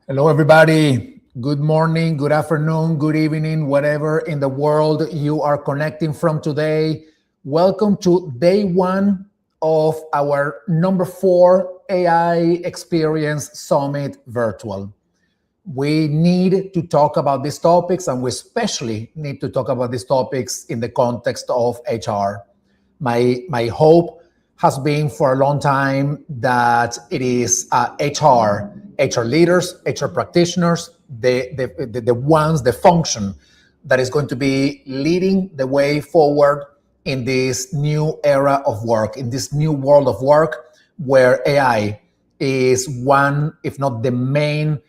Hello, everybody. Good morning, good afternoon, good evening, whatever in the world you are connecting from today. Welcome to day one of our number four AI Experience Summit Virtual. We need to talk about these topics, and we especially need to talk about these topics in the context of HR. My hope has been for a long time that it is HR leaders, HR practitioners, the ones, the function that is going to be leading the way forward in this new era of work, in this new world of work, where AI is one, if not the main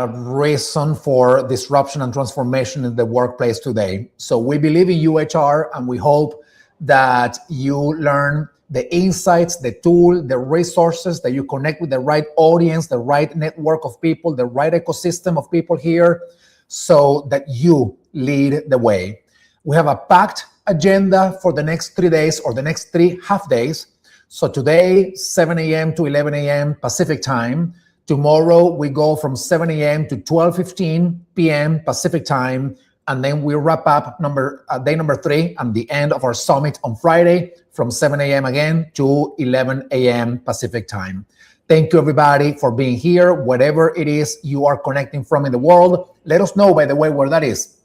reason for disruption and transformation in the workplace today. So we believe in UHR, and we hope that you learn the insights, the tool, the resources, that you connect with the right audience, the right network of people, the right ecosystem of people here, so that you lead the way. We have a packed agenda for the next 3 days, or the next 3 half days. So today, 7 a.m. to 11 a.m. Pacific time. Tomorrow, we go from 7 a.m. to 12:15 p.m. Pacific time. And then we wrap up day number 3 and the end of our summit on Friday from 7 a.m. again to 11 a.m. Pacific time. Thank you, everybody, for being here. Whatever it is you are connecting from in the world, let us know, by the way, where that is.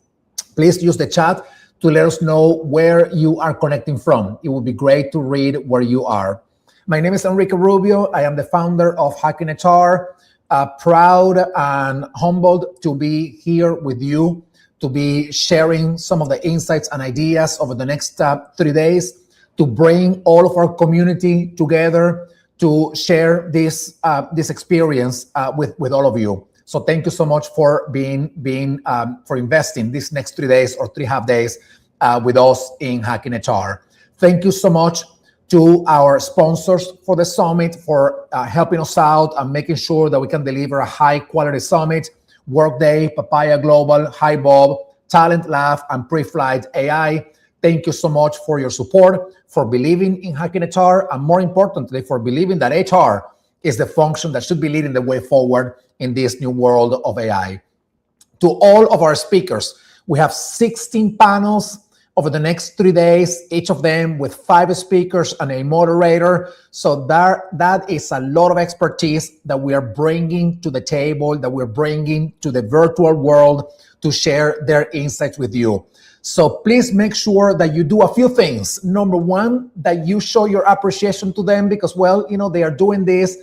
Please use the chat to let us know where you are connecting from. It would be great to read where you are. My name is Enrique Rubio. I am the founder of Hacking HR. Proud and humbled to be here with you, to be sharing some of the insights and ideas over the next 3 days, to bring all of our community together to share this experience with all of you. So thank you so much for for investing these next 3 days or 3 half days with us in Hacking HR. Thank you so much to our sponsors for the summit for helping us out and making sure that we can deliver a high quality summit. Workday, Papaya Global, HiBob, Talent Lab, and Preflight AI. Thank you so much for your support, for believing in Hacking HR, and more importantly, for believing that HR is the function that should be leading the way forward in this new world of AI. To all of our speakers, we have 16 panels over the next 3 days, each of them with 5 speakers and a moderator. So that is a lot of expertise that we are bringing to the table, that we're bringing to the virtual world to share their insights with you. So please make sure that you do a few things. Number one, that you show your appreciation to them because, well, they are doing this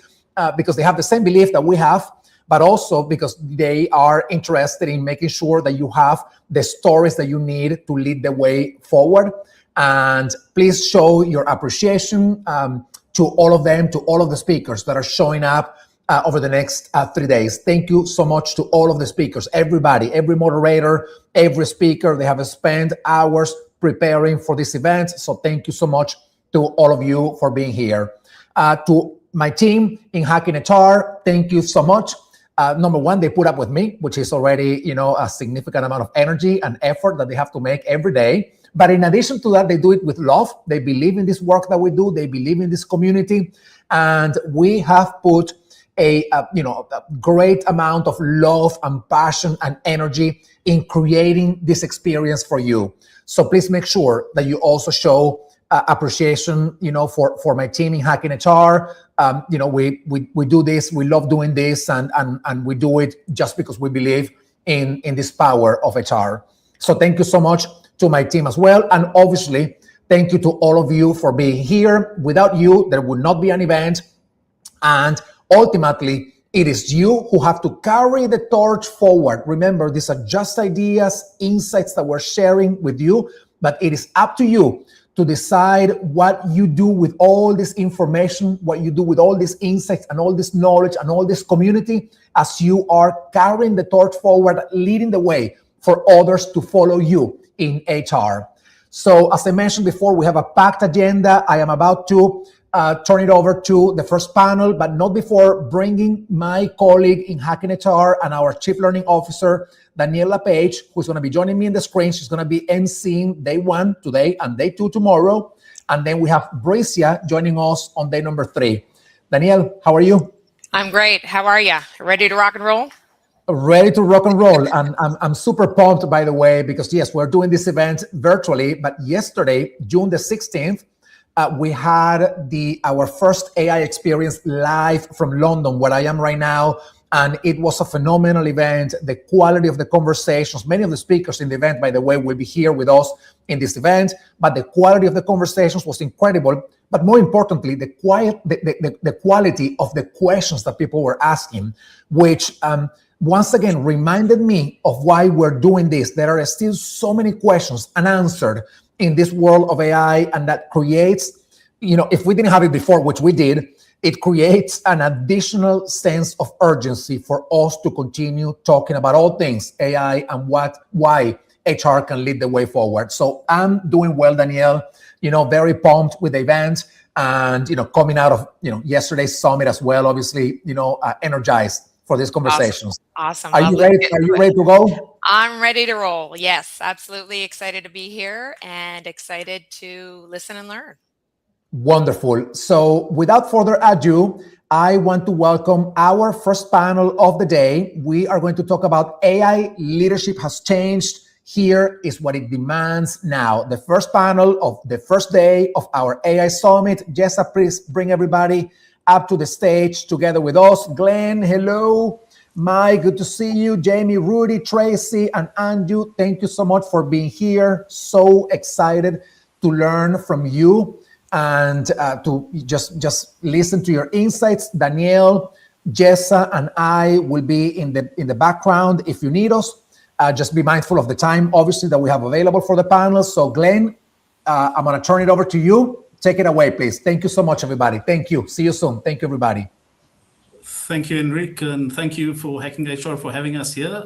because they have the same belief that we have, but also because they are interested in making sure that you have the stories that you need to lead the way forward. And please show your appreciation to all of them, to all of the speakers that are showing up over the next 3 days. Thank you so much to all of the speakers, everybody, every moderator, every speaker. They have spent hours preparing for this event. So thank you so much to all of you for being here. To my team in Hacking HR, thank you so much. Number one, they put up with me, which is already, a significant amount of energy and effort that they have to make every day. But in addition to that, they do it with love. They believe in this work that we do. They believe in this community. And we have put a great amount of love and passion and energy in creating this experience for you. So please make sure that you also show appreciation, for my team in Hacking HR. We do this, we love doing this, and we do it just because we believe in this power of HR. So thank you so much to my team as well. And obviously, thank you to all of you for being here. Without you, there would not be an event. And ultimately, it is you who have to carry the torch forward. Remember, these are just ideas, insights that we're sharing with you, but it is up to you to decide what you do with all this information, what you do with all these insights and all this knowledge and all this community as you are carrying the torch forward, leading the way for others to follow you in HR. So as I mentioned before, we have a packed agenda. I am about to turn it over to the first panel, but not before bringing my colleague in Hacking HR and our Chief Learning Officer, Daniela Page, who's going to be joining me in the screen. She's going to be emceeing day 1 today and day 2 tomorrow. And then we have Bricia joining us on day number 3. Danielle, how are you? I'm great. How are you? Ready to rock and roll? Ready to rock and roll. I'm super pumped, by the way, because yes, we're doing this event virtually, but yesterday, June the 16th, we had our first AI experience live from London, where I am right now. And it was a phenomenal event. The quality of the conversations, many of the speakers in the event, by the way, will be here with us in this event, but the quality of the conversations was incredible. But more importantly, the quality of the questions that people were asking, which once again reminded me of why we're doing this. There are still so many questions unanswered in this world of AI, and that creates, if we didn't have it before, which we did, it creates an additional sense of urgency for us to continue talking about all things AI and why HR can lead the way forward. So I'm doing well, Danielle, very pumped with the event, and, coming out of, yesterday's summit as well, obviously, energized for these conversations. Awesome. Are you ready to go? I'm ready to roll. Yes, absolutely excited to be here and excited to listen and learn. Wonderful. So without further ado, I want to welcome our first panel of the day. We are going to talk about AI leadership has changed. Here is what it demands now. The first panel of the first day of our AI Summit. Jessa, please bring everybody up to the stage together with us. Glenn, hello. Mike, good to see you. Jamie, Rudy, Tracy, and Andrew, thank you so much for being here. So excited to learn from you and to just listen to your insights. Danielle, Jessa, and I will be in the background if you need us. Just be mindful of the time, obviously, that we have available for the panel. So Glenn, I'm going to turn it over to you. Take it away, please. Thank you so much, everybody. Thank you. See you soon. Thank you, everybody. Thank you, Enrique, and thank you for Hacking HR for having us here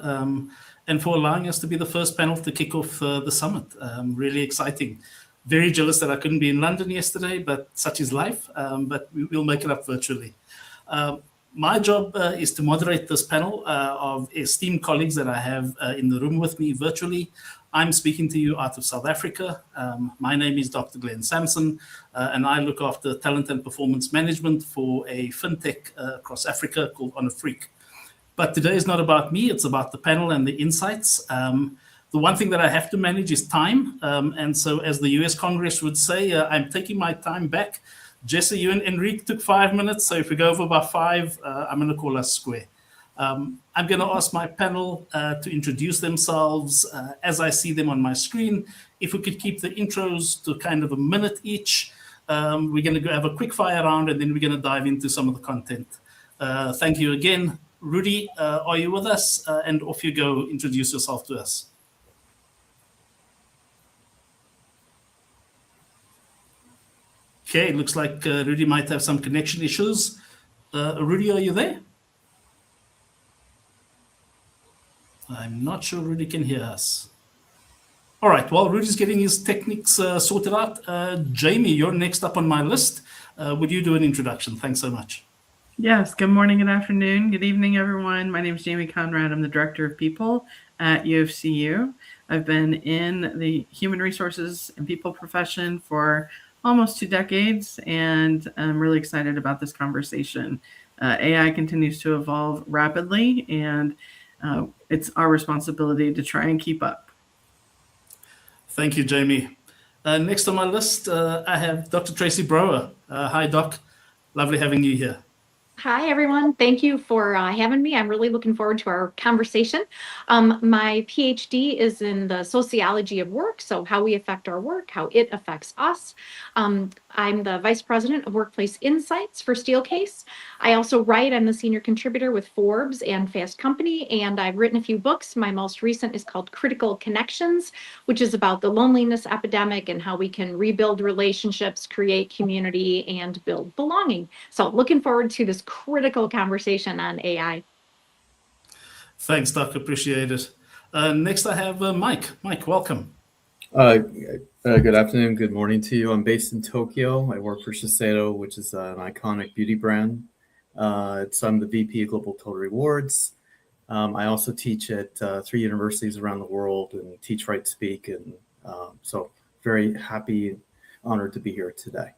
and for allowing us to be the first panel to kick off the summit. Really exciting. Very jealous that I couldn't be in London yesterday, but such is life. But we'll make it up virtually. My job is to moderate this panel of esteemed colleagues that I have in the room with me virtually. I'm speaking to you out of South Africa. My name is Dr. Glenn Sampson, and I look after talent and performance management for a fintech across Africa called On a Freak. But today is not about me, it's about the panel and the insights. The one thing that I have to manage is time. And so as the US Congress would say, I'm taking my time back. Jesse, you and Enrique took 5 minutes. So if we go over by 5, I'm going to call us square. I'm going to ask my panel to introduce themselves as I see them on my screen. If we could keep the intros to kind of a minute each, we're going to go have a quick fire round, and then we're going to dive into some of the content. Thank you again. Rudy, are you with us? And off you go. Introduce yourself to us. Okay, looks like Rudy might have some connection issues. Rudy, are you there? I'm not sure Rudy can hear us. All right, while Rudy's getting his techniques sorted out, Jamie, you're next up on my list. Would you do an introduction? Thanks so much. Yes, good morning, good afternoon, good evening, everyone. My name is Jamie Conrad. I'm the Director of People at UFCU. I've been in the human resources and people profession for almost 2 decades, and I'm really excited about this conversation. AI continues to evolve rapidly, and it's our responsibility to try and keep up. Thank you, Jamie. Next on my list, I have Dr. Tracy Brower. Hi, Doc. Lovely having you here. Hi, everyone. Thank you for having me. I'm really looking forward to our conversation. My PhD is in the sociology of work, so how we affect our work, how it affects us. I'm the Vice President of Workplace Insights for Steelcase. I also write. I'm the senior contributor with Forbes and Fast Company, and I've written a few books. My most recent is called Critical Connections, which is about the loneliness epidemic and how we can rebuild relationships, create community, and build belonging. So looking forward to this critical conversation on AI. Thanks, Doc. Appreciate it. Next, I have Mike. Mike, welcome. Good afternoon, good morning to you. I'm based in Tokyo. I work for Shiseido, which is an iconic beauty brand. I'm the VP of Global Total Rewards. I also teach at 3 universities around the world and teach, write, speak. And so very happy, honored to be here today.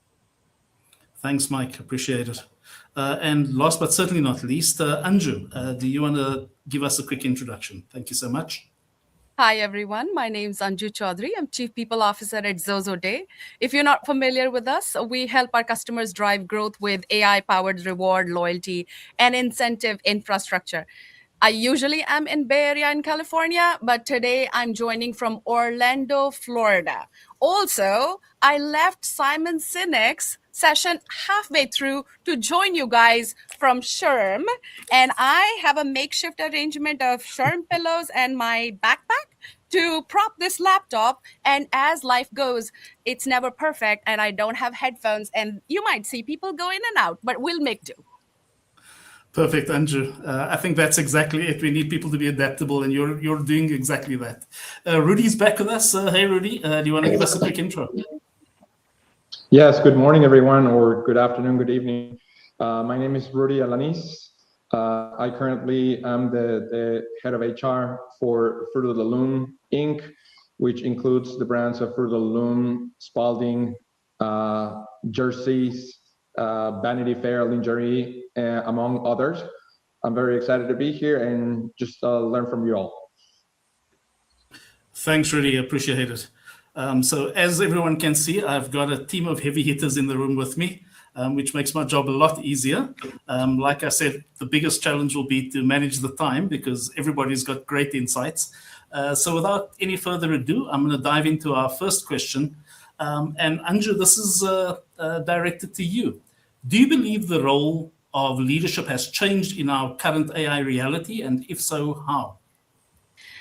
Thanks, Mike. Appreciate it. And last but certainly not least, Anju, do you want to give us a quick introduction? Thank you so much. Hi, everyone. My name is Anju Chaudhary. I'm Chief People Officer at Zozo Day. If you're not familiar with us, we help our customers drive growth with AI-powered reward, loyalty, and incentive infrastructure. I usually am in Bay Area in California, but today I'm joining from Orlando, Florida. Also, I left Simon Sinek's session halfway through to join you guys from Sherm. And I have a makeshift arrangement of Sherm pillows and my backpack to prop this laptop. And as life goes, it's never perfect and I don't have headphones. And you might see people go in and out, but we'll make do. Perfect, Anju. I think that's exactly it. We need people to be adaptable, and you're doing exactly that. Rudy's back with us. Hey, Rudy, do you want to give us a quick intro? Yes, good morning, everyone, or good afternoon, good evening. My name is Rudy Alanis. I currently am the head of HR for Fruit of the Loom, Inc., which includes the brands of Fruit of the Loom, Spalding, Jerseys, Vanity Fair, Lingerie, among others. I'm very excited to be here and just learn from you all. Thanks, Rudy. Appreciate it. So as everyone can see, I've got a team of heavy hitters in the room with me, which makes my job a lot easier. Like I said, the biggest challenge will be to manage the time because everybody's got great insights. So without any further ado, I'm going to dive into our first question. And Anju, this is directed to you. Do you believe the role of leadership has changed in our current AI reality? And if so, how?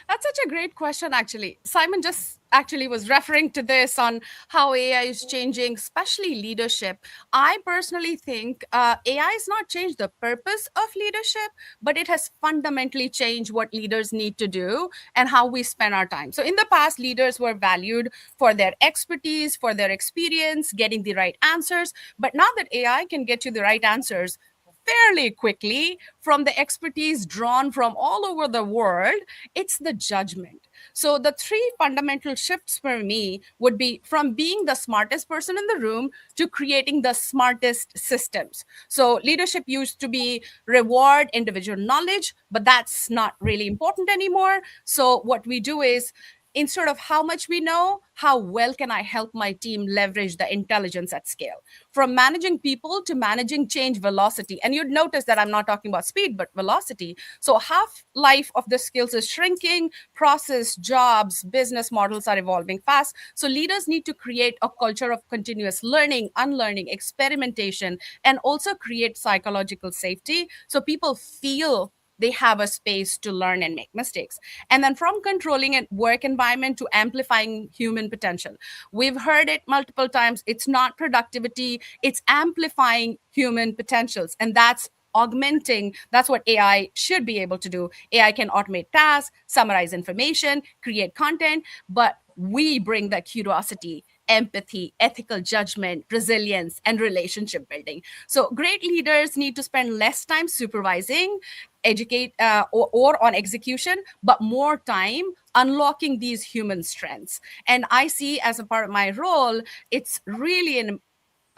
That's such a great question, actually. Simon just actually was referring to this on how AI is changing, especially leadership. I personally think AI has not changed the purpose of leadership, but it has fundamentally changed what leaders need to do and how we spend our time. So in the past, leaders were valued for their expertise, for their experience, getting the right answers. But now that AI can get you the right answers fairly quickly from the expertise drawn from all over the world, it's the judgment. So the three fundamental shifts for me would be from being the smartest person in the room to creating the smartest systems. So leadership used to be reward individual knowledge, but that's not really important anymore. So what we do is, instead of how much we know, how well can I help my team leverage the intelligence at scale? From managing people to managing change velocity. And you'd notice that I'm not talking about speed, but velocity. So half-life of the skills is shrinking, process, jobs, business models are evolving fast. So leaders need to create a culture of continuous learning, unlearning, experimentation, and also create psychological safety so people feel they have a space to learn and make mistakes. And then from controlling a work environment to amplifying human potential. We've heard it multiple times. It's not productivity, it's amplifying human potentials. And that's augmenting. That's what AI should be able to do. AI can automate tasks, summarize information, create content, but we bring that curiosity, empathy, ethical judgment, resilience, and relationship building. So great leaders need to spend less time supervising, educate, or on execution, but more time unlocking these human strengths. And I see as a part of my role, it's really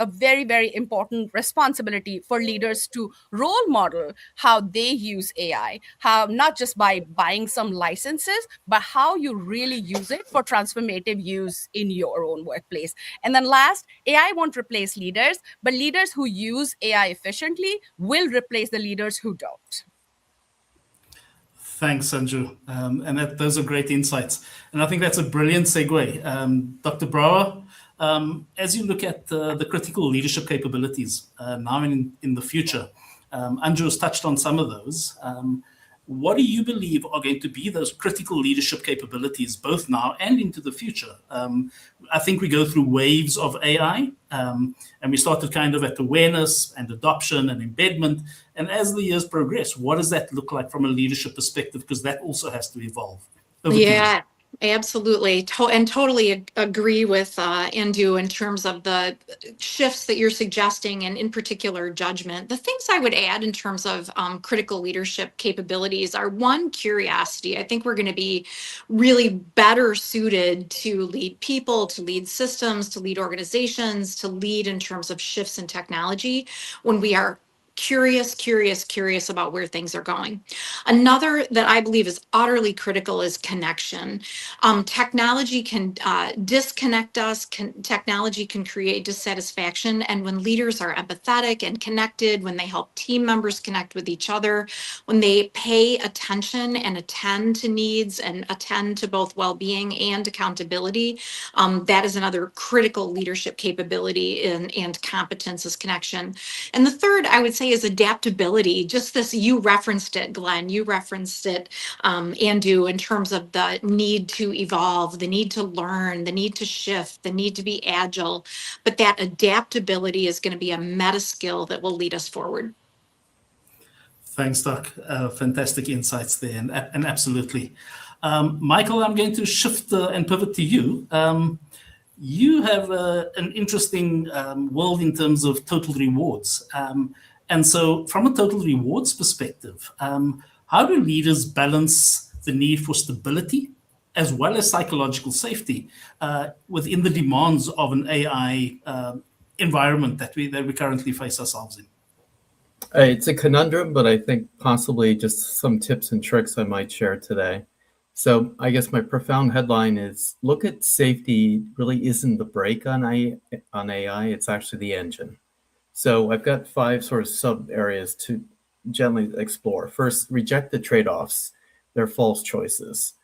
a very, very important responsibility for leaders to role model how they use AI, how not just by buying some licenses, but how you really use it for transformative use in your own workplace. And then last, AI won't replace leaders, but leaders who use AI efficiently will replace the leaders who don't. Thanks, Sanju. And those are great insights. And I think that's a brilliant segue. Dr. Brouwer, as you look at the critical leadership capabilities now and in the future, Anju has touched on some of those. What do you believe are going to be those critical leadership capabilities, both now and into the future? I think we go through waves of AI, and we started kind of at awareness and adoption and embedment. And as the years progress, what does that look like from a leadership perspective? Because that also has to evolve. Yeah. Absolutely. And totally agree with Anju in terms of the shifts that you're suggesting, and in particular, judgment. The things I would add in terms of critical leadership capabilities are, one, curiosity. I think we're going to be really better suited to lead people, to lead systems, to lead organizations, to lead in terms of shifts in technology when we are curious about where things are going. Another that I believe is utterly critical is connection. Technology can disconnect us. Technology can create dissatisfaction. And when leaders are empathetic and connected, when they help team members connect with each other, when they pay attention and attend to needs and attend to both well-being and accountability, that is another critical leadership capability and competence is connection. And the third, I would say, is adaptability. Just this, you referenced it, Glenn, you referenced it, Andu, in terms of the need to evolve, the need to learn, the need to shift, the need to be agile. But that adaptability is going to be a meta skill that will lead us forward. Thanks, Doc. Fantastic insights there, and absolutely. Michael, I'm going to shift and pivot to you. You have an interesting world in terms of total rewards. And so from a total rewards perspective, how do leaders balance the need for stability as well as psychological safety within the demands of an AI environment that we currently face ourselves in? It's a conundrum, but I think possibly just some tips and tricks I might share today. So I guess my profound headline is, look at safety really isn't the brake on AI, it's actually the engine. So I've got 5 sort of sub areas to gently explore. First, reject the trade-offs. They're false choices.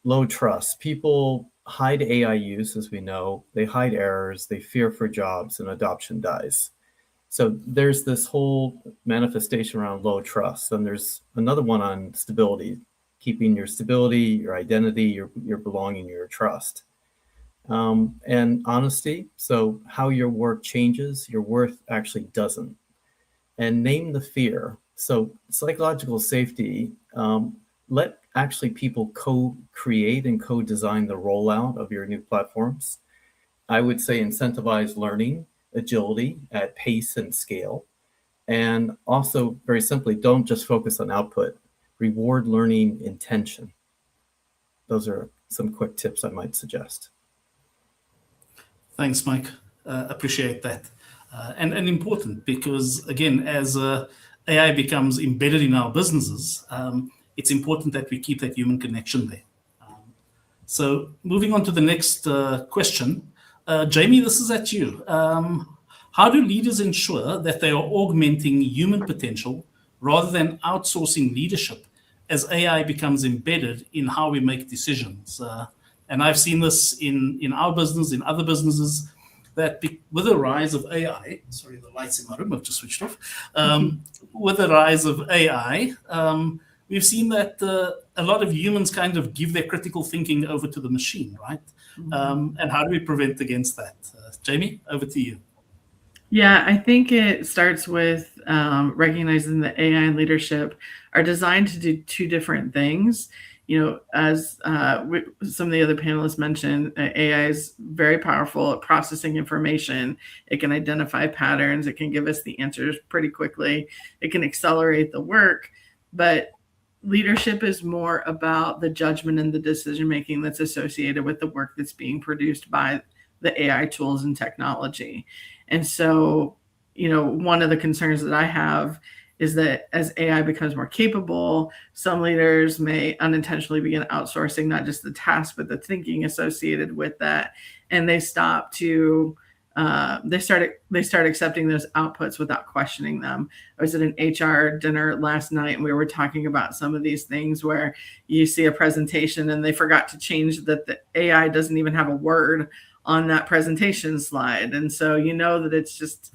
Low trust. People hide AI use, as we know. They hide errors, they fear for jobs, and adoption dies. So there's this whole manifestation around low trust. And there's another one on stability, keeping your stability, your identity, your belonging, your trust. And honesty, so how your work changes, your worth actually doesn't. And name the fear. So psychological safety, let actually people co-create and co-design the rollout of your new platforms. I would say incentivize learning, agility at pace and scale. And also, very simply, don't just focus on output. Reward learning intention. Those are some quick tips I might suggest. Thanks, Mike. Appreciate that. And important because, again, as AI becomes embedded in our businesses, it's important that we keep that human connection there. So moving on to the next question. Jamie, this is at you. How do leaders ensure that they are augmenting human potential rather than outsourcing leadership as AI becomes embedded in how we make decisions? And I've seen this in our business, in other businesses, that with the rise of AI, sorry, the lights in my room have just switched off. With the rise of AI, we've seen that a lot of humans kind of give their critical thinking over to the machine, right? And how do we prevent against that? Jamie, over to you. Yeah, I think it starts with recognizing that AI and leadership are designed to do 2 different things. You know, as some of the other panelists mentioned, AI is very powerful at processing information. It can identify patterns. It can give us the answers pretty quickly. It can accelerate the work. But leadership is more about the judgment and the decision-making that's associated with the work that's being produced by the AI tools and technology. And so, you know, one of the concerns that I have is that as AI becomes more capable, some leaders may unintentionally begin outsourcing not just the task, but the thinking associated with that. And they stop to, they start accepting those outputs without questioning them. I was at an HR dinner last night and we were talking about some of these things where you see a presentation and they forgot to change that the AI doesn't even have a word on that presentation slide. And so you know that it's just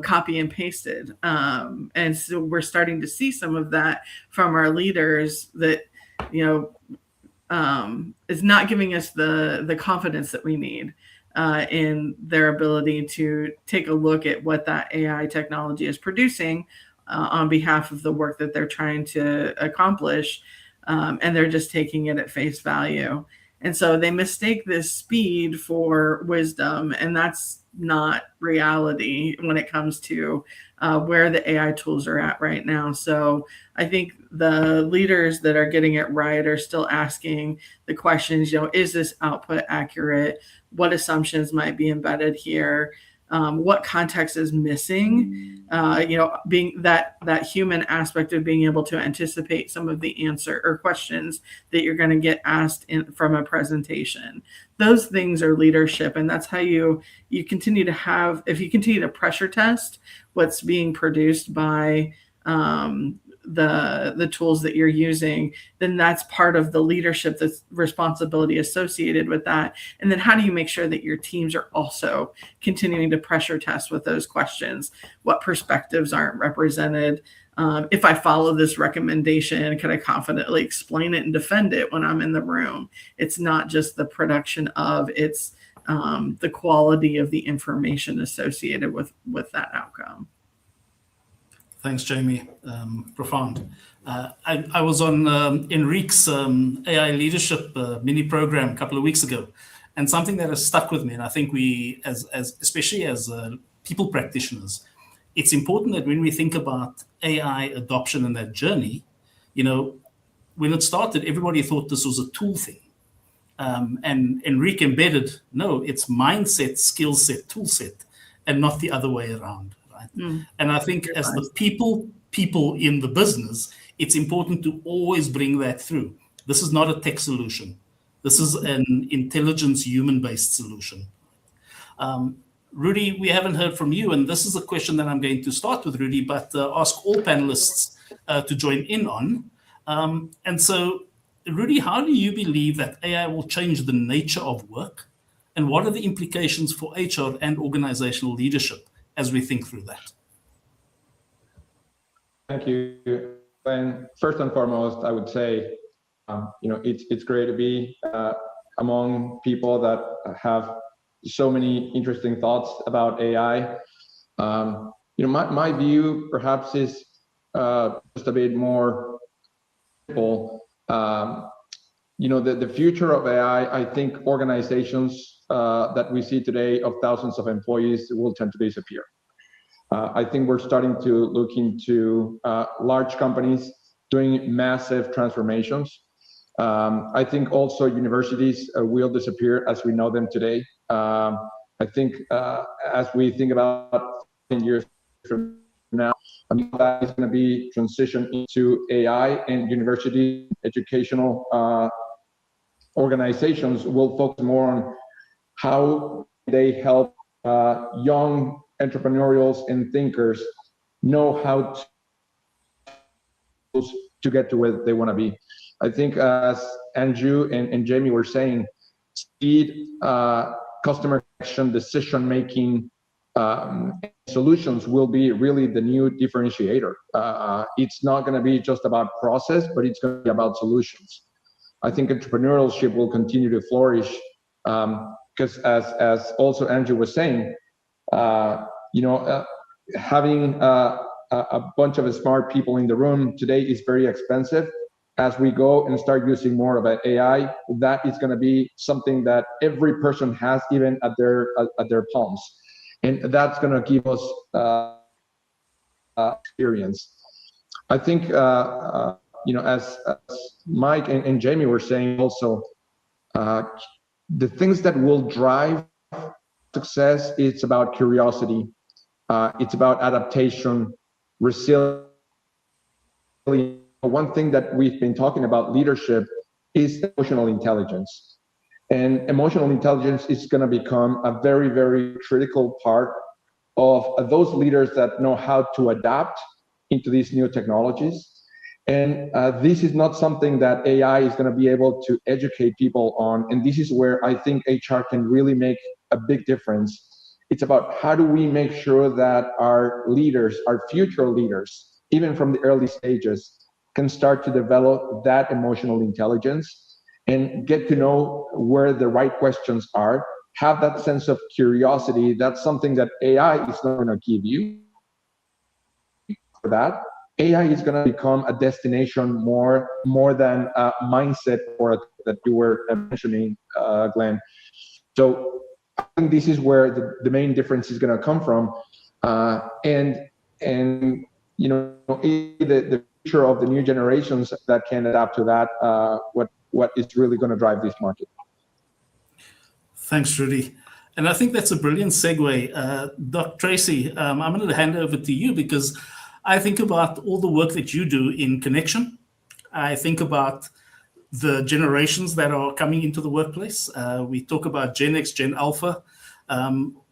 copy and pasted. And so we're starting to see some of that from our leaders that, you know, is not giving us the confidence that we need in their ability to take a look at what that AI technology is producing on behalf of the work that they're trying to accomplish. And they're just taking it at face value. And so they mistake this speed for wisdom, and that's not reality when it comes to where the AI tools are at right now. So I think the leaders that are getting it right are still asking the questions, you know, is this output accurate? What assumptions might be embedded here? what context is missing, being that human aspect of being able to anticipate some of the answer or questions that you're going to get asked from a presentation. Those things are leadership, and that's how you continue to have, if you continue to pressure test what's being produced by the tools that you're using, then that's part of the leadership, that's responsibility associated with that. And then how do you make sure that your teams are also continuing to pressure test with those questions? What perspectives aren't represented? If I follow this recommendation, can I confidently explain it and defend it when I'm in the room? It's not just the production of, it's the quality of the information associated with that outcome. Thanks, Jamie. Profound. I was on Enrique's AI leadership mini program a couple of weeks ago, and something that has stuck with me, and I think we, especially as people practitioners, it's important that when we think about AI adoption and that journey, when it started, everybody thought this was a tool thing. And Enrique embedded, no, it's mindset, skill set, tool set, and not the other way around. And I think as the people in the business, it's important to always bring that through. This is not a tech solution. This is an intelligence, human-based solution. Rudy, we haven't heard from you, and this is a question that I'm going to start with Rudy, but ask all panelists to join in on. And so, Rudy, how do you believe that AI will change the nature of work? And what are the implications for HR and organizational leadership as we think through that? Thank you. And first and foremost, I would say, it's great to be among people that have so many interesting thoughts about AI. My view perhaps is just a bit more simple. The future of AI, I think organizations that we see today of thousands of employees will tend to disappear. I think we're starting to look into large companies doing massive transformations. I think also universities will disappear as we know them today. I think as we think about 10 years from now, that is going to be transitioned into AI, and university educational organizations will focus more on how they help young entrepreneurials and thinkers know how to get to where they want to be. I think as Andrew and Jamie were saying, speed, customer action, decision-making, solutions will be really the new differentiator. It's not going to be just about process, but it's going to be about solutions. I think entrepreneurship will continue to flourish because as also Andrew was saying, having a bunch of smart people in the room today is very expensive. As we go and start using more of AI, that is going to be something that every person has, even at their palms, and that's going to give us experience. I think as Mike and Jamie were saying also, the things that will drive success, it's about curiosity, it's about adaptation, resilience. One thing that we've been talking about leadership is emotional intelligence. And emotional intelligence is going to become a very, very critical part of those leaders that know how to adapt into these new technologies. And this is not something that AI is going to be able to educate people on. And this is where I think HR can really make a big difference. It's about how do we make sure that our leaders, our future leaders, even from the early stages, can start to develop that emotional intelligence and get to know where the right questions are, have that sense of curiosity. That's something that AI is not going to give you. For that, AI is going to become a destination more than a mindset or that you were mentioning, Glenn. So I think this is where the main difference is going to come from. And the future of the new generations that can adapt to that, what is really going to drive this market. Thanks, Rudy. And I think that's a brilliant segue. Doc Tracy, I'm going to hand over to you because I think about all the work that you do in connection. I think about the generations that are coming into the workplace. We talk about Gen X, Gen Alpha.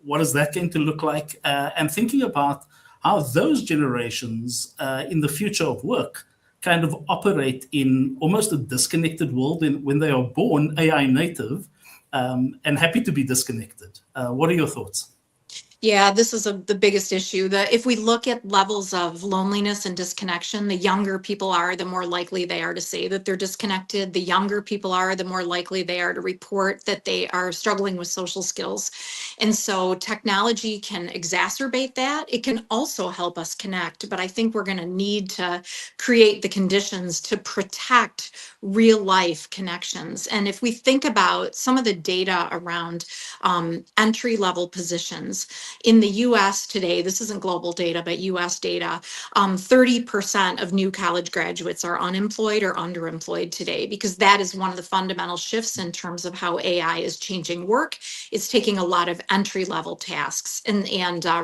What is that going to look like? And thinking about how those generations in the future of work kind of operate in almost a disconnected world when they are born AI native and happy to be disconnected. What are your thoughts? Yeah, this is the biggest issue. If we look at levels of loneliness and disconnection, the younger people are, the more likely they are to say that they're disconnected. The younger people are, the more likely they are to report that they are struggling with social skills. And so technology can exacerbate that. It can also help us connect, but I think we're going to need to create the conditions to protect real life connections. And if we think about some of the data around entry level positions, in the US today, this isn't global data, but US data, 30% of new college graduates are unemployed or underemployed today, because that is one of the fundamental shifts in terms of how AI is changing work. It's taking a lot of entry level tasks and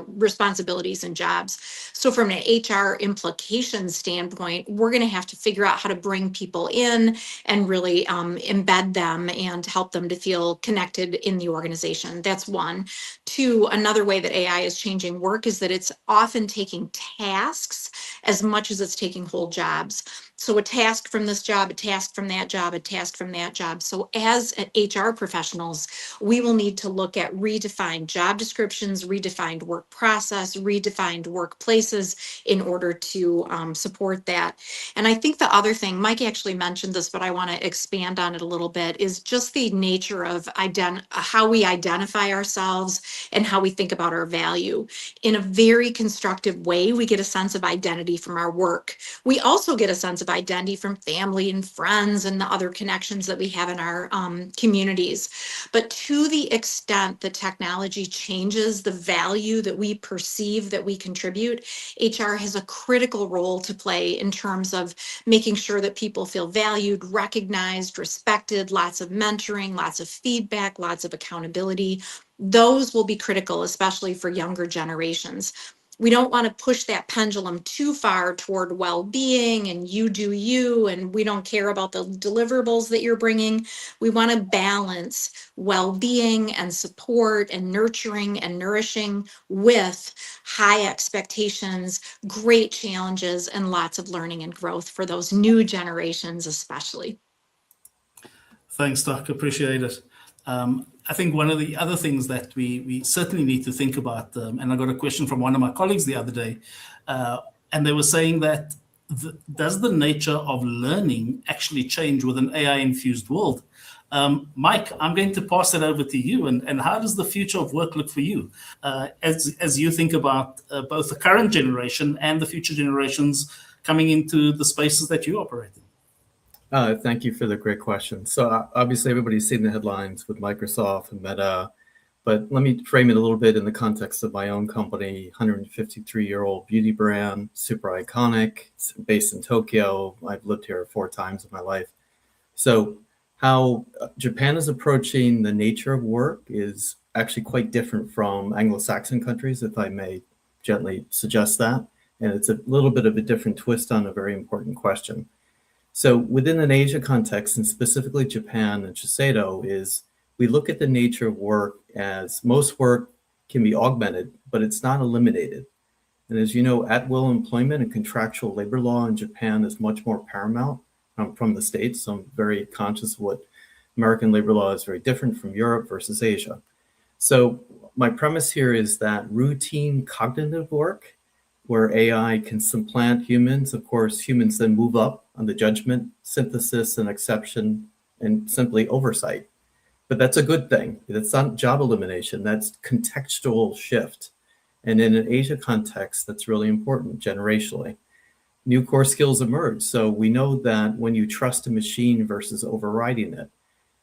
responsibilities and jobs. So from an HR implication standpoint, we're going to have to figure out how to bring people in and really embed them and help them to feel connected in the organization. That's one. Two, another way that AI is changing work is that it's often taking tasks as much as it's taking whole jobs. So a task from this job, a task from that job, a task from that job. So as HR professionals, we will need to look at redefined job descriptions, redefined work process, redefined workplaces in order to support that. And I think the other thing, Mike actually mentioned this, but I want to expand on it a little bit, is just the nature of how we identify ourselves and how we think about our value. In a very constructive way, we get a sense of identity from our work. We also get a sense of identity from family and friends and the other connections that we have in our communities. But to the extent that technology changes the value that we perceive that we contribute, HR has a critical role to play in terms of making sure that people feel valued, recognized, respected, lots of mentoring, lots of feedback, lots of accountability. Those will be critical, especially for younger generations. We don't want to push that pendulum too far toward well-being and you do you, and we don't care about the deliverables that you're bringing. We want to balance well-being and support and nurturing and nourishing with high expectations, great challenges, and lots of learning and growth for those new generations especially. Thanks, Doc. Appreciate it. I think one of the other things that we certainly need to think about, and I got a question from one of my colleagues the other day, and they were saying that does the nature of learning actually change with an AI-infused world? Mike, I'm going to pass it over to you. And how does the future of work look for you as you think about both the current generation and the future generations coming into the spaces that you operate in? Thank you for the great question. So obviously everybody's seen the headlines with Microsoft and Meta, but let me frame it a little bit in the context of my own company, 153-year-old beauty brand, super iconic, based in Tokyo. I've lived here 4 times in my life. So how Japan is approaching the nature of work is actually quite different from Anglo-Saxon countries, if I may gently suggest that. And it's a little bit of a different twist on a very important question. So within an Asia context, and specifically Japan and Shiseido, is we look at the nature of work as most work can be augmented, but it's not eliminated. And as you know, at-will employment and contractual labor law in Japan is much more paramount from the States. So I'm very conscious of what American labor law is very different from Europe versus Asia. So my premise here is that routine cognitive work, where AI can supplant humans. Of course, humans then move up on the judgment, synthesis, and exception, and simply oversight. But that's a good thing. That's not job elimination. That's contextual shift. And in an Asia context, that's really important generationally. New core skills emerge. So we know that when you trust a machine versus overriding it,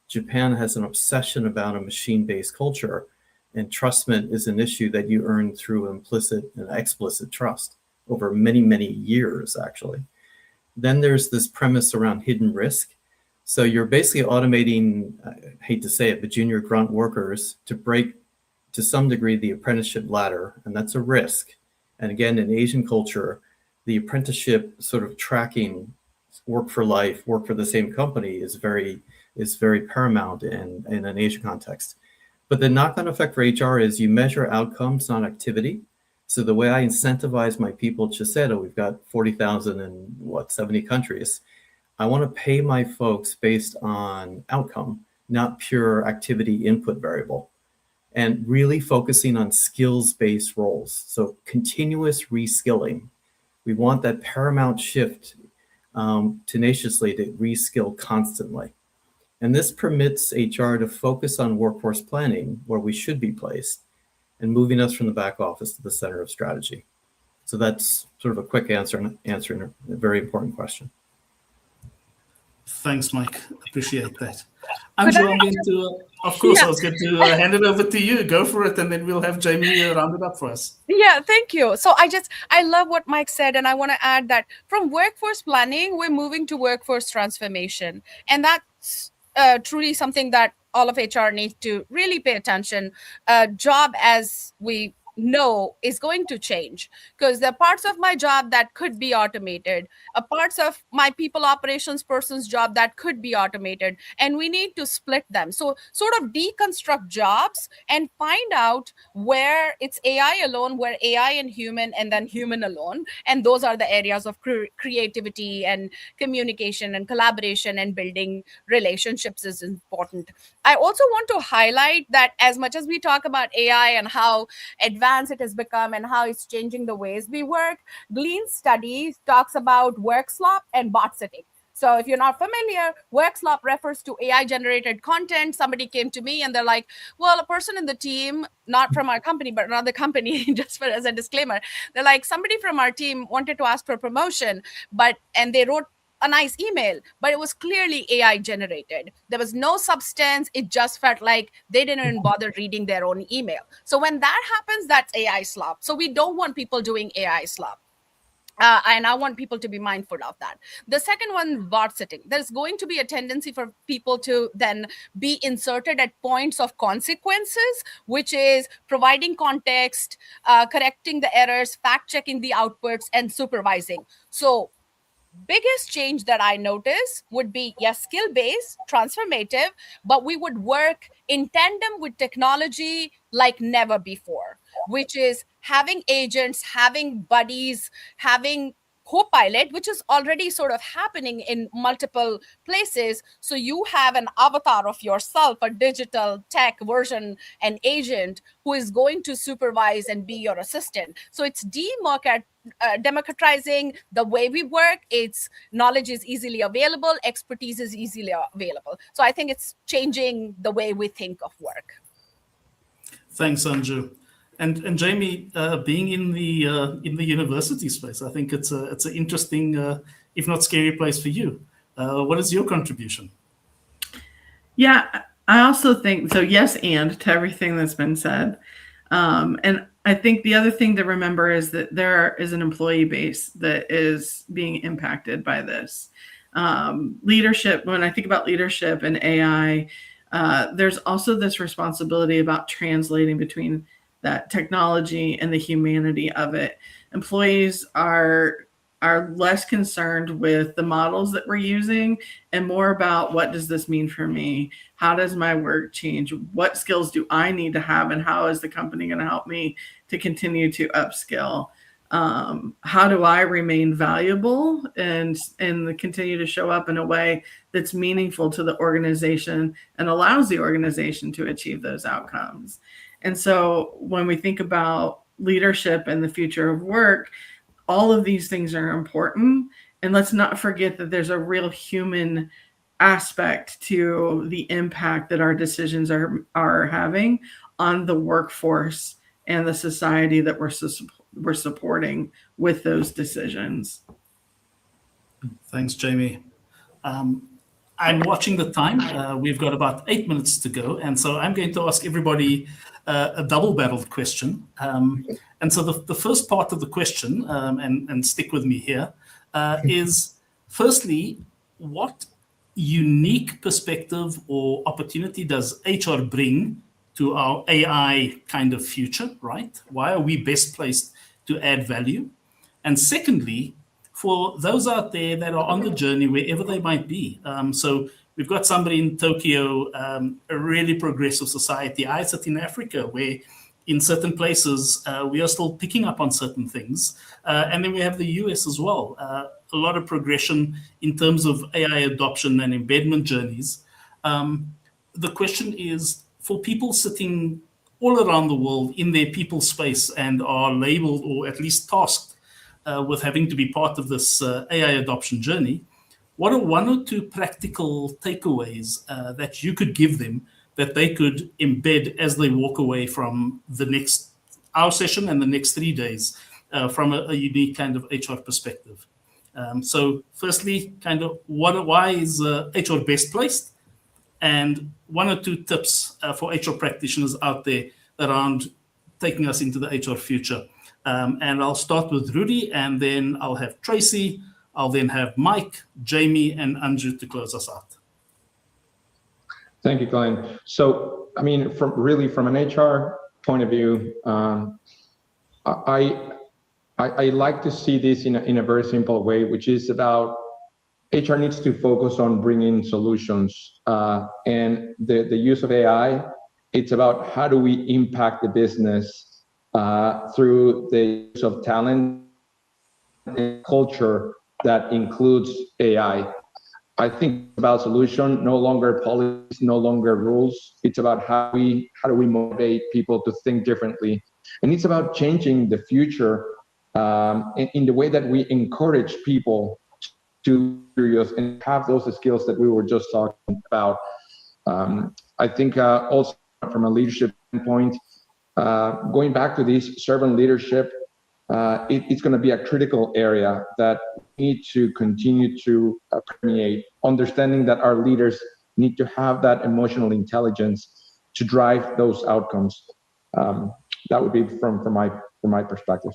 Japan has an obsession about a machine-based culture. And trustment is an issue that you earn through implicit and explicit trust over many, many years, actually. Then there's this premise around hidden risk. So you're basically automating, I hate to say it, but junior grunt workers to break to some degree, the apprenticeship ladder, and that's a risk. And again, in Asian culture, the apprenticeship sort of tracking work for life, work for the same company is very paramount in an Asian context. But the knock-on effect for HR is you measure outcomes, not activity. So the way I incentivize my people at Shiseido, we've got 40,000 in 70 countries. I want to pay my folks based on outcome, not pure activity input variable, and really focusing on skills-based roles. So continuous reskilling. We want that paramount shift tenaciously to reskill constantly. And this permits HR to focus on workforce planning where we should be placed and moving us from the back office to the center of strategy. So that's sort of a quick answering a very important question. Thanks, Mike. Appreciate that. Andrew, I'm going to, of course, I was going to hand it over to you. Go for it, and then we'll have Jamie round it up for us. Yeah, thank you. So I love what Mike said, and I want to add that from workforce planning, we're moving to workforce transformation. And that's truly something that all of HR needs to really pay attention. Job, as we know, is going to change because there are parts of my job that could be automated, parts of my people operations person's job that could be automated, and we need to split them. So sort of deconstruct jobs and find out where it's AI alone, where AI and human, and then human alone. And those are the areas of creativity and communication and collaboration and building relationships is important. I also want to highlight that as much as we talk about AI and how advanced it has become and how it's changing the ways we work, Glean study talks about work slop and bot sitting. So if you're not familiar, work slop refers to AI generated content. Somebody came to me and they're like, well, a person in the team, not from our company, but another company, just as a disclaimer, they're like, somebody from our team wanted to ask for promotion, and they wrote a nice email, but it was clearly AI generated. There was no substance. It just felt like they didn't even bother reading their own email. So when that happens, that's AI slop. So we don't want people doing AI slop. And I want people to be mindful of that. The second one, bot sitting. There's going to be a tendency for people to then be inserted at points of consequences, which is providing context, correcting the errors, fact-checking the outputs, and supervising. So biggest change that I notice would be, yes, skill-based, transformative, but we would work in tandem with technology like never before, which is having agents, having buddies, having Copilot, which is already sort of happening in multiple places. So you have an avatar of yourself, a digital tech version, an agent who is going to supervise and be your assistant. So it's democratizing the way we work. It's knowledge is easily available, expertise is easily available. So I think it's changing the way we think of work. Thanks, Anju. And Jamie, being in the university space, I think it's an interesting, if not scary, place for you. What is your contribution? Yeah, I also think so. Yes, and to everything that's been said, and I think the other thing to remember is that there is an employee base that is being impacted by this. Leadership. When I think about leadership and AI, there's also this responsibility about translating between that technology and the humanity of it. Employees are less concerned with the models that we're using and more about what does this mean for me? How does my work change? What skills do I need to have? And how is the company going to help me to continue to upskill? How do I remain valuable and continue to show up in a way that's meaningful to the organization and allows the organization to achieve those outcomes? And so when we think about leadership and the future of work, all of these things are important. And let's not forget that there's a real human aspect to the impact that our decisions are having on the workforce and the society that we're supporting with those decisions. Thanks, Jamie. I'm watching the time. We've got about 8 minutes to go. And so I'm going to ask everybody a double-barreled question. And so the first part of the question, and stick with me here, is firstly, what unique perspective or opportunity does HR bring to our AI kind of future, right? Why are we best placed to add value? And secondly, for those out there that are on the journey, wherever they might be. So we've got somebody in Tokyo, a really progressive society. I sit in Africa, where in certain places we are still picking up on certain things. And then we have the US as well. A lot of progression in terms of AI adoption and embedment journeys. The question is, for people sitting all around the world in their people space and are labeled or at least tasked with having to be part of this AI adoption journey, what are one or two practical takeaways that you could give them that they could embed as they walk away from our session and the next 3 days from a unique kind of HR perspective? So firstly, kind of why is HR best placed? And one or two tips for HR practitioners out there around taking us into the HR future. And I'll start with Rudy, and then I'll have Tracy. I'll then have Mike, Jamie, and Andrew to close us out. Thank you, Glenn. So, I mean, from an HR point of view, I like to see this in a very simple way, which is about HR needs to focus on bringing solutions, and the use of AI. It's about how do we impact the business through the use of talent and culture that includes AI. I think about solution, no longer policies, no longer rules. It's about how do we motivate people to think differently, and it's about changing the future in the way that we encourage people to curious and have those skills that we were just talking about. I think also from a leadership standpoint, going back to this servant leadership, it's going to be a critical area that we need to continue to permeate, understanding that our leaders need to have that emotional intelligence to drive those outcomes. That would be from my perspective.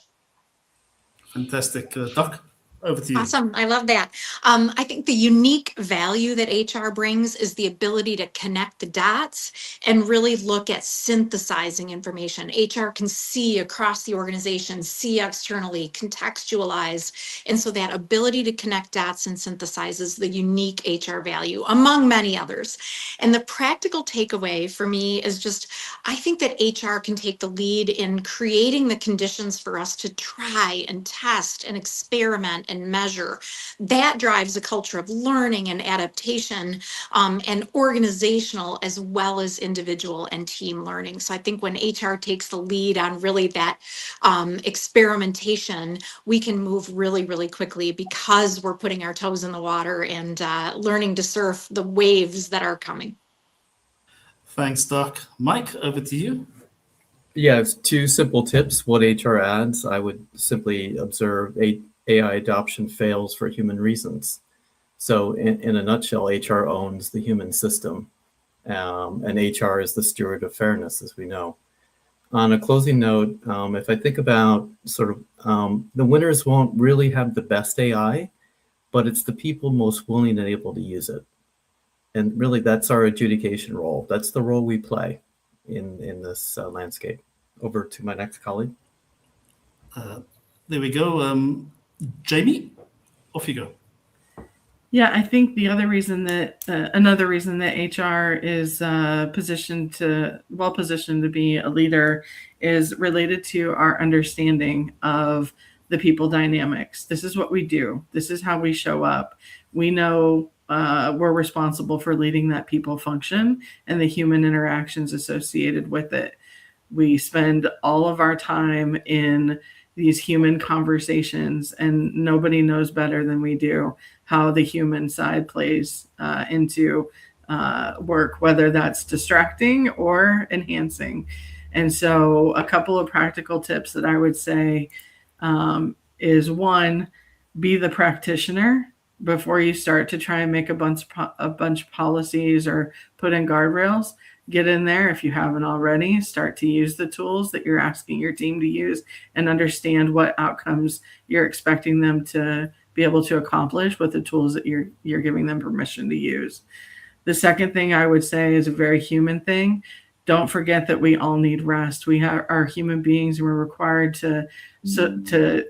Fantastic. Doc, over to you. Awesome. I love that. I think the unique value that HR brings is the ability to connect the dots and really look at synthesizing information. HR can see across the organization, see externally, contextualize. And so that ability to connect dots and synthesize is the unique HR value, among many others. And the practical takeaway for me is just, I think that HR can take the lead in creating the conditions for us to try and test and experiment and measure. That drives a culture of learning and adaptation, and organizational as well as individual and team learning. So I think when HR takes the lead on really that experimentation, we can move really, really quickly because we're putting our toes in the water and learning to surf the waves that are coming. Thanks, Doc. Mike, over to you. Yeah, it's 2 simple tips. What HR adds, I would simply observe AI adoption fails for human reasons. So in a nutshell, HR owns the human system, and HR is the steward of fairness, as we know. On a closing note, if I think about sort of the winners won't really have the best AI, but it's the people most willing and able to use it. And really, that's our adjudication role. That's the role we play in this landscape. Over to my next colleague. There we go. Jamie, off you go. Yeah, I think the other reason that another reason that HR is well positioned to be a leader is related to our understanding of the people dynamics. This is what we do. This is how we show up. We know we're responsible for leading that people function and the human interactions associated with it. We spend all of our time in these human conversations, and nobody knows better than we do how the human side plays into work, whether that's distracting or enhancing. And so a couple of practical tips that I would say is, one, be the practitioner before you start to try and make a bunch of policies or put in guardrails. Get in there if you haven't already. Start to use the tools that you're asking your team to use and understand what outcomes you're expecting them to be able to accomplish with the tools that you're giving them permission to use. The second thing I would say is a very human thing. don't forget that we all need rest. We are human beings. We're required to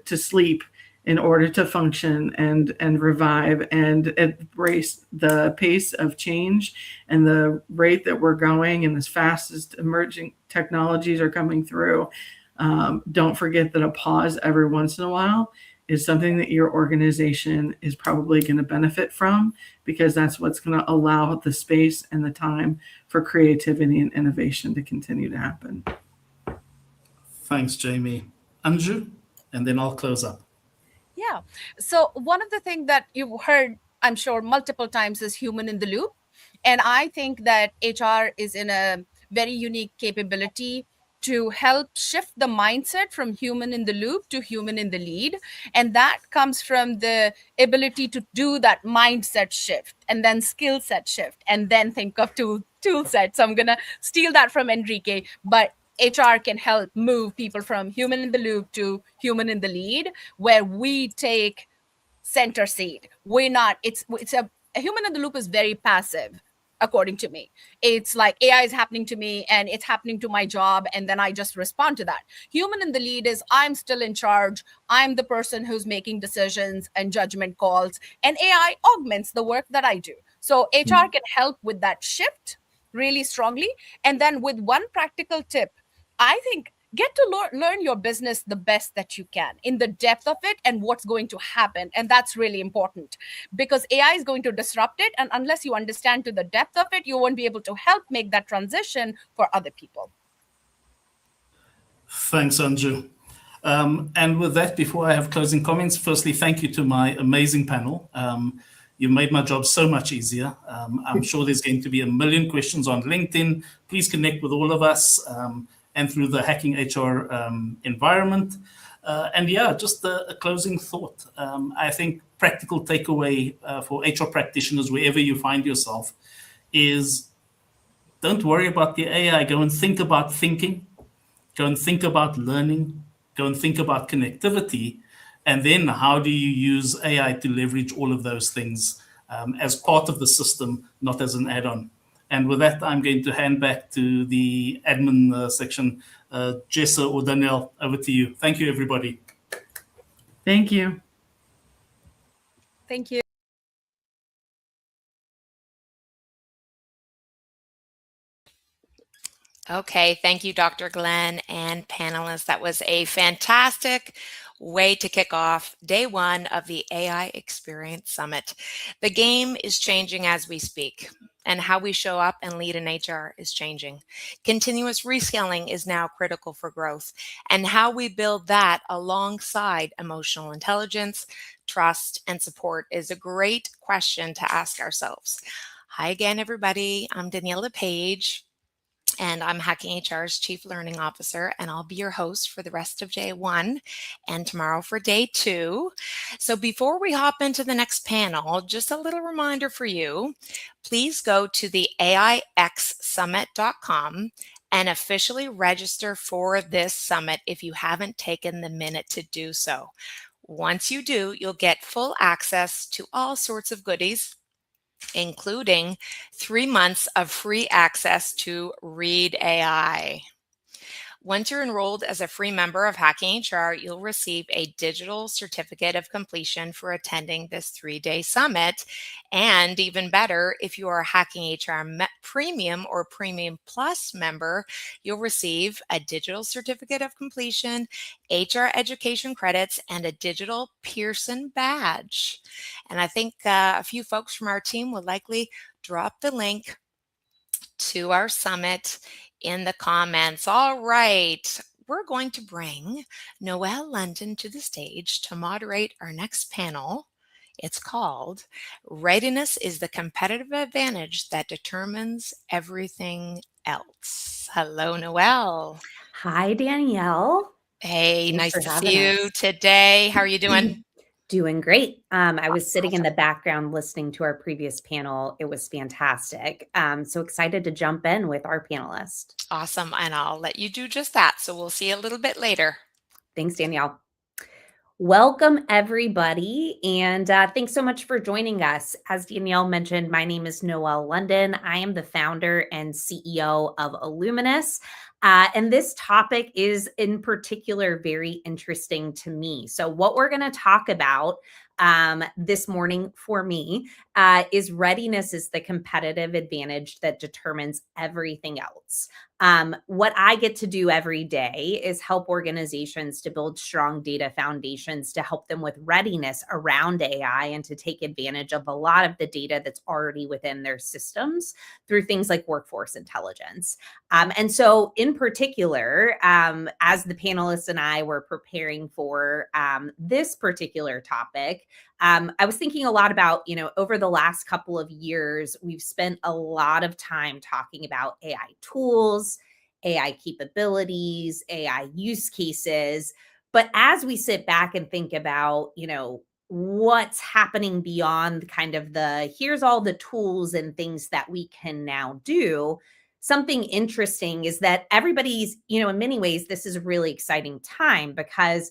sleep in order to function and revive and embrace the pace of change and the rate that we're going and as fast as emerging technologies are coming through. Don't forget that a pause every once in a while is something that your organization is probably going to benefit from, because that's what's going to allow the space and the time for creativity and innovation to continue to happen. Thanks, Jamie. Anju, and then I'll close up. Yeah. So one of the things that you've heard, I'm sure, multiple times is human in the loop. And I think that HR is in a very unique capability to help shift the mindset from human in the loop to human in the lead. And that comes from the ability to do that mindset shift and then skill set shift and then think of tool sets. So I'm going to steal that from Enrique, but HR can help move people from human in the loop to human in the lead, where we take center seat. We're not, a human in the loop is very passive, according to me. It's like AI is happening to me and it's happening to my job, and then I just respond to that. Human in the lead is I'm still in charge. I'm the person who's making decisions and judgment calls, and AI augments the work that I do. So HR can help with that shift really strongly. And then with one practical tip, I think get to learn your business the best that you can in the depth of it and what's going to happen. And that's really important, because AI is going to disrupt it. And unless you understand to the depth of it, you won't be able to help make that transition for other people. Thanks, Anju. And with that, before I have closing comments, firstly, thank you to my amazing panel. You made my job so much easier. I'm sure there's going to be a million questions on LinkedIn. Please connect with all of us. And through the Hacking HR environment. And yeah, just a closing thought. I think practical takeaway for HR practitioners, wherever you find yourself, is don't worry about the AI. Go and think about thinking. Go and think about learning. Go and think about connectivity. And then how do you use AI to leverage all of those things as part of the system, not as an add-on? And with that, I'm going to hand back to the admin section. Jessa or Danielle, over to you. Thank you, everybody. Thank you. Thank you. Okay, thank you, Dr. Glenn and panelists. That was a fantastic way to kick off day one of the AI Experience Summit. The game is changing as we speak, and how we show up and lead in HR is changing. Continuous reskilling is now critical for growth, and how we build that alongside emotional intelligence, trust, and support is a great question to ask ourselves. Hi again, everybody. I'm Daniela Page, and I'm Hacking HR's Chief Learning Officer, and I'll be your host for the rest of day one and tomorrow for day two. So before we hop into the next panel, just a little reminder for you, please go to the AIXsummit.com and officially register for this summit if you haven't taken the minute to do so. Once you do, you'll get full access to all sorts of goodies, including 3 months of free access to Read AI. Once you're enrolled as a free member of Hacking HR, you'll receive a digital certificate of completion for attending this 3-day summit. And even better, if you are a Hacking HR Premium or Premium Plus member, you'll receive a digital certificate of completion, HR education credits, and a digital Pearson badge. And I think a few folks from our team will likely drop the link to our summit in the comments. All right, we're going to bring Noelle London to the stage to moderate our next panel. It's called Readiness is the Competitive Advantage That Determines Everything Else. Hello, Noelle. Hi, Danielle. Hey, Thanks nice for to having see you us. today. How are you doing? Doing great. I was sitting in the background listening to our previous panel. It was fantastic. So excited to jump in with our panelist. Awesome. And I'll let you do just that. So we'll see you a little bit later. Thanks, Danielle. Welcome, everybody, and thanks so much for joining us. As Danielle mentioned, my name is Noelle London. I am the founder and CEO of Illuminous, and this topic is in particular very interesting to me. So what we're going to talk about this morning for me is readiness is the competitive advantage that determines everything else. What I get to do every day is help organizations to build strong data foundations to help them with readiness around AI and to take advantage of a lot of the data that's already within their systems through things like workforce intelligence. And so in particular, as the panelists and I were preparing for this particular topic, I was thinking a lot about, over the last couple of years, we've spent a lot of time talking about AI tools, AI capabilities, AI use cases. But as we sit back and think about, what's happening beyond kind of here's all the tools and things that we can now do, something interesting is that everybody's, in many ways, this is a really exciting time because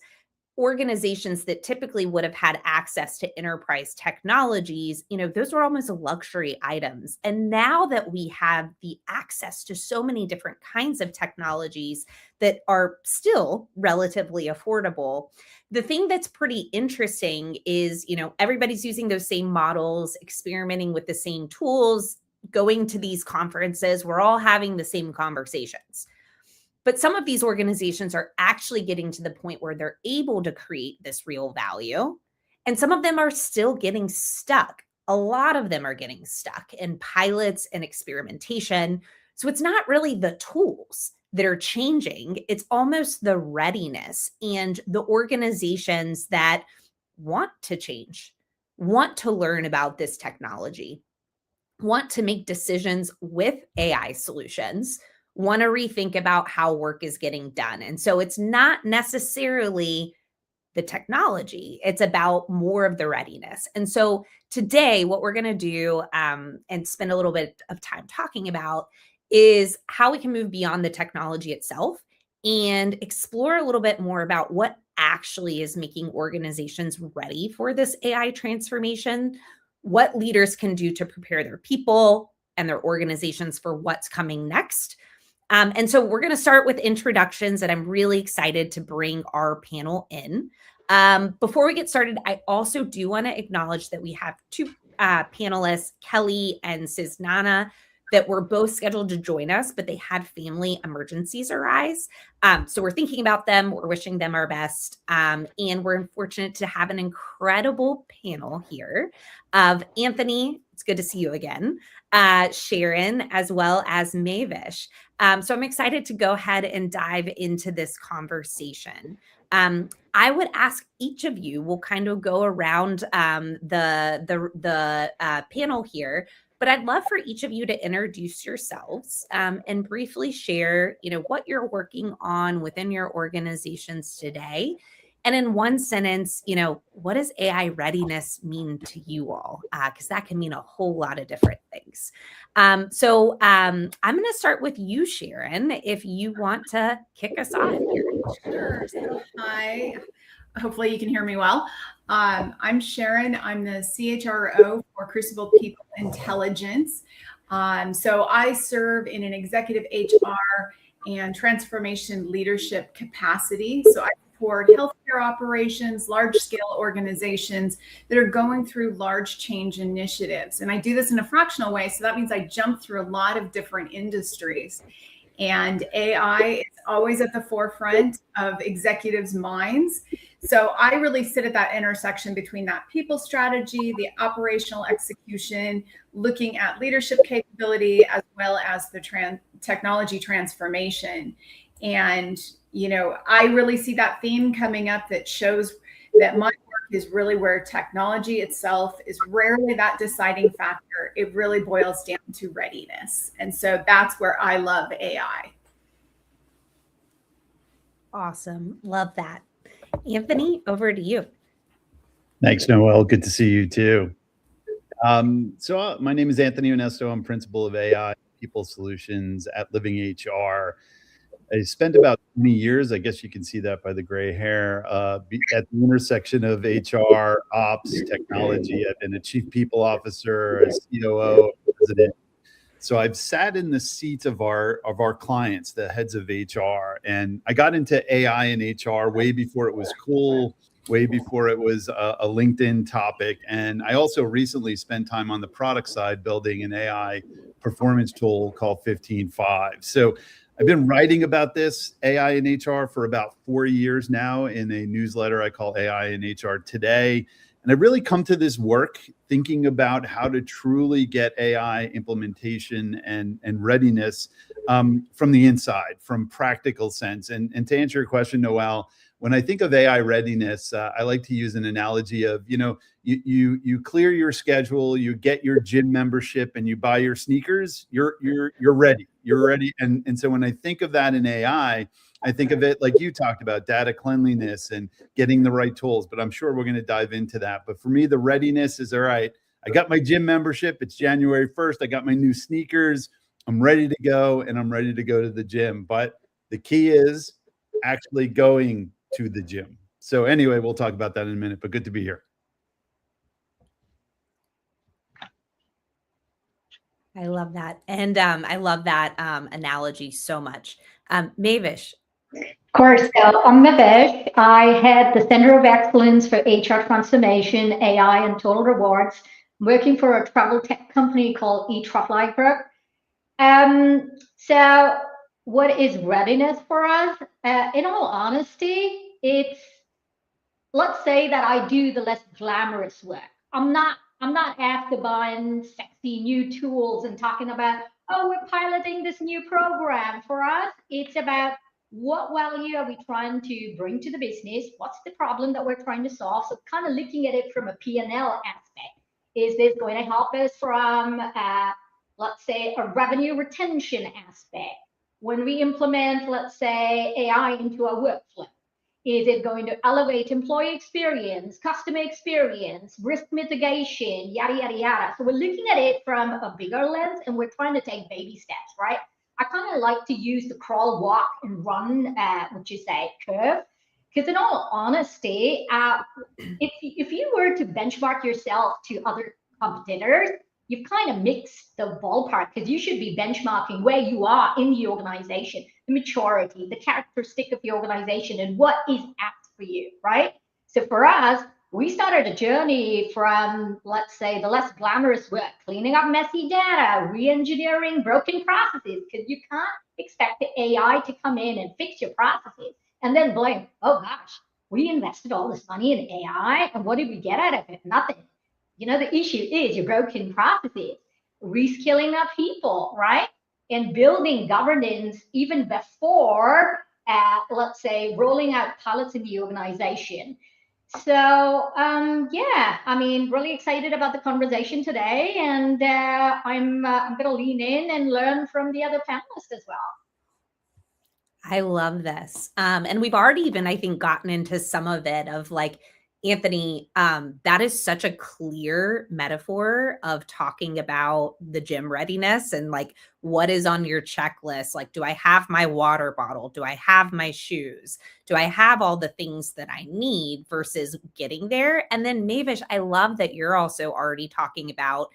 organizations that typically would have had access to enterprise technologies, those were almost luxury items. And now that we have the access to so many different kinds of technologies that are still relatively affordable, the thing that's pretty interesting is, everybody's using those same models, experimenting with the same tools, going to these conferences, we're all having the same conversations. But some of these organizations are actually getting to the point where they're able to create this real value. And some of them are still getting stuck. A lot of them are getting stuck in pilots and experimentation. So it's not really the tools that are changing. It's almost the readiness and the organizations that want to change, want to learn about this technology, want to make decisions with AI solutions, want to rethink about how work is getting done. And so it's not necessarily the technology, it's about more of the readiness. And so today, what we're going to do and spend a little bit of time talking about is how we can move beyond the technology itself and explore a little bit more about what actually is making organizations ready for this AI transformation, what leaders can do to prepare their people and their organizations for what's coming next. And so we're going to start with introductions, and I'm really excited to bring our panel in. Before we get started, I also do want to acknowledge that we have two panelists, Kelly and Siznana, that were both scheduled to join us, but they had family emergencies arise. So we're thinking about them. We're wishing them our best. And we're fortunate to have an incredible panel here of Anthony. It's good to see you again. Sharon, as well as Mavish. So I'm excited to go ahead and dive into this conversation. I would ask each of you, we'll kind of go around the panel here, but I'd love for each of you to introduce yourselves and briefly share, what you're working on within your organizations today. And in one sentence, what does AI readiness mean to you all? Because that can mean a whole lot of different things. So I'm going to start with you, Sharon, if you want to kick us off here. Sure. So, hi. Hopefully you can hear me well. I'm Sharon. I'm the CHRO for Crucible People Intelligence. So I serve in an executive HR and transformation leadership capacity. So I support healthcare operations, large-scale organizations that are going through large change initiatives. And I do this in a fractional way. So that means I jump through a lot of different industries. And AI is always at the forefront of executives' minds. So I really sit at that intersection between that people strategy, the operational execution, looking at leadership capability, as well as the technology transformation. And, I really see that theme coming up that shows that my work is really where technology itself is rarely that deciding factor. It really boils down to readiness. And so that's where I love AI. Awesome. Love that. Anthony, over to you. Thanks, Noelle. Good to see you too. So my name is Anthony Onesto. I'm principal of AI People Solutions at Living HR. I spent about 20 years, I guess you can see that by the gray hair, at the intersection of HR, ops, technology. I've been a chief people officer, a COO, president. So I've sat in the seats of our clients, the heads of HR, and I got into AI and HR way before it was cool, way before it was a LinkedIn topic. And I also recently spent time on the product side building an AI performance tool called 15Five. So I've been writing about this AI and HR for about 4 years now in a newsletter I call AI and HR Today. And I really come to this work thinking about how to truly get AI implementation and readiness from the inside, from practical sense. And to answer your question, Noel, when I think of AI readiness, I like to use an analogy of, you clear your schedule, you get your gym membership, and you buy your sneakers. You're ready. You're ready. And so when I think of that in AI, I think of it like you talked about, data cleanliness and getting the right tools. But I'm sure we're going to dive into that. But for me, the readiness is, all right, I got my gym membership. It's January 1st. I got my new sneakers. I'm ready to go, and I'm ready to go to the gym. But the key is actually going to the gym. So anyway, we'll talk about that in a minute, but good to be here. I love that. And I love that analogy so much. Mavish. Of course. So I'm Mavish. I head the Center of Excellence for HR Transformation, AI, and Total Rewards. I'm working for a travel tech company called eTravelife Group. So what is readiness for us? In all honesty, it's, let's say that I do the less glamorous work. I'm not after buying sexy new tools and talking about, oh, we're piloting this new program. For us, it's about what value are we trying to bring to the business? What's the problem that we're trying to solve? So kind of looking at it from a P&L aspect. Is this going to help us from, let's say, a revenue retention aspect? When we implement, let's say, AI into our workflow, is it going to elevate employee experience, customer experience, risk mitigation, yada, yada, yada? So we're looking at it from a bigger lens, and we're trying to take baby steps, right? I kind of like to use the crawl, walk, and run, which is a curve. Because in all honesty, if you were to benchmark yourself to other competitors, you've kind of mixed the ballpark, because you should be benchmarking where you are in the organization, the maturity, the characteristic of the organization, and what is apt for you, right? So for us, we started a journey from, let's say, the less glamorous work, cleaning up messy data, re-engineering broken processes, because you can't expect the AI to come in and fix your processes and then blame, oh gosh, we invested all this money in AI, and what did we get out of it? Nothing. The issue is your broken processes, reskilling up people, right? And building governance even before, let's say, rolling out pilots in the organization. So, yeah, I mean, really excited about the conversation today. And I'm going to lean in and learn from the other panelists as well. I love this. And we've already even, I think, gotten into some of it of like, Anthony, that is such a clear metaphor of talking about the gym readiness and like what is on your checklist. Like, do I have my water bottle? Do I have my shoes? Do I have all the things that I need versus getting there? And then Mavish, I love that you're also already talking about,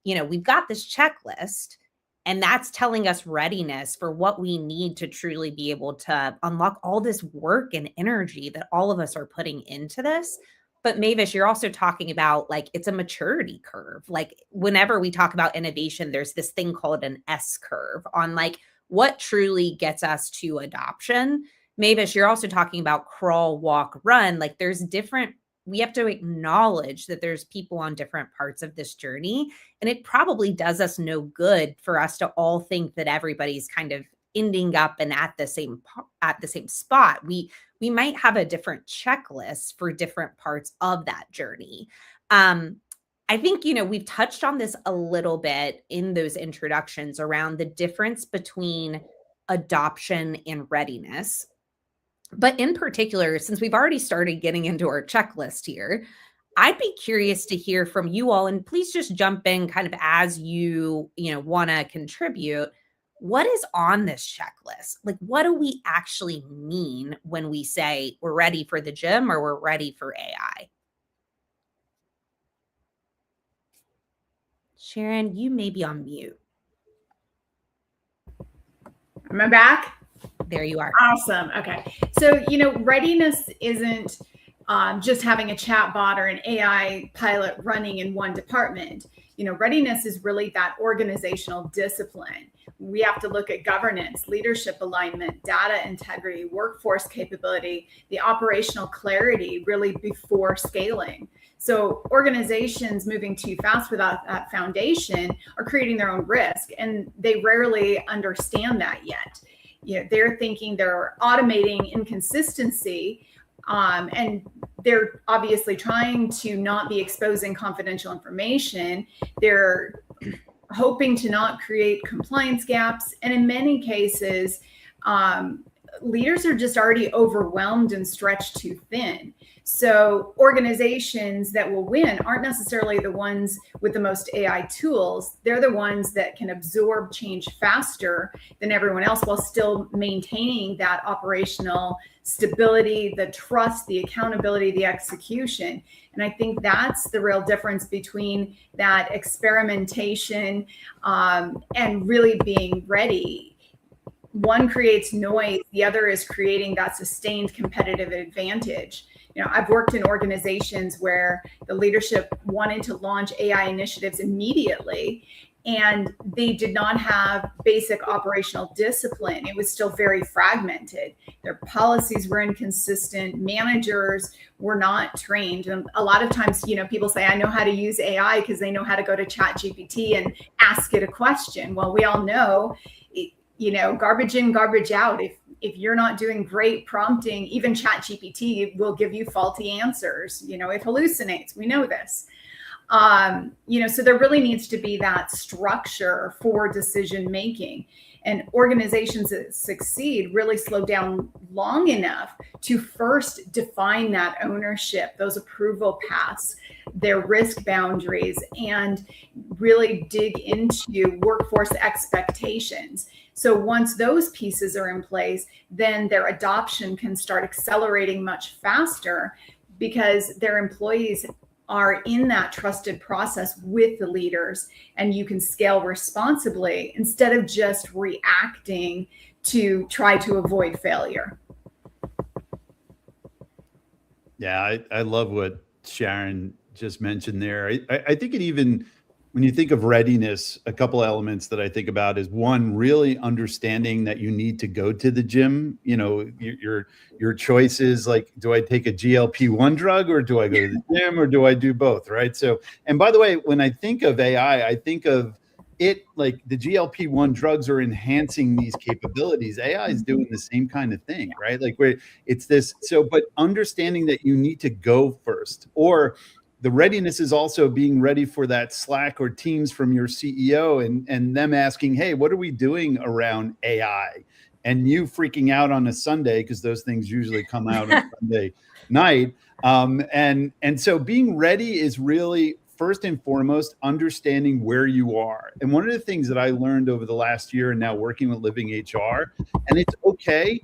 we've got this checklist. And that's telling us readiness for what we need to truly be able to unlock all this work and energy that all of us are putting into this. But Mavish, you're also talking about like, it's a maturity curve. Like whenever we talk about innovation, there's this thing called an S curve on like what truly gets us to adoption. Mavish, you're also talking about crawl, walk, run. Like we have to acknowledge that there's people on different parts of this journey. And it probably does us no good for us to all think that everybody's kind of ending up and at the same spot. We might have a different checklist for different parts of that journey. I think, we've touched on this a little bit in those introductions around the difference between adoption and readiness. But in particular, since we've already started getting into our checklist here, I'd be curious to hear from you all, and please just jump in kind of as you want to contribute. what is on this checklist? Like, what do we actually mean when we say we're ready for the gym or we're ready for AI? Sharon, you may be on mute. Am I back? There you are. Awesome. Okay. So, readiness isn't just having a chat bot or an AI pilot running in one department. Readiness is really that organizational discipline. We have to look at governance, leadership alignment, data integrity, workforce capability, the operational clarity really before scaling. So organizations moving too fast without that foundation are creating their own risk, and they rarely understand that yet. They're thinking they're automating inconsistency, and they're obviously trying to not be exposing confidential information. They're hoping to not create compliance gaps. And in many cases, leaders are just already overwhelmed and stretched too thin. So organizations that will win aren't necessarily the ones with the most AI tools. They're the ones that can absorb change faster than everyone else while still maintaining that operational stability, the trust, the accountability, the execution. And I think that's the real difference between that experimentation and really being ready. One creates noise, the other is creating that sustained competitive advantage. I've worked in organizations where the leadership wanted to launch AI initiatives immediately, and they did not have basic operational discipline. It was still very fragmented. Their policies were inconsistent. Managers were not trained. And a lot of times, people say, I know how to use AI because they know how to go to ChatGPT and ask it a question. Well, we all know, garbage in, garbage out. If you're not doing great prompting, even ChatGPT will give you faulty answers. It hallucinates. We know this. So there really needs to be that structure for decision making. And organizations that succeed really slow down long enough to first define that ownership, those approval paths, their risk boundaries, and really dig into workforce expectations. So once those pieces are in place, then their adoption can start accelerating much faster because their employees are in that trusted process with the leaders, and you can scale responsibly instead of just reacting to try to avoid failure. Yeah, I love what Sharon just mentioned there. I think it even, when you think of readiness, a couple elements that I think about is one, really understanding that you need to go to the gym. Your choices, like, do I take a GLP-1 drug or do I go to the gym or do I do both, right? So, and by the way, when I think of AI, I think of it like the GLP-1 drugs are enhancing these capabilities. AI is doing the same kind of thing, right? Like where it's this, so, but understanding that you need to go first, or the readiness is also being ready for that Slack or Teams from your CEO and them asking, hey, what are we doing around AI? And you freaking out on a Sunday, because those things usually come out on Sunday night. And so being ready is really, first and foremost, understanding where you are. And one of the things that I learned over the last year and now working with Living HR, and it's okay,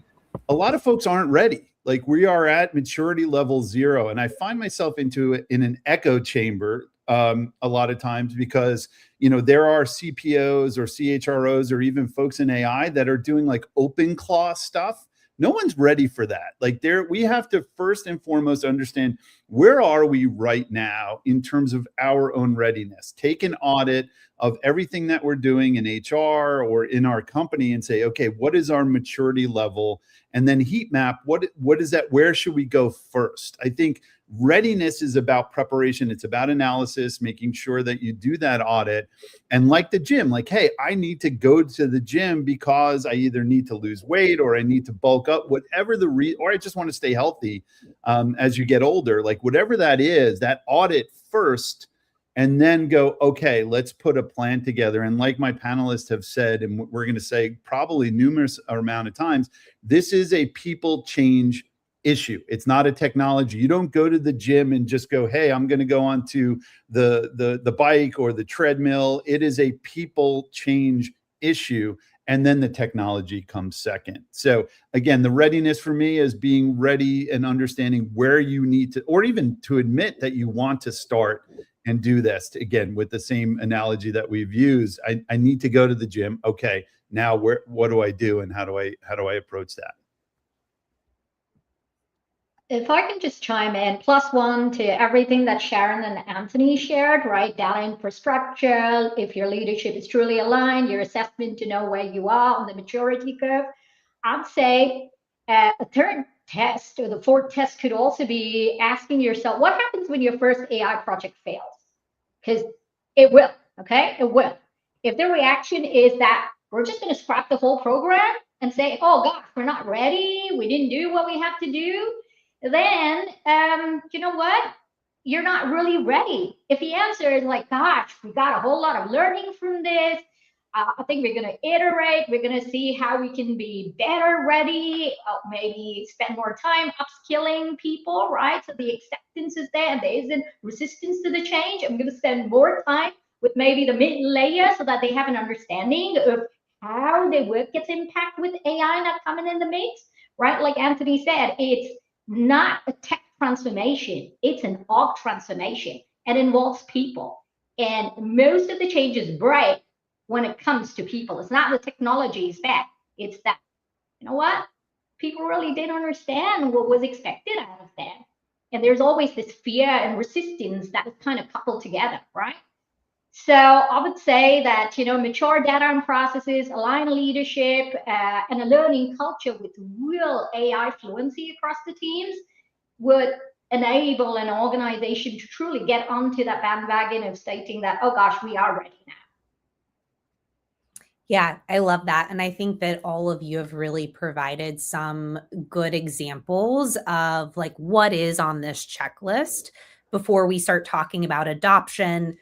a lot of folks aren't ready. Like we are at maturity level 0. And I find myself in an echo chamber a lot of times because, there are CPOs or CHROs or even folks in AI that are doing like open claw stuff. No one's ready for that. Like we have to first and foremost understand, where are we right now in terms of our own readiness? Take an audit of everything that we're doing in HR or in our company and say, okay, what is our maturity level? And then heat map, what is that? Where should we go first? I think readiness is about preparation. It's about analysis, making sure that you do that audit. And like the gym, like, hey, I need to go to the gym because I either need to lose weight or I need to bulk up, whatever or I just want to stay healthy as you get older. Like whatever that is, that audit first, and then go, okay, let's put a plan together. And like my panelists have said, and we're going to say probably numerous amount of times, this is a people change issue. It's not a technology. You don't go to the gym and just go, hey, I'm going to go onto the bike or the treadmill. It is a people change issue, and then the technology comes second. So again, the readiness for me is being ready and understanding where you need to, or even to admit that you want to start and do this. Again, with the same analogy that we've used, I need to go to the gym. Okay, now what do I do, and how do I approach that? If I can just chime in, +1 to everything that Sharon and Anthony shared, right? Data infrastructure, if your leadership is truly aligned, your assessment to know where you are on the maturity curve. I'd say a third test, or the fourth test, could also be asking yourself, what happens when your first AI project fails? Because it will, okay? It will. If the reaction is that we're just going to scrap the whole program and say, oh gosh, we're not ready, we didn't do what we have to do, then you know what? You're not really ready. If the answer is like, gosh, we got a whole lot of learning from this, I think we're going to iterate, we're going to see how we can be better ready, maybe spend more time upskilling people, right? So the acceptance is there and there isn't resistance to the change. I'm going to spend more time with maybe the mid layer so that they have an understanding of how their work gets impacted with AI not coming in the mix, right? Like Anthony said, it's not a tech transformation, it's an org transformation. It involves people. And most of the changes break when it comes to people. It's not the technology is bad, it's that, you know what? People really didn't understand what was expected out of them. And there's always this fear and resistance that is kind of coupled together, right? So I would say that, you know, mature data and processes, align leadership, and a learning culture with real AI fluency across the teams would enable an organization to truly get onto that bandwagon of stating that, oh gosh, we are ready now. Yeah, I love that. And I think that all of you have really provided some good examples of like what is on this checklist before we start talking about adoption,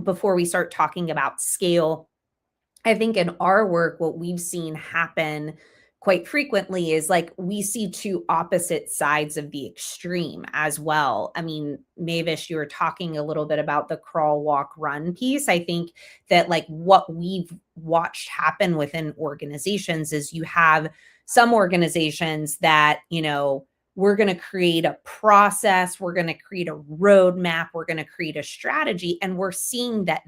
before we start talking about scale. I think in our work, what we've seen happen quite frequently is like we see two opposite sides of the extreme as well. I mean, Mavish, you were talking a little bit about the crawl, walk, run piece. I think that like what we've watched happen within organizations is you have some organizations that, you know, we're going to create a process, we're going to create a roadmap, we're going to create a strategy. And we're seeing that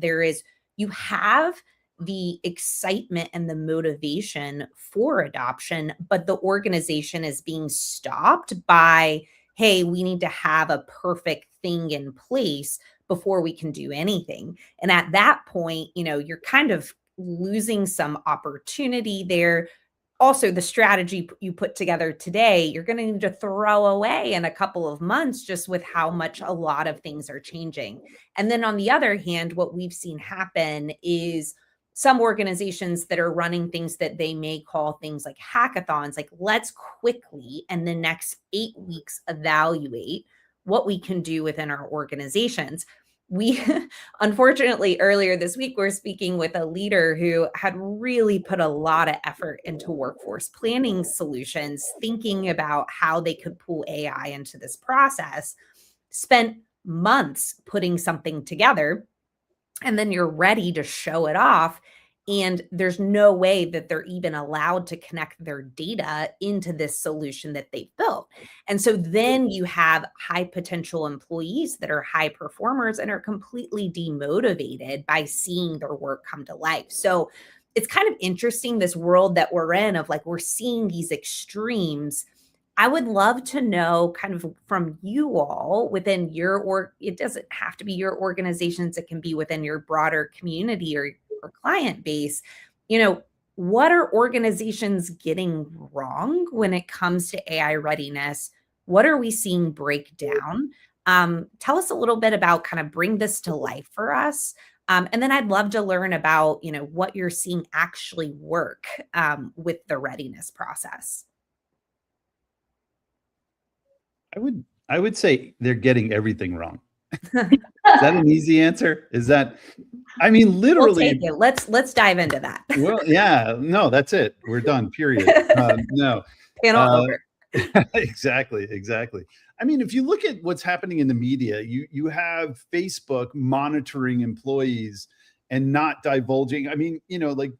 you have the excitement and the motivation for adoption, but the organization is being stopped by, hey, we need to have a perfect thing in place before we can do anything. And at that point, you know, you're kind of losing some opportunity there. Also, the strategy you put together today, you're going to need to throw away in a couple of months just with how much a lot of things are changing. And then on the other hand, what we've seen happen is some organizations that are running things that they may call things like hackathons, like let's quickly in the next 8 weeks evaluate what we can do within our organizations. We, unfortunately, earlier this week, we're speaking with a leader who had really put a lot of effort into workforce planning solutions, thinking about how they could pull AI into this process, spent months putting something together, and then you're ready to show it off. And there's no way that they're even allowed to connect their data into this solution that they've built. And so then you have high potential employees that are high performers and are completely demotivated by seeing their work come to life. So it's kind of interesting, this world that we're in of like, we're seeing these extremes. I would love to know kind of from you all within your, it doesn't have to be your organizations, it can be within your broader community or client base, you know, what are organizations getting wrong when it comes to AI readiness? What are we seeing break down? Tell us a little bit about kind of bring this to life for us. And then I'd love to learn about, you know, what you're seeing actually work with the readiness process. I would say they're getting everything wrong. Is that an easy answer? Is that, I mean, literally. We'll take it. Let's dive into that. Well, yeah, no, that's it. We're done, period. No. Panel over. Exactly. I mean, if you look at what's happening in the media, you have Facebook monitoring employees and not divulging. I mean, like,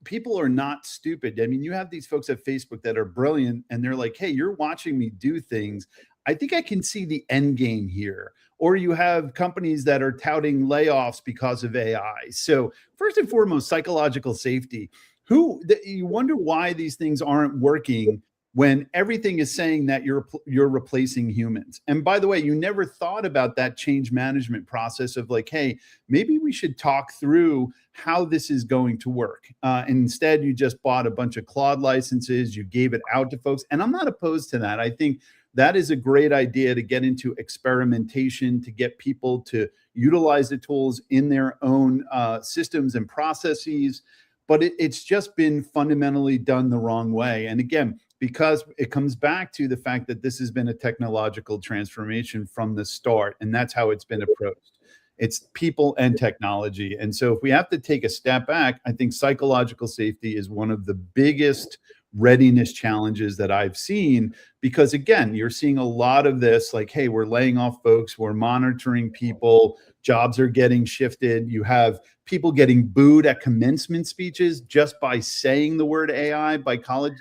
people are not stupid. I mean, you have these folks at Facebook that are brilliant, and they're like, hey, you're watching me do things. I think I can see the end game here. Or you have companies that are touting layoffs because of AI. So first and foremost, psychological safety. You wonder why these things aren't working when everything is saying that you're replacing humans. And by the way, you never thought about that change management process of like, hey, maybe we should talk through how this is going to work. And instead, you just bought a bunch of Claude licenses, you gave it out to folks. And I'm not opposed to that. I think that is a great idea to get into experimentation, to get people to utilize the tools in their own systems and processes. But it's just been fundamentally done the wrong way. And again, because it comes back to the fact that this has been a technological transformation from the start, and that's how it's been approached. It's people and technology. And so if we have to take a step back, I think psychological safety is one of the biggest readiness challenges that I've seen, because again, you're seeing a lot of this, like, hey, we're laying off folks, we're monitoring people, jobs are getting shifted. You have people getting booed at commencement speeches just by saying the word AI by college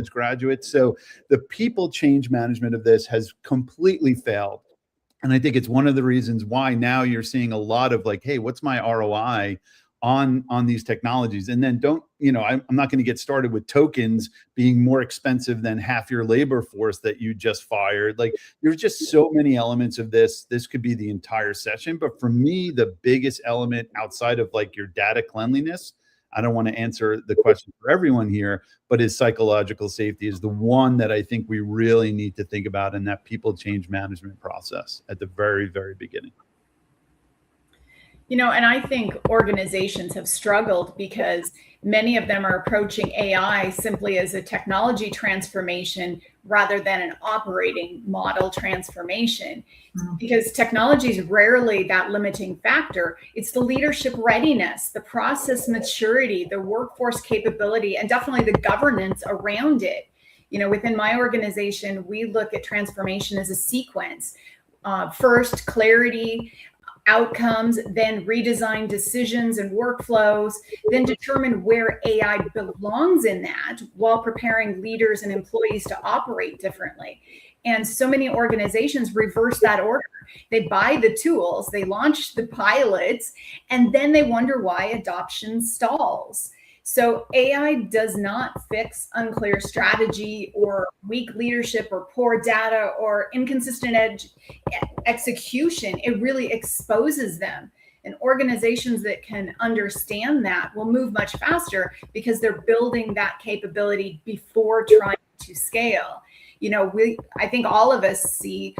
graduates. So the people change management of this has completely failed. And I think it's one of the reasons why now you're seeing a lot of like, hey, what's my ROI on these technologies? And then I'm not going to get started with tokens being more expensive than half your labor force that you just fired. Like, there's just so many elements of this. This could be the entire session. But for me, the biggest element outside of like your data cleanliness, I don't want to answer the question for everyone here, but is psychological safety is the one that I think we really need to think about in that people change management process at the very, very beginning. And I think organizations have struggled because many of them are approaching AI simply as a technology transformation rather than an operating model transformation. Because technology is rarely that limiting factor. It's the leadership readiness, the process maturity, the workforce capability, and definitely the governance around it. Within my organization, we look at transformation as a sequence. First, clarity, outcomes, then redesign decisions and workflows, then determine where AI belongs in that while preparing leaders and employees to operate differently. And so many organizations reverse that order. They buy the tools, they launch the pilots, and then they wonder why adoption stalls. So AI does not fix unclear strategy or weak leadership or poor data or inconsistent execution. It really exposes them. And organizations that can understand that will move much faster because they're building that capability before trying to scale. I think all of us see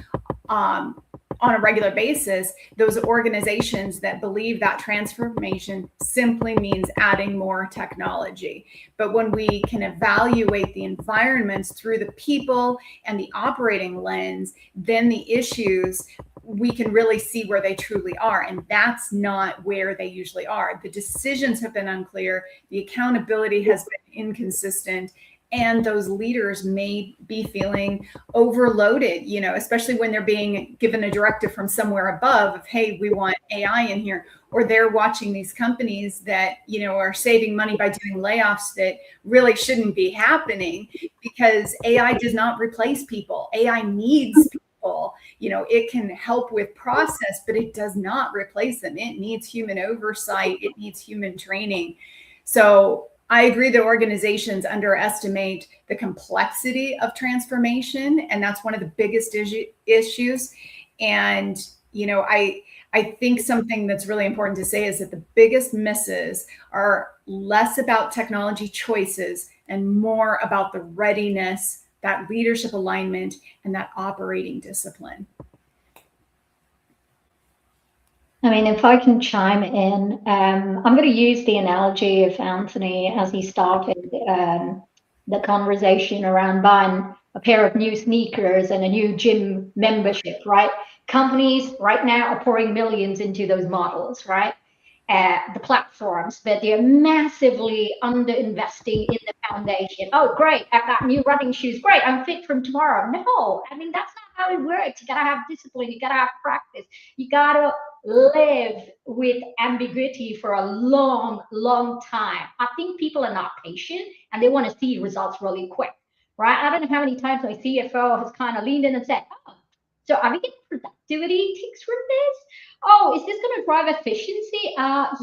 on a regular basis, those organizations that believe that transformation simply means adding more technology. But when we can evaluate the environments through the people and the operating lens, then the issues, we can really see where they truly are. And that's not where they usually are. The decisions have been unclear. The accountability has been inconsistent. And those leaders may be feeling overloaded, especially when they're being given a directive from somewhere above of, hey, we want AI in here, or they're watching these companies that, are saving money by doing layoffs that really shouldn't be happening, because AI does not replace people. AI needs people. It can help with process, but it does not replace them. It needs human oversight. It needs human training. So I agree that organizations underestimate the complexity of transformation, and that's one of the biggest issues. And, I think something that's really important to say is that the biggest misses are less about technology choices and more about the readiness, that leadership alignment, and that operating discipline. I mean, if I can chime in, I'm going to use the analogy of Anthony as he started the conversation around buying a pair of new sneakers and a new gym membership, right? Companies right now are pouring millions into those models, right? The platforms, but they're massively under-investing in the foundation. Oh, great, I've got new running shoes. Great, I'm fit from tomorrow. No, I mean, that's not how it works. You got to have discipline. You got to have practice. You got to live with ambiguity for a long, long time. I think people are not patient and they want to see results really quick, right? I don't know how many times my CFO has kind of leaned in and said, oh, so are we getting productivity ticks from this? Oh, is this going to drive efficiency?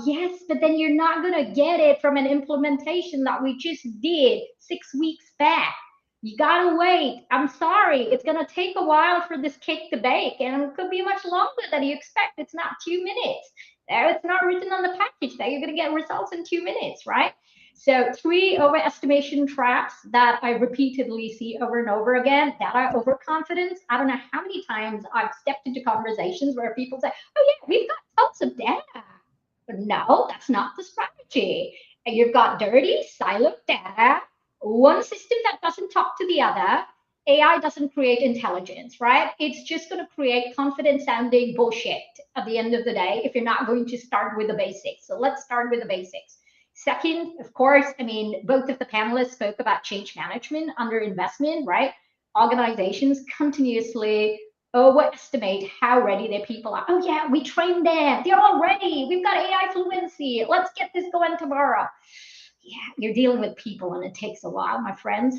Yes, but then you're not going to get it from an implementation that we just did 6 weeks back. You gotta wait. I'm sorry. It's gonna take a while for this cake to bake, and it could be much longer than you expect. It's not 2 minutes. It's not written on the package that you're gonna get results in 2 minutes, right? So 3 overestimation traps that I repeatedly see over and over again. Data overconfidence. I don't know how many times I've stepped into conversations where people say, oh yeah, we've got tons of data. But no, that's not the strategy. And you've got dirty, siloed data, one system that doesn't talk to the other. AI doesn't create intelligence, right? It's just going to create confident sounding bullshit at the end of the day if you're not going to start with the basics. So let's start with the basics. Second, of course, I mean, both of the panelists spoke about change management under investment, right? Organizations continuously overestimate how ready their people are. Oh yeah, we trained them. They're all ready. We've got AI fluency. Let's get this going tomorrow. Yeah, you're dealing with people and it takes a while, my friends.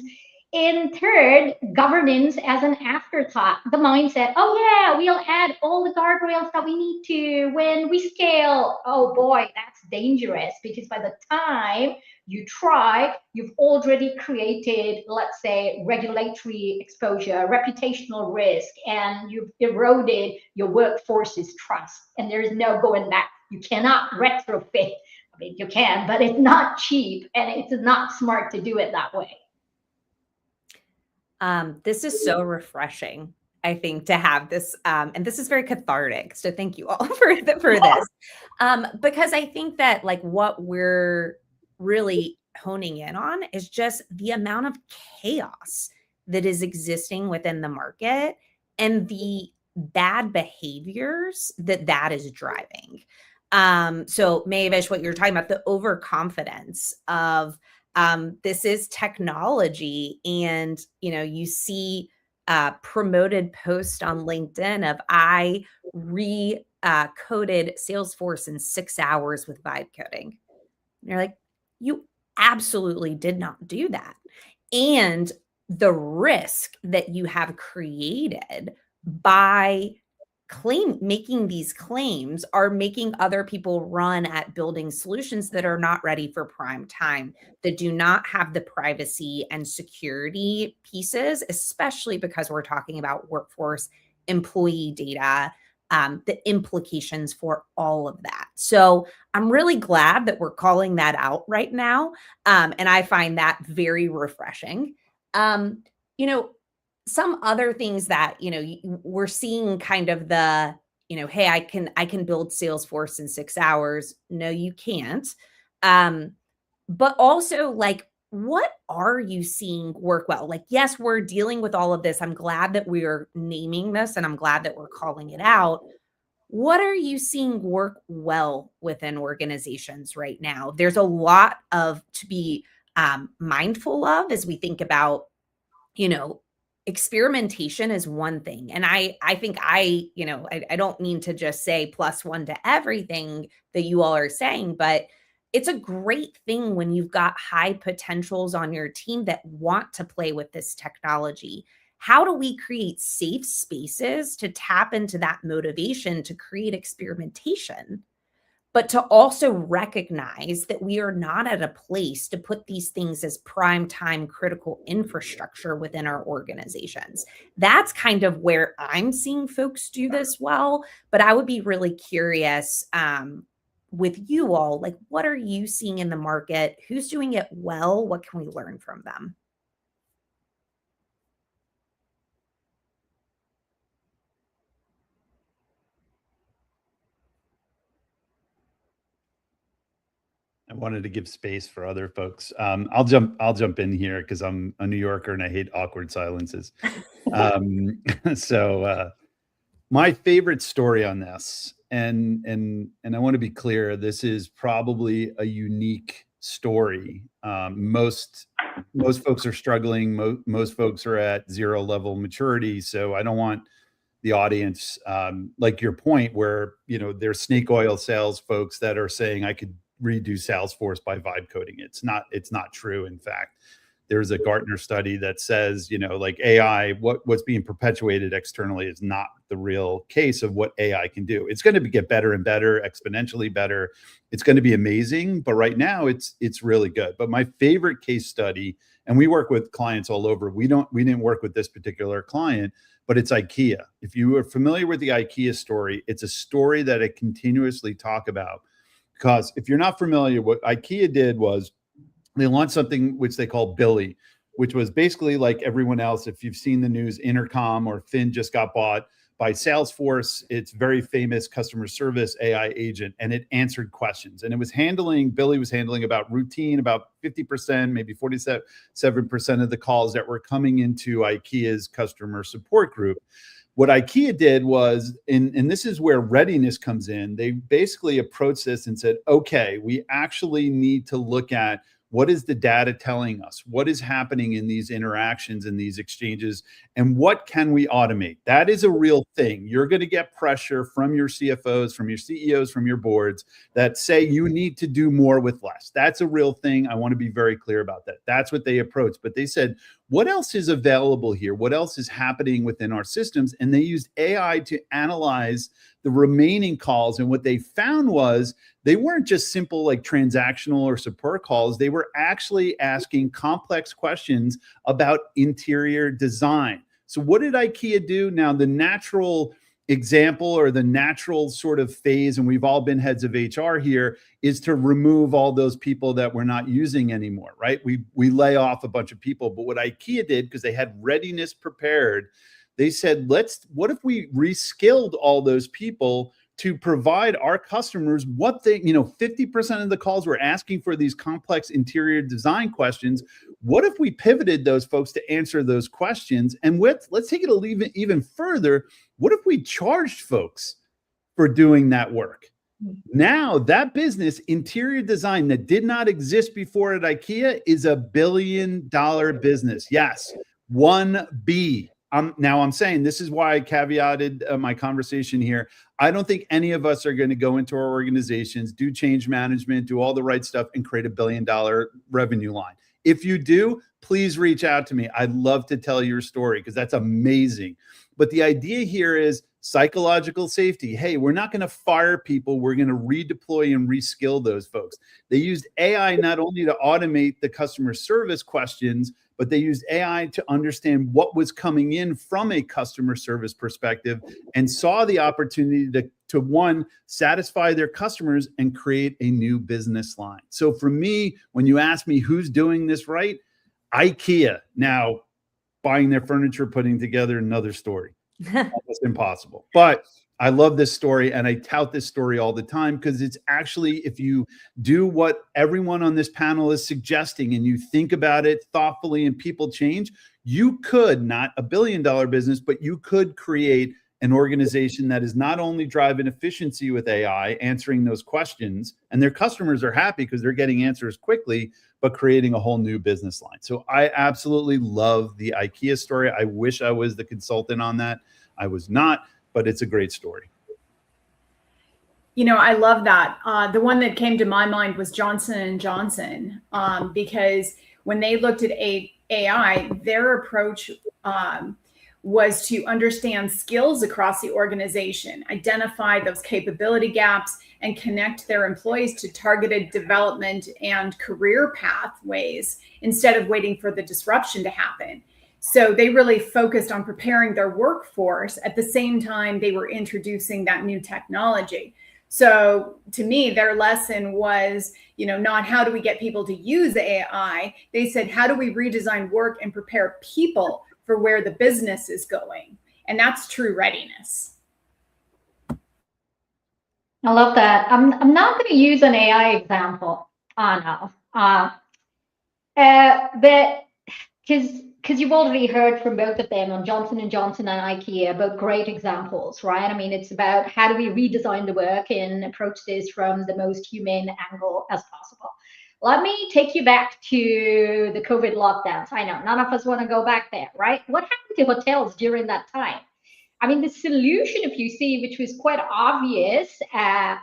And third, governance as an afterthought. The mindset, oh yeah, we'll add all the guardrails that we need to when we scale. Oh boy, that's dangerous because by the time you try, you've already created, let's say, regulatory exposure, reputational risk, and you've eroded your workforce's trust. And there is no going back. You cannot retrofit. I mean, you can, but it's not cheap and it's not smart to do it that way. This is so refreshing, I think, to have this, and this is very cathartic. So thank you all for this, because I think that like what we're really honing in on is just the amount of chaos that is existing within the market and the bad behaviors that is driving. So Mavish, what you're talking about, the overconfidence of this is technology, and you see promoted post on LinkedIn of I coded Salesforce in 6 hours with vibe coding. And you're like, you absolutely did not do that. And the risk that you have created by making these claims are making other people run at building solutions that are not ready for prime time, that do not have the privacy and security pieces, especially because we're talking about workforce employee data, the implications for all of that. So I'm really glad that we're calling that out right now. And I find that very refreshing. Some other things that, we're seeing kind of the, hey, I can build Salesforce in 6 hours. No, you can't. But also like, what are you seeing work well? Like, yes, we're dealing with all of this. I'm glad that we are naming this and I'm glad that we're calling it out. What are you seeing work well within organizations right now? There's a lot to be mindful of as we think about, experimentation is one thing. And I think I don't mean to just say +1 to everything that you all are saying, but it's a great thing when you've got high potentials on your team that want to play with this technology. How do we create safe spaces to tap into that motivation to create experimentation, but to also recognize that we are not at a place to put these things as prime time critical infrastructure within our organizations? That's kind of where I'm seeing folks do this well, but I would be really curious with you all, like, what are you seeing in the market? Who's doing it well? What can we learn from them? I wanted to give space for other folks. I'll jump in here because I'm a New Yorker and I hate awkward silences. So my favorite story on this, and I want to be clear, this is probably a unique story. Most folks are struggling. Most folks are at 0 level maturity. So I don't want the audience, like your point where, you know, there's snake oil sales folks that are saying I could redo Salesforce by vibe coding it. It's not true. In fact, there's a Gartner study that says, you know, like AI, what's being perpetuated externally is not the real case of what AI can do. It's going to get better and better, exponentially better. It's going to be amazing, but right now it's really good. But my favorite case study, and we work with clients all over. We didn't work with this particular client, but it's IKEA. If you are familiar with the IKEA story, it's a story that I continuously talk about, because if you're not familiar, what IKEA did was they launched something which they call Billy, which was basically like everyone else. If you've seen the news, Intercom or Finn just got bought by Salesforce. It's very famous customer service AI agent, and it answered questions. And it was Billy was handling about routine, about 50%, maybe 47% of the calls that were coming into IKEA's customer support group. What IKEA did was, and this is where readiness comes in, they basically approached this and said, okay, we actually need to look at what is the data telling us? What is happening in these interactions and these exchanges? And what can we automate? That is a real thing. You're going to get pressure from your CFOs, from your CEOs, from your boards that say you need to do more with less. That's a real thing. I want to be very clear about that. That's what they approached. But they said, what else is available here? What else is happening within our systems? And they used AI to analyze the remaining calls. And what they found was they weren't just simple like transactional or support calls. They were actually asking complex questions about interior design. So what did IKEA do? Now, the natural example or the natural sort of phase, and we've all been heads of HR here, is to remove all those people that we're not using anymore, right? We lay off a bunch of people. But what IKEA did, because they had readiness prepared, they said, what if we reskilled all those people to provide our customers what they, 50% of the calls were asking for these complex interior design questions. What if we pivoted those folks to answer those questions? And let's take it even further. What if we charged folks for doing that work? Now that business, interior design, that did not exist before at IKEA, is $1 billion business. Yes, 1B. Now I'm saying, this is why I caveated my conversation here. I don't think any of us are going to go into our organizations, do change management, do all the right stuff, and create $1 billion revenue line. If you do, please reach out to me. I'd love to tell your story, because that's amazing. But the idea here is psychological safety. Hey, we're not going to fire people. We're going to redeploy and reskill those folks. They used AI not only to automate the customer service questions, but they used AI to understand what was coming in from a customer service perspective and saw the opportunity to one, satisfy their customers and create a new business line. So for me, when you ask me who's doing this right, IKEA. Now, buying their furniture, putting together another story. That's impossible. But I love this story, and I tout this story all the time, because it's actually, if you do what everyone on this panel is suggesting and you think about it thoughtfully and people change, you could, not $1 billion business, but you could create an organization that is not only driving efficiency with AI, answering those questions, and their customers are happy because they're getting answers quickly, but creating a whole new business line. So I absolutely love the IKEA story. I wish I was the consultant on that. I was not. But it's a great story. I love that. The one that came to my mind was Johnson & Johnson, because when they looked at AI, their approach was to understand skills across the organization, identify those capability gaps, and connect their employees to targeted development and career pathways instead of waiting for the disruption to happen. So they really focused on preparing their workforce at the same time they were introducing that new technology. So to me, their lesson was, not how do we get people to use AI? They said, how do we redesign work and prepare people for where the business is going? And that's true readiness. I love that. I'm not going to use an AI example, Anna, but because you've already heard from both of them on Johnson & Johnson and IKEA, both great examples, right? I mean, it's about how do we redesign the work and approach this from the most humane angle as possible. Let me take you back to the COVID lockdowns. I know none of us want to go back there, right? What happened to hotels during that time? I mean, the solution, if you see, which was quite obvious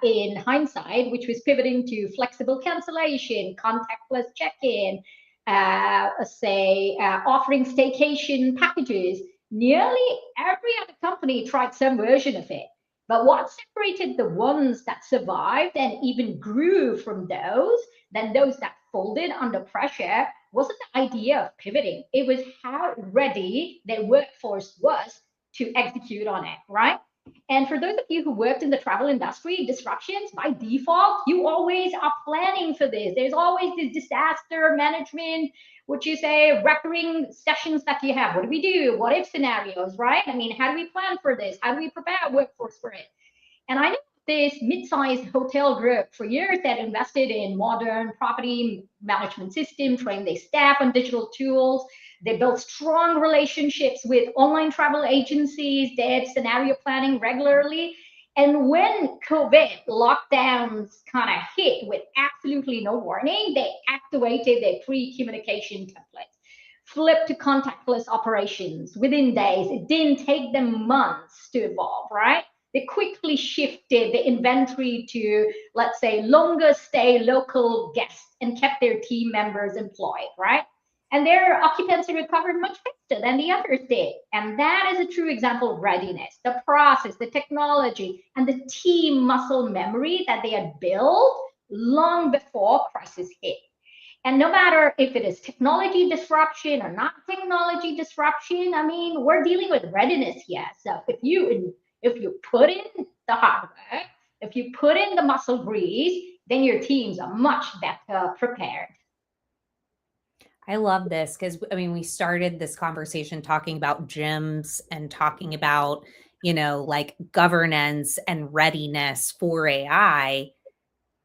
in hindsight, which was pivoting to flexible cancellation, contactless check-in, offering staycation packages. Nearly every other company tried some version of it. But what separated the ones that survived and even grew from those, than those that folded under pressure, wasn't the idea of pivoting. It was how ready their workforce was to execute on it, right? And for those of you who worked in the travel industry, disruptions by default, you always are planning for this. There's always this disaster management, which is a recurring sessions that you have. What do we do? What if scenarios, right? I mean, how do we plan for this? How do we prepare our workforce for it? And I know this mid-sized hotel group for years that invested in modern property management system, trained their staff on digital tools. They built strong relationships with online travel agencies. They had scenario planning regularly. And when COVID lockdowns kind of hit with absolutely no warning, they activated their pre-communication templates, flipped to contactless operations within days. It didn't take them months to evolve, right? They quickly shifted the inventory to, let's say, longer stay local guests and kept their team members employed, right? And their occupancy recovered much faster than the others did. And that is a true example of readiness, the process, the technology, and the team muscle memory that they had built long before crisis hit. And no matter if it is technology disruption or not technology disruption, I mean, we're dealing with readiness here. So if you put in the hard work, if you put in the muscle grease, then your teams are much better prepared. I love this because, I mean, we started this conversation talking about gyms and talking about, like governance and readiness for AI.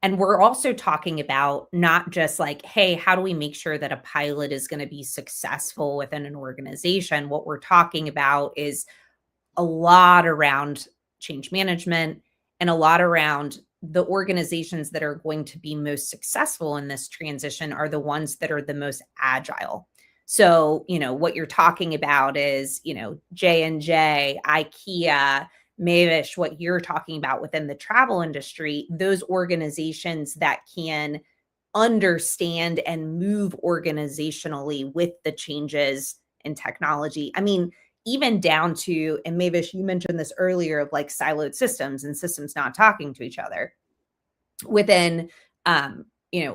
And we're also talking about not just like, hey, how do we make sure that a pilot is going to be successful within an organization? What we're talking about is a lot around change management and a lot around the organizations that are going to be most successful in this transition are the ones that are the most agile. So, what you're talking about is, J&J, IKEA, Mavish, what you're talking about within the travel industry, those organizations that can understand and move organizationally with the changes in technology. I mean, even down to, and Mavish, you mentioned this earlier, of like siloed systems and systems not talking to each other within,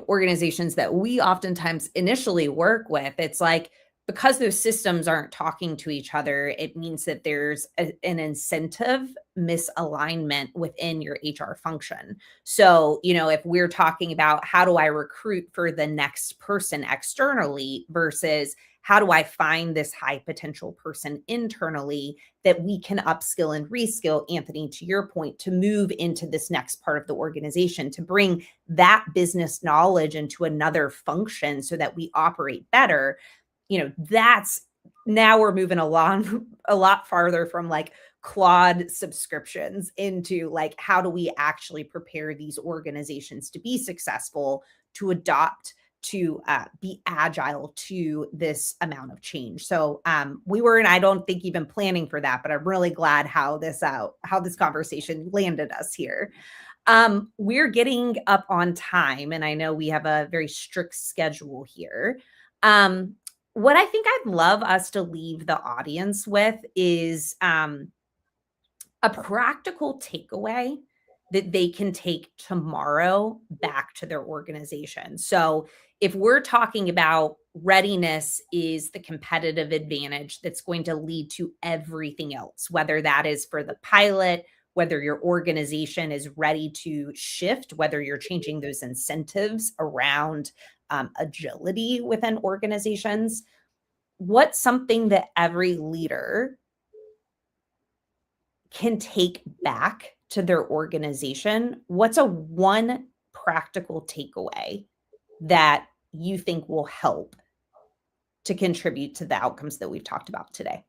organizations that we oftentimes initially work with. It's like, because those systems aren't talking to each other, it means that there's an incentive misalignment within your HR function. So, if we're talking about how do I recruit for the next person externally versus how do I find this high potential person internally that we can upskill and reskill, Anthony, to your point, to move into this next part of the organization, to bring that business knowledge into another function so that we operate better. That's now we're moving along a lot farther from like Claude subscriptions into like, how do we actually prepare these organizations to be successful, to adopt, to be agile to this amount of change. So we were, and I don't think even planning for that, but I'm really glad how this conversation landed us here. We're getting up on time, and I know we have a very strict schedule here. What I think I'd love us to leave the audience with is a practical takeaway that they can take tomorrow back to their organization. So if we're talking about readiness is the competitive advantage that's going to lead to everything else, whether that is for the pilot, whether your organization is ready to shift, whether you're changing those incentives around agility within organizations, what's something that every leader can take back to their organization? What's a one practical takeaway that you think will help to contribute to the outcomes that we've talked about today?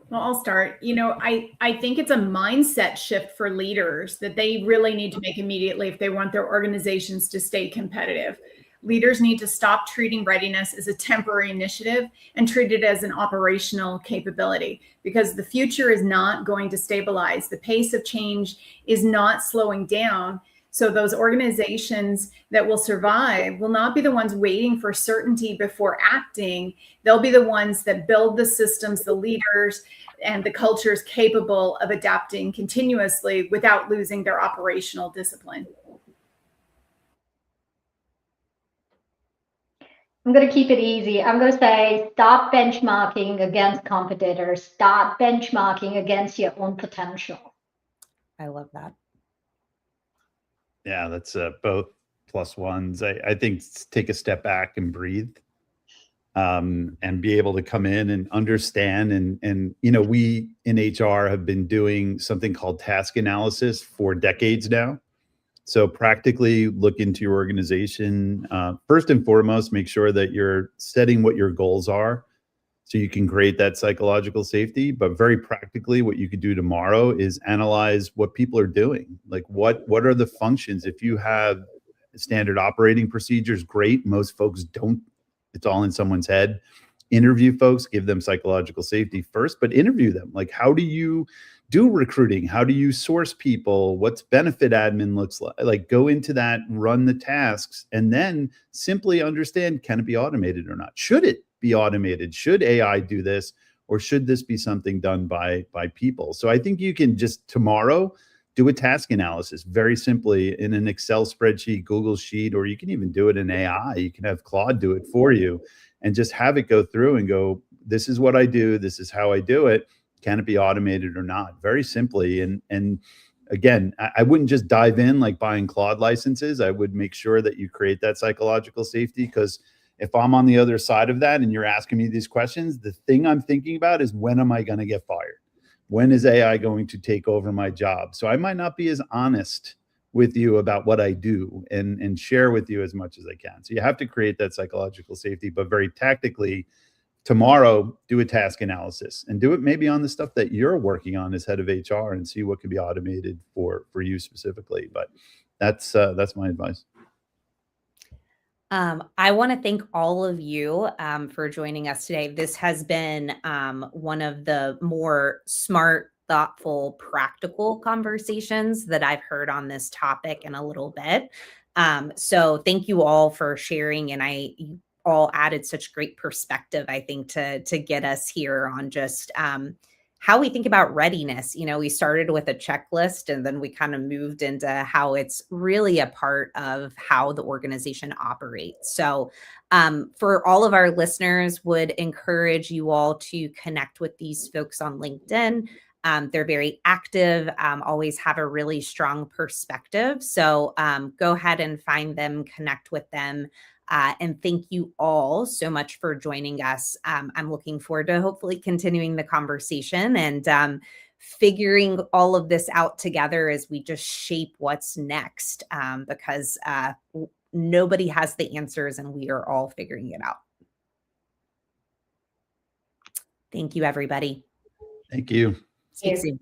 Well, I'll start. I think it's a mindset shift for leaders that they really need to make immediately if they want their organizations to stay competitive. leaders need to stop treating readiness as a temporary initiative and treat it as an operational capability, because the future is not going to stabilize. The pace of change is not slowing down. So those organizations that will survive will not be the ones waiting for certainty before acting. They'll be the ones that build the systems, the leaders, and the cultures capable of adapting continuously without losing their operational discipline. I'm going to keep it easy. I'm going to say stop benchmarking against competitors. Start benchmarking against your own potential. I love that. Yeah, that's both plus ones. I think take a step back and breathe, and be able to come in and understand. And we in HR have been doing something called task analysis for decades now. So practically look into your organization. First and foremost, make sure that you're setting what your goals are so you can create that psychological safety. But very practically, what you could do tomorrow is analyze what people are doing. Like what are the functions? If you have standard operating procedures, great. Most folks don't. It's all in someone's head. Interview folks, give them psychological safety first, but interview them. Like, how do you do recruiting? How do you source people? What's benefit admin looks like? Like, go into that, run the tasks, and then simply understand, can it be automated or not? Should it be automated? Should AI do this? Or should this be something done by people? So I think you can just tomorrow do a task analysis very simply in an Excel spreadsheet, Google Sheet, or you can even do it in AI. You can have Claude do it for you and just have it go through and go, this is what I do. This is how I do it. Can it be automated or not? Very simply. And again, I wouldn't just dive in like buying Claude licenses. I would make sure that you create that psychological safety, because if I'm on the other side of that and you're asking me these questions, the thing I'm thinking about is, when am I going to get fired? When is AI going to take over my job? So I might not be as honest with you about what I do and share with you as much as I can. So you have to create that psychological safety, but very tactically, tomorrow, do a task analysis and do it maybe on the stuff that you're working on as head of HR and see what can be automated for you specifically. But that's my advice. I want to thank all of you for joining us today. This has been one of the more smart, thoughtful, practical conversations that I've heard on this topic in a little bit. So thank you all for sharing. And you all added such great perspective, I think, to get us here on just how we think about readiness. We started with a checklist and then we kind of moved into how it's really a part of how the organization operates. So for all of our listeners, would encourage you all to connect with these folks on LinkedIn. They're very active, always have a really strong perspective. So go ahead and find them, connect with them. And thank you all so much for joining us. I'm looking forward to hopefully continuing the conversation and figuring all of this out together as we just shape what's next, because nobody has the answers and we are all figuring it out. Thank you, everybody. Thank you. Speak soon.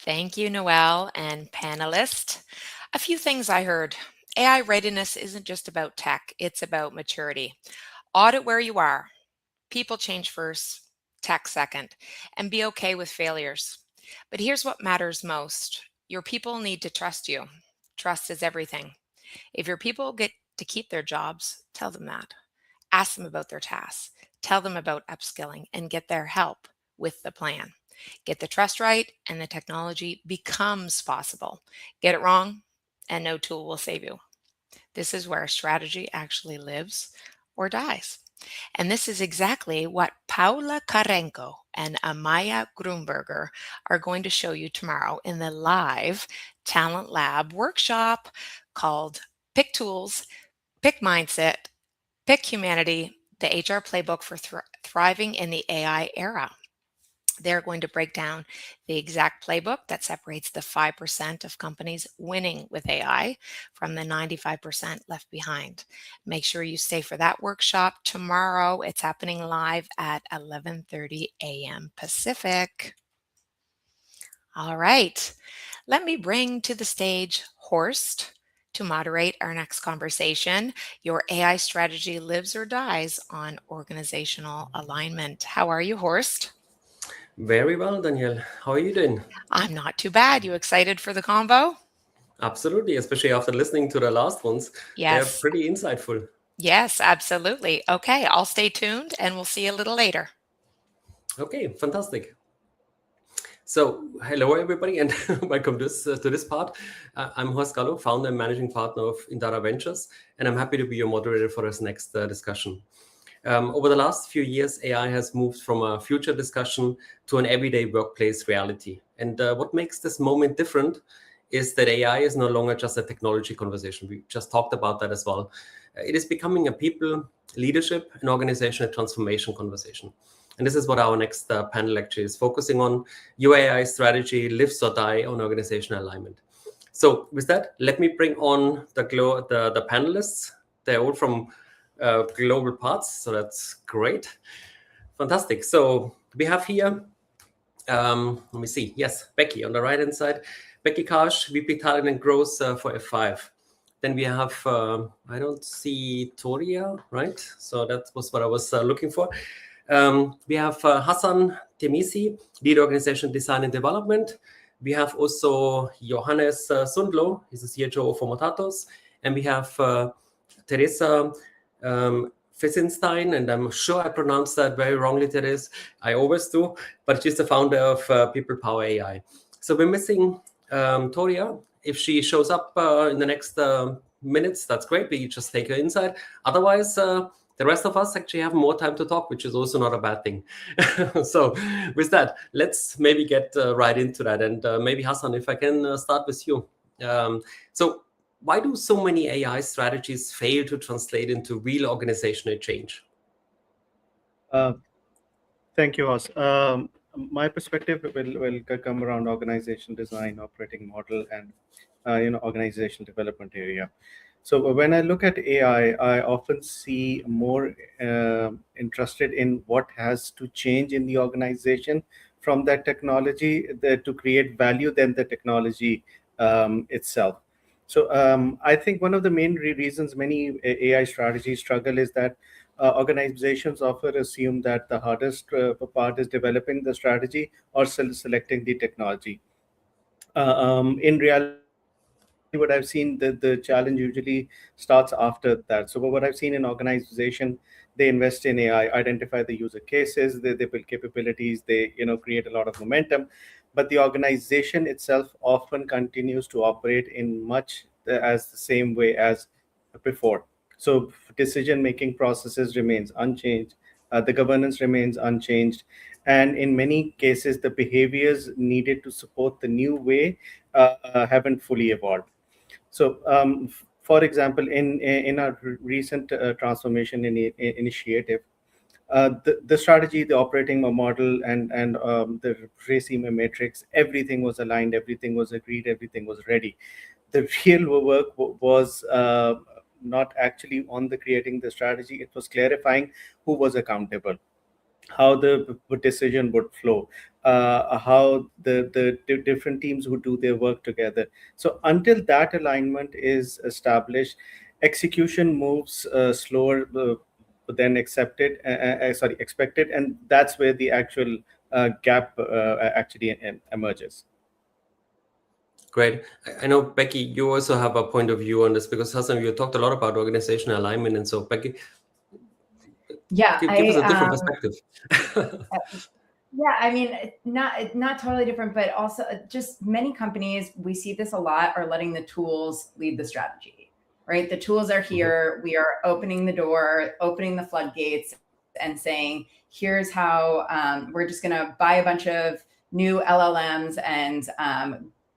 Thank you, Noelle and panelists. A few things I heard. AI readiness isn't just about tech, it's about maturity. Audit where you are. People change first, tech second, and be okay with failures. But here's what matters most. Your people need to trust you. Trust is everything. If your people get to keep their jobs, tell them that. Ask them about their tasks. Tell them about upskilling and get their help with the plan. Get the trust right and the technology becomes possible. Get it wrong and no tool will save you. This is where strategy actually lives or dies. And this is exactly what Paula Karenko and Amaya Grunberger are going to show you tomorrow in the live Talent Lab workshop called Pick Tools, Pick Mindset, Pick Humanity, the HR Playbook for Thriving in the AI Era. They're going to break down the exact playbook that separates the 5% of companies winning with AI from the 95% left behind. Make sure you stay for that workshop tomorrow. It's happening live at 11:30 a.m. Pacific. All right, let me bring to the stage Horst to moderate our next conversation. Your AI strategy lives or dies on organizational alignment. How are you, Horst? Very well, Danielle. How are you doing? I'm not too bad. You excited for the convo? Absolutely, especially after listening to the last ones. They're Yes. pretty insightful. Yes, absolutely. Okay, I'll stay tuned and we'll see you a little later. Okay, fantastic. So, hello everybody, and welcome to this part. I'm Horst Gallo, founder and managing partner of Indara Ventures, and I'm happy to be your moderator for this next discussion. Over the last few years, AI has moved from a future discussion to an everyday workplace reality. And what makes this moment different is that AI is no longer just a technology conversation. We just talked about that as well. It is becoming a people, leadership, and organizational transformation conversation. And this is what our next panel actually is focusing on. Your AI strategy lives or die on organizational alignment. So with that, let me bring on the panelists. They're all from global parts, so that's great. Fantastic. So we have here, let me see. Yes, Becky on the right-hand side. Becky Karsh, VP Talent and Growth for F5. Then we have, I don't see Toria, right? So that was what I was looking for. We have Hassan Temisi, Lead Organization Design and Development. We have also Johannes Sundlo, he's the CHO for Motatos. And we have Teresa Fisenstein, and I'm sure I pronounced that very wrongly, Teresa. I always do, but she's the founder of People Power AI. So we're missing Toria. If she shows up in the next minutes, that's great. We just take her inside. Otherwise, the rest of us actually have more time to talk, which is also not a bad thing. So with that, let's maybe get right into that. And maybe Hassan, if I can start with you. So why do so many AI strategies fail to translate into real organizational change? Thank you, Horst. My perspective will come around organization design, operating model, and organization development area. So when I look at AI, I often see more interested in what has to change in the organization from that technology to create value than the technology itself. So I think one of the main reasons many AI strategies struggle is that organizations often assume that the hardest part is developing the strategy or selecting the technology. In reality, what I've seen, the challenge usually starts after that. So what I've seen in organization, they invest in AI, identify the user cases, they build capabilities, they create a lot of momentum, but the organization itself often continues to operate in much as the same way as before. So decision-making processes remains unchanged, the governance remains unchanged, and in many cases, the behaviors needed to support the new way haven't fully evolved. So, for example, in our recent transformation initiative, the strategy, the operating model, and the RACIMA matrix, everything was aligned, everything was agreed, everything was ready. The real work was not actually on the creating the strategy. It was clarifying who was accountable, how the decision would flow, how the different teams would do their work together. So until that alignment is established, execution moves slower than expected, and that's where the actual gap actually emerges. Great. I know, Becky, you also have a point of view on this, because Hassan, you talked a lot about organizational alignment, and so Becky, yeah, give us a different perspective. Yeah, I mean, not totally different, but also just many companies, we see this a lot, are letting the tools lead the strategy, right? The tools are here. We are opening the door, opening the floodgates, and saying, here's how we're just going to buy a bunch of new LLMs and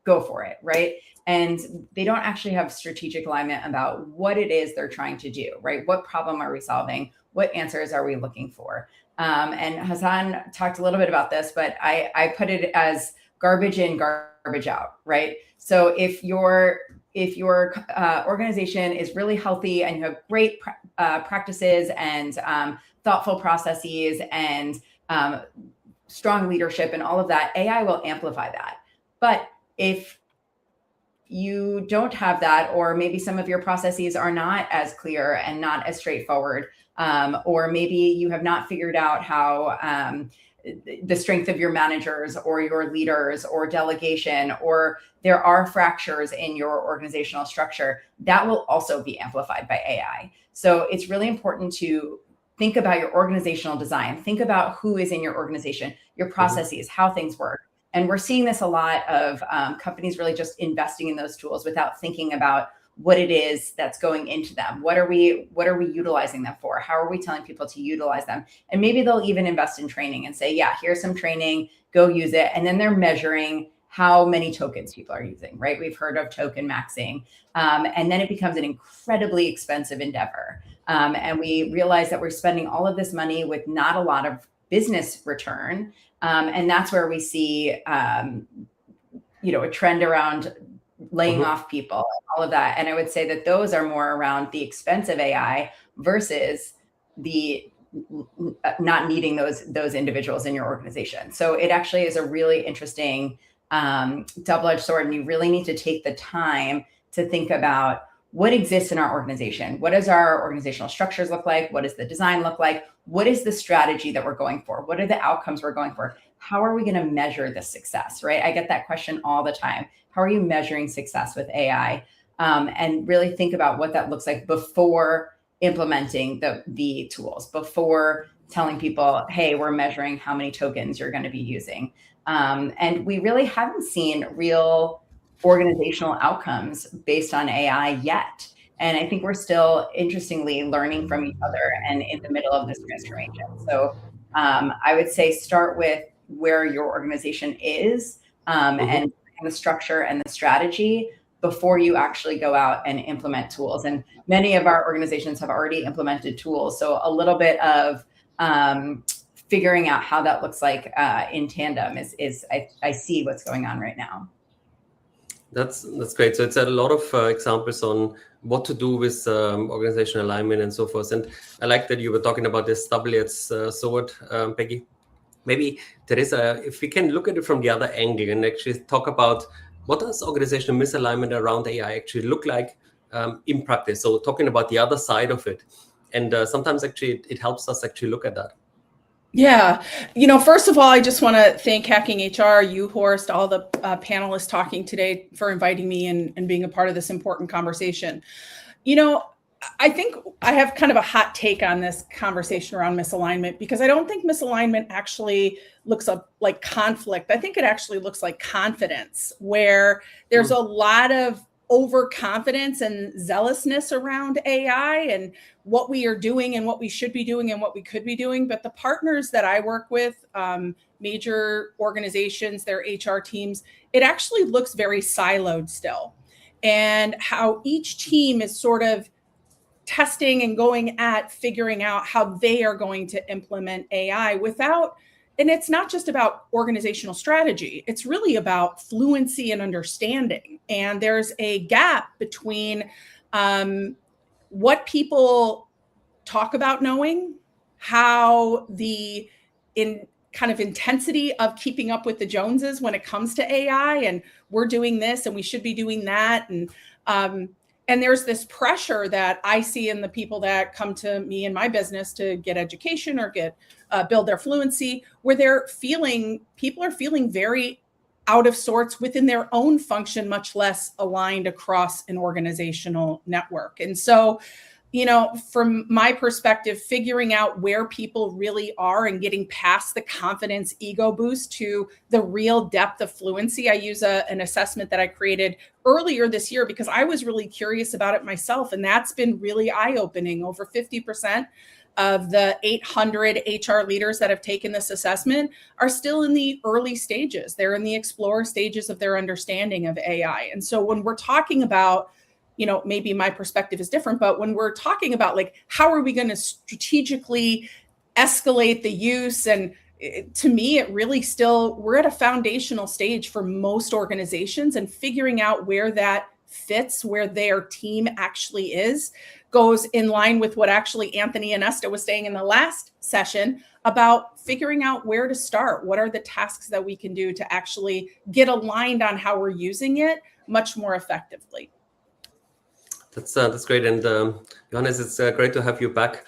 go for it, right? And they don't actually have strategic alignment about what it is they're trying to do, right? What problem are we solving? What answers are we looking for? And Hassan talked a little bit about this, but I put it as garbage in, garbage out, right? So if your organization is really healthy and you have great practices and thoughtful processes and strong leadership and all of that, AI will amplify that. But if you don't have that, or maybe some of your processes are not as clear and not as straightforward, or maybe you have not figured out how the strength of your managers or your leaders or delegation, or there are fractures in your organizational structure, that will also be amplified by AI. So it's really important to think about your organizational design, think about who is in your organization, your processes, how things work. And we're seeing this a lot of companies really just investing in those tools without thinking about what it is that's going into them. What are we utilizing them for? How are we telling people to utilize them? And maybe they'll even invest in training and say, yeah, here's some training, go use it. And then they're measuring how many tokens people are using, right? We've heard of token maxing. And then it becomes an incredibly expensive endeavor. And we realize that we're spending all of this money with not a lot of business return. And that's where we see, a trend around laying off people and all of that. And I would say that those are more around the expensive AI versus the not needing those individuals in your organization. So it actually is a really interesting double-edged sword. And you really need to take the time to think about what exists in our organization. What does our organizational structures look like? What does the design look like? What is the strategy that we're going for? What are the outcomes we're going for? How are we going to measure the success, right? I get that question all the time. How are you measuring success with AI? And really think about what that looks like before implementing the tools, before telling people, hey, we're measuring how many tokens you're going to be using. And we really haven't seen real organizational outcomes based on AI yet. And I think we're still, interestingly, learning from each other and in the middle of this transformation. So I would say start with where your organization is and the structure and the strategy before you actually go out and implement tools. And many of our organizations have already implemented tools. So a little bit of figuring out how that looks like in tandem is I see what's going on right now. That's great. So it's a lot of examples on what to do with organizational alignment and so forth. And I like that you were talking about this double-edged sword, Peggy. Maybe, Teresa, if we can look at it from the other angle and actually talk about what does organizational misalignment around AI actually look like in practice? So talking about the other side of it. And sometimes actually it helps us actually look at that. Yeah. First of all, I just want to thank Hacking HR, you, Horst, all the panelists talking today for inviting me and being a part of this important conversation. I think I have kind of a hot take on this conversation around misalignment, because I don't think misalignment actually looks like conflict. I think it actually looks like confidence, where there's a lot of overconfidence and zealousness around AI and what we are doing and what we should be doing and what we could be doing. But the partners that I work with, major organizations, their HR teams, it actually looks very siloed still. And how each team is sort of testing and going at figuring out how they are going to implement AI and it's not just about organizational strategy, it's really about fluency and understanding. And there's a gap between what people talk about knowing, how the kind of intensity of keeping up with the Joneses when it comes to AI, and we're doing this and we should be doing that. And there's this pressure that I see in the people that come to me in my business to get education or build their fluency, where people are feeling very out of sorts within their own function, much less aligned across an organizational network. And so, from my perspective, figuring out where people really are and getting past the confidence ego boost to the real depth of fluency. I use an assessment that I created earlier this year because I was really curious about it myself. And that's been really eye-opening. Over 50% of the 800 HR leaders that have taken this assessment are still in the early stages. They're in the explore stages of their understanding of AI. And so when we're talking about maybe my perspective is different, but when we're talking about like, how are we going to strategically escalate the use? And to me, it really still, we're at a foundational stage for most organizations, and figuring out where that fits, where their team actually is, goes in line with what actually Anthony Anesta was saying in the last session about figuring out where to start. What are the tasks that we can do to actually get aligned on how we're using it much more effectively? That's great. And Johannes, it's great to have you back.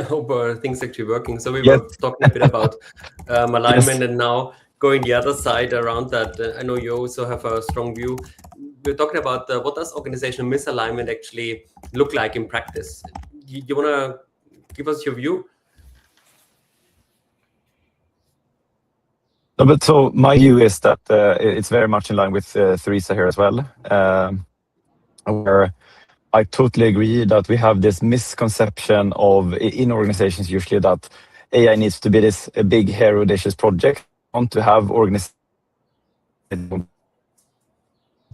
Hope things actually working. So we were talking a bit about alignment, and now going the other side around that. I know you also have a strong view. We're talking about what does organizational misalignment actually look like in practice. You want to give us your view? No, but so my view is that it's very much in line with Theresa here as well, where I totally agree that we have this misconception of in organizations usually that AI needs to be this big, hairy, audacious project. We want to have organizations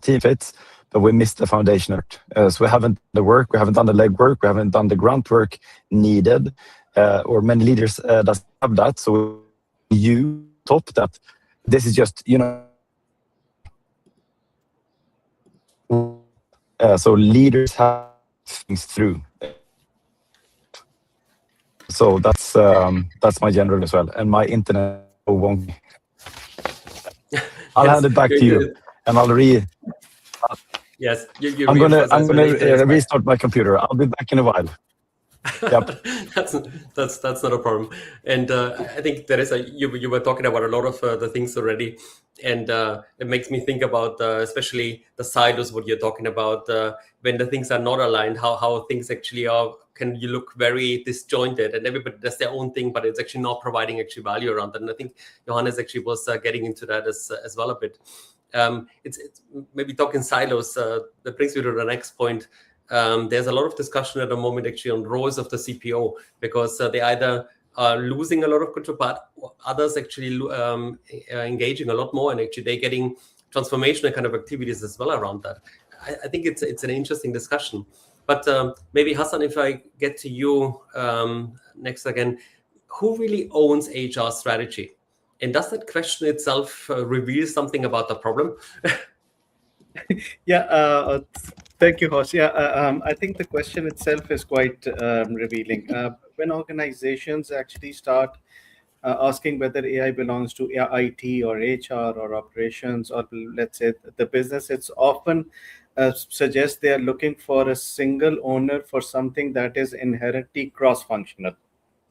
team fits, but we missed the foundation. So we haven't done the work, we haven't done the legwork, we haven't done the groundwork needed, or many leaders doesn't have that. So you top that this is just, so leaders have things through. So that's my general as well, and my internet won't. I'll hand it back to you, and I'll Yes, I'm gonna restart my computer. I'll be back in a while. Yep. that's not a problem. And I think Teresa, you were talking about a lot of the things already, and it makes me think about especially the silos. What you're talking about when the things are not aligned, how things actually are. Can you look very disjointed, and everybody does their own thing, but it's actually not providing actually value around that. And I think Johannes actually was getting into that as well a bit. It's maybe talking silos. That brings me to the next point. There's a lot of discussion at the moment actually on roles of the CPO, because they either are losing a lot of control, but others actually engaging a lot more, and actually they're getting transformational kind of activities as well around that. I think it's an interesting discussion. But maybe Hassan, if I get to you next again, who really owns HR strategy? And does that question itself reveal something about the problem? Yeah, thank you, Horst. Yeah, I think the question itself is quite revealing. When organizations actually start asking whether AI belongs to IT or HR or operations, or let's say the business, it's often suggests they are looking for a single owner for something that is inherently cross-functional,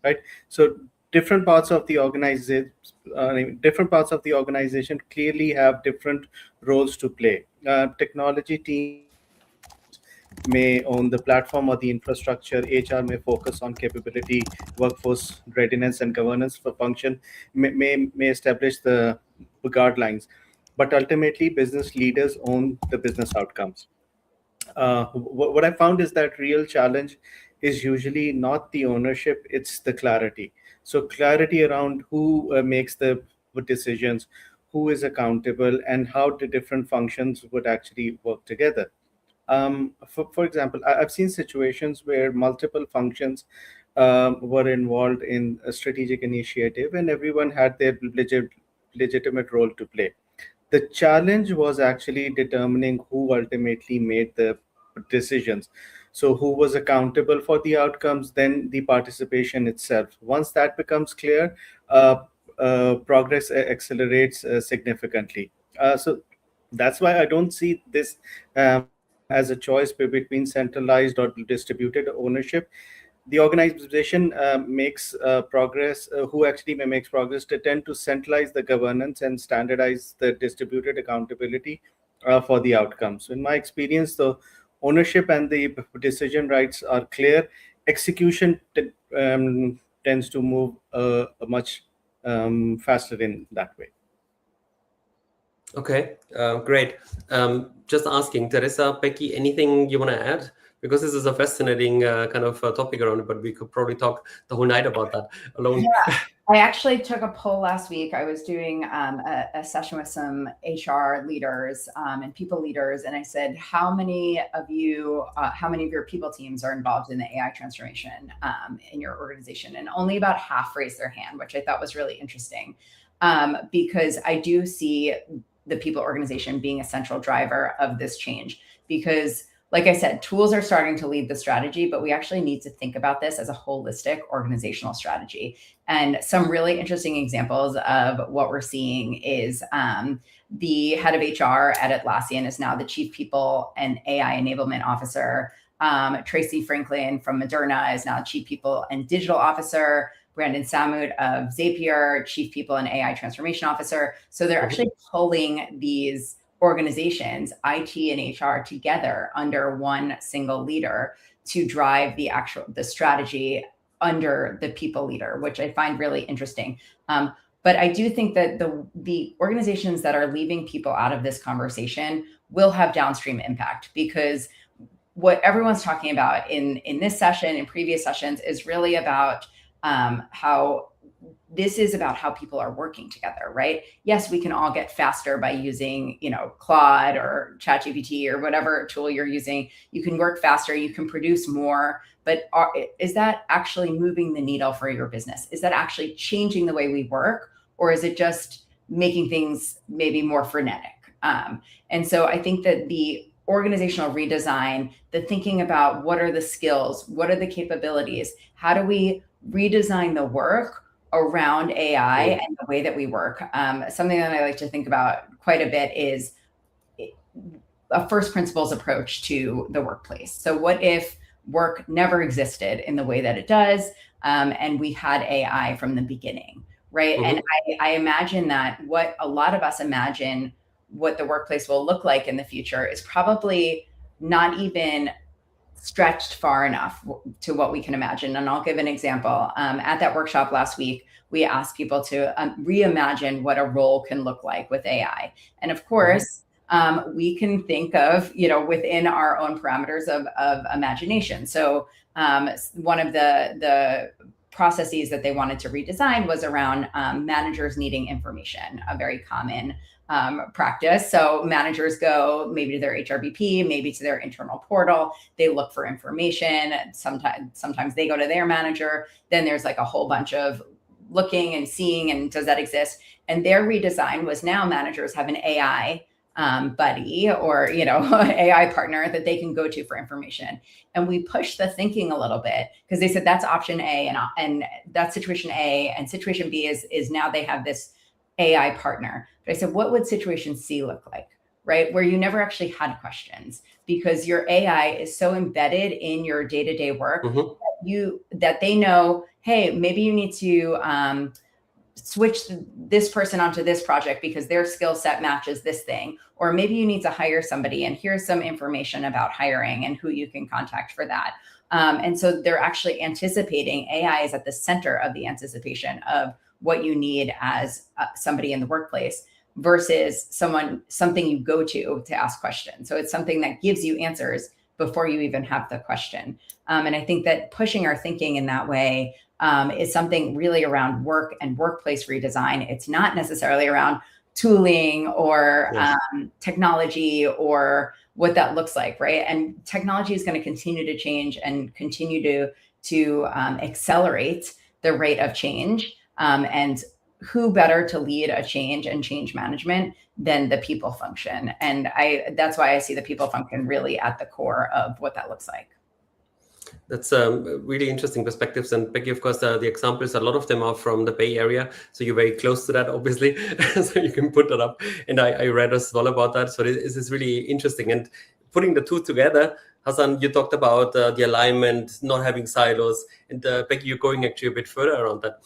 right? So different parts of the organization clearly have different roles to play. Technology teams may own the platform or the infrastructure. HR may focus on capability, workforce readiness, and governance for function. May establish the guidelines, but ultimately business leaders own the business outcomes. What I found is that real challenge is usually not the ownership, it's the clarity. So clarity around who makes the decisions, who is accountable, and how the different functions would actually work together. For example, I've seen situations where multiple functions were involved in a strategic initiative, and everyone had their legitimate role to play. The challenge was actually determining who ultimately made the decisions. So who was accountable for the outcomes, then the participation itself. Once that becomes clear, progress accelerates significantly. So that's why I don't see this as a choice between centralized or distributed ownership. The organization makes progress, who actually makes progress, to tend to centralize the governance and standardize the distributed accountability for the outcomes. So in my experience, the ownership and the decision rights are clear. Execution tends to move much faster in that way. Okay, great. Just asking, Teresa, Becky, anything you want to add because this is a fascinating kind of topic around it, but we could probably talk the whole night about that alone. Yeah. I actually took a poll last week. I was doing a session with some HR leaders and people leaders, and I said, how many of your people teams are involved in the AI transformation in your organization? And only about half raised their hand, which I thought was really interesting, because I do see the people organization being a central driver of this change. Because like I said, tools are starting to lead the strategy, but we actually need to think about this as a holistic organizational strategy. And some really interesting examples of what we're seeing is the head of HR at Atlassian is now the Chief People and AI Enablement Officer. Tracy Franklin from Moderna is now Chief People and Digital Officer. Brandon Samud of Zapier, Chief People and AI Transformation Officer. So they're actually pulling these organizations, IT and HR, together under one single leader to drive the strategy under the people leader, which I find really interesting. But I do think that the organizations that are leaving people out of this conversation will have downstream impact, because what everyone's talking about in this session, in previous sessions, is really about how this is about how people are working together, right? Yes, we can all get faster by using, Claude or ChatGPT or whatever tool you're using. You can work faster, you can produce more, but is that actually moving the needle for your business? Is that actually changing the way we work? Or is it just making things maybe more frenetic? And so I think that the organizational redesign, the thinking about what are the skills, what are the capabilities, how do we redesign the work around AI and the way that we work. Something that I like to think about quite a bit is a first principles approach to the workplace. So what if work never existed in the way that it does, and we had AI from the beginning, right? And I imagine that what a lot of us imagine what the workplace will look like in the future is probably not even stretched far enough to what we can imagine. And I'll give an example. At that workshop last week, we asked people to reimagine what a role can look like with AI. And of course, we can think of, within our own parameters of imagination. So one of the processes that they wanted to redesign was around managers needing information, a very common practice. So managers go maybe to their HRBP, maybe to their internal portal. They look for information. Sometimes they go to their manager. Then there's like a whole bunch of looking and seeing, and does that exist? And their redesign was now managers have an AI buddy or AI partner that they can go to for information. And we pushed the thinking a little bit, because they said that's option A and that's situation A, and situation B is now they have this AI partner. But I said, what would situation C look like, right? Where you never actually had questions, because your AI is so embedded in your day-to-day work that they know, hey, maybe you need to switch this person onto this project because their skill set matches this thing. Or maybe you need to hire somebody, and here's some information about hiring and who you can contact for that. And so they're actually anticipating, AI is at the center of the anticipation of what you need as somebody in the workplace, versus something you go to ask questions. So it's something that gives you answers before you even have the question. And I think that pushing our thinking in that way is something really around work and workplace redesign. It's not necessarily around tooling or technology or what that looks like, right? And technology is going to continue to change and continue to accelerate the rate of change. And who better to lead a change and change management than the people function? And that's why I see the people function really at the core of what that looks like. That's really interesting perspectives. And Becky, of course, the examples, a lot of them are from the Bay Area. So you're very close to that, obviously. So you can put that up. And I read as well about that. So this is really interesting. And putting the two together, Hassan, you talked about the alignment, not having silos. And Becky, you're going actually a bit further around that.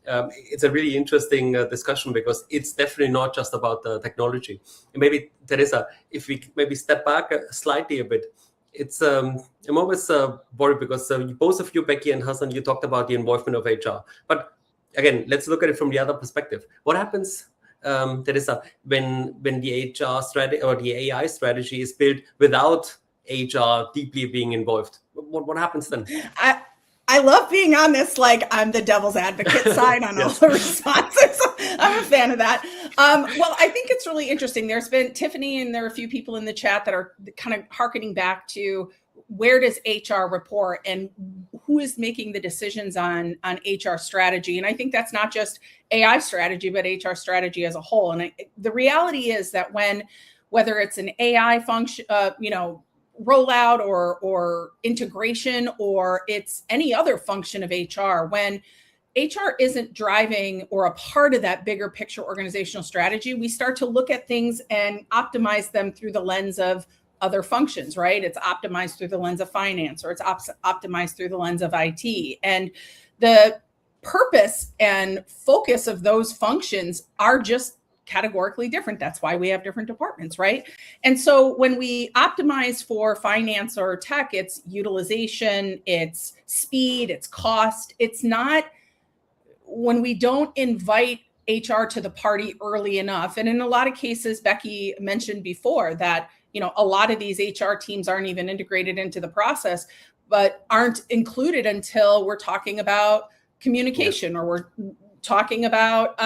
It's a really interesting discussion, because it's definitely not just about the technology. And maybe, Teresa, if we maybe step back slightly a bit, it's I'm always worried because both of you, Becky and Hassan, you talked about the involvement of HR. But again, let's look at it from the other perspective. What happens, Teresa, when the HR strategy or the AI strategy is built without HR deeply being involved? What happens then? I love being on this, like I'm the devil's advocate side on all the responses. I'm a fan of that. Well, I think it's really interesting. There's been Tiffany, and there are a few people in the chat that are kind of hearkening back to where does HR report and who is making the decisions on HR strategy. And I think that's not just AI strategy, but HR strategy as a whole. And the reality is that whether it's an AI function, rollout or integration, or it's any other function of HR, when HR isn't driving or a part of that bigger picture organizational strategy, we start to look at things and optimize them through the lens of other functions, right? It's optimized through the lens of finance, or it's optimized through the lens of IT. And the purpose and focus of those functions are just categorically different. That's why we have different departments, right? And so when we optimize for finance or tech, it's utilization, it's speed, it's cost. It's not when we don't invite HR to the party early enough. And in a lot of cases, Becky mentioned before that, a lot of these HR teams aren't even integrated into the process, but aren't included until we're talking about communication, or we're talking about,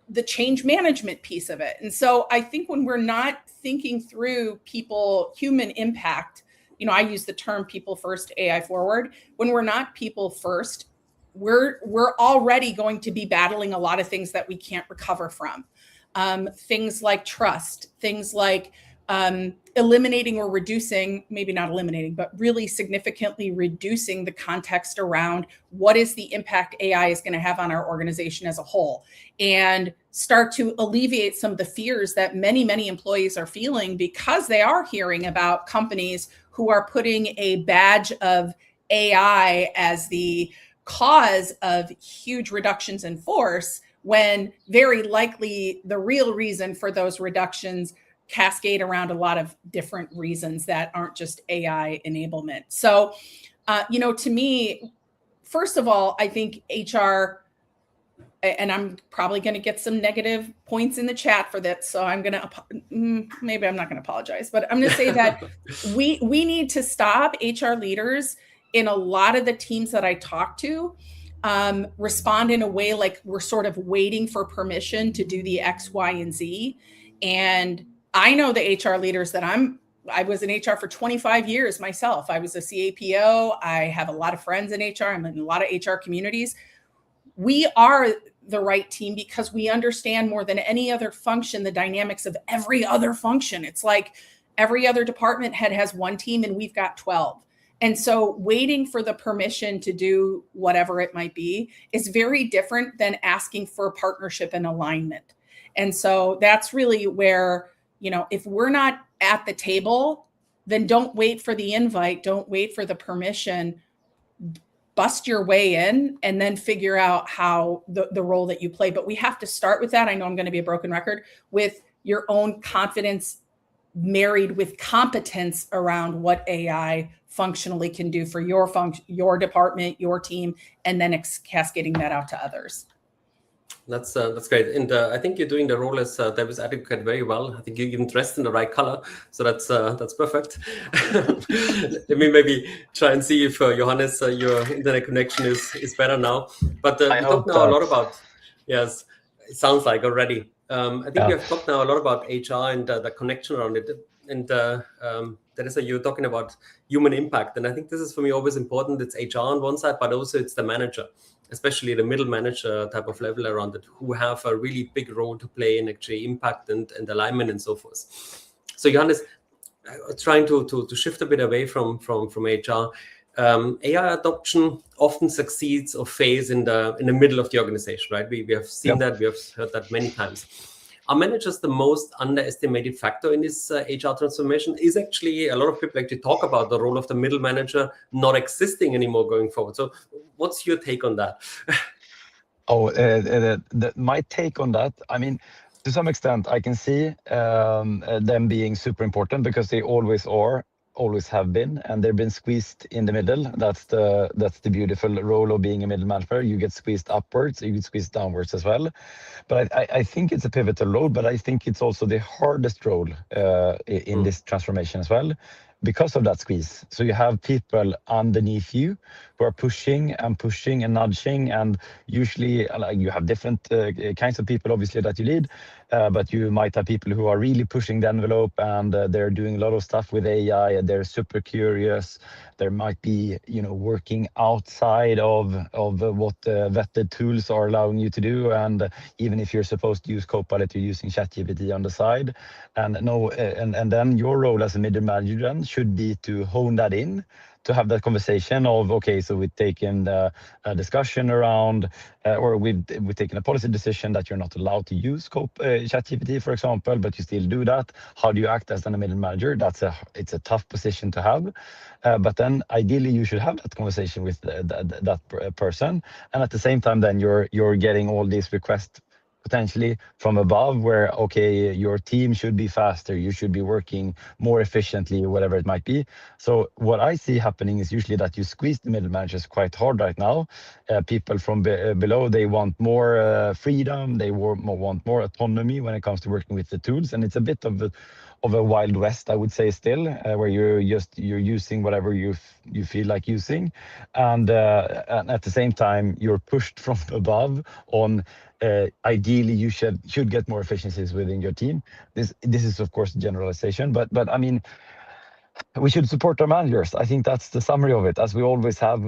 the change management piece of it. And so I think when we're not thinking through human impact, I use the term people first, AI forward. When we're not people first, we're already going to be battling a lot of things that we can't recover from. Things like trust, things like eliminating or reducing, maybe not eliminating, but really significantly reducing the context around what is the impact AI is going to have on our organization as a whole, and start to alleviate some of the fears that many, many employees are feeling, because they are hearing about companies who are putting a badge of AI as the cause of huge reductions in force, when very likely the real reason for those reductions cascade around a lot of different reasons that aren't just AI enablement. So, to me, first of all, I think HR, and I'm probably going to get some negative points in the chat for that, so I'm going to, maybe I'm not going to apologize, but I'm going to say that we need to stop HR leaders in a lot of the teams that I talk to respond in a way like we're sort of waiting for permission to do the X, Y, and Z. And I know the HR leaders that I was in HR for 25 years myself. I was a CAPO. I have a lot of friends in HR. I'm in a lot of HR communities. We are the right team because we understand more than any other function the dynamics of every other function. It's like every other department head has one team and we've got 12. And so waiting for the permission to do whatever it might be is very different than asking for partnership and alignment. And so that's really where, if we're not at the table, then don't wait for the invite, don't wait for the permission, bust your way in and then figure out how the role that you play. But we have to start with that. I know I'm going to be a broken record, with your own confidence married with competence around what AI functionally can do for your department, your team, and then cascading that out to others. That's great. And I think you're doing the role as Davis advocate very well. I think you're even dressed in the right color. So that's perfect. Let me maybe try and see if Johannes, your internet connection is better now. But we talked now a lot about, yes, it sounds like already. I think we have talked now a lot about HR and the connection around it. And Teresa, you're talking about human impact. And I think this is for me always important. It's HR on one side, but also it's the manager, especially the middle manager type of level around it, who have a really big role to play in actually impact and alignment and so forth. So Johannes, trying to shift a bit away from HR, AI adoption often succeeds or fails in the middle of the organization, right? We have seen that, we have heard that many times. Are managers the most underestimated factor in this HR transformation? Is actually, a lot of people actually talk about the role of the middle manager not existing anymore going forward. So what's your take on that? My take on that, I mean, to some extent, I can see them being super important because they always are always have been, and they've been squeezed in the middle. That's the beautiful role of being a middle manager. You get squeezed upwards, you get squeezed downwards as well. But I think it's a pivotal role, but I think it's also the hardest role in this transformation as well, because of that squeeze. So you have people underneath you who are pushing and nudging, and usually you have different kinds of people, obviously, that you lead, but you might have people who are really pushing the envelope, and they're doing a lot of stuff with AI. They're super curious. There might be, working outside of what vetted tools are allowing you to do, and even if you're supposed to use Copilot, you're using ChatGPT on the side. And then your role as a middle manager then should be to hone that in, to have that conversation of, okay, so we've taken a discussion around, or we've taken a policy decision that you're not allowed to use ChatGPT, for example, but you still do that. How do you act as a middle manager? It's a tough position to have, but then ideally you should have that conversation with that person, and at the same time, then you're getting all these requests potentially from above, where, okay, your team should be faster, you should be working more efficiently, whatever it might be. So what I see happening is usually that you squeeze the middle managers quite hard right now. People from below, they want more freedom, they want more autonomy when it comes to working with the tools, and it's a bit of a wild west, I would say, still, where you're using whatever you feel like using, and at the same time you're pushed from above on. Ideally, you should get more efficiencies within your team. This is, of course, generalization, but I mean, we should support our managers. I think that's the summary of it, as we always have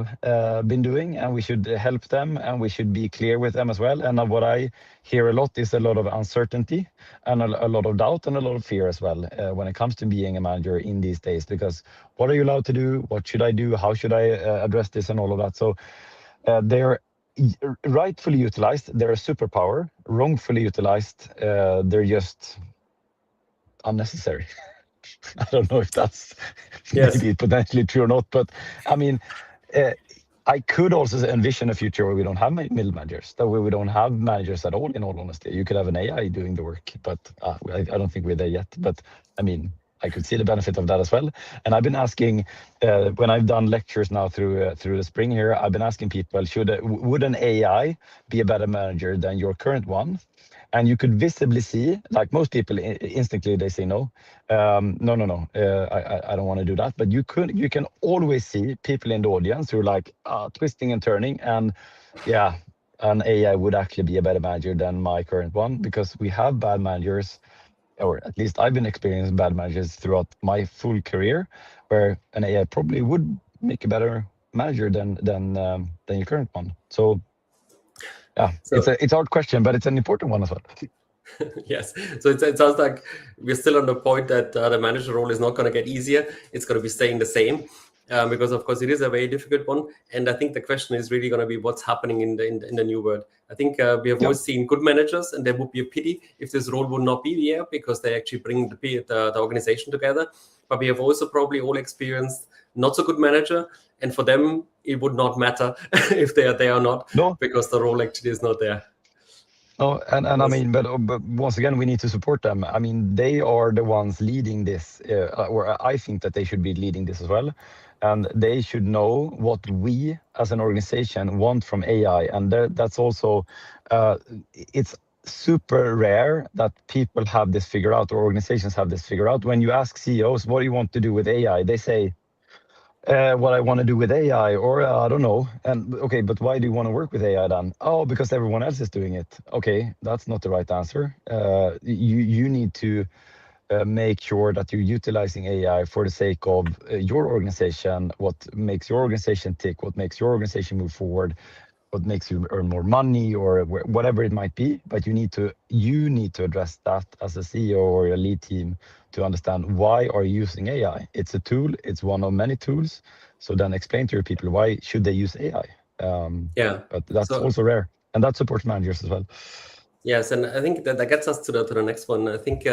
been doing, and we should help them, and we should be clear with them as well. And what I hear a lot is a lot of uncertainty and a lot of doubt and a lot of fear as well when it comes to being a manager in these days, because what are you allowed to do? What should I do? How should I address this and all of that? So they're rightfully utilized, they're a superpower. Wrongfully utilized, they're just unnecessary. I don't know if that's maybe potentially true or not, but I mean, I could also envision a future where we don't have middle managers, that we don't have managers at all, in all honesty. You could have an AI doing the work, but I don't think we're there yet. But I mean, I could see the benefit of that as well. And I've been asking, when I've done lectures now through the spring here, I've been asking people, would an AI be a better manager than your current one? And you could visibly see, like most people instinctively, they say no, no, I don't want to do that. But you can always see people in the audience who are like twisting and turning, and yeah, an AI would actually be a better manager than my current one, because we have bad managers, or at least I've been experiencing bad managers throughout my full career, where an AI probably would make a better manager than your current one. So yeah, it's a hard question, but it's an important one as well. Yes. So it sounds like we're still on the point that the manager role is not going to get easier. It's going to be staying the same, because of course it is a very difficult one. And I think the question is really going to be what's happening in the new world. I think we have always seen good managers, and there would be a pity if this role would not be there, because they actually bring the organization together. But we have also probably all experienced not so good manager, and for them it would not matter if they are there or not, because the role actually is not there. No, and I mean, but once again, we need to support them. I mean, they are the ones leading this, or I think that they should be leading this as well. And they should know what we as an organization want from AI. And that's also, it's super rare that people have this figured out, or organizations have this figured out. When you ask CEOs, what do you want to do with AI? They say, what I want to do with AI, or I don't know. And okay, but why do you want to work with AI then? Oh, because everyone else is doing it. Okay, that's not the right answer. You need to make sure that you're utilizing AI for the sake of your organization, what makes your organization tick, what makes your organization move forward, what makes you earn more money, or whatever it might be. But you need to address that as a CEO or a lead team, to understand why are you using AI. It's a tool, it's one of many tools. So then explain to your people, why should they use AI? But that's also rare, and that supports managers as well. Yes, and I think that gets us to the next one. I think,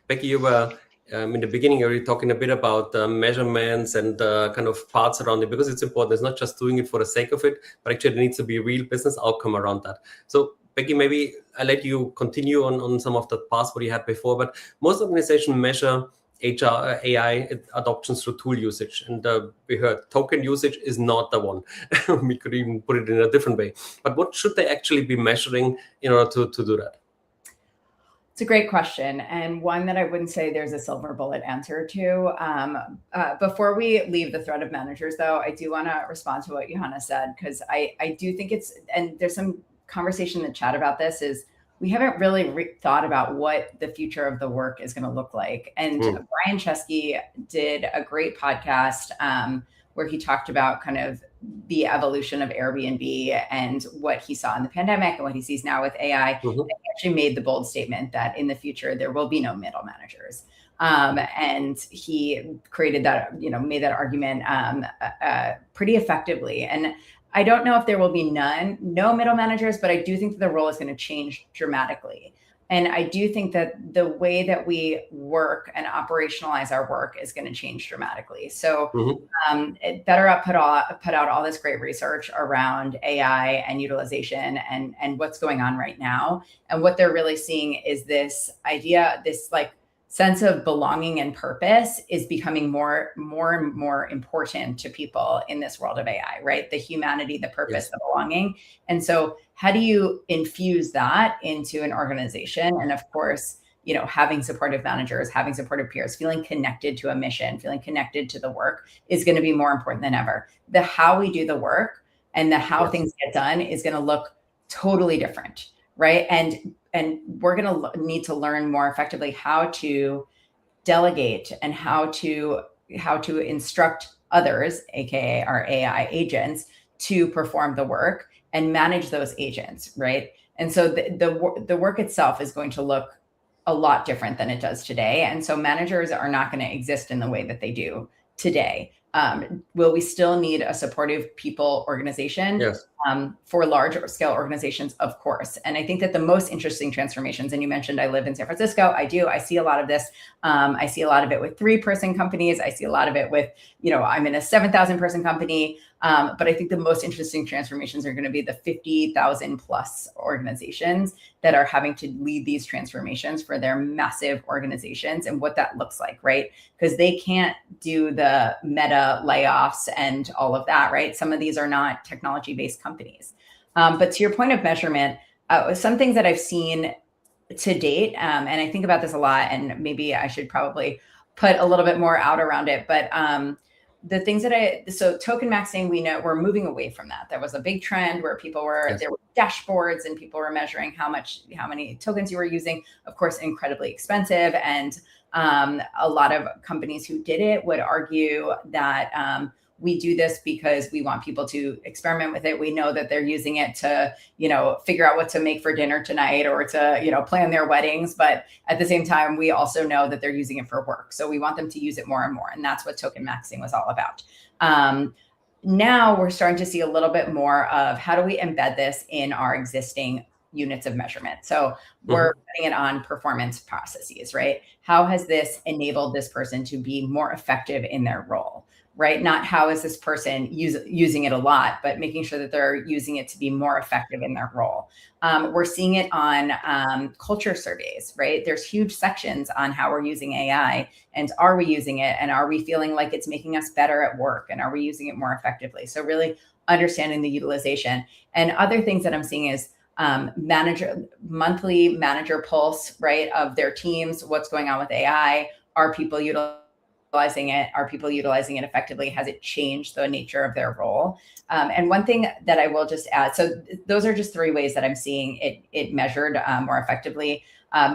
Becky, you were in the beginning, you were talking a bit about measurements and kind of parts around it, because it's important. It's not just doing it for the sake of it, but actually there needs to be a real business outcome around that. So Becky, maybe I'll let you continue on some of the parts what you had before, but most organizations measure HR AI adoptions through tool usage. And we heard token usage is not the one. We could even put it in a different way. But what should they actually be measuring in order to do that? It's a great question, and one that I wouldn't say there's a silver bullet answer to. Before we leave the thread of managers, though, I do want to respond to what Johanna said, because I do think it's, and there's some conversation in the chat about this, is we haven't really thought about what the future of the work is going to look like. And Brian Chesky did a great podcast where he talked about kind of the evolution of Airbnb and what he saw in the pandemic and what he sees now with AI. And he actually made the bold statement that in the future, there will be no middle managers. And he created that, made that argument pretty effectively. And I don't know if there will be no middle managers, but I do think that the role is going to change dramatically. And I do think that the way that we work and operationalize our work is going to change dramatically. So BetterUp put out all this great research around AI and utilization and what's going on right now. And what they're really seeing is this idea, this like sense of belonging and purpose is becoming more and more important to people in this world of AI, right? The humanity, the purpose, the belonging. And so how do you infuse that into an organization? And of course, having supportive managers, having supportive peers, feeling connected to a mission, feeling connected to the work is going to be more important than ever. The how we do the work and the how things get done is going to look totally different, right? And we're going to need to learn more effectively how to delegate and how to instruct others, aka our AI agents, to perform the work and manage those agents, right? And so the work itself is going to look a lot different than it does today. And so managers are not going to exist in the way that they do today. Will we still need a supportive people organization? Yes. For large scale organizations, of course. And I think that the most interesting transformations, and you mentioned I live in San Francisco, I see a lot of this. I see a lot of it with 3-person companies. I see a lot of it with, I'm in a 7,000 person company. But I think the most interesting transformations are going to be the 50,000 plus organizations that are having to lead these transformations for their massive organizations and what that looks like, right? Because they can't do the meta layoffs and all of that, right? Some of these are not technology-based companies. But to your point of measurement, some things that I've seen to date, and I think about this a lot, and maybe I should probably put a little bit more out around it, but the things that so token maxing, we know we're moving away from that. There was a big trend where people were, there were dashboards and people were measuring how many tokens you were using, of course, incredibly expensive. And a lot of companies who did it would argue that we do this because we want people to experiment with it. We know that they're using it to, figure out what to make for dinner tonight or to, plan their weddings. But at the same time, we also know that they're using it for work. So we want them to use it more and more. And that's what token maxing was all about. Now we're starting to see a little bit more of how do we embed this in our existing units of measurement. So we're putting it on performance processes, right? How has this enabled this person to be more effective in their role? Right? Not how is this person using it a lot, but making sure that they're using it to be more effective in their role. We're seeing it on culture surveys, right? There's huge sections on how we're using AI and are we using it? And are we feeling like it's making us better at work? And are we using it more effectively? So really understanding the utilization. And other things that I'm seeing is monthly manager pulse, right? Of their teams, what's going on with AI? Are people utilizing it? Are people utilizing it effectively? Has it changed the nature of their role? And one thing that I will just add, so those are just 3 ways that I'm seeing it measured more effectively.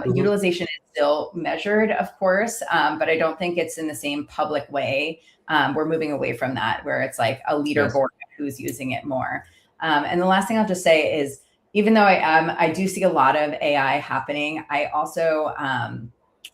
Utilization is still measured, of course, but I don't think it's in the same public way. We're moving away from that, where it's like a leaderboard who's using it more. And the last thing I'll just say is, even though I do see a lot of AI happening, I also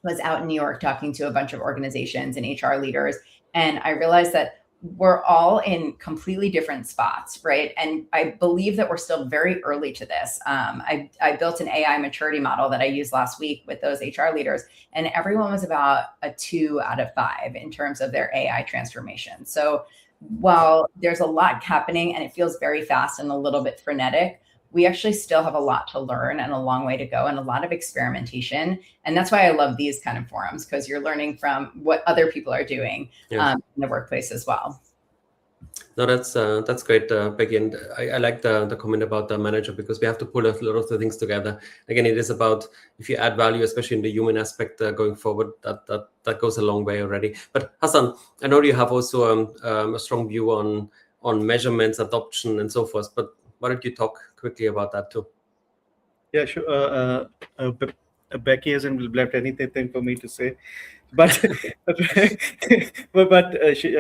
was out in New York talking to a bunch of organizations and HR leaders. And I realized that we're all in completely different spots, right? And I believe that we're still very early to this. I built an AI maturity model that I used last week with those HR leaders, and everyone was about a 2 out of 5 in terms of their AI transformation. So while there's a lot happening and it feels very fast and a little bit frenetic, we actually still have a lot to learn and a long way to go and a lot of experimentation. And that's why I love these kind of forums, because you're learning from what other people are doing in the workplace as well. No, that's great, Becky. And I like the comment about the manager, because we have to pull a lot of the things together. Again, it is about, if you add value, especially in the human aspect going forward, that goes a long way already. But Hassan, I know you have also a strong view on measurements, adoption, and so forth. But why don't you talk quickly about that too? Yeah, sure. Becky hasn't left anything for me to say, but she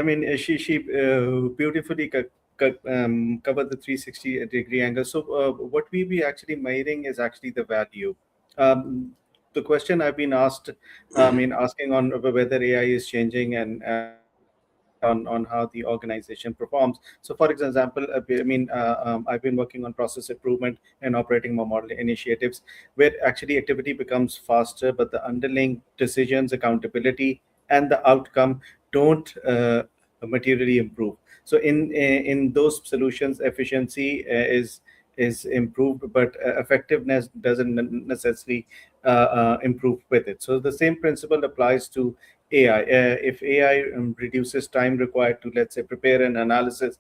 beautifully covered the 360-degree angle. So what we be actually measuring is actually the value. The question I've been asking on whether AI is changing and on how the organization performs. So, for example, I've been working on process improvement and operating model initiatives, where actually activity becomes faster, but the underlying decisions, accountability, and the outcome don't materially improve. So, in those solutions, efficiency is improved, but effectiveness doesn't necessarily improve with it. So, the same principle applies to AI. If AI reduces time required to, let's say, prepare an analysis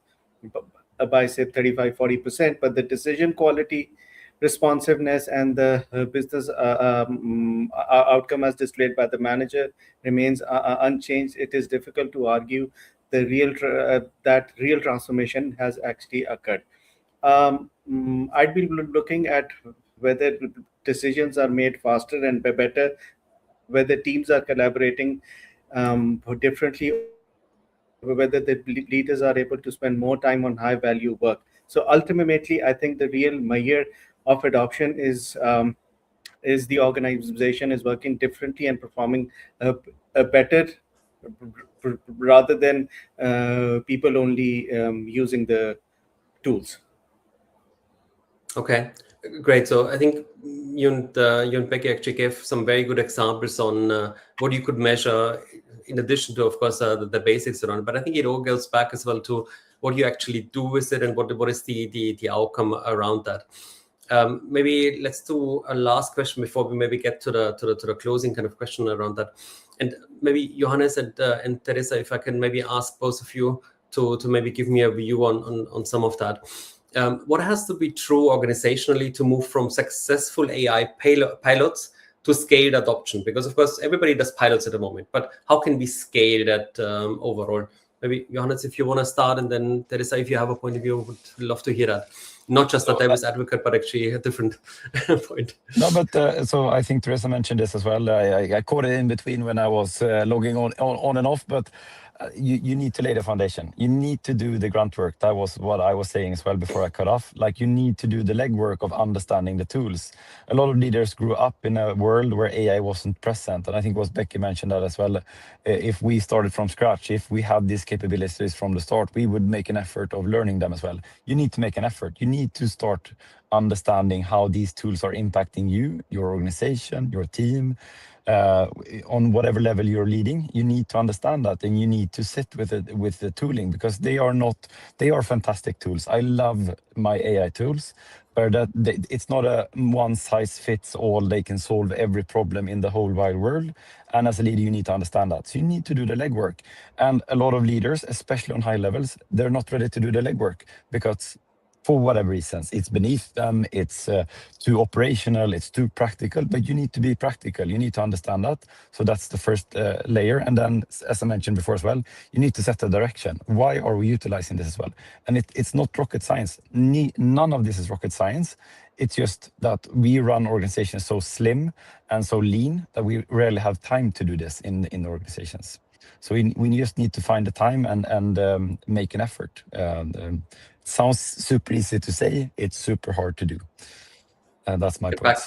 by say 35-40%, but the decision quality, responsiveness, and the business outcome as displayed by the manager remains unchanged, it is difficult to argue the that real transformation has actually occurred. I'd be looking at whether decisions are made faster and better, whether teams are collaborating differently, whether the leaders are able to spend more time on high value work. So ultimately, I think the real measure of adoption is the organization is working differently and performing a better, rather than people only using the tools. Okay, great. So I think you and Becky actually gave some very good examples on what you could measure, in addition to, of course, the basics around it. But I think it all goes back as well to what you actually do with it and what is the outcome around that. Maybe let's do a last question before we maybe get to the closing kind of question around that. And maybe Johannes and Teresa, if I can maybe ask both of you to maybe give me a view on some of that. What has to be true organizationally to move from successful AI pilots to scaled adoption? Because of course, everybody does pilots at the moment, but how can we scale that overall? Maybe Johannes, if you want to start, and then Teresa, if you have a point of view, would love to hear that. Not just a Davis advocate, but actually a different point. No, but so I think Teresa mentioned this as well. I caught it in between when I was logging on and off, but you need to lay the foundation. You need to do the grunt work. That was what I was saying as well before I cut off. Like, you need to do the legwork of understanding the tools. A lot of leaders grew up in a world where AI wasn't present. And I think Becky mentioned that as well. If we started from scratch, if we had these capabilities from the start, we would make an effort of learning them as well. You need to make an effort. You need to start understanding how these tools are impacting you, your organization, your team, on whatever level you're leading. You need to understand that, and you need to sit with it, with the tooling, because they are fantastic tools. I love my AI tools, but it's not a one size fits all. They can solve every problem in the whole wide world. And as a leader, you need to understand that. So you need to do the legwork. And a lot of leaders, especially on high levels, they're not ready to do the legwork because, for whatever reasons, it's beneath them, it's too operational, it's too practical, but you need to be practical. You need to understand that. So that's the first layer. And then, as I mentioned before as well, you need to set the direction. Why are we utilizing this as well? And it's not rocket science. None of this is rocket science. It's just that we run organizations so slim and so lean that we rarely have time to do this in the organizations. So we just need to find the time and make an effort. Sounds super easy to say, it's super hard to do. That's my point.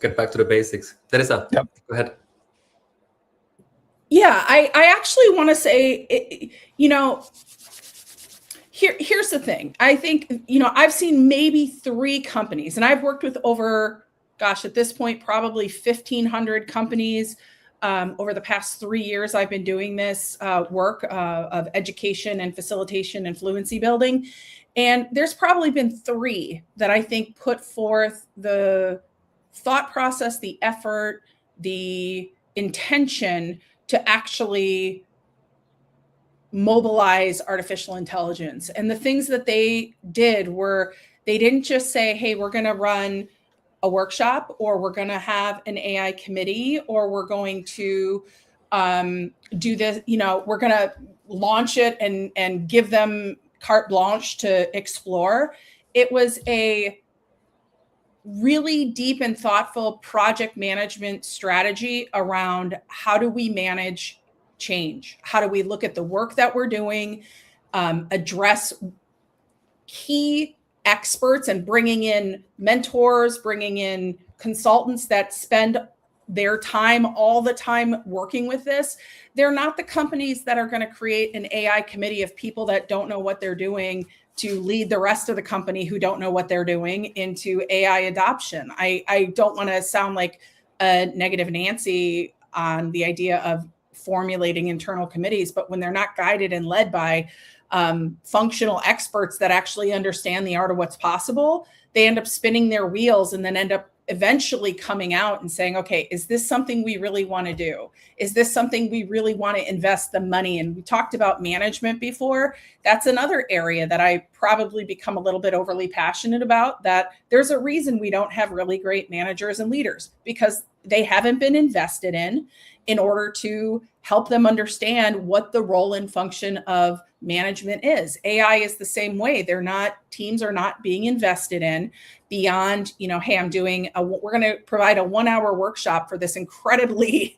Get back to the basics. Teresa, yep. Go ahead. Yeah, I actually want to say, here's the thing. I think, I've seen maybe 3 companies, and I've worked with over, at this point, probably 1,500 companies. Over the past 3 years, I've been doing this work of education and facilitation and fluency building. And there's probably been 3 that I think put forth the thought process, the effort, the intention to actually mobilize artificial intelligence. And the things that they did were, they didn't just say, hey, we're going to run a workshop, or we're going to have an AI committee, or we're going to do this, we're going to launch it and give them carte blanche to explore. It was a really deep and thoughtful project management strategy around how do we manage change? How do we look at the work that we're doing, address key experts, and bringing in mentors, bringing in consultants that spend their time all the time working with this. They're not the companies that are going to create an AI committee of people that don't know what they're doing to lead the rest of the company who don't know what they're doing into AI adoption. I don't want to sound like a negative Nancy on the idea of formulating internal committees, but when they're not guided and led by functional experts that actually understand the art of what's possible, they end up spinning their wheels and then end up eventually coming out and saying, okay, is this something we really want to do? Is this something we really want to invest the money in? We talked about management before. That's another area that I probably become a little bit overly passionate about, that there's a reason we don't have really great managers and leaders, because they haven't been invested in order to help them understand what the role and function of management is. AI is the same way. Teams are not being invested in beyond, hey, we're going to provide a 1-hour workshop for this incredibly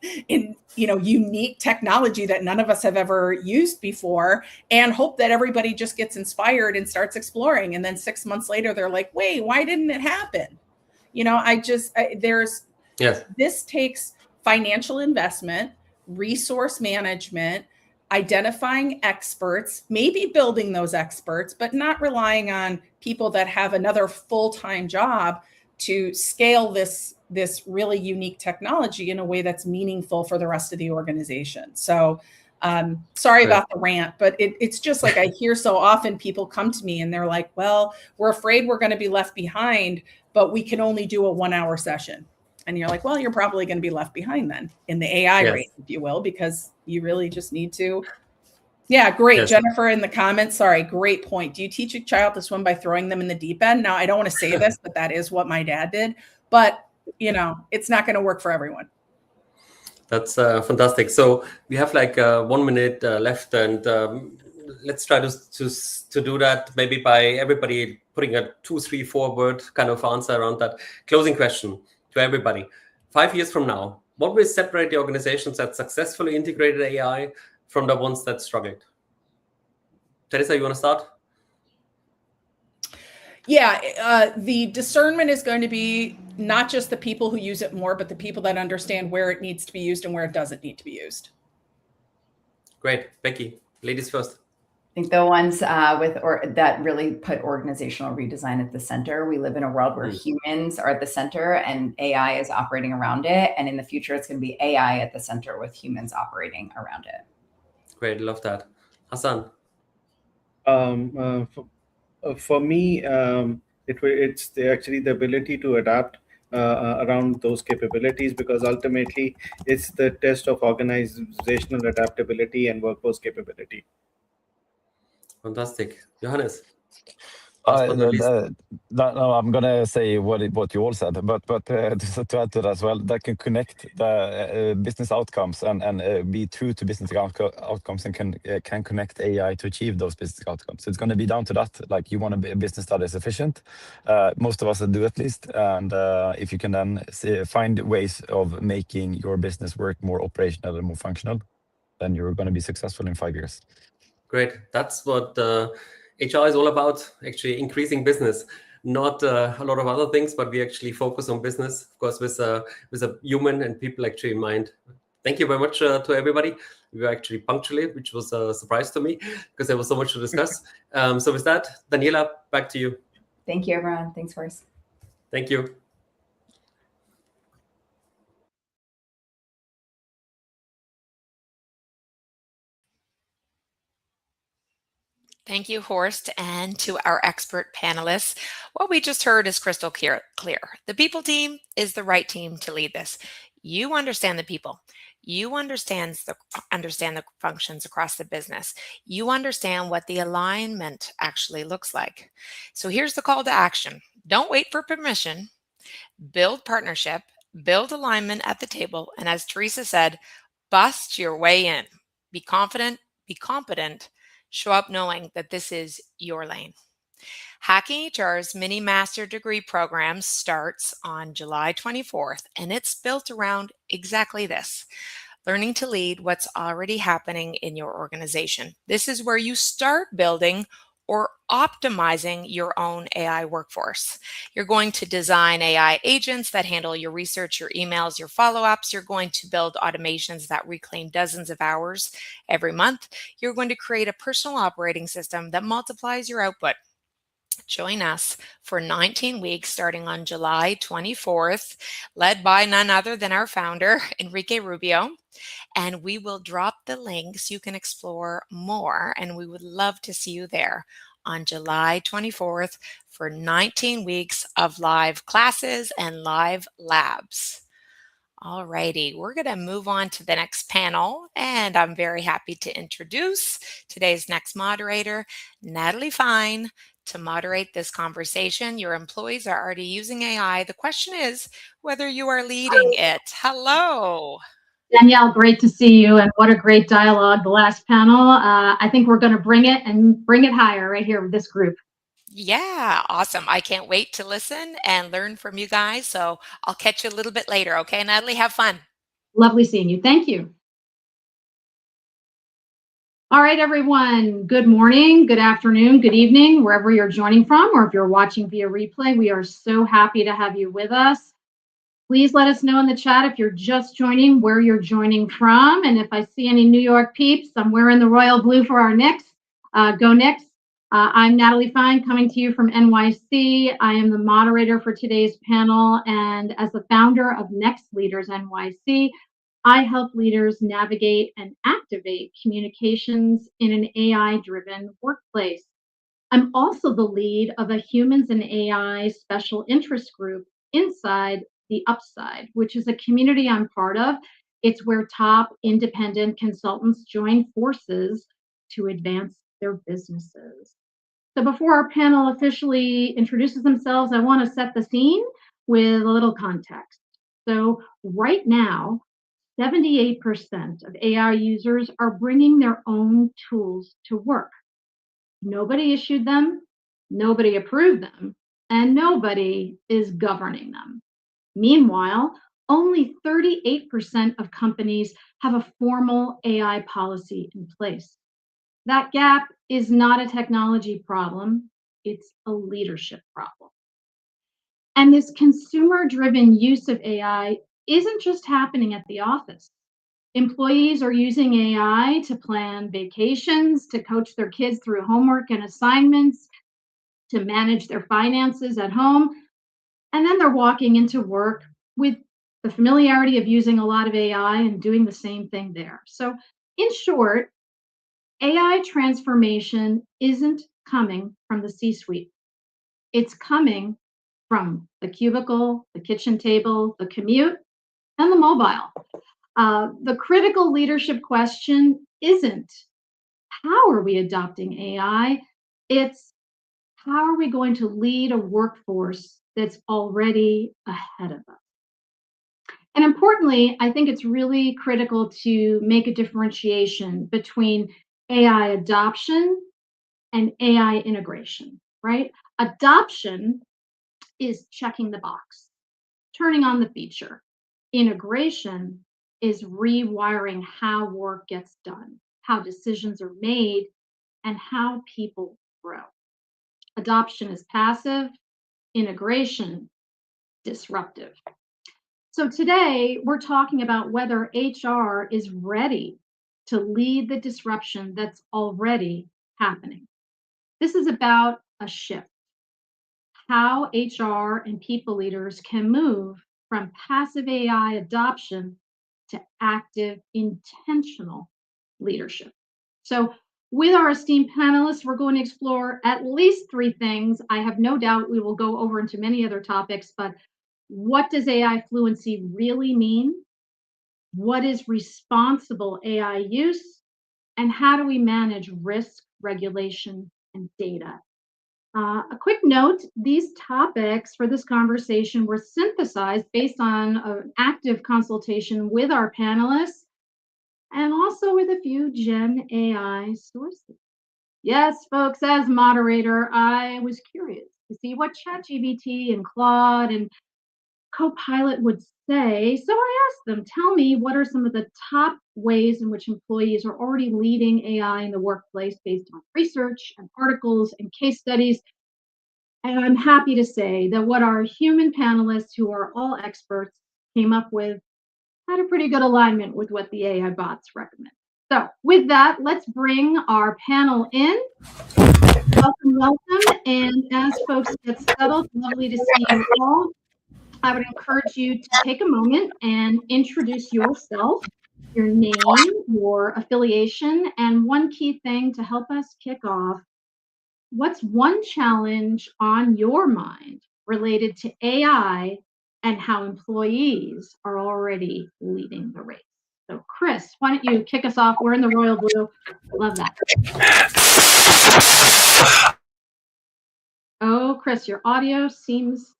unique technology that none of us have ever used before, and hope that everybody just gets inspired and starts exploring. And then 6 months later, they're like, wait, why didn't it happen? This takes financial investment, resource management, identifying experts, maybe building those experts, but not relying on people that have another full-time job to scale this really unique technology in a way that's meaningful for the rest of the organization. So sorry about the rant, but it's just like I hear so often people come to me and they're like, well, we're afraid we're going to be left behind, but we can only do a 1-hour session. And you're like, well, you're probably going to be left behind then in the AI rate, if you will, because you really just need to. Yeah, great. Yes. Jennifer in the comments. Sorry, great point. Do you teach a child to swim by throwing them in the deep end? Now, I don't want to say this, but that is what my dad did. But, it's not going to work for everyone. That's fantastic. So we have like 1 minute left, and let's try to do that maybe by everybody putting a 2, 3, 4 word kind of answer around that. Closing question to everybody. 5 years from now, what will separate the organizations that successfully integrated AI from the ones that struggled? Teresa, you want to start? Yeah, the discernment is going to be not just the people who use it more, but the people that understand where it needs to be used and where it doesn't need to be used. Great. Becky, ladies first. I think the ones that really put organizational redesign at the center. We live in a world where humans are at the center and AI is operating around it. And in the future, it's going to be AI at the center with humans operating around it. Great. Love that. Hassan. For me, it's actually the ability to adapt around those capabilities, because ultimately it's the test of organizational adaptability and workforce capability. Fantastic. Johannes. No, I'm gonna say what you all said, but to add to that as well, that can connect the business outcomes and be true to business outcomes, and can connect AI to achieve those business outcomes. So it's going to be down to that. Like, you want to be a business that is efficient. Most of us do, at least. And if you can then find ways of making your business work more operational and more functional, then you're going to be successful in 5 years. Great. That's what HR is all about, actually increasing business, not a lot of other things, but we actually focus on business, of course, with a human and people actually in mind. Thank you very much to everybody. We were actually punctually, which was a surprise to me because there was so much to discuss. So with that, Daniela, back to you. Thank you, everyone. Thanks, Forrest. Thank you. Thank you, Horst, and to our expert panelists. What we just heard is crystal clear. The people team is the right team to lead this. You understand the people. You understand the functions across the business. You understand what the alignment actually looks like. So here's the call to action. Don't wait for permission. Build partnership, build alignment at the table, and as Teresa said, bust your way in. Be confident, be competent, show up knowing that this is your lane. Hacking HR's mini master degree program starts on July 24th, and it's built around exactly this: learning to lead what's already happening in your organization. This is where you start building or optimizing your own AI workforce. You're going to design AI agents that handle your research, your emails, your follow-ups. You're going to build automations that reclaim dozens of hours every month. You're going to create a personal operating system that multiplies your output. Join us for 19 weeks starting on July 24th, led by none other than our founder, Enrique Rubio. And we will drop the links. You can explore more, and we would love to see you there on July 24th for 19 weeks of live classes and live labs. All righty, we're going to move on to the next panel, and I'm very happy to introduce today's next moderator, Natalie Fine, to moderate this conversation. Your employees are already using AI. The question is whether you are leading it. Hello. Danielle, great to see you, and what a great dialogue, the last panel. I think we're going to bring it higher right here with this group. Yeah, awesome. I can't wait to listen and learn from you guys. So I'll catch you a little bit later. Okay, Natalie, have fun. Lovely seeing you. Thank you. All right, everyone. Good morning, good afternoon, good evening, wherever you're joining from, or if you're watching via replay. We are so happy to have you with us. Please let us know in the chat if you're just joining, where you're joining from. And if I see any New York peeps, I'm wearing the royal blue for our Knicks. Go Knicks. I'm Natalie Fine, coming to you from NYC. I am the moderator for today's panel. And as the founder of Next Leaders NYC, I help leaders navigate and activate communications in an AI-driven workplace. I'm also the lead of a Humans and AI special interest group inside The Upside, which is a community I'm part of. It's where top independent consultants join forces to advance their businesses. So before our panel officially introduces themselves, I want to set the scene with a little context. So right now, 78% of AI users are bringing their own tools to work. Nobody issued them, nobody approved them, and nobody is governing them. Meanwhile, only 38% of companies have a formal AI policy in place. That gap is not a technology problem, it's a leadership problem. And this consumer-driven use of AI isn't just happening at the office. Employees are using AI to plan vacations, to coach their kids through homework and assignments, to manage their finances at home. And then they're walking into work with the familiarity of using a lot of AI and doing the same thing there. So in short, AI transformation isn't coming from the C-suite. It's coming from the cubicle, the kitchen table, the commute, and the mobile. The critical leadership question isn't how are we adopting AI? It's how are we going to lead a workforce that's already ahead of us? And importantly, I think it's really critical to make a differentiation between AI adoption and AI integration, right? Adoption is checking the box, turning on the feature. Integration is rewiring how work gets done, how decisions are made, and how people grow. Adoption is passive, integration, disruptive. So today we're talking about whether HR is ready to lead the disruption that's already happening. This is about a shift, how HR and people leaders can move from passive AI adoption to active, intentional leadership. So With our esteemed panelists, we're going to explore at least 3 things. I have no doubt we will go over into many other topics, but what does AI fluency really mean? What is responsible AI use? And how do we manage risk, regulation, and data? A quick note, these topics for this conversation were synthesized based on an active consultation with our panelists and also with a few Gen AI sources. Yes, folks, as moderator, I was curious to see what ChatGPT and Claude and Copilot would say. So I asked them, tell me, what are some of the top ways in which employees are already leading AI in the workplace based on research and articles and case studies? And I'm happy to say that what our human panelists, who are all experts, came up with had a pretty good alignment with what the AI bots recommend. So with that, let's bring our panel in. Welcome, welcome. And as folks get settled, lovely to see you all. I would encourage you to take a moment and introduce yourself, your name, your affiliation, and one key thing to help us kick off. What's one challenge on your mind related to AI and how employees are already leading the race? So Chris, why don't you kick us off? We're in the royal blue. Love that. Oh, Chris, your audio seems...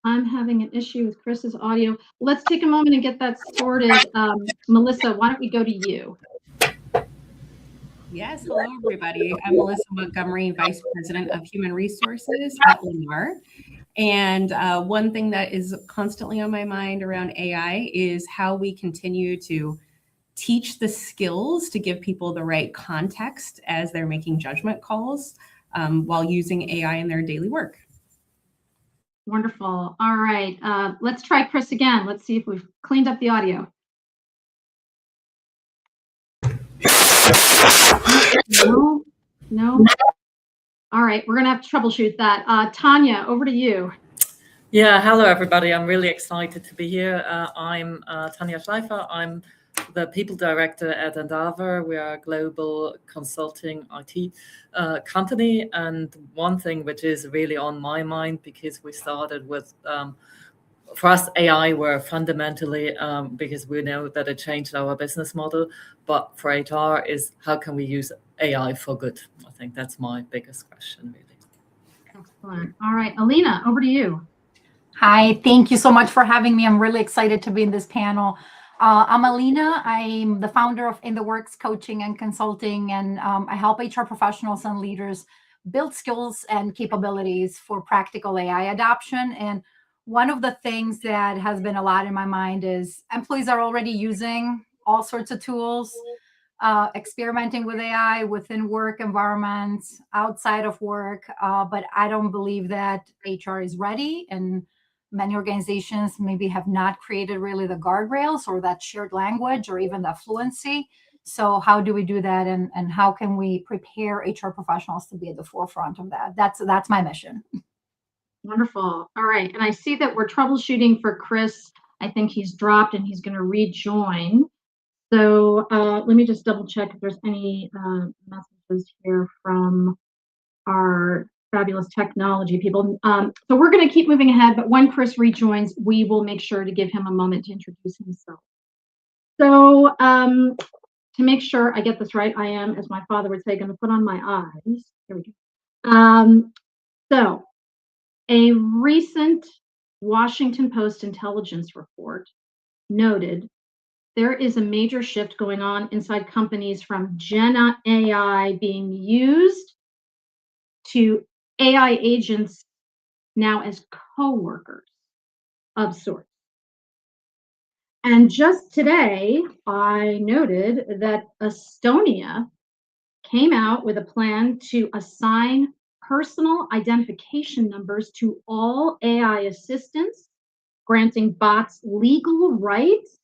I'm having an issue with Chris's audio. Let's take a moment and get that sorted. Melissa, why don't we go to you? Yes, hello everybody. I'm Melissa Montgomery, Vice President of Human Resources at Lamar. And one thing that is constantly on my mind around AI is how we continue to teach the skills to give people the right context as they're making judgment calls while using AI in their daily work. Wonderful. All right, let's try Chris again. Let's see if we've cleaned up the audio. No. All right, we're gonna have to troubleshoot that. Tanya, over to you. Yeah, hello everybody. I'm really excited to be here. I'm Tanya Schleifer. I'm the People Director at Endava. We are a global consulting IT company. And one thing which is really on my mind, because we started with, for us, AI were fundamentally, because we know that it changed our business model, but for HR is how can we use AI for good? I think that's my biggest question, really. Excellent. All right, Alina, over to you. Hi, thank you so much for having me. I'm really excited to be in this panel. I'm Alina. I'm the founder of In the Works Coaching and Consulting, and I help HR professionals and leaders build skills and capabilities for practical AI adoption. And one of the things that has been a lot in my mind is employees are already using all sorts of tools, experimenting with AI within work environments, outside of work, but I don't believe that HR is ready, and many organizations maybe have not created really the guardrails or that shared language or even that fluency. So how do we do that, and how can we prepare HR professionals to be at the forefront of that? That's my mission. Wonderful. All right, and I see that we're troubleshooting for Chris. I think he's dropped and he's going to rejoin. So let me just double check if there's any messages here from our fabulous technology people. So we're going to keep moving ahead, but when Chris rejoins, we will make sure to give him a moment to introduce himself. So to make sure I get this right, I am, as my father would say, going to put on my eyes. Here we go. So a recent Washington Post intelligence report noted there is a major shift going on inside companies from Gen AI being used to AI agents now as co-workers of sorts. And just today, I noted that Estonia came out with a plan to assign personal identification numbers to all AI assistants, granting bots legal rights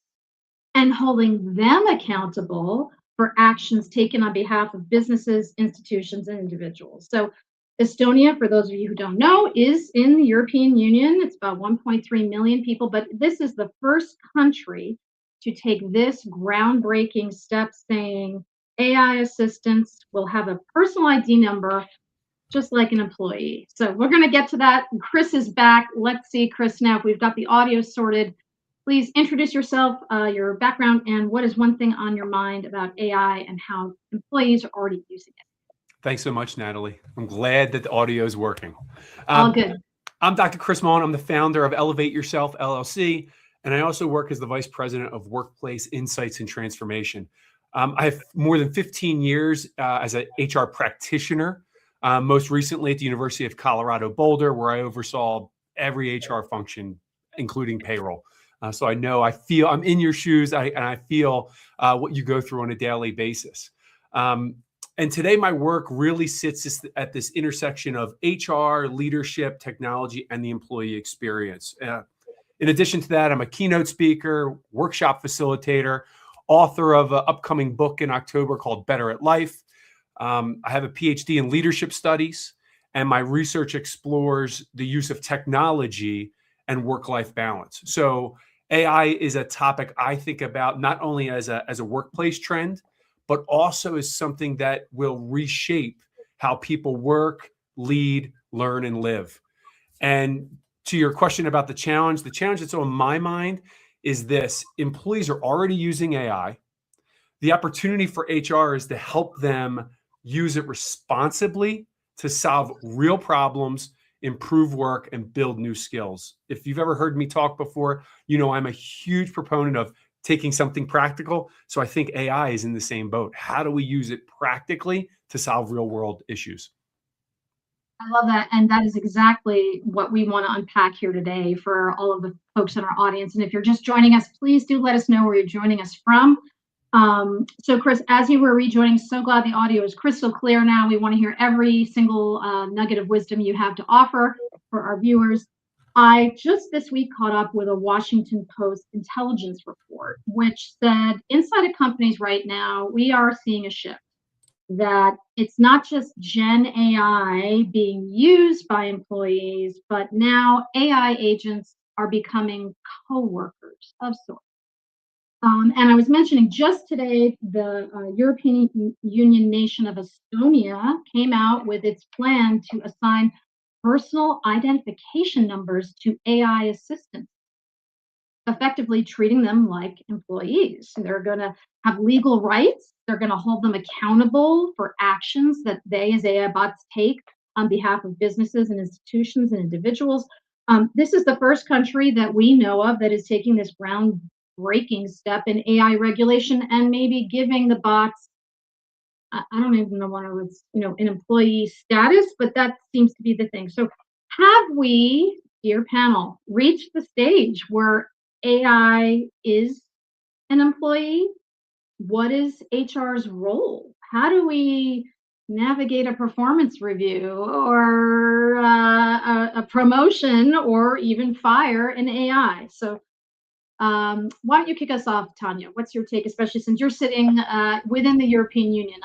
and holding them accountable for actions taken on behalf of businesses, institutions, and individuals. So Estonia, for those of you who don't know, is in the European Union. It's about 1.3 million people, but this is the first country to take this groundbreaking step saying AI assistants will have a personal ID number just like an employee. So we're going to get to that. Chris is back. Let's see, Chris, now if we've got the audio sorted, please introduce yourself, your background, and what is one thing on your mind about AI and how employees are already using it. Thanks so much, Natalie. I'm glad that the audio is working. All good. I'm Dr. Chris Mullen. I'm the founder of Elevate Yourself, LLC, and I also work as the Vice President of Workplace Insights and Transformation. I have more than 15 years as an HR practitioner, most recently at the University of Colorado Boulder, where I oversaw every HR function, including payroll. So I feel I'm in your shoes, and I feel what you go through on a daily basis. And today my work really sits at this intersection of HR, leadership, technology, and the employee experience. In addition to that, I'm a keynote speaker, workshop facilitator, author of an upcoming book in October called Better at Life. I have a PhD in leadership studies, and my research explores the use of technology and work-life balance. So AI is a topic I think about not only as a workplace trend, but also as something that will reshape how people work, lead, learn, and live. And to your question about the challenge that's on my mind is this: employees are already using AI. The opportunity for HR is to help them use it responsibly to solve real problems, improve work, and build new skills. If you've ever heard me talk before, you know I'm a huge proponent of taking something practical. So I think AI is in the same boat. How do we use it practically to solve real world issues? I love that. And that is exactly what we want to unpack here today for all of the folks in our audience. And if you're just joining us, please do let us know where you're joining us from. So Chris, as you were rejoining, so glad the audio is crystal clear now. We want to hear every single nugget of wisdom you have to offer for our viewers. I just this week caught up with a Washington Post intelligence report, which said inside of companies right now, we are seeing a shift. That it's not just Gen AI being used by employees, but now AI agents are becoming co-workers of sorts. And I was mentioning just today, the European Union nation of Estonia came out with its plan to assign personal identification numbers to AI assistants, effectively treating them like employees. They're going to have legal rights. They're going to hold them accountable for actions that they as AI bots take on behalf of businesses and institutions and individuals. This is the first country that we know of that is taking this groundbreaking step in AI regulation and maybe giving the bots, I don't even know what it's, an employee status, but that seems to be the thing. So have we, dear panel, reached the stage where AI is an employee? What is HR's role? How do we navigate a performance review or a promotion or even fire an AI? So why don't you kick us off, Tanya? What's your take, especially since you're sitting within the European Union?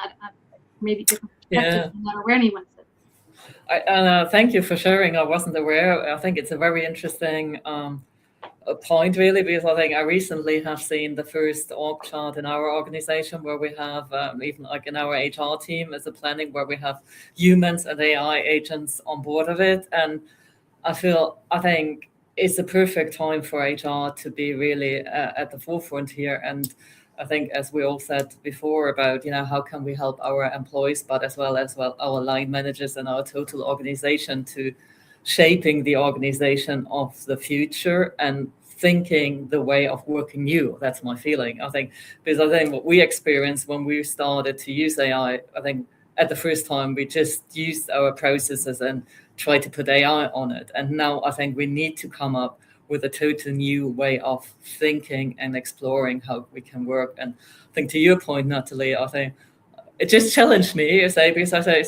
Maybe different perspectives no matter where anyone sits. Thank you for sharing. I wasn't aware. I think it's a very interesting point, really, because I think I recently have seen the first org chart in our organization where we have, even like in our HR team, as a planning where we have humans and AI agents on board of it. And I think it's the perfect time for HR to be really at the forefront here. And I think, as we all said before about, how can we help our employees, but as well our line managers and our total organization to shaping the organization of the future and thinking the way of working new. That's my feeling. I think what we experienced when we started to use AI, I think at the first time we just used our processes and tried to put AI on it. And now I think we need to come up with a total new way of thinking and exploring how we can work. And I think to your point, Natalie, I think it just challenged me, because I say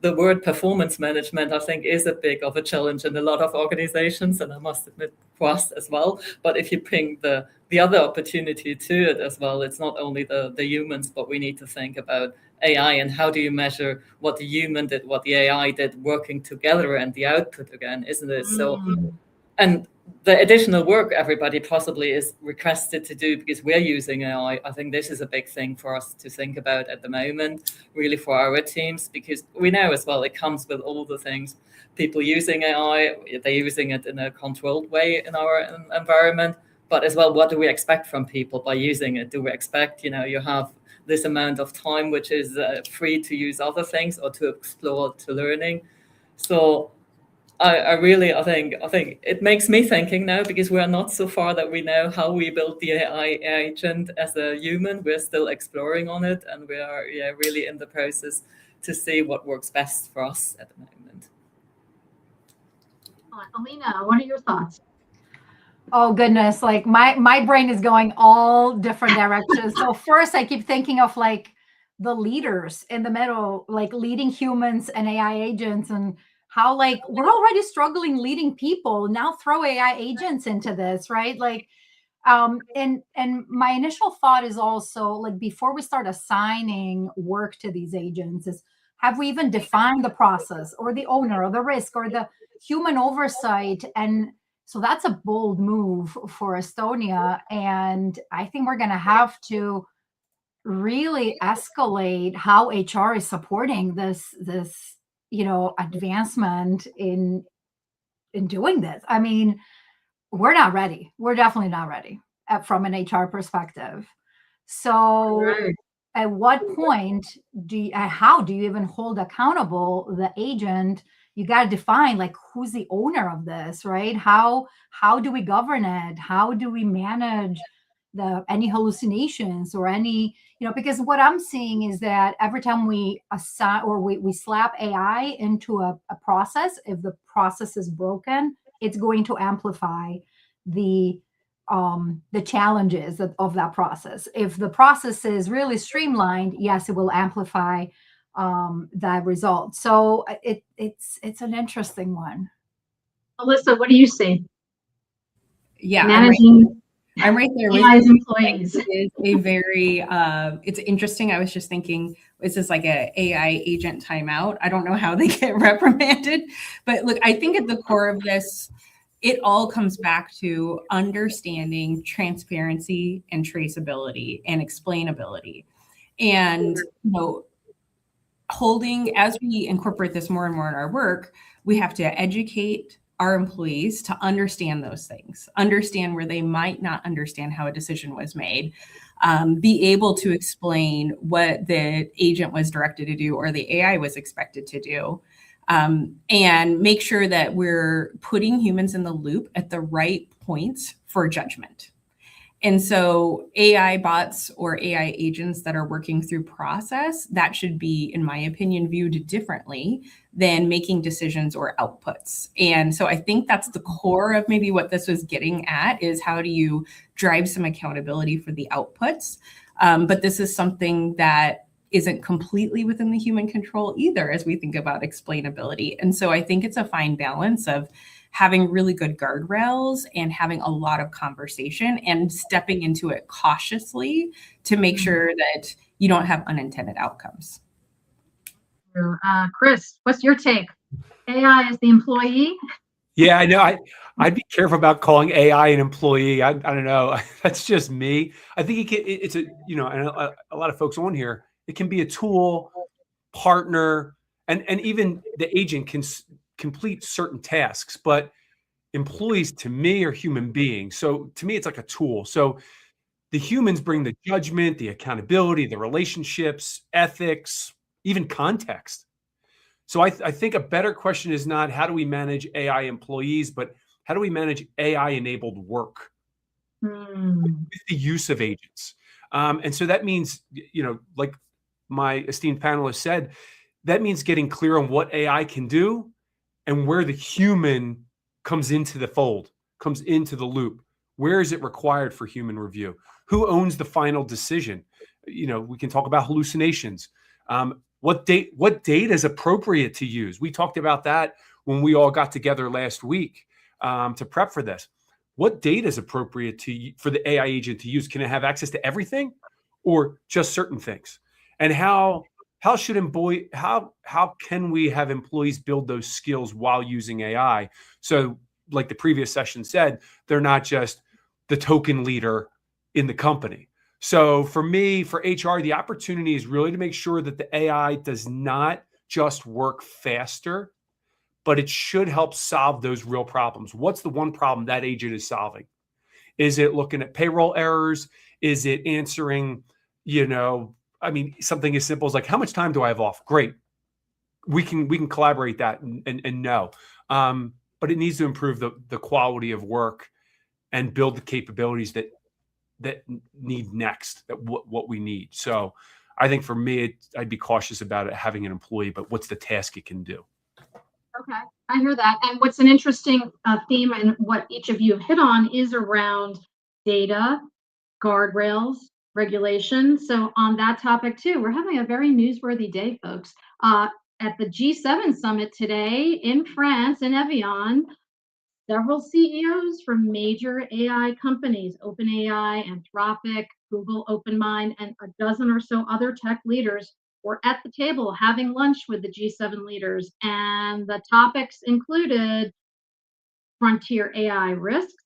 the word performance management, I think, is a big of a challenge in a lot of organizations, and I must admit for us as well. But if you bring the other opportunity to it as well, it's not only the humans, but we need to think about AI and how do you measure what the human did, what the AI did, working together and the output again, isn't it? So And the additional work everybody possibly is requested to do because we're using AI, I think this is a big thing for us to think about at the moment, really for our teams, because we know as well it comes with all the things. People using AI, they're using it in a controlled way in our environment, but as well, what do we expect from people by using it? Do we expect, you have this amount of time which is free to use other things or to explore, to learning? So I think it makes me thinking now, because we are not so far that we know how we build the AI agent as a human. We're still exploring on it, and we are really in the process to see what works best for us at the moment. Alina, what are your thoughts? Oh goodness, like my brain is going all different directions. So first I keep thinking of like the leaders in the middle, like leading humans and AI agents, and how like we're already struggling leading people. Now throw AI agents into this, right? Like and my initial thought is also like, before we start assigning work to these agents, is have we even defined the process or the owner or the risk or the human oversight? And so that's a bold move for Estonia. And I think we're going to have to really escalate how HR is supporting this advancement in doing this. I mean, we're not ready. We're definitely not ready from an HR perspective. So Right. At what point how do you even hold accountable the agent? You got to define like who's the owner of this, right? How do we govern it? How do we manage any hallucinations or any, because what I'm seeing is that every time we assign or we slap AI into a process, if the process is broken, it's going to amplify the challenges of that process. If the process is really streamlined, yes, it will amplify that result. So it's an interesting one. Alyssa, what do you see? Yeah, Managing I'm right there with AI's you. employees. It is a very, it's interesting. I was just thinking, is this like a AI agent timeout? I don't know how they get reprimanded, but look, I think at the core of this, it all comes back to understanding transparency and traceability and explainability. And, as we incorporate this more and more in our work, we have to educate our employees to understand those things, understand where they might not understand how a decision was made, be able to explain what the agent was directed to do or the AI was expected to do, and make sure that we're putting humans in the loop at the right points for judgment. And so AI bots or AI agents that are working through process, that should be, in my opinion, viewed differently than making decisions or outputs. And so I think that's the core of maybe what this was getting at, is how do you drive some accountability for the outputs? But this is something that isn't completely within the human control either, as we think about explainability. And so I think it's a fine balance of having really good guardrails and having a lot of conversation and stepping into it cautiously to make sure that you don't have unintended outcomes. Chris, what's your take? AI is the employee? Yeah, I know. I'd be careful about calling AI an employee. I don't know. That's just me. I think it's a lot of folks on here, it can be a tool, partner, and even the agent can complete certain tasks, but employees to me are human beings. So to me, it's like a tool. So the humans bring the judgment, the accountability, the relationships, ethics, even context. So I think a better question is not how do we manage AI employees, but how do we manage AI-enabled work with the use of agents? And so that means, like my esteemed panelist said, that means getting clear on what AI can do and where the human comes into the fold, comes into the loop. Where is it required for human review? Who owns the final decision? We can talk about hallucinations. What data is appropriate to use? We talked about that when we all got together last week to prep for this. What data is appropriate for the AI agent to use? Can it have access to everything or just certain things? And how can we have employees build those skills while using AI? So like the previous session said, they're not just the token leader in the company. So for me, for HR, the opportunity is really to make sure that the AI does not just work faster, but it should help solve those real problems. What's the one problem that agent is solving? Is it looking at payroll errors? Is it answering, something as simple as like, how much time do I have off? Great. We can collaborate that and know. But it needs to improve the quality of work and build the capabilities that need next, that what we need. So I think for me, I'd be cautious about it having an employee, but what's the task it can do? Okay, I hear that. And what's an interesting theme and what each of you have hit on is around data, guardrails, regulation. So on that topic too, we're having a very newsworthy day, folks. At the G7 summit today in France, in Evian, several CEOs from major AI companies, OpenAI, Anthropic, Google, OpenMind, and a dozen or so other tech leaders were at the table having lunch with the G7 leaders. And the topics included frontier AI risks,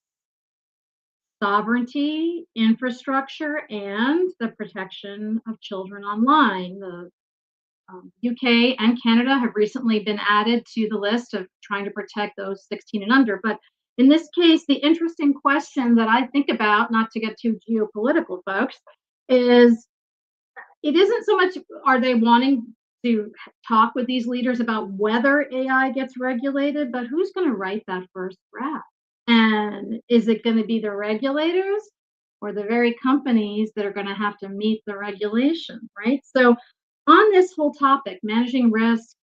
sovereignty, infrastructure, and the protection of children online. The UK and Canada have recently been added to the list of trying to protect those 16 and under. But in this case, the interesting question that I think about, not to get too geopolitical, folks, is it isn't so much are they wanting to talk with these leaders about whether AI gets regulated, but who's going to write that first draft? And is it going to be the regulators or the very companies that are going to have to meet the regulation, right? So on this whole topic, managing risk,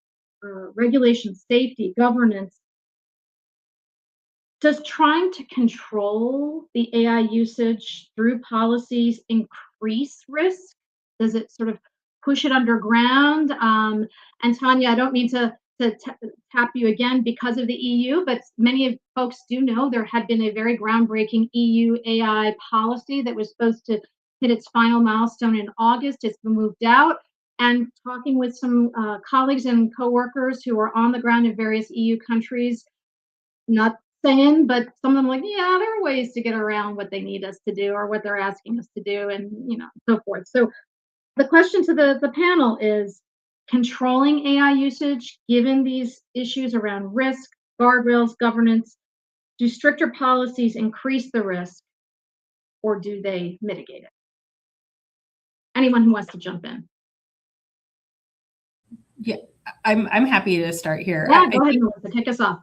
regulation, safety, governance, does trying to control the AI usage through policies increase risk? Does it sort of push it underground? And Tanya, I don't mean to tap you again because of the EU, but many of folks do know there had been a very groundbreaking EU AI policy that was supposed to hit its final milestone in August. It's been moved out. And talking with some colleagues and coworkers who are on the ground in various EU countries, not saying, but some of them like, yeah, there are ways to get around what they need us to do or what they're asking us to do, and so forth. So the question to the panel is, controlling AI usage, given these issues around risk, guardrails, governance, do stricter policies increase the risk or do they mitigate it? Anyone who wants to jump in. Yeah, I'm happy to start here. Yeah, go ahead, Melissa, kick us off.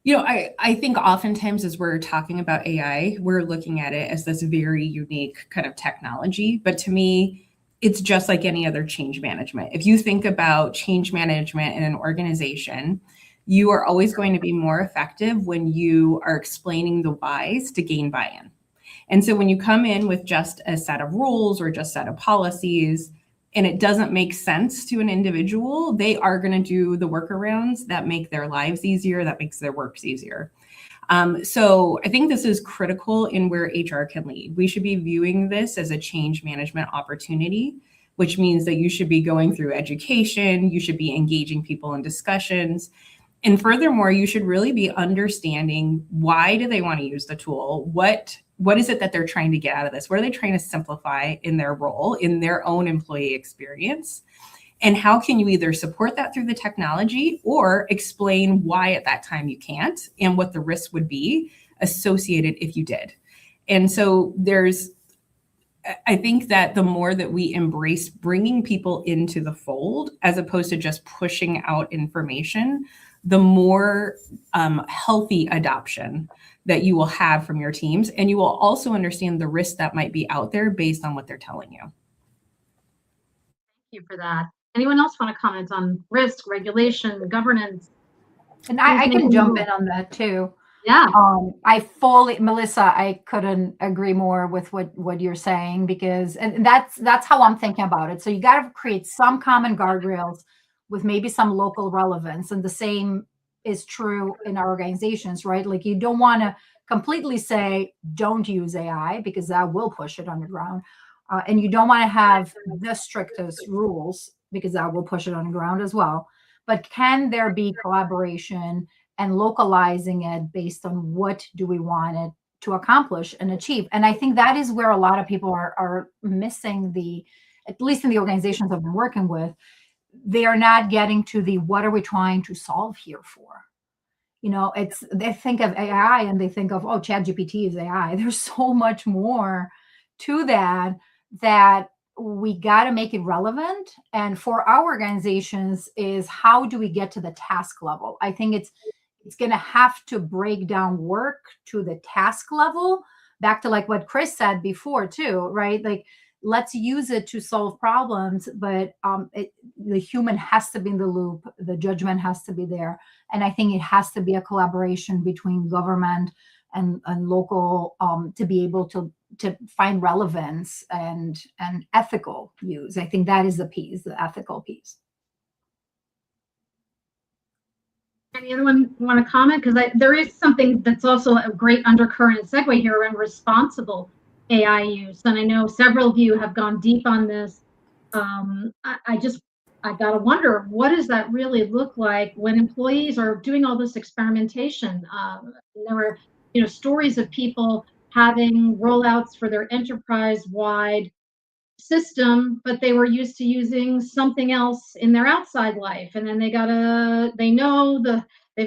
I think oftentimes as we're talking about AI, we're looking at it as this very unique kind of technology. But to me, it's just like any other change management. If you think about change management in an organization, you are always going to be more effective when you are explaining the whys to gain buy-in. And so when you come in with just a set of rules or just a set of policies, and it doesn't make sense to an individual, they are going to do the workarounds that make their lives easier, that makes their works easier. So I think this is critical in where HR can lead. We should be viewing this as a change management opportunity, which means that you should be going through education, you should be engaging people in discussions. And furthermore, you should really be understanding, why do they want to use the tool? What is it that they're trying to get out of this? What are they trying to simplify in their role, in their own employee experience? And how can you either support that through the technology or explain why at that time you can't and what the risk would be associated if you did? And so I think that the more that we embrace bringing people into the fold, as opposed to just pushing out information, the more healthy adoption that you will have from your teams. And you will also understand the risks that might be out there based on what they're telling you. Thank you for that. Anyone else want to comment on risk, regulation, governance? And I can jump in on that too. Yeah. Melissa, I couldn't agree more with what you're saying, because and that's how I'm thinking about it. So you got to create some common guardrails with maybe some local relevance, and the same is true in our organizations, right? Like, you don't want to completely say don't use AI, because that will push it underground, and you don't want to have the strictest rules, because that will push it underground as well. But can there be collaboration and localizing it based on what do we want it to accomplish and achieve. And I think that is where a lot of people are missing at least in the organizations I've been working with, they are not getting to what are we trying to solve here for? They think of AI and they think of, oh, ChatGPT is AI. There's so much more to that we got to make it relevant. And for our organizations is how do we get to the task level? I think it's going to have to break down work to the task level, back to like what Chris said before too, right? Like, let's use it to solve problems, but the human has to be in the loop. The judgment has to be there. And I think it has to be a collaboration between government and local to be able to find relevance and ethical use. I think that is the piece, the ethical piece. Anyone want to comment? Because there is something that's also a great undercurrent and segue here around responsible AI use. And I know several of you have gone deep on this. I got to wonder, what does that really look like when employees are doing all this experimentation? There were, stories of people having rollouts for their enterprise-wide system, but they were used to using something else in their outside life. And then they've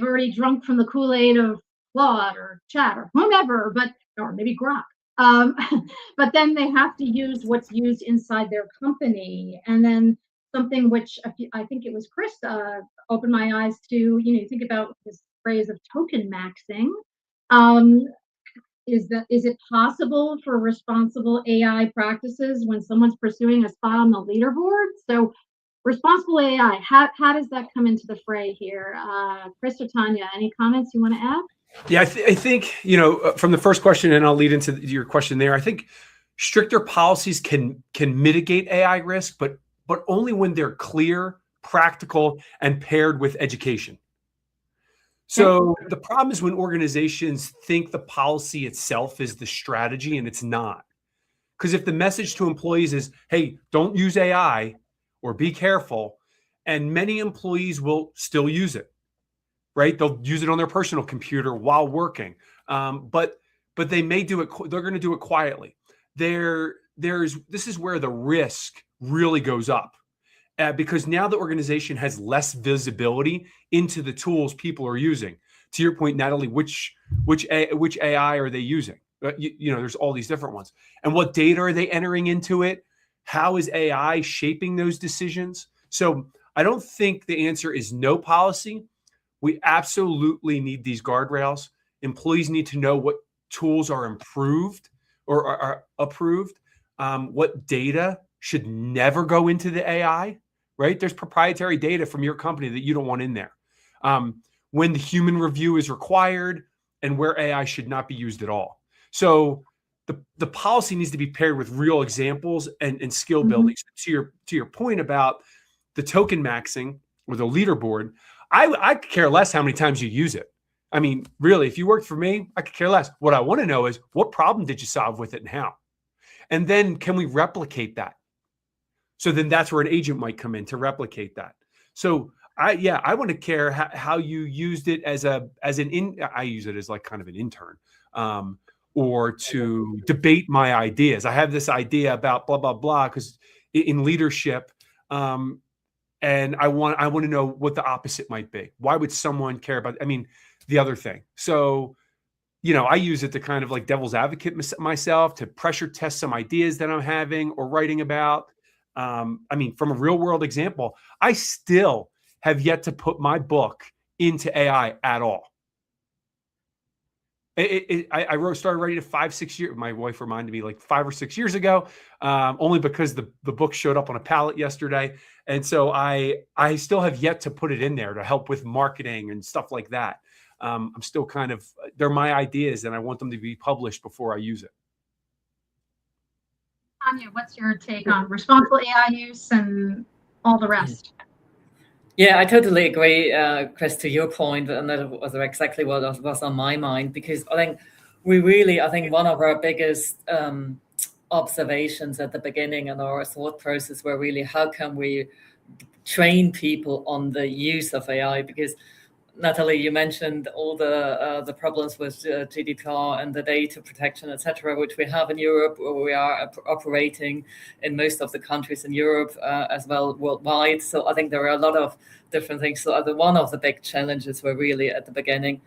already drunk from the Kool-Aid of Claude or Chat or whomever, or maybe Grok. But then they have to use what's used inside their company. And then something which I think it was Chris opened my eyes to, you think about this phrase of token maxing. Is it possible for responsible AI practices when someone's pursuing a spot on the leaderboard? So responsible AI, how does that come into the fray here? Chris or Tanya, any comments you want to add? Yeah, I think, from the first question, and I'll lead into your question there, I think stricter policies can mitigate AI risk, but only when they're clear, practical, and paired with education. So the problem is when organizations think the policy itself is the strategy, and it's not. Because if the message to employees is, hey, don't use AI or be careful, and many employees will still use it. Right? They'll use it on their personal computer while working. But they may do it, they're going to do it quietly. This is where the risk really goes up because now the organization has less visibility into the tools people are using. To your point, Natalie, which AI are they using? There's all these different ones. And what data are they entering into it? How is AI shaping those decisions? So I don't think the answer is no policy. We absolutely need these guardrails. Employees need to know what tools are improved or are approved. What data should never go into the AI, right? There's proprietary data from your company that you don't want in there. When the human review is required and where AI should not be used at all. So the policy needs to be paired with real examples and skill building. So to your point about the token maxing or the leaderboard, I could care less how many times you use it. I mean, really, if you worked for me, I could care less. What I want to know is what problem did you solve with it and how? And then can we replicate that? So then that's where an agent might come in to replicate that. So I want to care how you used it I use it as like kind of an intern or to debate my ideas. I have this idea about blah, blah, blah, because in leadership, and I want to know what the opposite might be. Why would someone care about, the other thing? So, I use it to kind of like devil's advocate myself, to pressure test some ideas that I'm having or writing about. From a real world example, I still have yet to put my book into AI at all. I started writing it 5-6 years. My wife reminded me like 5 or 6 years ago, only because the book showed up on a pallet yesterday. And so I still have yet to put it in there to help with marketing and stuff like that. I'm still they're my ideas and I want them to be published before I use it. Tanya, what's your take on responsible AI use and all the rest? Yeah, I totally agree, Chris, to your point, and that was exactly what was on my mind, because I think one of our biggest observations at the beginning in our thought process were really how can we train people on the use of AI, because Natalie, you mentioned all the problems with GDPR and the data protection, etc., which we have in Europe, where we are operating in most of the countries in Europe as well worldwide. So I think there are a lot of different things. So one of the big challenges were really at the beginning,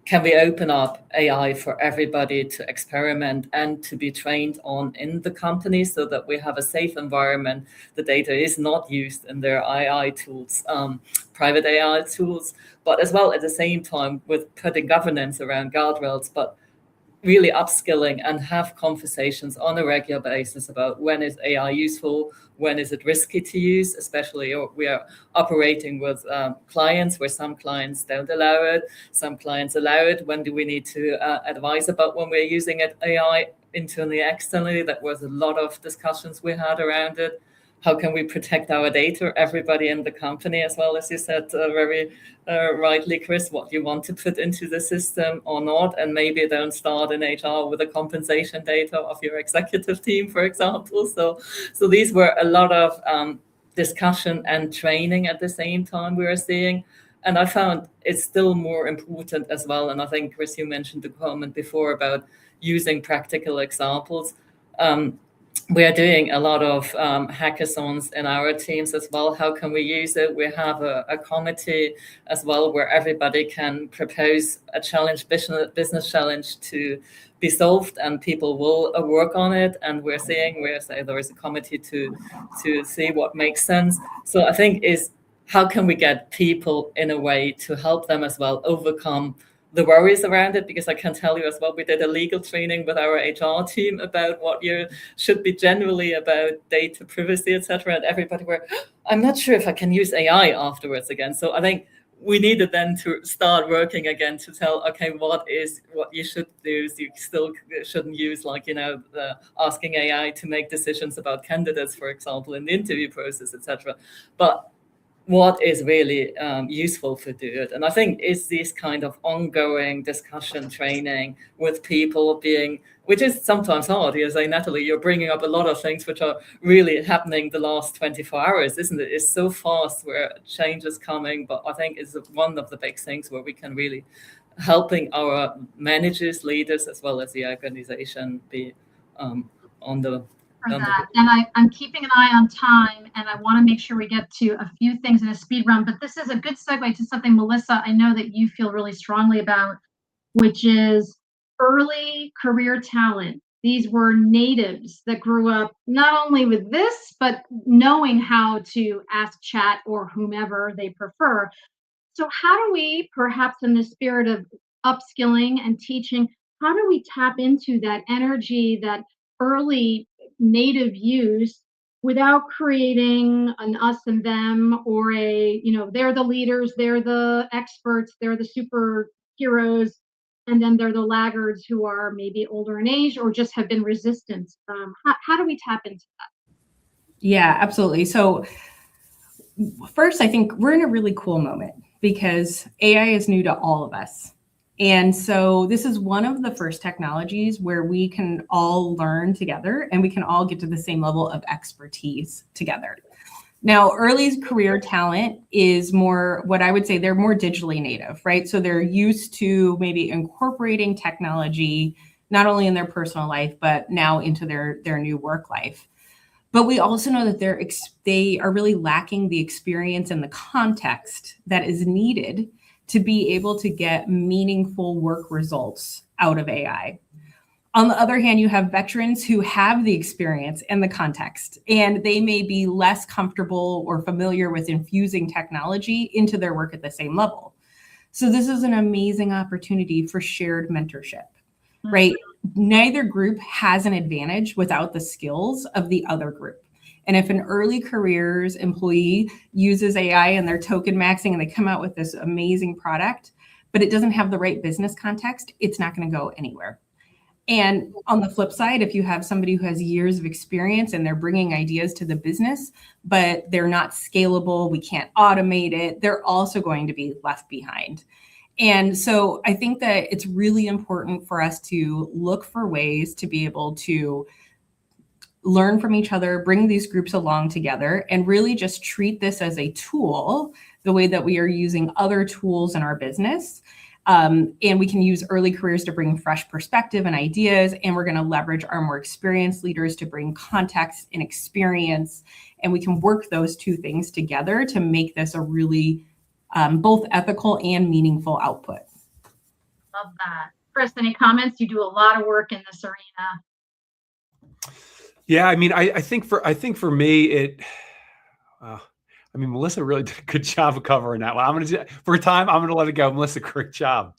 can we open up AI for everybody to experiment and to be trained on in the company so that we have a safe environment? The data is not used in their AI tools, private AI tools, but as well at the same time with putting governance around guardrails, but really upskilling and have conversations on a regular basis about when is AI useful, when is it risky to use, especially we are operating with clients where some clients don't allow it, some clients allow it. When do we need to advise about when we're using it, AI internally, externally? That was a lot of discussions we had around it. How can we protect our data, everybody in the company, as well as you said very rightly, Chris, what you want to put into the system or not, and maybe don't start in HR with the compensation data of your executive team, for example. So these were a lot of discussion and training at the same time we were seeing. And I found it's still more important as well. And I think, Chris, you mentioned the comment before about using practical examples. We are doing a lot of hackathons in our teams as well. How can we use it? We have a committee as well where everybody can propose a challenge, business challenge to be solved, and people will work on it. And we're saying there is a committee to see what makes sense. So I think is how can we get people in a way to help them as well overcome the worries around it, because I can tell you as well, we did a legal training with our HR team about what you should be generally about data privacy, etc. And everybody were, I'm not sure if I can use AI afterwards again. So I think we needed then to start working again to tell, okay, what you should do is you still shouldn't use asking AI to make decisions about candidates, for example, in the interview process, etc. But what is really useful for do it. And I think is this kind of ongoing discussion training with people which is sometimes hard. You say, Natalie, you're bringing up a lot of things which are really happening the last 24 hours, isn't it? It's so fast where change is coming, but I think it's one of the big things where we can really helping our managers, leaders, as well as the organization be on the for that. And I'm keeping an eye on time, and I want to make sure we get to a few things in a speed run, but this is a good segue to something, Melissa, I know that you feel really strongly about, which is early career talent. These were natives that grew up not only with this, but knowing how to ask chat or whomever they prefer. So how do we, perhaps in the spirit of upskilling and teaching, how do we tap into that energy, that early native use, without creating an us and them, or they're the leaders, they're the experts, they're the superheroes, and then they're the laggards who are maybe older in age or just have been resistant. How do we tap into that? Yeah, absolutely. So first, I think we're in a really cool moment because AI is new to all of us. And so this is one of the first technologies where we can all learn together and we can all get to the same level of expertise together. Now, early career talent is more, what I would say, they're more digitally native, right? So they're used to maybe incorporating technology, not only in their personal life, but now into their new work life. But we also know that they are really lacking the experience and the context that is needed to be able to get meaningful work results out of AI. On the other hand, you have veterans who have the experience and the context, and they may be less comfortable or familiar with infusing technology into their work at the same level. So this is an amazing opportunity for shared mentorship, right? Neither group has an advantage without the skills of the other group. And if an early careers employee uses AI and they're token maxing and they come out with this amazing product, but it doesn't have the right business context, it's not going to go anywhere. And on the flip side, if you have somebody who has years of experience and they're bringing ideas to the business, but they're not scalable, we can't automate it, they're also going to be left behind. And so I think that it's really important for us to look for ways to be able to learn from each other, bring these groups along together, and really just treat this as a tool, the way that we are using other tools in our business. And we can use early careers to bring fresh perspective and ideas, and we're going to leverage our more experienced leaders to bring context and experience, and we can work those two things together to make this a really both ethical and meaningful output. Love that. Chris, any comments? You do a lot of work in this arena. Yeah, I mean, I think for me, I mean, Melissa really did a good job of covering that one. I'm gonna let it go. Melissa, great job.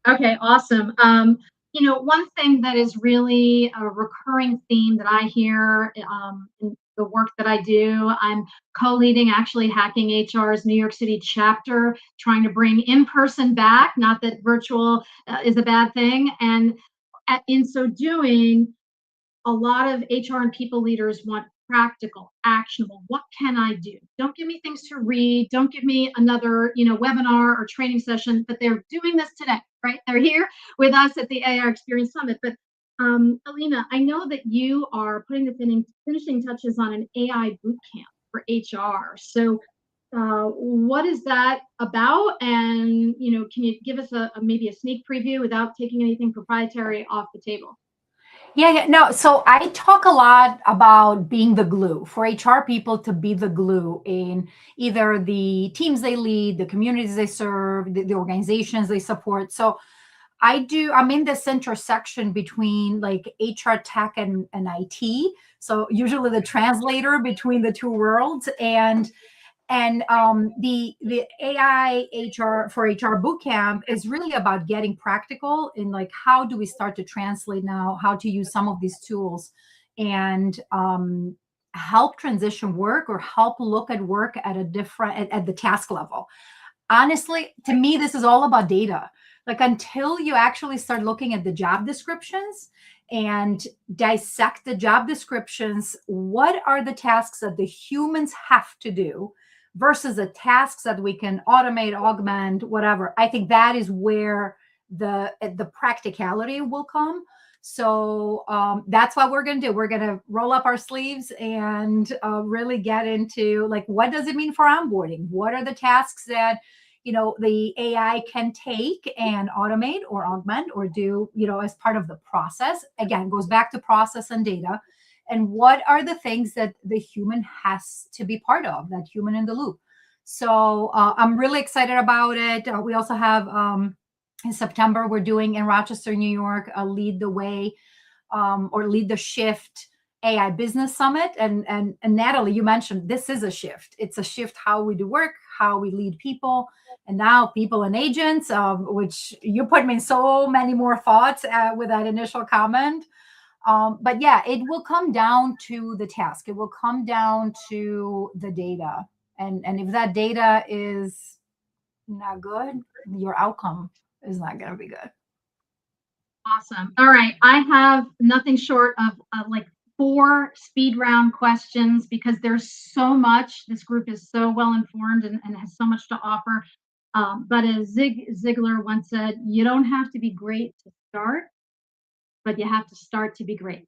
Okay, awesome. One thing that is really a recurring theme that I hear in the work that I do, I'm co-leading actually Hacking HR's New York City chapter, trying to bring in-person back, not that virtual is a bad thing. And in so doing, a lot of HR and people leaders want practical, actionable. What can I do? Don't give me things to read. Don't give me another, webinar or training session, but they're doing this today, right? They're here with us at the AI Experience Summit. But Alina, I know that you are putting the finishing touches on an AI bootcamp for HR. So what is that about? And, can you give us maybe a sneak preview without taking anything proprietary off the table? Yeah, no. So I talk a lot about being the glue for HR people to be the glue in either the teams they lead, the communities they serve, the organizations they support. So I'm in this intersection between like HR tech and IT. So usually the translator between the two worlds. And the AI HR for HR bootcamp is really about getting practical in like, how do we start to translate now, how to use some of these tools and help transition work or help look at work at at the task level. Honestly, to me, this is all about data. Like until you actually start looking at the job descriptions and dissect the job descriptions, what are the tasks that the humans have to do versus the tasks that we can automate, augment, whatever. I think that is where the practicality will come. So that's what we're going to do. We're going to roll up our sleeves and really get into like, what does it mean for onboarding? What are the tasks that, the AI can take and automate or augment or do, as part of the process? Again, goes back to process and data. And what are the things that the human has to be part of, that human in the loop? So I'm really excited about it. We also have in September, we're doing in Rochester, New York, a Lead the Way or Lead the Shift AI Business Summit. And Natalie, you mentioned this is a shift. It's a shift how we do work, how we lead people, and now people and agents, which you put me in so many more thoughts with that initial comment. But yeah, it will come down to the task. It will come down to the data. And if that data is not good, your outcome is not going to be good. Awesome. All right. I have nothing short of like 4 speed round questions because there's so much. This group is so well informed and has so much to offer. But as Zig Ziglar once said, you don't have to be great to start, but you have to start to be great.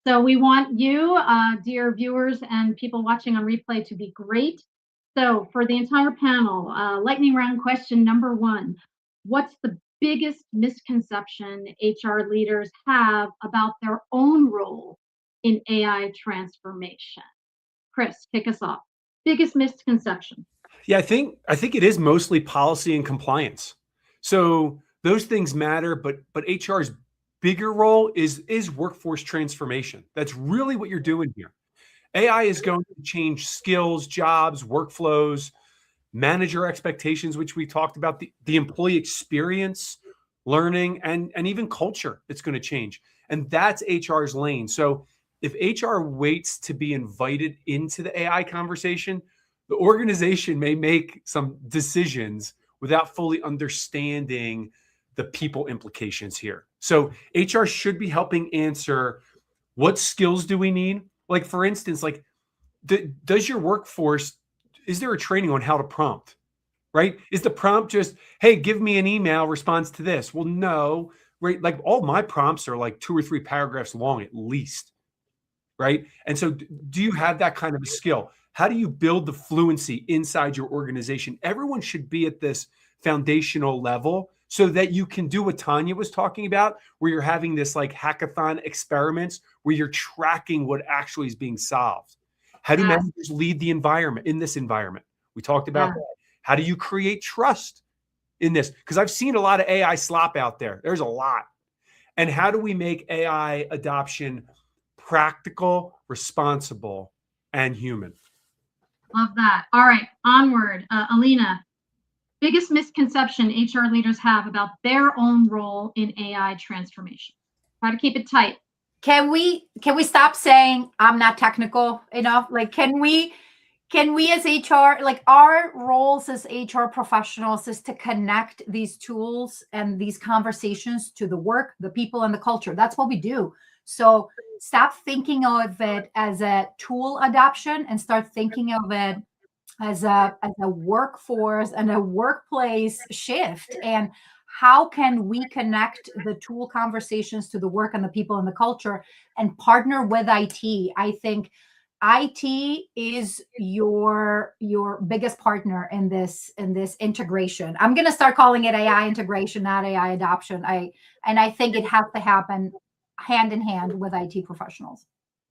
So we want you, dear viewers and people watching on replay, to be great. So for the entire panel, lightning round question number 1, what's the biggest misconception HR leaders have about their own role in AI transformation? Chris, kick us off. Biggest misconception. Yeah, I think it is mostly policy and compliance. So those things matter, but HR's bigger role is workforce transformation. That's really what you're doing here. AI is going to change skills, jobs, workflows, manager expectations, which we talked about, the employee experience, learning, and even culture. It's going to change. And that's HR's lane. So if HR waits to be invited into the AI conversation, the organization may make some decisions without fully understanding the people implications here. So HR should be helping answer, what skills do we need? Like, for instance, like, does your workforce, is there a training on how to prompt, right? Is the prompt just, hey, give me an email response to this? Well, no, right? Like all my prompts are like 2 or 3 paragraphs long at least. right? And so do you have that kind of a skill? How do you build the fluency inside your organization? Everyone should be at this foundational level so that you can do what Tanya was talking about, where you're having this like hackathon experiments where you're tracking what actually is being solved. How do managers lead the environment in this environment? We talked about that. How do you create trust in this? Because I've seen a lot of AI slop out there. There's a lot. And how do we make AI adoption practical, responsible, and human? Love that. All right, onward. Alina, biggest misconception HR leaders have about their own role in AI transformation. Try to keep it tight. Can we stop saying I'm not technical enough? Like, can we as HR, like our roles as HR professionals is to connect these tools and these conversations to the work, the people, and the culture. That's what we do. So stop thinking of it as a tool adoption and start thinking of it as a workforce and a workplace shift. And how can we connect the tool conversations to the work and the people and the culture and partner with IT? I think IT is your biggest partner in this integration. I'm going to start calling it AI integration, not AI adoption. I think it has to happen hand in hand with IT professionals.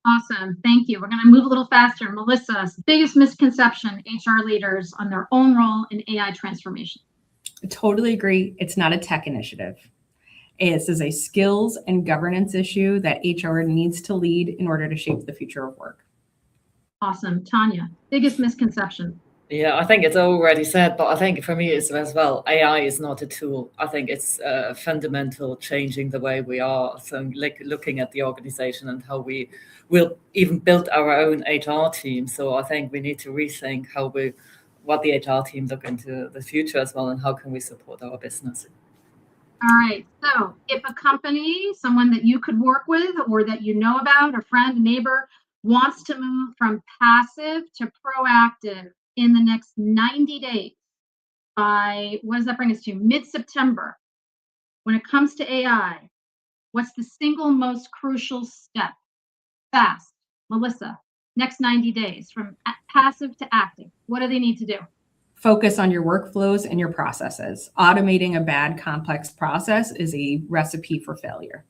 Awesome. Thank you. We're going to move a little faster. Melissa, biggest misconception HR leaders on their own role in AI transformation. I totally agree. It's not a tech initiative. This is a skills and governance issue that HR needs to lead in order to shape the future of work. Awesome. Tanya, biggest misconception. Yeah, I think it's already said, but I think for me it's as well, AI is not a tool. I think it's fundamental changing the way we are. So like looking at the organization and how we will even build our own HR team. So I think we need to rethink what the HR team look into the future as well, and how can we support our business. All right. So if a company, someone that you could work with or that you know about, a friend, a neighbor, wants to move from passive to proactive in the next 90 days by, what does that bring us to? Mid-September. When it comes to AI, what's the single most crucial step? Fast. Melissa, next 90 days from passive to active. What do they need to do? Focus on your workflows and your processes. Automating a bad, complex process is a recipe for failure.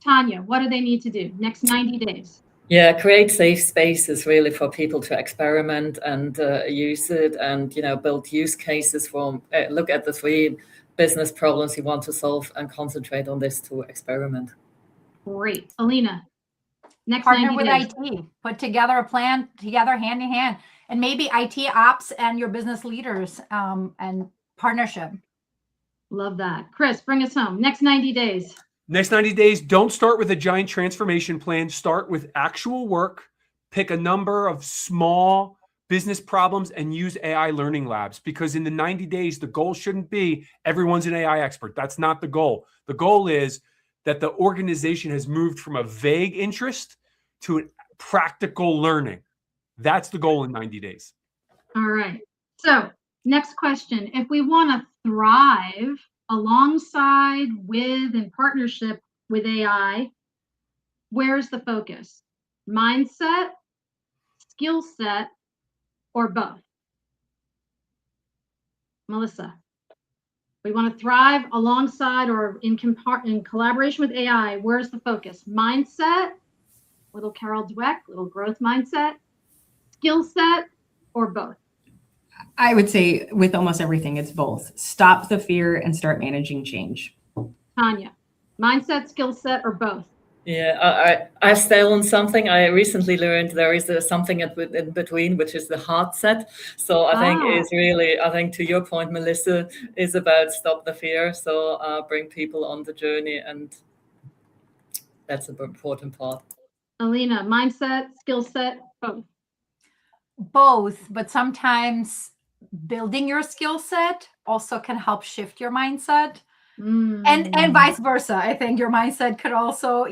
Tanya, what do they need to do next 90 days? Yeah, create safe spaces really for people to experiment and use it, and build use cases from look at the 3 business problems you want to solve and concentrate on this to experiment. Great. Alina, next partner 90 with days. IT, put together a plan together hand in hand, and maybe IT ops and your business leaders and partnership. Love that. Chris, bring us home. Next 90 days. Next 90 days, don't start with a giant transformation plan. Start with actual work. Pick a number of small business problems and use AI learning labs, because in the 90 days, the goal shouldn't be everyone's an AI expert. That's not the goal. The goal is that the organization has moved from a vague interest to a practical learning. That's the goal in 90 days. All right. So next question. If we want to thrive alongside with in partnership with AI, where's the focus? Mindset, skill set, or both? Melissa, we want to thrive alongside or in collaboration with AI. Where's the focus? Mindset, little Carol Dweck, little growth mindset, skill set, or both? I would say with almost everything, it's both. Stop the fear and start managing change. Tanya, mindset, skill set, or both? Yeah, I stay on something. I recently learned there is something in between, which is the heart set. So I think it's really, I think to your point, Melissa, is about stop the fear. So bring people on the journey, and that's an important part. Alina, mindset, skill set, both? Both, but sometimes building your skill set also can help shift your mindset. And vice versa. I think your mindset could also,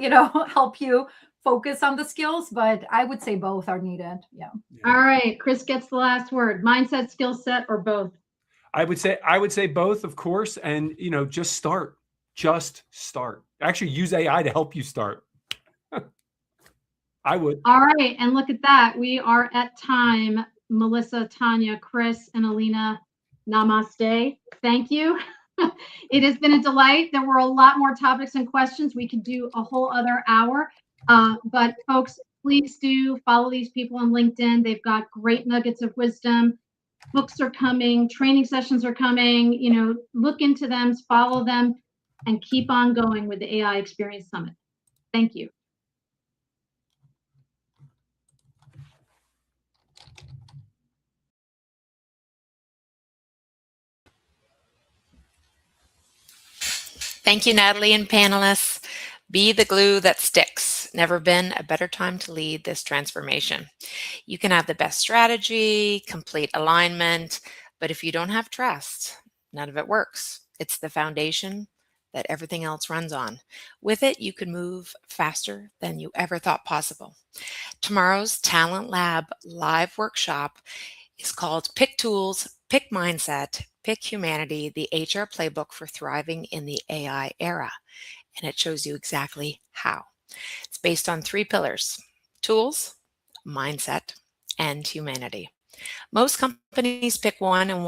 help you focus on the skills, but I would say both are needed. Yeah. All right. Chris gets the last word. Mindset, skill set, or both? I would say both, of course. And, just start. Just start. Actually use AI to help you start. I would. All right, and look at that. We are at time. Melissa, Tanya, Chris, and Alina, namaste. Thank you. It has been a delight. There were a lot more topics and questions. We could do a whole other hour. But folks, please do follow these people on LinkedIn. They've got great nuggets of wisdom. Books are coming, training sessions are coming. You know, look into them, follow them, and keep on going with the AI Experience Summit. Thank you. Thank you, Natalie and panelists. Be the glue that sticks. Never been a better time to lead this transformation. You can have the best strategy, complete alignment, but if you don't have trust, none of it works. It's the foundation that everything else runs on. With it, you can move faster than you ever thought possible. Tomorrow's Talent Lab live workshop is called Pick Tools, Pick Mindset, Pick Humanity, the HR Playbook for Thriving in the AI Era. And it shows you exactly how. It's based on 3 pillars: tools, mindset, and humanity. Most companies pick one and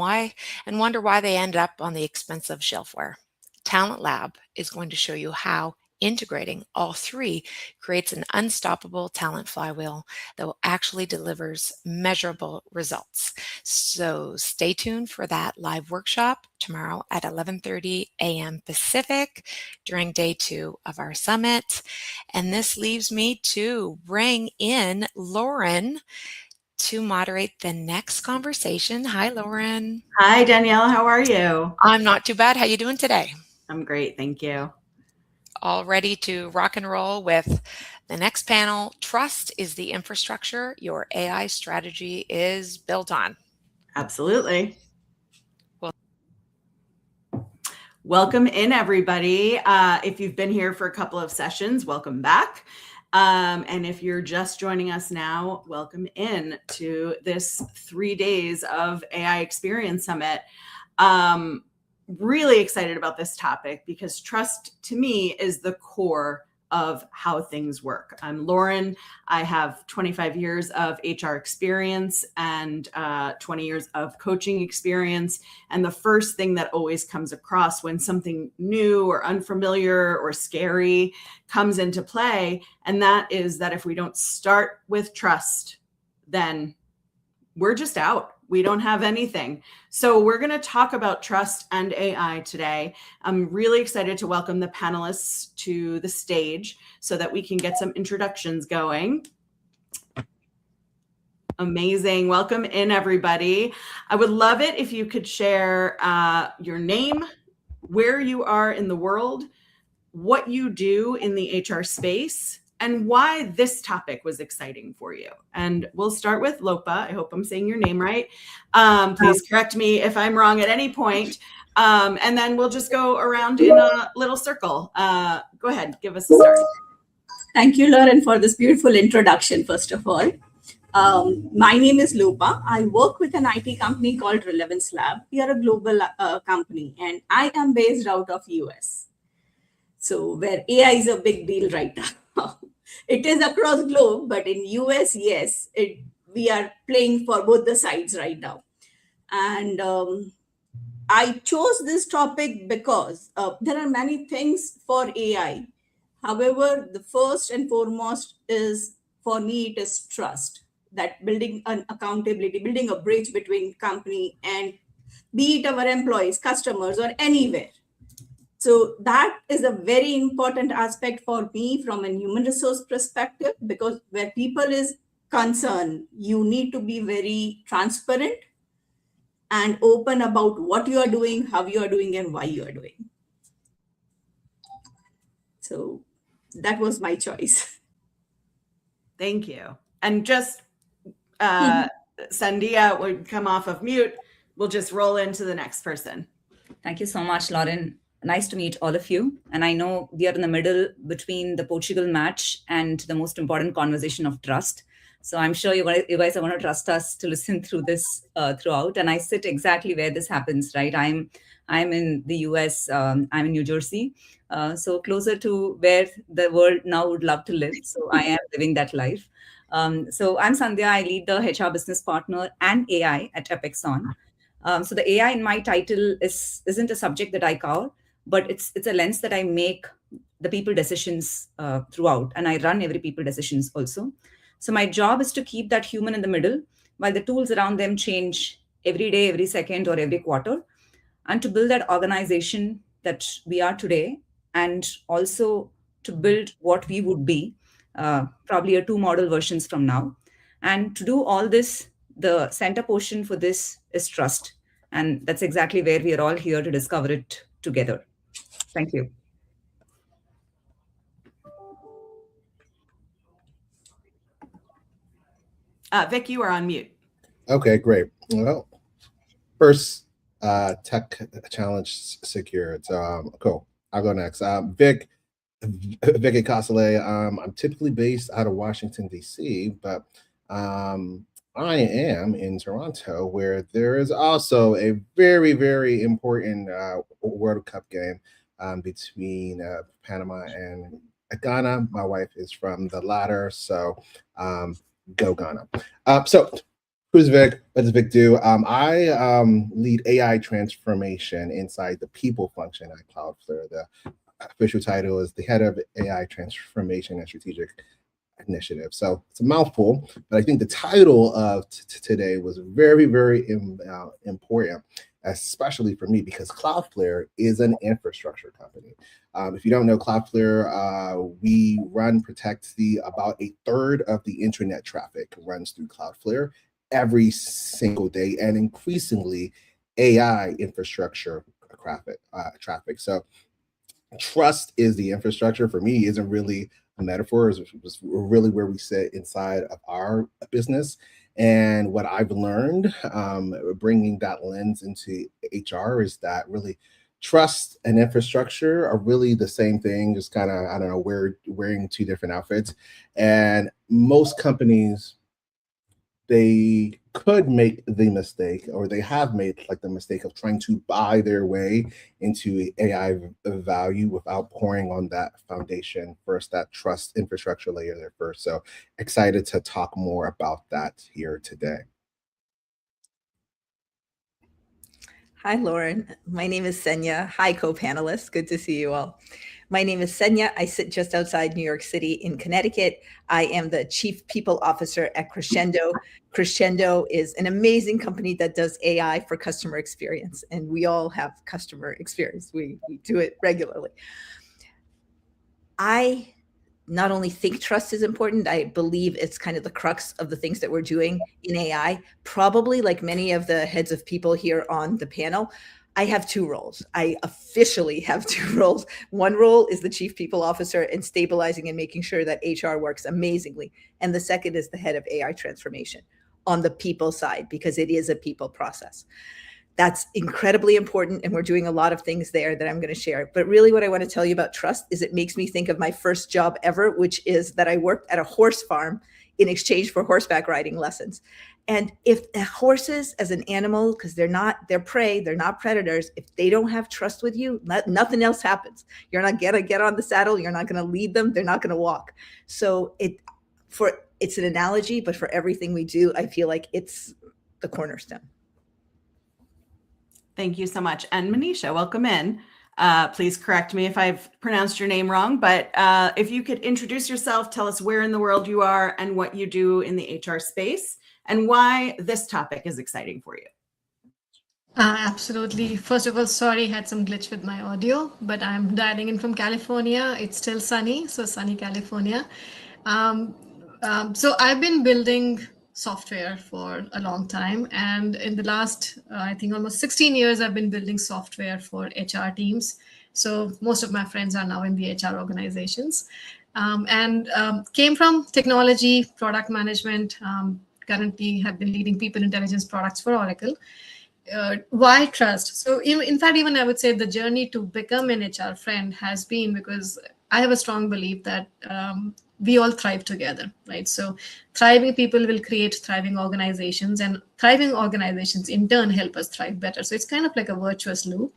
wonder why they end up on the expensive shelfware. Talent Lab is going to show you how integrating all 3 creates an unstoppable talent flywheel that will actually delivers measurable results. So stay tuned for that live workshop tomorrow at 11:30 a.m. Pacific during day 2 of our summit. And this leaves me to bring in Lauren to moderate the next conversation. Hi, Lauren. Hi, Danielle. How are you? I'm not too bad. How you doing today? I'm great. Thank you. All ready to rock and roll with the next panel. Trust is the infrastructure your AI strategy is built on. Absolutely. Welcome in, everybody. If you've been here for a couple of sessions, welcome back. And if you're just joining us now, welcome in to this 3 days of AI Experience Summit. Really excited about this topic because trust to me is the core of how things work. I'm Lauren. I have 25 years of HR experience and 20 years of coaching experience. And the first thing that always comes across when something new or unfamiliar or scary comes into play, and that is that if we don't start with trust, then we're just out. We don't have anything. So we're going to talk about trust and AI today. I'm really excited to welcome the panelists to the stage so that we can get some introductions going. Amazing. Welcome in, everybody. I would love it if you could share your name, where you are in the world, what you do in the HR space, and why this topic was exciting for you. And we'll start with Lopa. I hope I'm saying your name right. Please correct me if I'm wrong at any point. And then we'll just go around in a little circle. Go ahead, give us a start. Thank you, Lauren, for this beautiful introduction, first of all. My name is Lopa. I work with an IT company called Relevance Lab. We are a global company, and I am based out of US. So where AI is a big deal right now. It is across globe, but in US, yes, we are playing for both the sides right now. And I chose this topic because there are many things for AI. However, the first and foremost is, for me, it is trust. That building an accountability, building a bridge between company and be it our employees, customers, or anywhere. So that is a very important aspect for me from a human resource perspective, because where people is concerned, you need to be very transparent and open about what you are doing, how you are doing, and why you are doing. So that was my choice. Thank you. And just Sandia would come off of mute. We'll just roll into the next person. Thank you so much, Lauren. Nice to meet all of you. And I know we are in the middle between the Portugal match and the most important conversation of trust. So I'm sure you guys are going to trust us to listen through this throughout. And I sit exactly where this happens, right? I'm I'm in the US. I'm in New Jersey, so closer to where the world now would love to live. So I am living that life. So I'm Sandhya. I lead the HR business partner and AI at Epexon. So the AI in my title isn't a subject that I cover, but it's a lens that I make the people decisions throughout, and I run every people decisions also. So my job is to keep that human in the middle while the tools around them change every day, every second, or every quarter, and to build that organization that we are today, and also to build what we would be probably a 2 model versions from now. And to do all this, the center portion for this is trust. And that's exactly where we are all here to discover it together. Thank you. Vic, you are on mute. Okay, great. Well, first, tech challenge secured. Cool. I'll go next. Vic Casale. I'm typically based out of Washington, D.C., but I am in Toronto, where there is also a very, very important World Cup game between Panama and Ghana. My wife is from the latter, so go Ghana. So who's Vic? What does Vic do? I lead AI transformation inside the people function at Cloudflare. The official title is the head of AI transformation and strategic initiative. So it's a mouthful, but I think the title of today was very, very important, especially for me, because Cloudflare is an infrastructure company. If you don't know Cloudflare, we protect about 1/3 of the internet traffic runs through Cloudflare every single day, and increasingly AI infrastructure traffic. So trust is the infrastructure. For me, isn't really a metaphor. It's really where we sit inside of our business. And what I've learned bringing that lens into HR is that really trust and infrastructure are really the same thing, just kind of, I don't know, wearing 2 different outfits. And most companies, they could make the mistake, or they have made like the mistake of trying to buy their way into AI value without pouring on that foundation first, that trust infrastructure layer there first. So excited to talk more about that here today. Hi, Lauren. My name is Senya. Hi, co-panelists. Good to see you all. My name is Senya. I sit just outside New York City in Connecticut. I am the Chief People Officer at Crescendo. Crescendo is an amazing company that does AI for customer experience, and we all have customer experience. We do it regularly. I not only think trust is important, I believe it's kind of the crux of the things that we're doing in AI. Probably like many of the heads of people here on the panel, I have 2 roles. I officially have 2 roles. One role is the Chief People Officer and stabilizing and making sure that HR works amazingly. And the second is the head of AI transformation on the people side, because it is a people process. That's incredibly important, and we're doing a lot of things there that I'm going to share. But really what I want to tell you about trust is it makes me think of my first job ever, which is that I worked at a horse farm in exchange for horseback riding lessons. And if horses as an animal, because they're prey, they're not predators, if they don't have trust with you, nothing else happens. You're not going to get on the saddle. You're not going to lead them. They're not going to walk. So it's an analogy, but for everything we do, I feel like it's the cornerstone. Thank you so much. And Manisha, welcome in. Please correct me if I've pronounced your name wrong, but if you could introduce yourself, tell us where in the world you are and what you do in the HR space and why this topic is exciting for you. Absolutely. First of all, sorry, had some glitch with my audio, but I'm dialing in from California. It's still sunny, so sunny California. So I've been building software for a long time. And in the last, I think almost 16 years, I've been building software for HR teams. So most of my friends are now in the HR organizations came from technology, product management, currently have been leading people intelligence products for Oracle. Why trust? So in fact, even I would say the journey to become an HR friend has been because I have a strong belief that we all thrive together, right? So thriving people will create thriving organizations, and thriving organizations in turn help us thrive better. So it's kind of like a virtuous loop.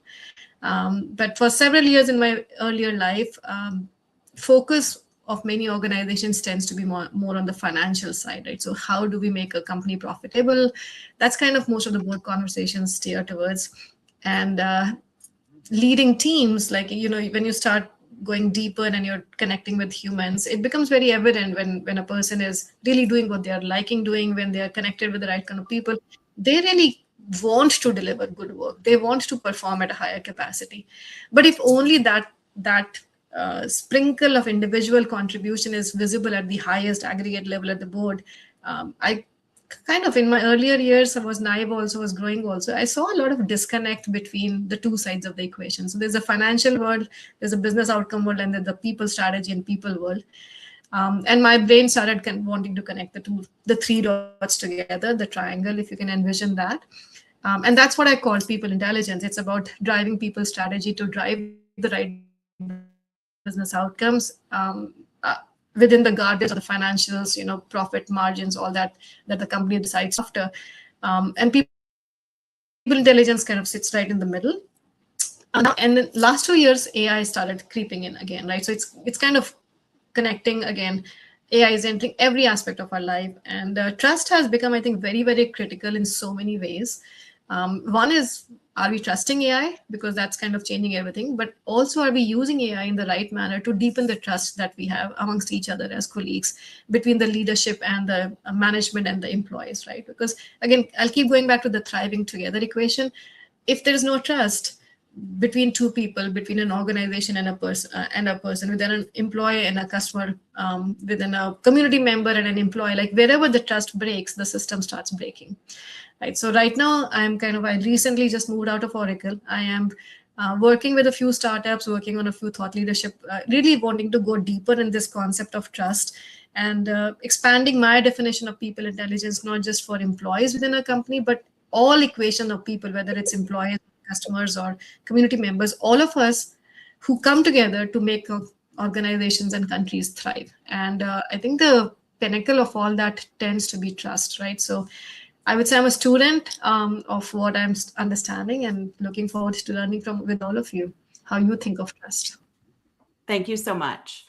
But for several years in my earlier life, focus of many organizations tends to be more on the financial side, right? So how do we make a company profitable? That's kind of most of the board conversations steer towards. And leading teams, like, you know, when you start going deeper and you're connecting with humans, it becomes very evident when a person is really doing what they are liking doing, when they are connected with the right kind of people, they really want to deliver good work. They want to perform at a higher capacity. But if only that sprinkle of individual contribution is visible at the highest aggregate level at the board, I kind of, in my earlier years, I was naive also, was growing also, I saw a lot of disconnect between the two sides of the equation. So there's a financial world, there's a business outcome world, and there's the people strategy and people world. And my brain started wanting to connect the three dots together, the triangle, if you can envision that. And that's what I call people intelligence. It's about driving people strategy to drive the right business outcomes within the guardrails of the financials, you know, profit margins, all that the company decides after. And people intelligence kind of sits right in the middle. And the last 2 years, AI started creeping in again, right? So it's kind of connecting again. AI is entering every aspect of our life, and trust has become, I think, very, very critical in so many ways. One is, are we trusting AI? Because that's kind of changing everything. But also, are we using AI in the right manner to deepen the trust that we have amongst each other as colleagues, between the leadership and the management and the employees, right? Because again, I'll keep going back to the thriving together equation. If there is no trust between two people, between an organization and a person, within an employee and a customer, within a community member and an employee, like wherever the trust breaks, the system starts breaking. Right. So right now, I recently just moved out of Oracle. I am working with a few startups, working on a few thought leadership, really wanting to go deeper in this concept of trust and expanding my definition of people intelligence, not just for employees within a company, but all equation of people, whether it's employees, customers, or community members, all of us who come together to make organizations and countries thrive. And I think the pinnacle of all that tends to be trust, right? So I would say I'm a student of what I'm understanding, and looking forward to learning with all of you how you think of trust. Thank you so much.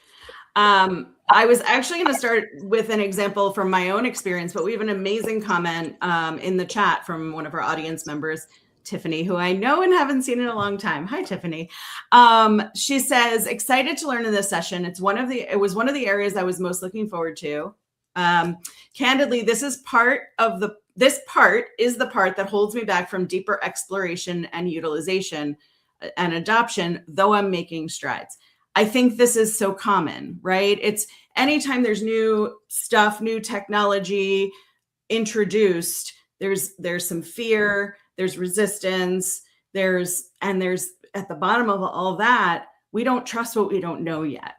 I was actually going to start with an example from my own experience, but we have an amazing comment in the chat from one of our audience members, Tiffany, who I know and haven't seen in a long time. Hi, Tiffany. She says, excited to learn in this session. It was one of the areas I was most looking forward to. Candidly, this part is the part that holds me back from deeper exploration and utilization and adoption, though I'm making strides. I think this is so common, right? It's anytime there's new stuff, new technology introduced, there's some fear, there's resistance, there's at the bottom of all that, we don't trust what we don't know yet.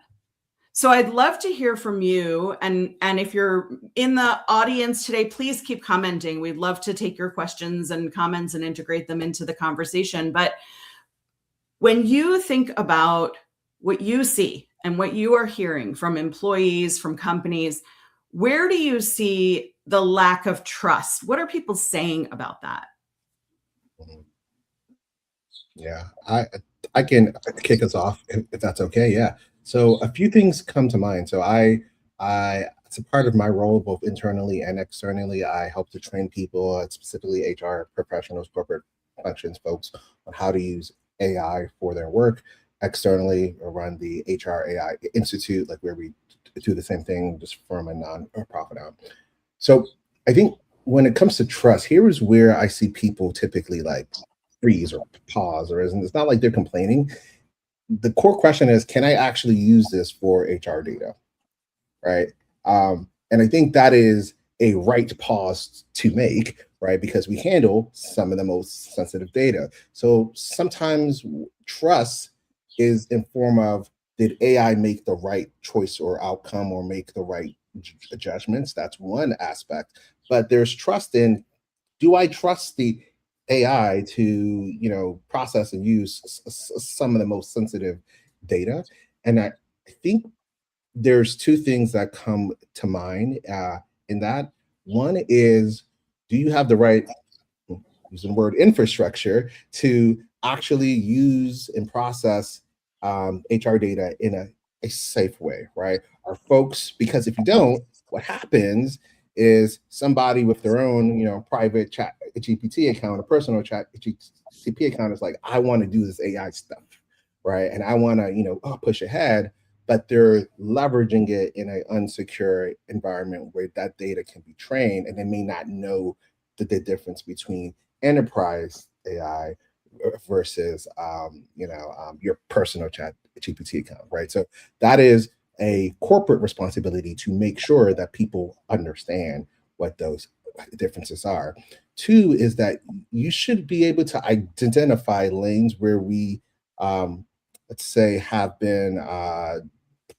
So I'd love to hear from you. And if you're in the audience today, please keep commenting. We'd love to take your questions and comments and integrate them into the conversation. But when you think about what you see and what you are hearing from employees, from companies, where do you see the lack of trust? What are people saying about that? Yeah, I can kick us off if that's okay. Yeah. So a few things come to mind. So it's a part of my role, both internally and externally. I help to train people, specifically HR professionals, corporate functions folks, on how to use AI for their work. Externally, I run the HR AI Institute, like where we do the same thing, just from a non-profit out. So I think when it comes to trust, here is where I see people typically like freeze or pause, or isn't. It's not like they're complaining. The core question is, can I actually use this for HR data, right? And I think that is a right pause to make, right? Because we handle some of the most sensitive data. So sometimes trust is in form of, did AI make the right choice or outcome or make the right judgments? That's one aspect. But there's trust in, do I trust the AI to, process and use some of the most sensitive data? And I think there's two things that come to mind in that. One is, do you have the right, using the word infrastructure, to actually use and process HR data in a safe way, right? Are folks, because if you don't, what happens is somebody with their own, private chat GPT account, a personal chat GPT account is like, I want to do this AI stuff, right? And I want to, push ahead, but they're leveraging it in an unsecure environment where that data can be trained, and they may not know the difference between enterprise AI versus, your personal chat GPT account, right? So that is a corporate responsibility to make sure that people understand what those differences are. Two is that you should be able to identify lanes where we, let's say, have been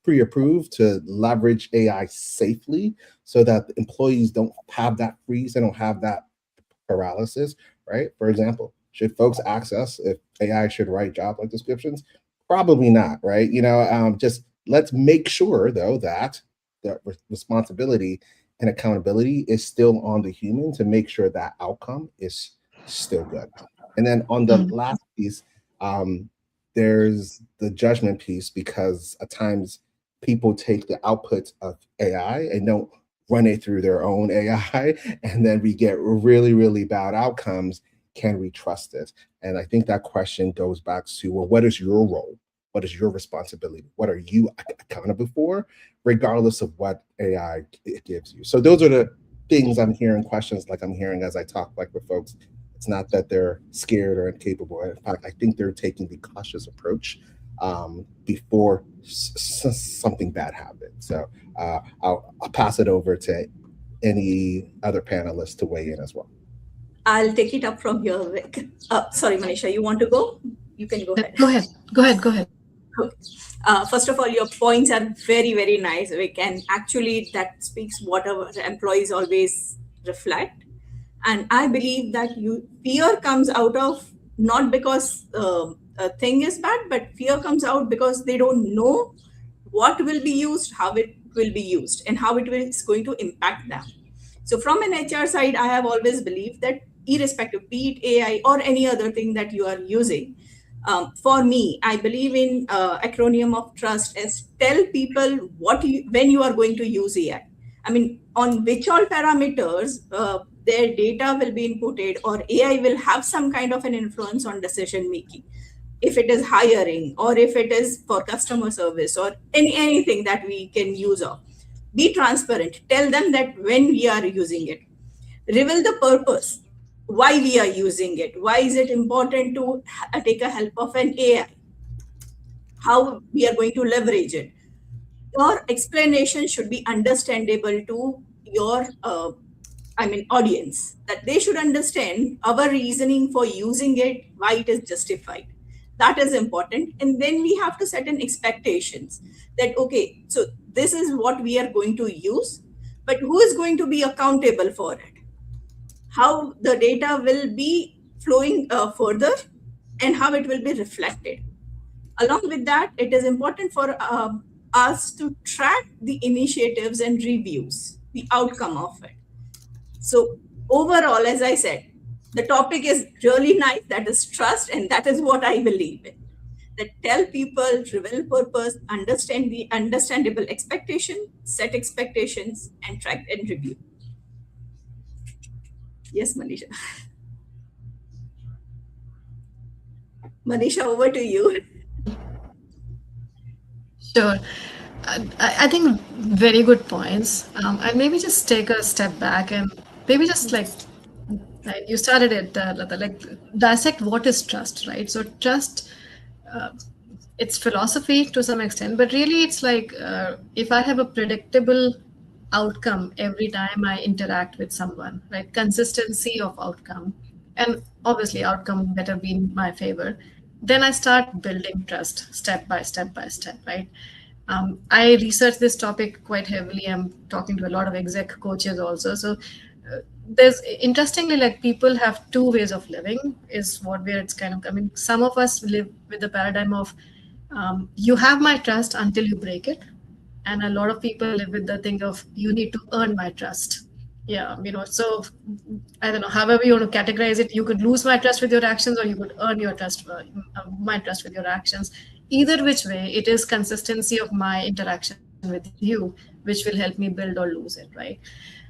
pre-approved to leverage AI safely, so that employees don't have that freeze, they don't have that paralysis, right? For example, should folks access if AI should write job descriptions? Probably not, right? Just let's make sure, though, that the responsibility and accountability is still on the human to make sure that outcome is still good. And then on the last piece, there's the judgment piece, because at times people take the output of AI and don't run it through their own AI, and then we get really, really bad outcomes. Can we trust it? And I think that question goes back to, well, what is your role? What is your responsibility? What are you accountable for, regardless of what AI it gives you? So those are the things I'm hearing, questions like I'm hearing as I talk with folks. It's not that they're scared or incapable. In fact, I think they're taking the cautious approach before something bad happens. So I'll pass it over to any other panelists to weigh in as well. I'll take it up from here, Vic. Sorry, Manisha, you want to go? You can go ahead. Go ahead. First of all, your points are very, very nice, Vic, and actually that speaks what our employees always reflect. And I believe that fear comes out of, not because a thing is bad, but fear comes out because they don't know what will be used, how it will be used, and how it is going to impact them. So from an HR side, I have always believed that irrespective, be it AI or any other thing that you are using, for me, I believe in acronym of trust as tell people when you are going to use AI. I mean, on which all parameters their data will be inputted, or AI will have some kind of an influence on decision making. If it is hiring, or if it is for customer service, or anything that we can use of. Be transparent. Tell them that when we are using it. Reveal the purpose. Why we are using it. Why is it important to take a help of an AI? How we are going to leverage it. Your explanation should be understandable to your audience. That they should understand our reasoning for using it, why it is justified. That is important. And then we have to set an expectations that, okay, so this is what we are going to use, but who is going to be accountable for it? How the data will be flowing further, and how it will be reflected. Along with that, it is important for us to track the initiatives and reviews, the outcome of it. So overall, as I said, the topic is really nice. That is trust, and that is what I believe in. That tell people, reveal purpose, understand the understandable expectation, set expectations, and track and review. Yes, Manisha. Manisha, over to you. Sure. I think very good points. And maybe just take a step back and maybe just you started it, dissect what is trust, right? So trust, it's philosophy to some extent, but really it's if I have a predictable outcome every time I interact with someone, right? Consistency of outcome, and obviously outcome better be in my favor. Then I start building trust step by step, right? I research this topic quite heavily. I'm talking to a lot of exec coaches also. So there's interestingly, people have two ways of living is where it's kind of, some of us live with the paradigm of you have my trust until you break it. And a lot of people live with the thing of, you need to earn my trust. Yeah, so I don't know, however you want to categorize it, you could lose my trust with your actions, or you could earn your trust, my trust with your actions. Either which way, it is consistency of my interaction with you, which will help me build or lose it, right?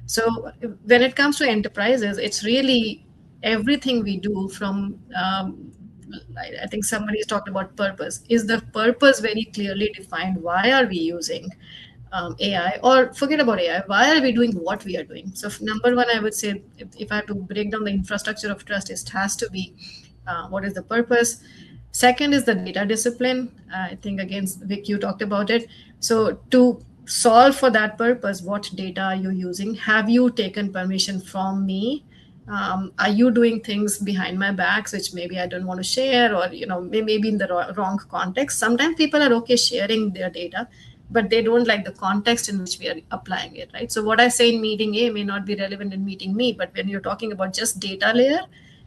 So when it comes to enterprises, it's really everything we do from, I think somebody's talked about purpose. Is the purpose very clearly defined? Why are we using AI, or forget about AI? Why are we doing what we are doing? So number one, I would say, if I have to break down the infrastructure of trust, it has to be what is the purpose. Second is the data discipline. I think, again, Vic, you talked about it. So to solve for that purpose, what data are you using? Have you taken permission from me? Are you doing things behind my backs, which maybe I don't want to share, or maybe in the wrong context? Sometimes people are okay sharing their data, but they don't like the context in which we are applying it, right? So what I say in meeting A may not be relevant in meeting me, but when you're talking about just data layer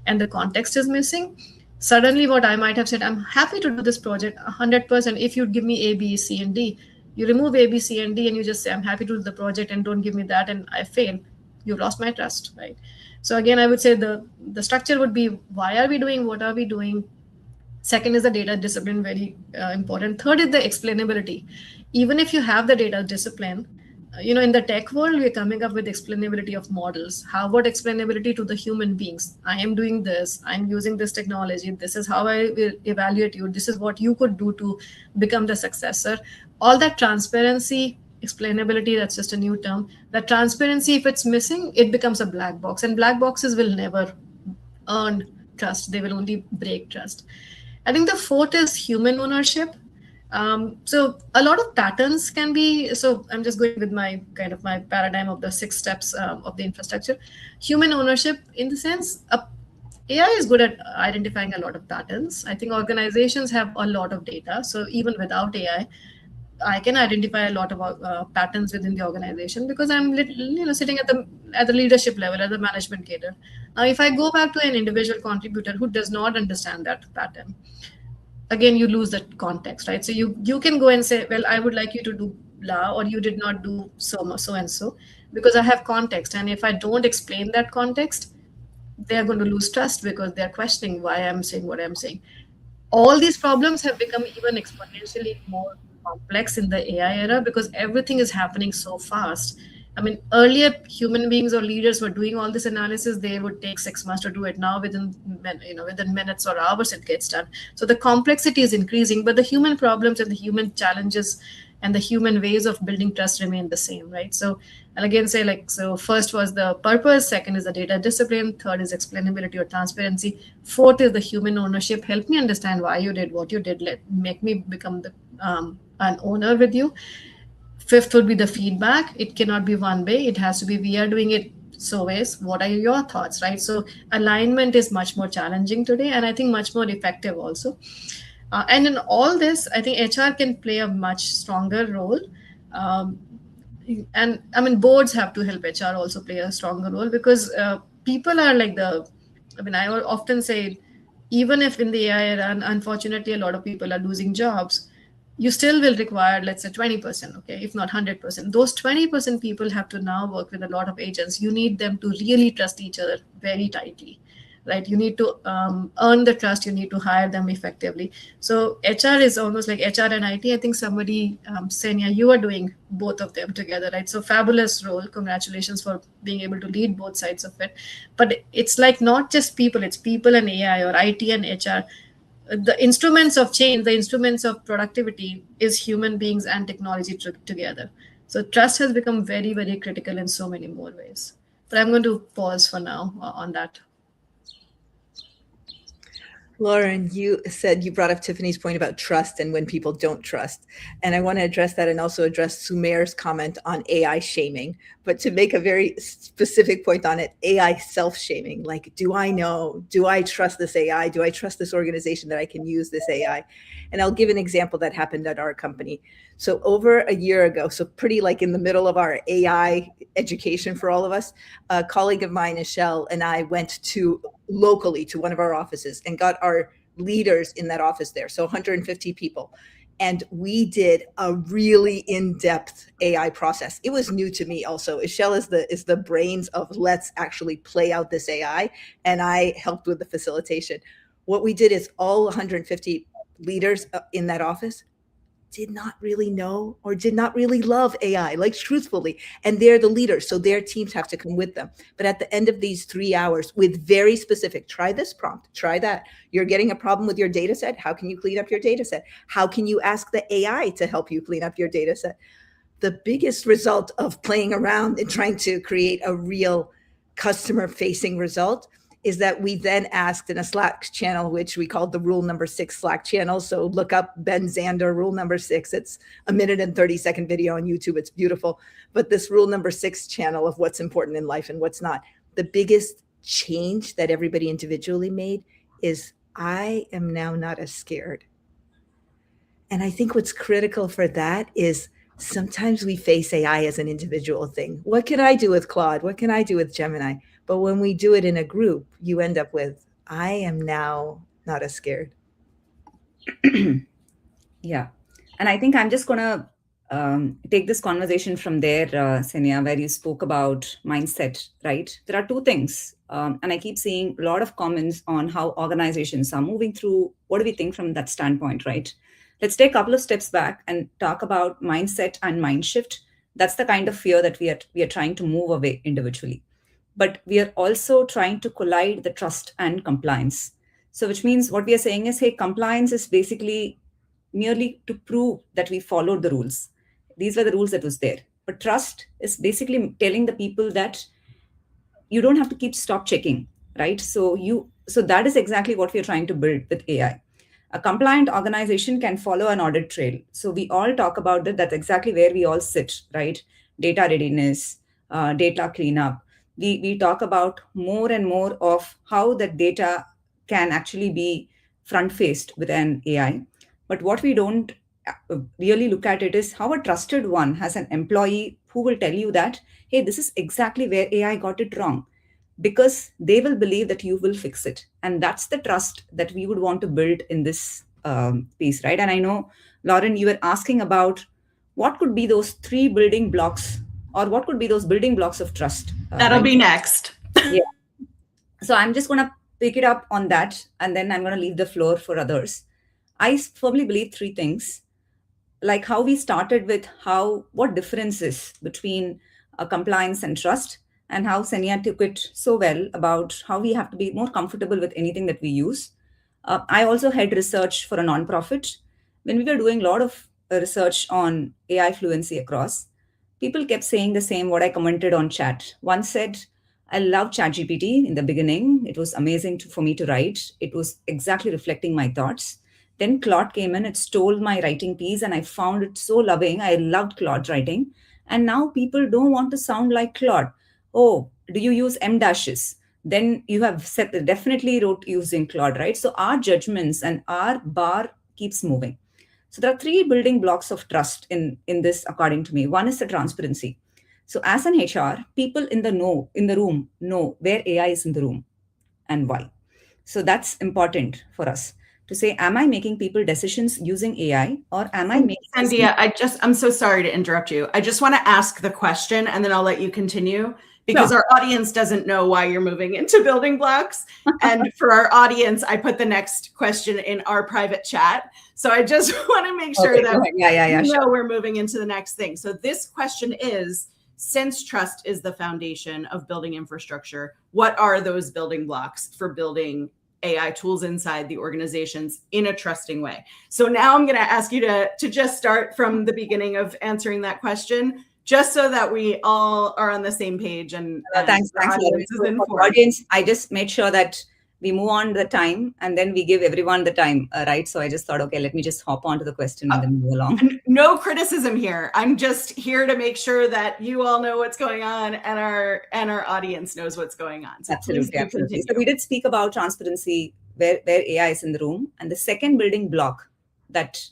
and the context is missing, suddenly what I might have said, I'm happy to do this project 100% if you give me A, B, C, and D. You remove A, B, C, and D, and you just say, I'm happy to do the project and don't give me that, and I fail. You've lost my trust, right? So again, I would say the structure would be, why are we doing, what are we doing? Second is the data discipline, very important. Third is the explainability. Even if you have the data discipline, in the tech world, we're coming up with explainability of models. How about explainability to the human beings? I am doing this, I'm using this technology, this is how I will evaluate you, this is what you could do to become the successor. All that transparency, explainability, that's just a new term. That transparency, if it's missing, it becomes a black box, and black boxes will never earn trust. They will only break trust. I think the fourth is human ownership. So a lot of patterns can be, so I'm just going with my paradigm of the 6 steps of the infrastructure. Human ownership, in the sense, AI is good at identifying a lot of patterns. I think organizations have a lot of data. So even without AI, I can identify a lot of patterns within the organization, because I'm sitting at the leadership level, at the management cadre. Now, if I go back to an individual contributor who does not understand that pattern, again, you lose that context, right? So you can go and say, well, I would like you to do blah, or you did not do so and so, because I have context. And if I don't explain that context, they're going to lose trust, because they're questioning why I'm saying what I'm saying. All these problems have become even exponentially more complex in the AI era, because everything is happening so fast. I mean, earlier human beings or leaders were doing all this analysis. They would take 6 months to do it. Now within minutes or hours it gets done. So the complexity is increasing, but the human problems and the human challenges and the human ways of building trust remain the same, right? So I'll again say, so first was the purpose, second is the data discipline, third is explainability or transparency, fourth is the human ownership. Help me understand why you did what you did. Make me become an owner with you. Fifth would be the feedback. It cannot be one way. It has to be, we are doing it so ways. What are your thoughts, right? So alignment is much more challenging today, and I think much more effective also. And in all this, I think HR can play a much stronger role. And I mean, boards have to help HR also play a stronger role, because people are I often say, even if in the AI era, unfortunately, a lot of people are losing jobs, you still will require, let's say 20%, okay, if not 100%. Those 20% people have to now work with a lot of agents. You need them to really trust each other very tightly, right? You need to earn the trust. You need to hire them effectively. So HR is almost like HR and IT. I think somebody, Senia, you are doing both of them together, right? So fabulous role. Congratulations for being able to lead both sides of it. But it's like not just people, it's people and AI, or IT and HR. The instruments of change, the instruments of productivity is human beings and technology together. So trust has become very, very critical in so many more ways. But I'm going to pause for now on that. Lauren, you brought up Tiffany's point about trust and when people don't trust. And I want to address that, and also address Sumair's comment on AI shaming, but to make a very specific point on it, AI self-shaming. Like, do I know? Do I trust this AI? Do I trust this organization that I can use this AI? And I'll give an example that happened at our company. So over a year ago, so pretty like in the middle of our AI education for all of us, a colleague of mine, Michelle, and I went locally to one of our offices and got our leaders in that office there. So 150 people. And we did a really in-depth AI process. It was new to me also. Ishel is the brains of let's actually play out this AI. And I helped with the facilitation. What we did is all 150 leaders in that office did not really know or did not really love AI, like truthfully. And they're the leaders, so their teams have to come with them. But at the end of these 3 hours, with very specific, try this prompt, try that. You're getting a problem with your data set. How can you clean up your data set? How can you ask the AI to help you clean up your data set? The biggest result of playing around and trying to create a real customer-facing result is that we then asked in a Slack channel, which we called the Rule Number 6 Slack channel. So look up Ben Zander, Rule Number 6. It's a 1 and 30-second video on YouTube. It's beautiful. But this Rule Number 6 channel of what's important in life and what's not. The biggest change that everybody individually made is I am now not as scared. And I think what's critical for that is sometimes we face AI as an individual thing. What can I do with Claude? What can I do with Gemini? But when we do it in a group, you end up with, I am now not as scared. Yeah. And I think I'm just going to take this conversation from there, Senia, where you spoke about mindset, right? There are two things. And I keep seeing a lot of comments on how organizations are moving through. What do we think from that standpoint, right? Let's take a couple of steps back and talk about mindset and mind shift. That's the kind of fear that we are trying to move away individually. But we are also trying to collide the trust and compliance. So which means what we are saying is, hey, compliance is basically merely to prove that we followed the rules. These were the rules that was there. But trust is basically telling the people that you don't have to stop checking, right? So that is exactly what we are trying to build with AI. A compliant organization can follow an audit trail. So we all talk about that. That's exactly where we all sit, right? Data readiness, data cleanup. We talk about more and more of how that data can actually be front-faced with an AI. But what we don't really look at it is how a trusted one has an employee who will tell you that, hey, this is exactly where AI got it wrong, because they will believe that you will fix it. And that's the trust that we would want to build in this piece, right? And I know, Lauren, you were asking about what could be those 3 building blocks, or what could be those building blocks of trust. That'll be next. Yeah. So I'm just going to pick it up on that, and then I'm going to leave the floor for others. I firmly believe 3 things, like how we started with what difference is between compliance and trust, and how Senia took it so well about how we have to be more comfortable with anything that we use. I also head research for a nonprofit. When we were doing a lot of research on AI fluency across, people kept saying the same, what I commented on chat. One said, I love ChatGPT in the beginning. It was amazing for me to write. It was exactly reflecting my thoughts. Then Claude came in, it stole my writing piece, and I found it so loving. I loved Claude writing. And now people don't want to sound like Claude. Oh, do you use M dashes? Then you have said definitely wrote using Claude, right? So our judgments and our bar keeps moving. So there are 3 building blocks of trust in this, according to me. One is the transparency. So as an HR, people in the room know where AI is in the room and why. So that's important for us to say, am I making people decisions using AI, or am I making... Sandia, I'm so sorry to interrupt you. I just want to ask the question and then I'll let you continue, because our audience doesn't know why you're moving into building blocks. And for our audience, I put the next question in our private chat. So I just want to make sure that we know we're moving into the next thing. So this question is, since trust is the foundation of building infrastructure, what are those building blocks for building AI tools inside the organizations in a trusting way? So now I'm going to ask you to just start from the beginning of answering that question, just so that we all are on the same page and thanks. Audience, I just made sure that we move on the time and then we give everyone the time, right? So I just thought, okay, let me just hop on to the question and then move along. No criticism here. I'm just here to make sure that you all know what's going on and our audience knows what's going on. So absolutely. So we did speak about transparency, where AI is in the room. And the second building block that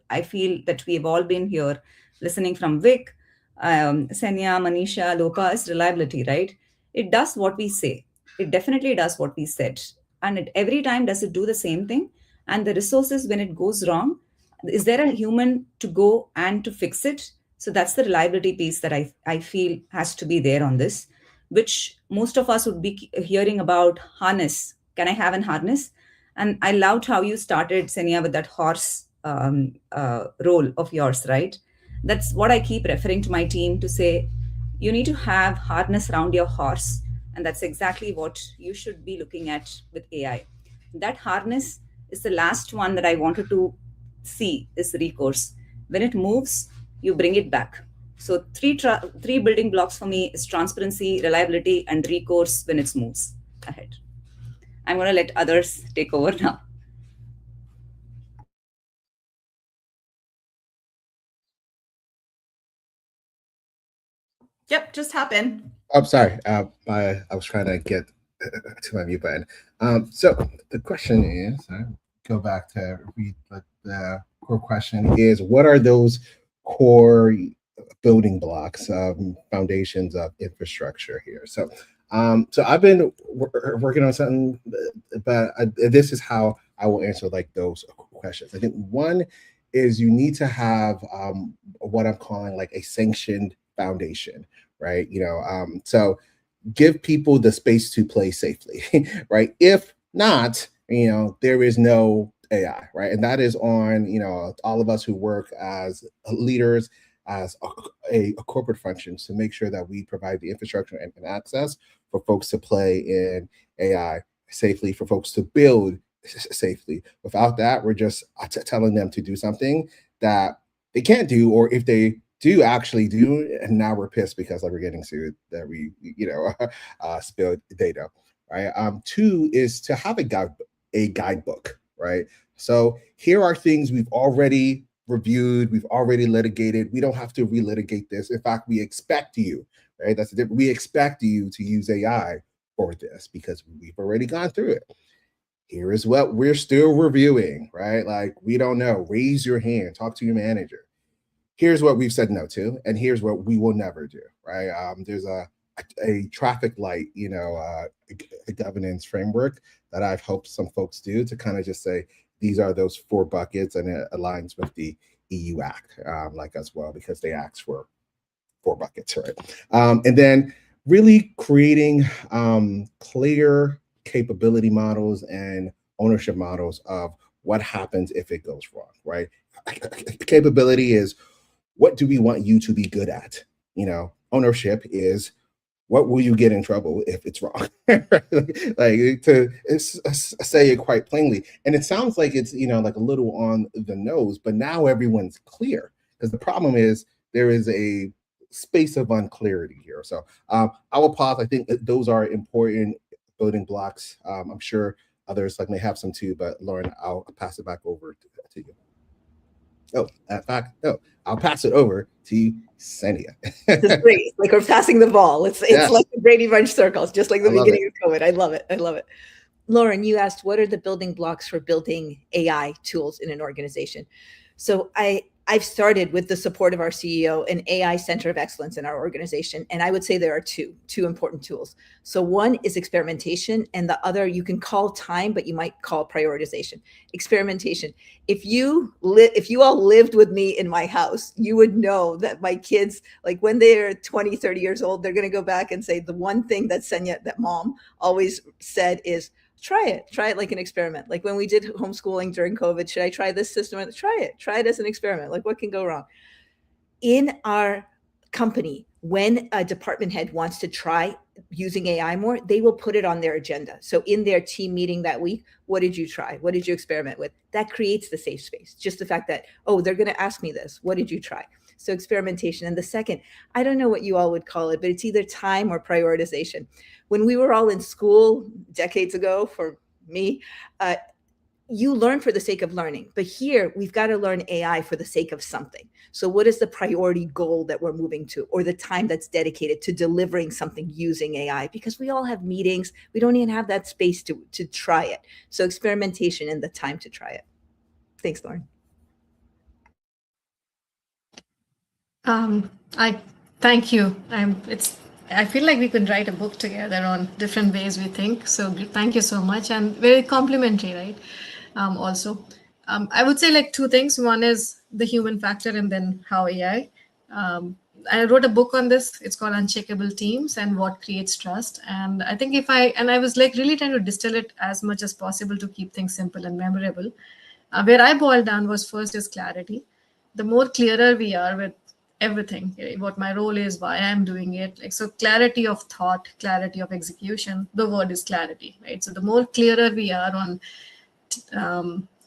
I feel that we've all been here listening from Vic, Senia, Manisha, Lopa, is reliability, right? It does what we say. It definitely does what we said. And every time does it do the same thing. And the resources, when it goes wrong, is there a human to go and to fix it? So that's the reliability piece that I feel has to be there on this, which most of us would be hearing about harness. Can I have an harness? And I loved how you started, Senia, with that horse role of yours, right? That's what I keep referring to my team to say, you need to have harness around your horse. And that's exactly what you should be looking at with AI. That harness is the last one that I wanted to see is recourse. When it moves, you bring it back. So three building blocks for me is transparency, reliability, and recourse when it moves ahead. I'm going to let others take over now. Yep, just happened. I'm sorry. I was trying to get to my mute button. So the question is, go back to read the core question is, what are those core building blocks, foundations of infrastructure here? So I've been working on something, but this is how I will answer like those questions. I think one is you need to have what I'm calling like a sanctioned foundation, right? So give people the space to play safely, right? If not, there is no AI, right? And that is on, all of us who work as leaders, as a corporate function, to make sure that we provide the infrastructure and access for folks to play in AI safely, for folks to build safely. Without that, we're just telling them to do something that they can't do, or if they do actually do, and now we're pissed because we're getting sued that we, spilled data, right? Two is to have a guidebook, right? So here are things we've already reviewed, we've already litigated. We don't have to relitigate this. In fact, we expect you, right? That's the difference. We expect you to use AI for this because we've already gone through it. Here is what we're still reviewing, right? Like, we don't know. Raise your hand, talk to your manager. Here's what we've said no to, and here's what we will never do, right? There's a traffic light, a governance framework that I've hoped some folks do to kind of just say, these are those 4 buckets, and it aligns with the EU Act, like as well, because they asked for 4 buckets, right? And then really creating clear capability models and ownership models of what happens if it goes wrong, right? Capability is, what do we want you to be good at? Ownership is, what will you get in trouble if it's wrong? Like, to say it quite plainly. And it sounds like it's, like a little on the nose, but now everyone's clear, because the problem is there is a space of unclarity here. So I will pause. I think that those are important building blocks. I'm sure others may have some too, but Lauren, I'll pass it back over to you. Oh, in fact, no, I'll pass it over to Senia. This is great. It's like we're passing the ball. It's Yes. like the Brady Bunch circles, just like the I love beginning of COVID. I love it. I love it. Lauren, you asked, what are the building blocks for building AI tools in an organization? So I've started with the support of our CEO, an AI center of excellence in our organization. And I would say there are two important tools. So one is experimentation, and the other you can call time, but you might call prioritization. Experimentation. If you all lived with me in my house, you would know that my kids, like when they're 20, 30 years old, they're going to go back and say the one thing that Senia, that mom always said is, try it like an experiment. Like when we did homeschooling during COVID, should I try this system? Try it as an experiment. Like, what can go wrong? In our company, when a department head wants to try using AI more, they will put it on their agenda. So in their team meeting that week, what did you try? What did you experiment with? That creates the safe space. Just the fact that, oh, they're going to ask me this. What did you try? So experimentation. And the second, I don't know what you all would call it, but it's either time or prioritization. When we were all in school decades ago, for me, you learn for the sake of learning. But here, we've got to learn AI for the sake of something. So what is the priority goal that we're moving to, or the time that's dedicated to delivering something using AI? Because we all have meetings. We don't even have that space to try it. So experimentation and the time to try it. Thanks, Lauren. I thank you. I feel like we could write a book together on different ways we think. So thank you so much, and very complimentary, right? Also, I would say like two things. One is the human factor, and then how AI. I wrote a book on this. It's called Unshakable Teams and What Creates Trust. And I think I was like really trying to distill it as much as possible to keep things simple and memorable. Where I boiled down was first is clarity. The more clearer we are with everything, what my role is, why I'm doing it. Like, so clarity of thought, clarity of execution, the word is clarity, right? So the more clearer we are on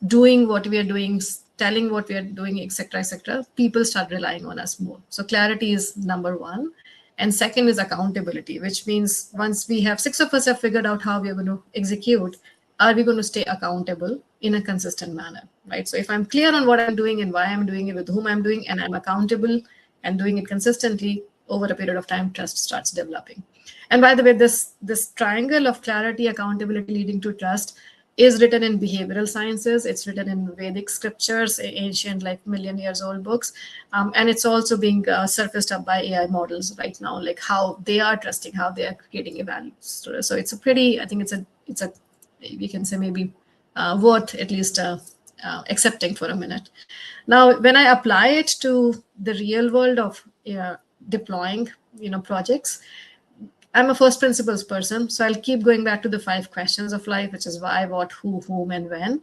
doing what we are doing, telling what we are doing, etc., people start relying on us more. So clarity is number one. And second is accountability, which means once we have 6 of us have figured out how we are going to execute, are we going to stay accountable in a consistent manner, right? So if I'm clear on what I'm doing and why I'm doing it, with whom I'm doing, and I'm accountable and doing it consistently over a period of time, trust starts developing. And by the way, this triangle of clarity, accountability leading to trust is written in behavioral sciences. It's written in Vedic scriptures, ancient, like million-years-old books. And it's also being surfaced up by AI models right now, like how they are trusting, how they are creating a value. So it's a pretty, I think it's a we can say maybe worth at least accepting for a minute. Now, when I apply it to the real world of deploying, projects, I'm a first principles person, so I'll keep going back to the 5 questions of life, which is why, what, who, whom, and when.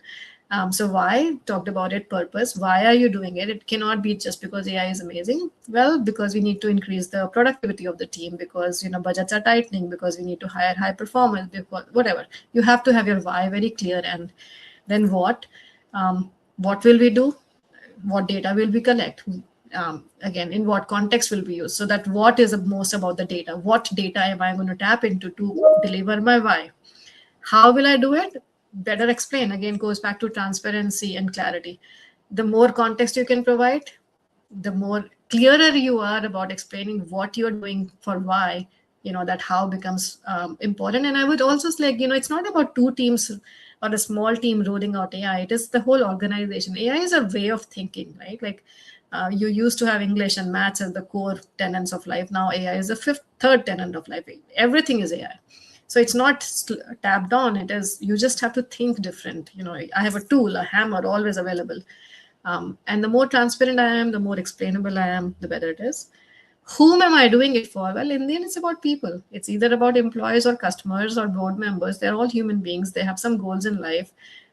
So why, talked about it, purpose. Why are you doing it? It cannot be just because AI is amazing. Well, because we need to increase the productivity of the team, because budgets are tightening, because we need to hire high performers, because whatever. You have to have your why very clear. And then what will we do? What data will we collect? Again, in what context will be used? So that what is most about the data? What data am I going to tap into to deliver my why? How will I do it? Better explain. Again, goes back to transparency and clarity. The more context you can provide, the more clearer you are about explaining what you're doing for why, that how becomes important. And I would also say, it's not about 2 teams or a small team rolling out AI. It is the whole organization. AI is a way of thinking, right? Like you used to have English and maths as the core tenets of life. Now AI is the third tenet of life. Everything is AI. So it's not tapped on. It is, you just have to think different. I have a tool, a hammer, always available. And the more transparent I am, the more explainable I am, the better it is. Whom am I doing it for? Well, in the end, it's about people. It's either about employees or customers or board members. They're all human beings. They have some goals in life.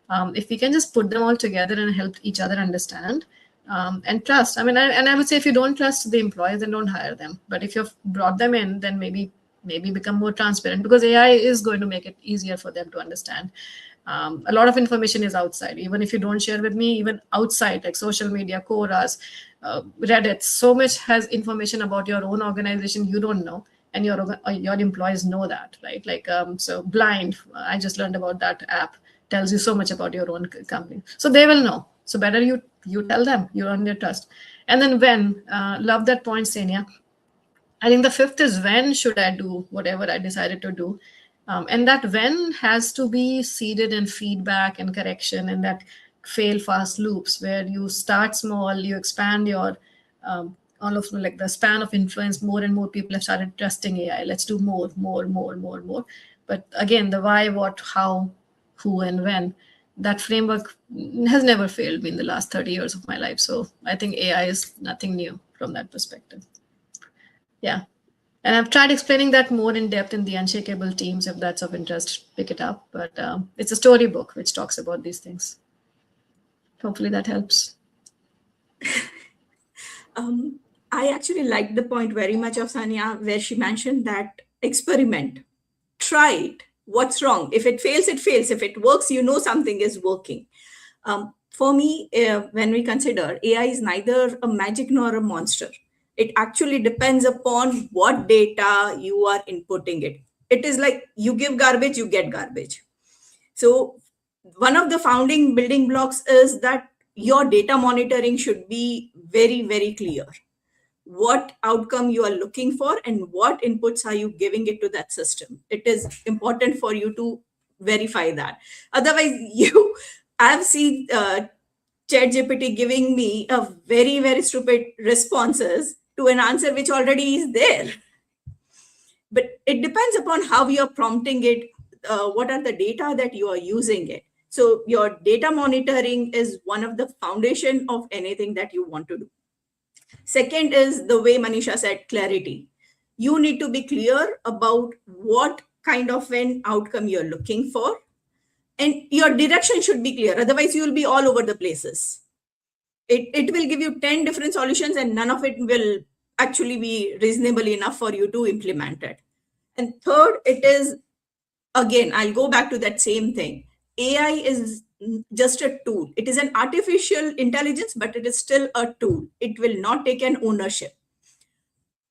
If we can just put them all together and help each other understand and trust. I mean, I would say if you don't trust the employees, then don't hire them. But if you've brought them in, then maybe become more transparent, because AI is going to make it easier for them to understand. A lot of information is outside. Even if you don't share with me, even outside, like social media, Quoras, Reddit, so much has information about your own organization you don't know, and your employees know that, right? Like, so Blind, I just learned about that app, tells you so much about your own company. So they will know. So better you tell them, you earn their trust. And then when, love that point, Senia. I think the 5th is when should I do whatever I decided to do. And that when has to be seeded in feedback and correction, and that fail fast loops where you start small, you expand your, all of like the span of influence, more and more people have started trusting AI. Let's do more. But again, the why, what, how, who, and when, that framework has never failed me in the last 30 years of my life. So I think AI is nothing new from that perspective. Yeah. And I've tried explaining that more in depth in the Unshakable Teams. If that's of interest, pick it up. But it's a storybook which talks about these things. Hopefully that helps. I actually like the point very much of Sania, where she mentioned that experiment, try it. What's wrong? If it fails, it fails. If it works, something is working. For me, when we consider AI is neither a magic nor a monster. It actually depends upon what data you are inputting it. It is like you give garbage, you get garbage. So one of the founding building blocks is that your data monitoring should be very, very clear. What outcome you are looking for and what inputs are you giving it to that system. It is important for you to verify that. Otherwise, I've seen ChatGPT giving me a very, very stupid responses to an answer which already is there. But it depends upon how you're prompting it, what are the data that you are using it. So your data monitoring is one of the foundation of anything that you want to do. Second is the way Manisha said, clarity. You need to be clear about what kind of an outcome you're looking for. And your direction should be clear. Otherwise, you will be all over the places. It will give you 10 different solutions and none of it will actually be reasonable enough for you to implement it. And third, it is, again, I'll go back to that same thing. AI is just a tool. It is an artificial intelligence, but it is still a tool. It will not take an ownership.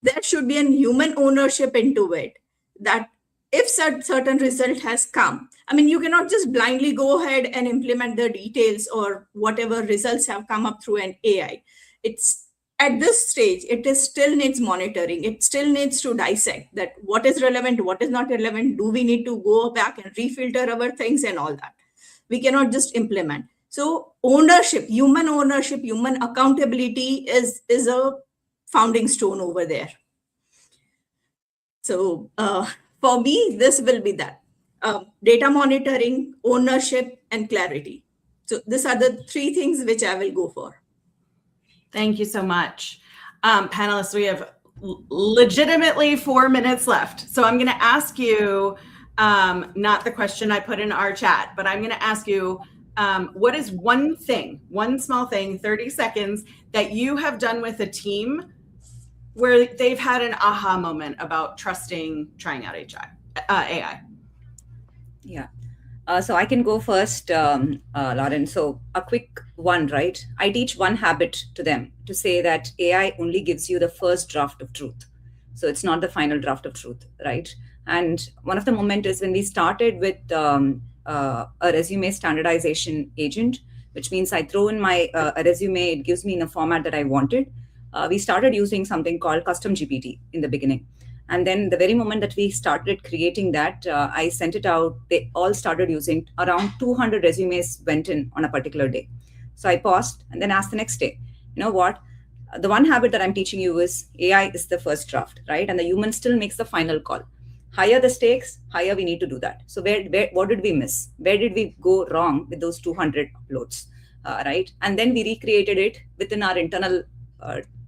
There should be a human ownership into it, that if certain result has come, I mean, you cannot just blindly go ahead and implement the details or whatever results have come up through an AI. It's at this stage, it is still needs monitoring. It still needs to dissect that what is relevant, what is not relevant. Do we need to go back and refilter our things and all that? We cannot just implement. So ownership, human accountability is a founding stone over there. So for me, this will be that. Data monitoring, ownership, and clarity. So these are the three things which I will go for. Thank you so much. Panelists, we have legitimately 4 minutes left. So I'm going to ask you, not the question I put in our chat, but I'm going to ask you, what is one thing, one small thing, 30 seconds, that you have done with a team where they've had an aha moment about trying out AI? Yeah. So I can go first, Lauren. So a quick one, right? I teach one habit to them to say that AI only gives you the first draft of truth. So it's not the final draft of truth, right? And one of the moments is when we started with a resume standardization agent, which means I throw in my a resume, it gives me in a format that I wanted. We started using something called custom GPT in the beginning. And then the very moment that we started creating that, I sent it out. They all started using around 200 resumes went in on a particular day. So I paused and then asked the next day, you know what? The one habit that I'm teaching you is AI is the first draft, right? And the human still makes the final call. Higher the stakes, higher we need to do that. So what did we miss? Where did we go wrong with those 200 uploads, right? And then we recreated it within our internal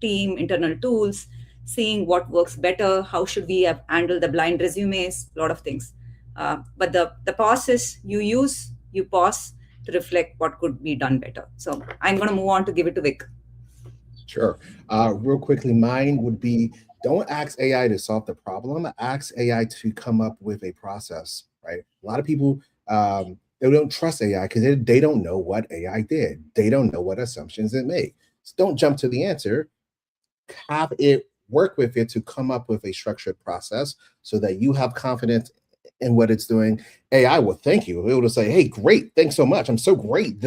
team, internal tools, seeing what works better, how should we have handled the blind resumes, a lot of things. But the pause is you pause to reflect what could be done better. So I'm going to move on to give it to Vic. Sure. Real quickly, mine would be, don't ask AI to solve the problem. Ask AI to come up with a process, right? A lot of people, they don't trust AI because they don't know what AI did. They don't know what assumptions it made. So don't jump to the answer. Have it work with it to come up with a structured process so that you have confidence in what it's doing. AI will thank you. It will say, hey, great, thanks so much. I'm so glad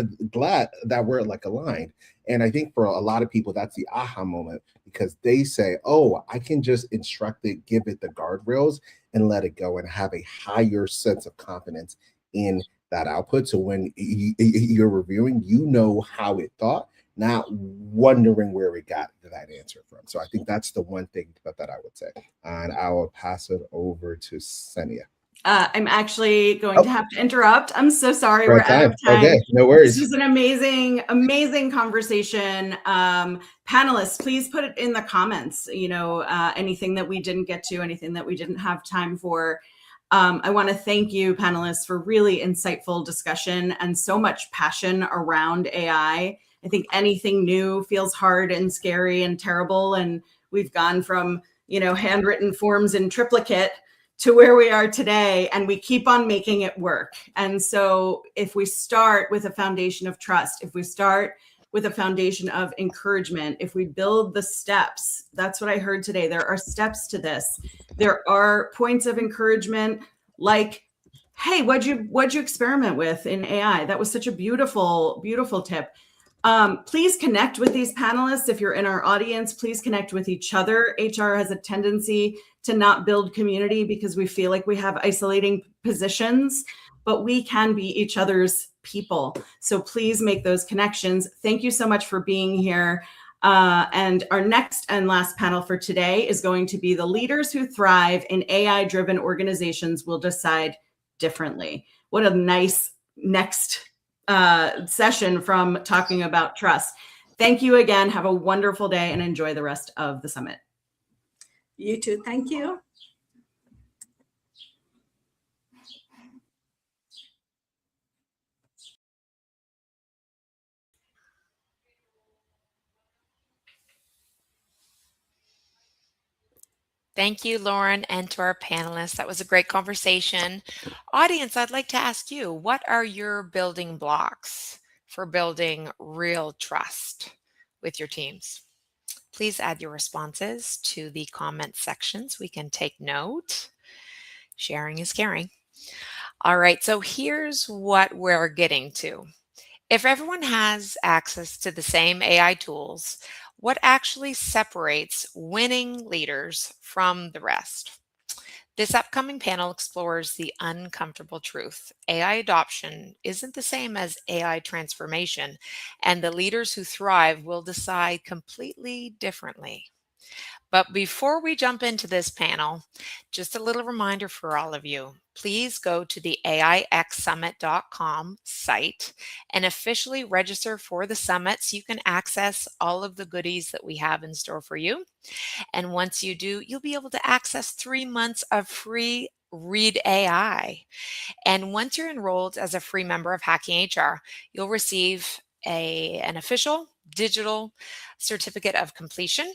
that we're like aligned. And I think for a lot of people, that's the aha moment, because they say, oh, I can just instruct it, give it the guardrails and let it go and have a higher sense of confidence in that output. So when you're reviewing, you know how it thought, not wondering where we got that answer from. So I think that's the one thing that I would say. And I will pass it over to Senia. I'm actually going to have to interrupt. I'm so sorry. We're out of time. Okay, no worries. This is an amazing, amazing conversation. Panelists, please put it in the comments, anything that we didn't get to, anything that we didn't have time for. I want to thank you, panelists, for really insightful discussion and so much passion around AI. I think anything new feels hard and scary and terrible. And we've gone from, handwritten forms in triplicate to where we are today, and we keep on making it work. And so if we start with a foundation of trust, if we start with a foundation of encouragement, if we build the steps, that's what I heard today. There are steps to this. There are points of encouragement like, hey, what'd you experiment with in AI? That was such a beautiful, beautiful tip. Please connect with these panelists. If you're in our audience, please connect with each other. HR has a tendency to not build community because we feel like we have isolating positions, but we can be each other's people. So please make those connections. Thank you so much for being here. And our next and last panel for today is going to be the leaders who thrive in AI-driven organizations will decide differently. What a nice next session from talking about trust. Thank you again. Have a wonderful day and enjoy the rest of the summit. You too. Thank you. Thank you, Lauren, and to our panelists. That was a great conversation. Audience, I'd like to ask you, what are your building blocks for building real trust with your teams? Please add your responses to the comment sections. We can take note. Sharing is caring. All right, so here's what we're getting to. If everyone has access to the same AI tools, what actually separates winning leaders from the rest? This upcoming panel explores the uncomfortable truth. AI adoption isn't the same as AI transformation, and the leaders who thrive will decide completely differently. But before we jump into this panel, just a little reminder for all of you. Please go to the AIXSummit.com site and officially register for the summit so you can access all of the goodies that we have in store for you. And once you do, you'll be able to access 3 months of free Read AI. And once you're enrolled as a free member of Hacking HR, you'll receive an official digital certificate of completion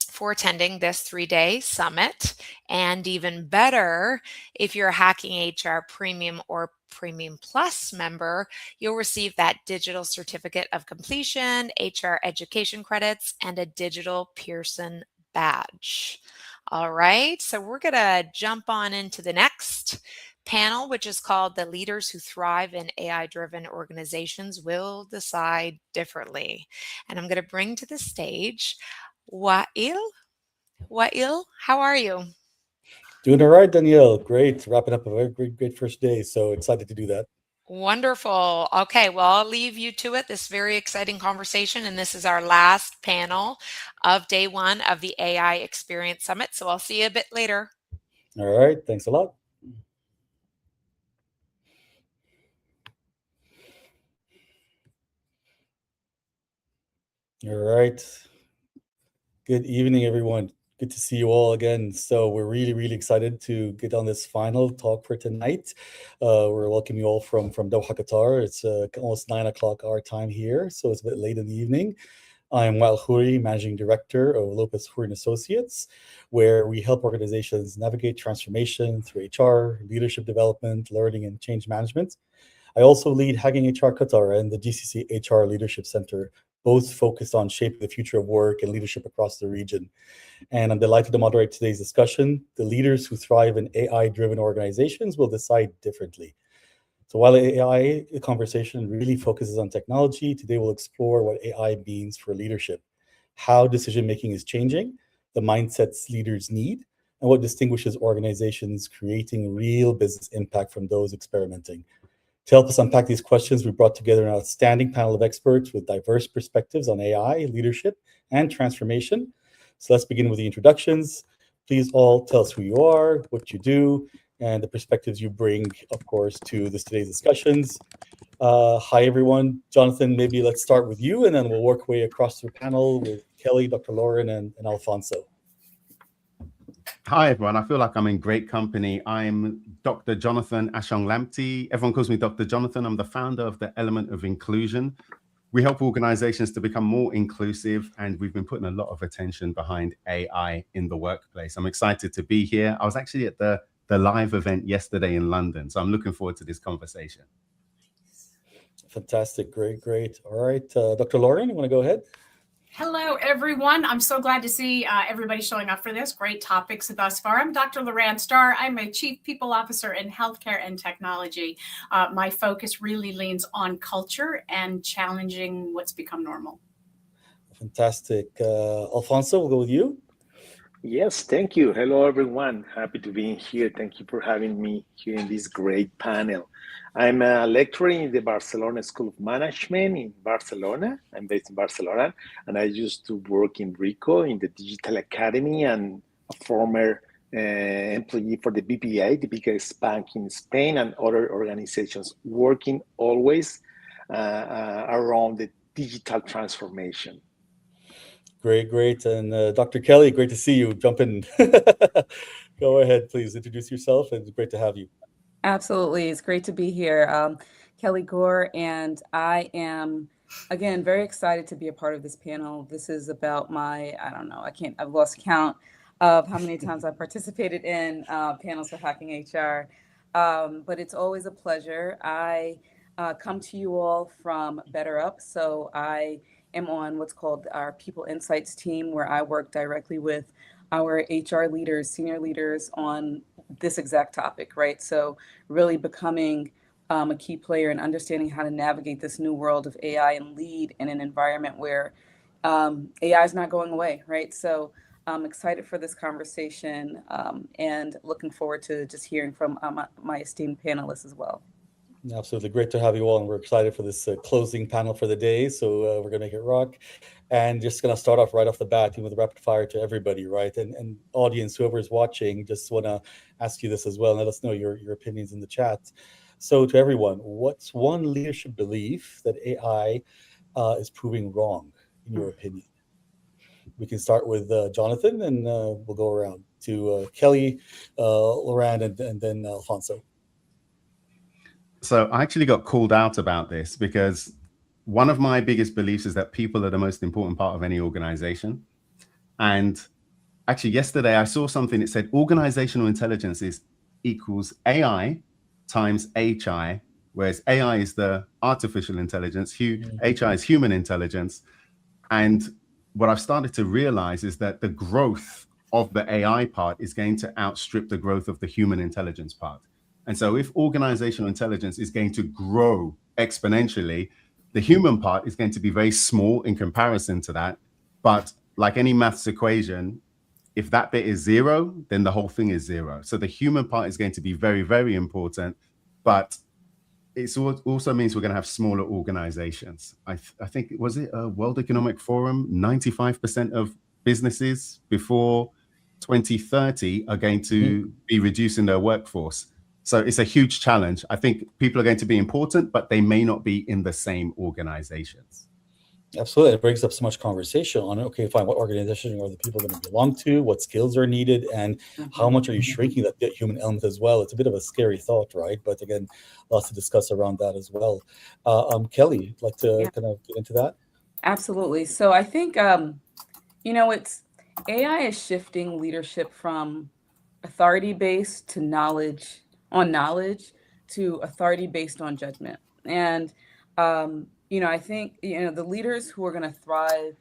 for attending this 3-day summit. And even better, if you're a Hacking HR Premium or Premium Plus member, you'll receive that digital certificate of completion, HR education credits, and a digital Pearson badge. All right, so we're going to jump on into the next panel, which is called The Leaders Who Thrive in AI-Driven Organizations Will Decide Differently. And I'm going to bring to the stage Wael. Wael, how are you? Doing all right, Danielle. Great. Wrapping up a very great first day. So excited to do that. Wonderful. Okay, well, I'll leave you to it, this very exciting conversation. And this is our last panel of day 1 of the AI Experience Summit. So I'll see you a bit later. All right. Thanks a lot. All right. Good evening, everyone. Good to see you all again. So we're really excited to get on this final talk for tonight. We're welcoming you all from Doha, Qatar. It's almost 9 o'clock our time here, so it's a bit late in the evening. I'm Wael Khoury, Managing Director of Lopez Khoury & Associates, where we help organizations navigate transformation through HR, leadership development, learning, and change management. I also lead Hacking HR Qatar and the GCC HR Leadership Center, both focused on shaping the future of work and leadership across the region. And I'm delighted to moderate today's discussion. The leaders who thrive in AI-driven organizations will decide differently. So while the AI conversation really focuses on technology, today we'll explore what AI means for leadership, how decision-making is changing, the mindsets leaders need, and what distinguishes organizations creating real business impact from those experimenting. To help us unpack these questions, we brought together an outstanding panel of experts with diverse perspectives on AI, leadership, and transformation. So let's begin with the introductions. Please all tell us who you are, what you do, and the perspectives you bring, of course, to today's discussions. Hi, everyone. Jonathan, maybe let's start with you, and then we'll work our way across the panel with Kelly, Dr. Lauren, and Alfonso. Hi, everyone. I feel like I'm in great company. I'm Dr. Jonathan Ashong-Lamptey. Everyone calls me Dr. Jonathan. I'm the founder of the Element of Inclusion. We help organizations to become more inclusive, and we've been putting a lot of attention behind AI in the workplace. I'm excited to be here. I was actually at the live event yesterday in London, so I'm looking forward to this conversation. Fantastic. Great. All right. Dr. Lauren, you want to go ahead? Hello, everyone. I'm so glad to see everybody showing up for this. Great topics thus far. I'm Dr. Loran Starr. I'm a Chief People Officer in Healthcare and Technology. My focus really leans on culture and challenging what's become normal. Fantastic. Alfonso, we'll go with you. Yes, thank you. Hello, everyone. Happy to be here. Thank you for having me here in this great panel. I'm a lecturer in the Barcelona School of Management in Barcelona. I'm based in Barcelona, and I used to work in RICO in the Digital Academy, and a former employee for the BBVA, the biggest bank in Spain, and other organizations, working always around the digital transformation. Great. And Dr. Kelly, great to see you. Jump in. Go ahead, please introduce yourself, and it's great to have you. Absolutely. It's great to be here. Kelly Gore, and I am, again, very excited to be a part of this panel. This is about I've lost count of how many times I've participated in panels for Hacking HR, but it's always a pleasure. I come to you all from BetterUp, so I am on what's called our People Insights team, where I work directly with our HR leaders, senior leaders on this exact topic, right? So really becoming a key player and understanding how to navigate this new world of AI and lead in an environment where AI is not going away, right? So I'm excited for this conversation and looking forward to just hearing from my esteemed panelists as well. Absolutely. Great to have you all. And we're excited for this closing panel for the day. So we're going to make it rock. And just going to start off right off the bat with rapid fire to everybody, right? And audience, whoever's watching, just want to ask you this as well. And let us know your opinions in the chat. So to everyone, what's one leadership belief that AI is proving wrong, in your opinion? We can start with Jonathan, and we'll go around to Kelly, Loran, and then Alfonso. So I actually got called out about this because one of my biggest beliefs is that people are the most important part of any organization. And actually yesterday I saw something that said organizational intelligence equals AI times HI, whereas AI is the artificial intelligence, HI is human intelligence. And what I've started to realize is that the growth of the AI part is going to outstrip the growth of the human intelligence part. And so if organizational intelligence is going to grow exponentially, the human part is going to be very small in comparison to that. But like any maths equation, if that bit is zero, then the whole thing is zero. So the human part is going to be very, very important. But it also means we're going to have smaller organizations. I think, was it a World Economic Forum? 95% of businesses before 2030 are going to be reducing their workforce. So it's a huge challenge. I think people are going to be important, but they may not be in the same organizations. Absolutely. It brings up so much conversation on, okay, fine, what organization are the people going to belong to? What skills are needed? And how much are you shrinking that human element as well? It's a bit of a scary thought, right? But again, lots to discuss around that as well. Kelly, you'd like to kind of get into that? Absolutely. So I think, it's AI is shifting leadership from authority-based to knowledge to authority-based on judgment. And, I think, the leaders who are going to thrive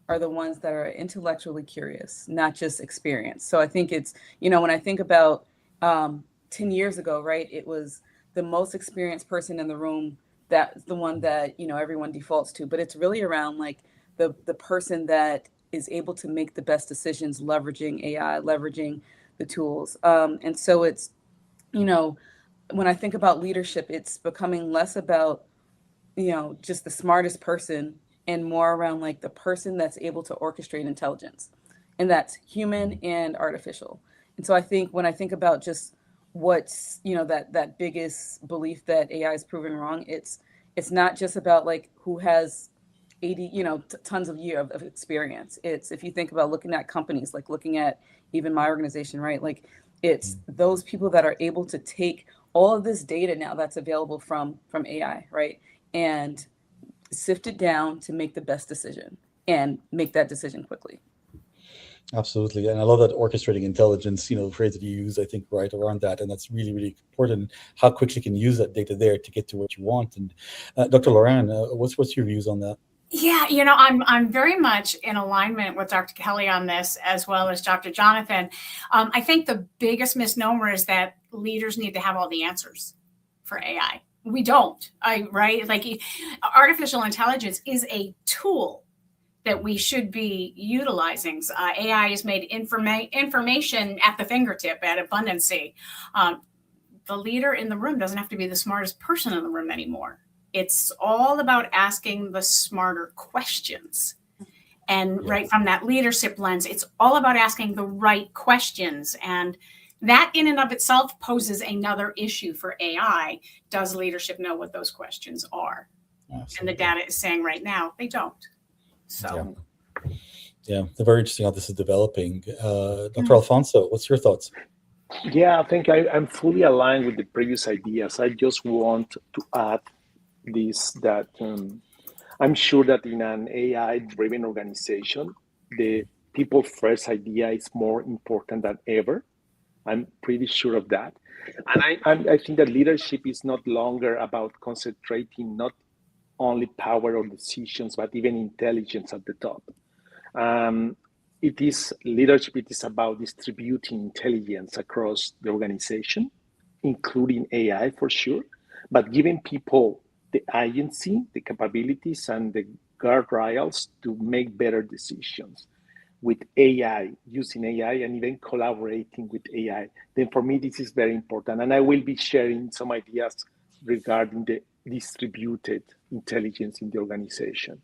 are the ones that are intellectually curious, not just experienced. So I think it's, when I think about 10 years ago, right, it was the most experienced person in the room, that's the one that, everyone defaults to. But it's really around like the person that is able to make the best decisions, leveraging AI, leveraging the tools. And so it's, when I think about leadership, it's becoming less about, just the smartest person and more around like the person that's able to orchestrate intelligence, and that's human and artificial. And so I think when I think about just what's, that biggest belief that AI is proving wrong, it's not just about like who has 80, tons of years of experience. It's, if you think about looking at companies, like looking at even my organization, right? Like it's those people that are able to take all of this data now that's available from AI, right? And sift it down to make the best decision and make that decision quickly. Absolutely. And I love that orchestrating intelligence, the phrase that you use, I think, right around that. And that's really, really important, how quickly you can use that data there to get to what you want. And Dr. Loran, what's your views on that? Yeah, I'm very much in alignment with Dr. Kelly on this, as well as Dr. Jonathan. I think the biggest misnomer is that leaders need to have all the answers for AI. We don't, right? Like artificial intelligence is a tool that we should be utilizing. AI has made information at the fingertip, at abundancy. The leader in the room doesn't have to be the smartest person in the room anymore. It's all about asking the smarter questions. And right from that leadership lens, it's all about asking the right questions. And that in and of itself poses another issue for AI. Does leadership know what those questions are? And the data is saying right now they don't. So. Yeah, very interesting how this is developing. Dr. Alfonso, what's your thoughts? Yeah, I think I'm fully aligned with the previous ideas. I just want to add this, that I'm sure that in an AI-driven organization, the people first idea is more important than ever. I'm pretty sure of that. And I think that leadership is not longer about concentrating not only power or decisions, but even intelligence at the top. It is leadership, it is about distributing intelligence across the organization, including AI for sure, but giving people the agency, the capabilities, and the guardrails to make better decisions with AI, using AI, and even collaborating with AI. Then for me, this is very important. And I will be sharing some ideas regarding the distributed intelligence in the organization.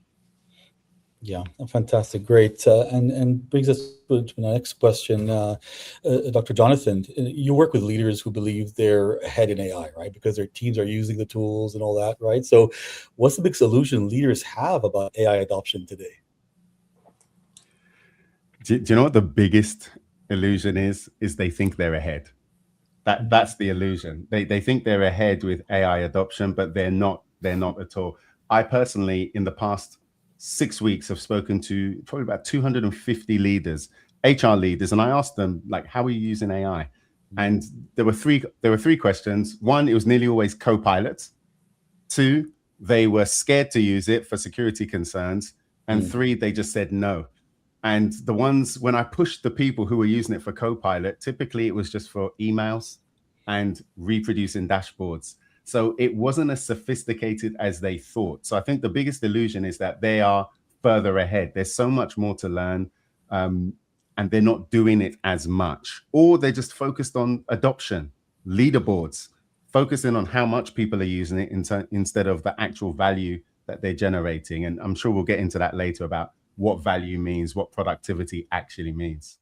Yeah, fantastic, great, and brings us to the next question, Dr. Jonathan. You work with leaders who believe they're ahead in AI, right? Because their teams are using the tools and all that, right? So, what's the big solution leaders have about AI adoption today? Do you know what the biggest illusion is? Is they think they're ahead. That's the illusion. They think they're ahead with AI adoption, but they're not. They're not at all. I personally, in the past 6 weeks, have spoken to probably about 250 leaders, HR leaders, and I asked them, like, how are you using AI? And there were three questions. One, it was nearly always co-pilots. Two, they were scared to use it for security concerns. And three, they just said no. And the ones, when I pushed the people who were using it for Copilot, typically it was just for emails and reproducing dashboards. So it wasn't as sophisticated as they thought. So I think the biggest illusion is that they are further ahead. There's so much more to learn, and they're not doing it as much. Or they're just focused on adoption, leaderboards, focusing on how much people are using it instead of the actual value that they're generating. And I'm sure we'll get into that later about what value means, what productivity actually means.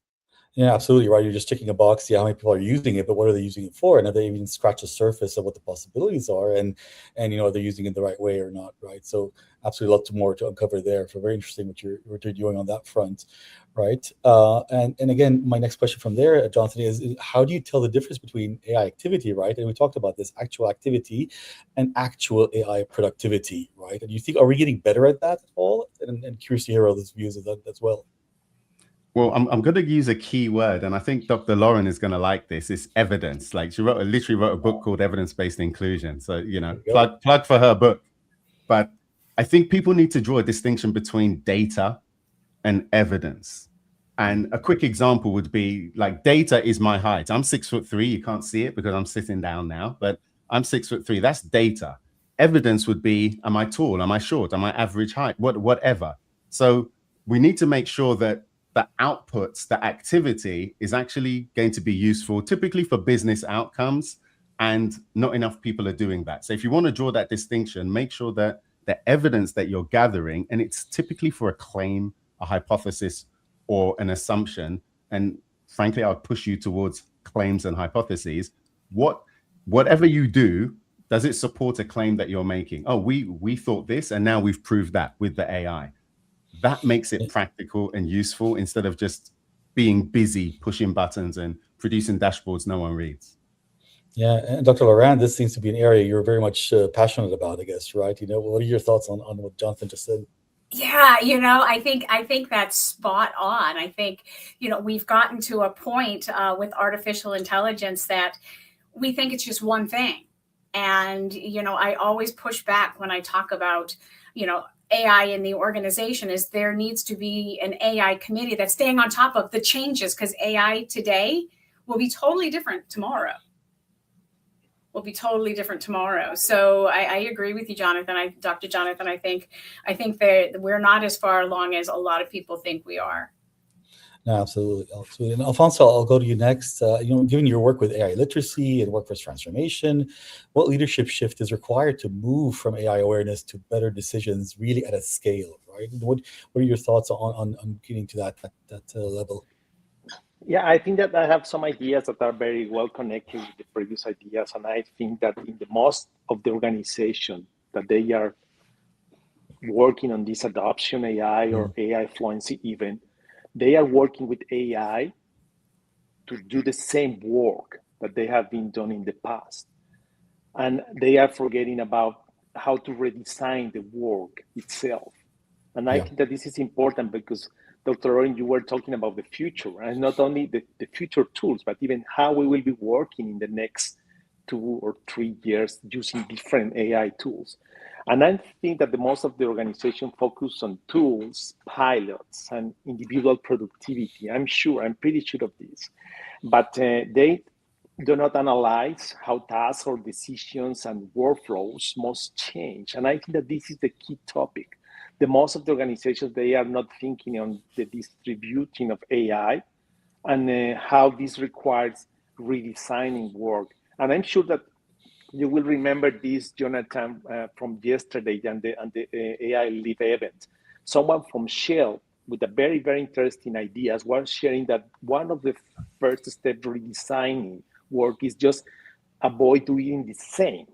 Yeah, absolutely right. You're just ticking a box, see how many people are using it, but what are they using it for? And have they even scratched the surface of what the possibilities are? And are they using it the right way or not, right? So absolutely lots more to uncover there. So very interesting what you're doing on that front, right? And again, my next question from there, Jonathan, is how do you tell the difference between AI activity, right? And we talked about this actual activity and actual AI productivity, right? And you think, are we getting better at that at all? And curious to hear others' views of that as well. Well, I'm going to use a key word, and I think Dr. Lauren is going to like this. It's evidence. Like she literally wrote a book called Evidence-Based Inclusion. So, plug for her book. But I think people need to draw a distinction between data and evidence. And a quick example would be like data is my height. I'm 6'3". You can't see it because I'm sitting down now, but I'm 6'3". That's data. Evidence would be, am I tall? Am I short? Am I average height? Whatever. So we need to make sure that the outputs, the activity is actually going to be useful, typically for business outcomes, and not enough people are doing that. So if you want to draw that distinction, make sure that the evidence that you're gathering, and it's typically for a claim, a hypothesis, or an assumption, and frankly, I'll push you towards claims and hypotheses. Whatever you do, does it support a claim that you're making? Oh, we thought this, and now we've proved that with the AI. That makes it practical and useful instead of just being busy pushing buttons and producing dashboards no one reads. Yeah, and Dr. Laurent, this seems to be an area you're very much passionate about, I guess, right? What are your thoughts on what Jonathan just said? Yeah, I think that's spot on. I think, we've gotten to a point with artificial intelligence that we think it's just one thing. And, I always push back when I talk about, AI in the organization is there needs to be an AI committee that's staying on top of the changes, because AI today will be totally different tomorrow. So I agree with you, Jonathan. Dr. Jonathan, I think that we're not as far along as a lot of people think we are. No, absolutely. And Alfonso, I'll go to you next. Given your work with AI literacy and workforce transformation, what leadership shift is required to move from AI awareness to better decisions really at a scale, right? What are your thoughts on getting to that level? Yeah, I think that I have some ideas that are very well connected with the previous ideas. And I think that in the most of the organization that they are working on this adoption AI or AI fluency even, they are working with AI to do the same work that they have been done in the past. And they are forgetting about how to redesign the work itself. And I think that this is important because, Dr. Oren, you were talking about the future, and not only the future tools, but even how we will be working in the next 2 or 3 years using different AI tools. And I think that the most of the organization focus on tools, pilots, and individual productivity. I'm pretty sure of this. But they do not analyze how tasks or decisions and workflows must change. And I think that this is the key topic. The most of the organizations, they are not thinking on the distributing of AI and how this requires redesigning work. And I'm sure that you will remember this, Jonathan, from yesterday and the AI Live event. Someone from Shell with a very, very interesting ideas was sharing that one of the first steps redesigning work is just avoid doing the same.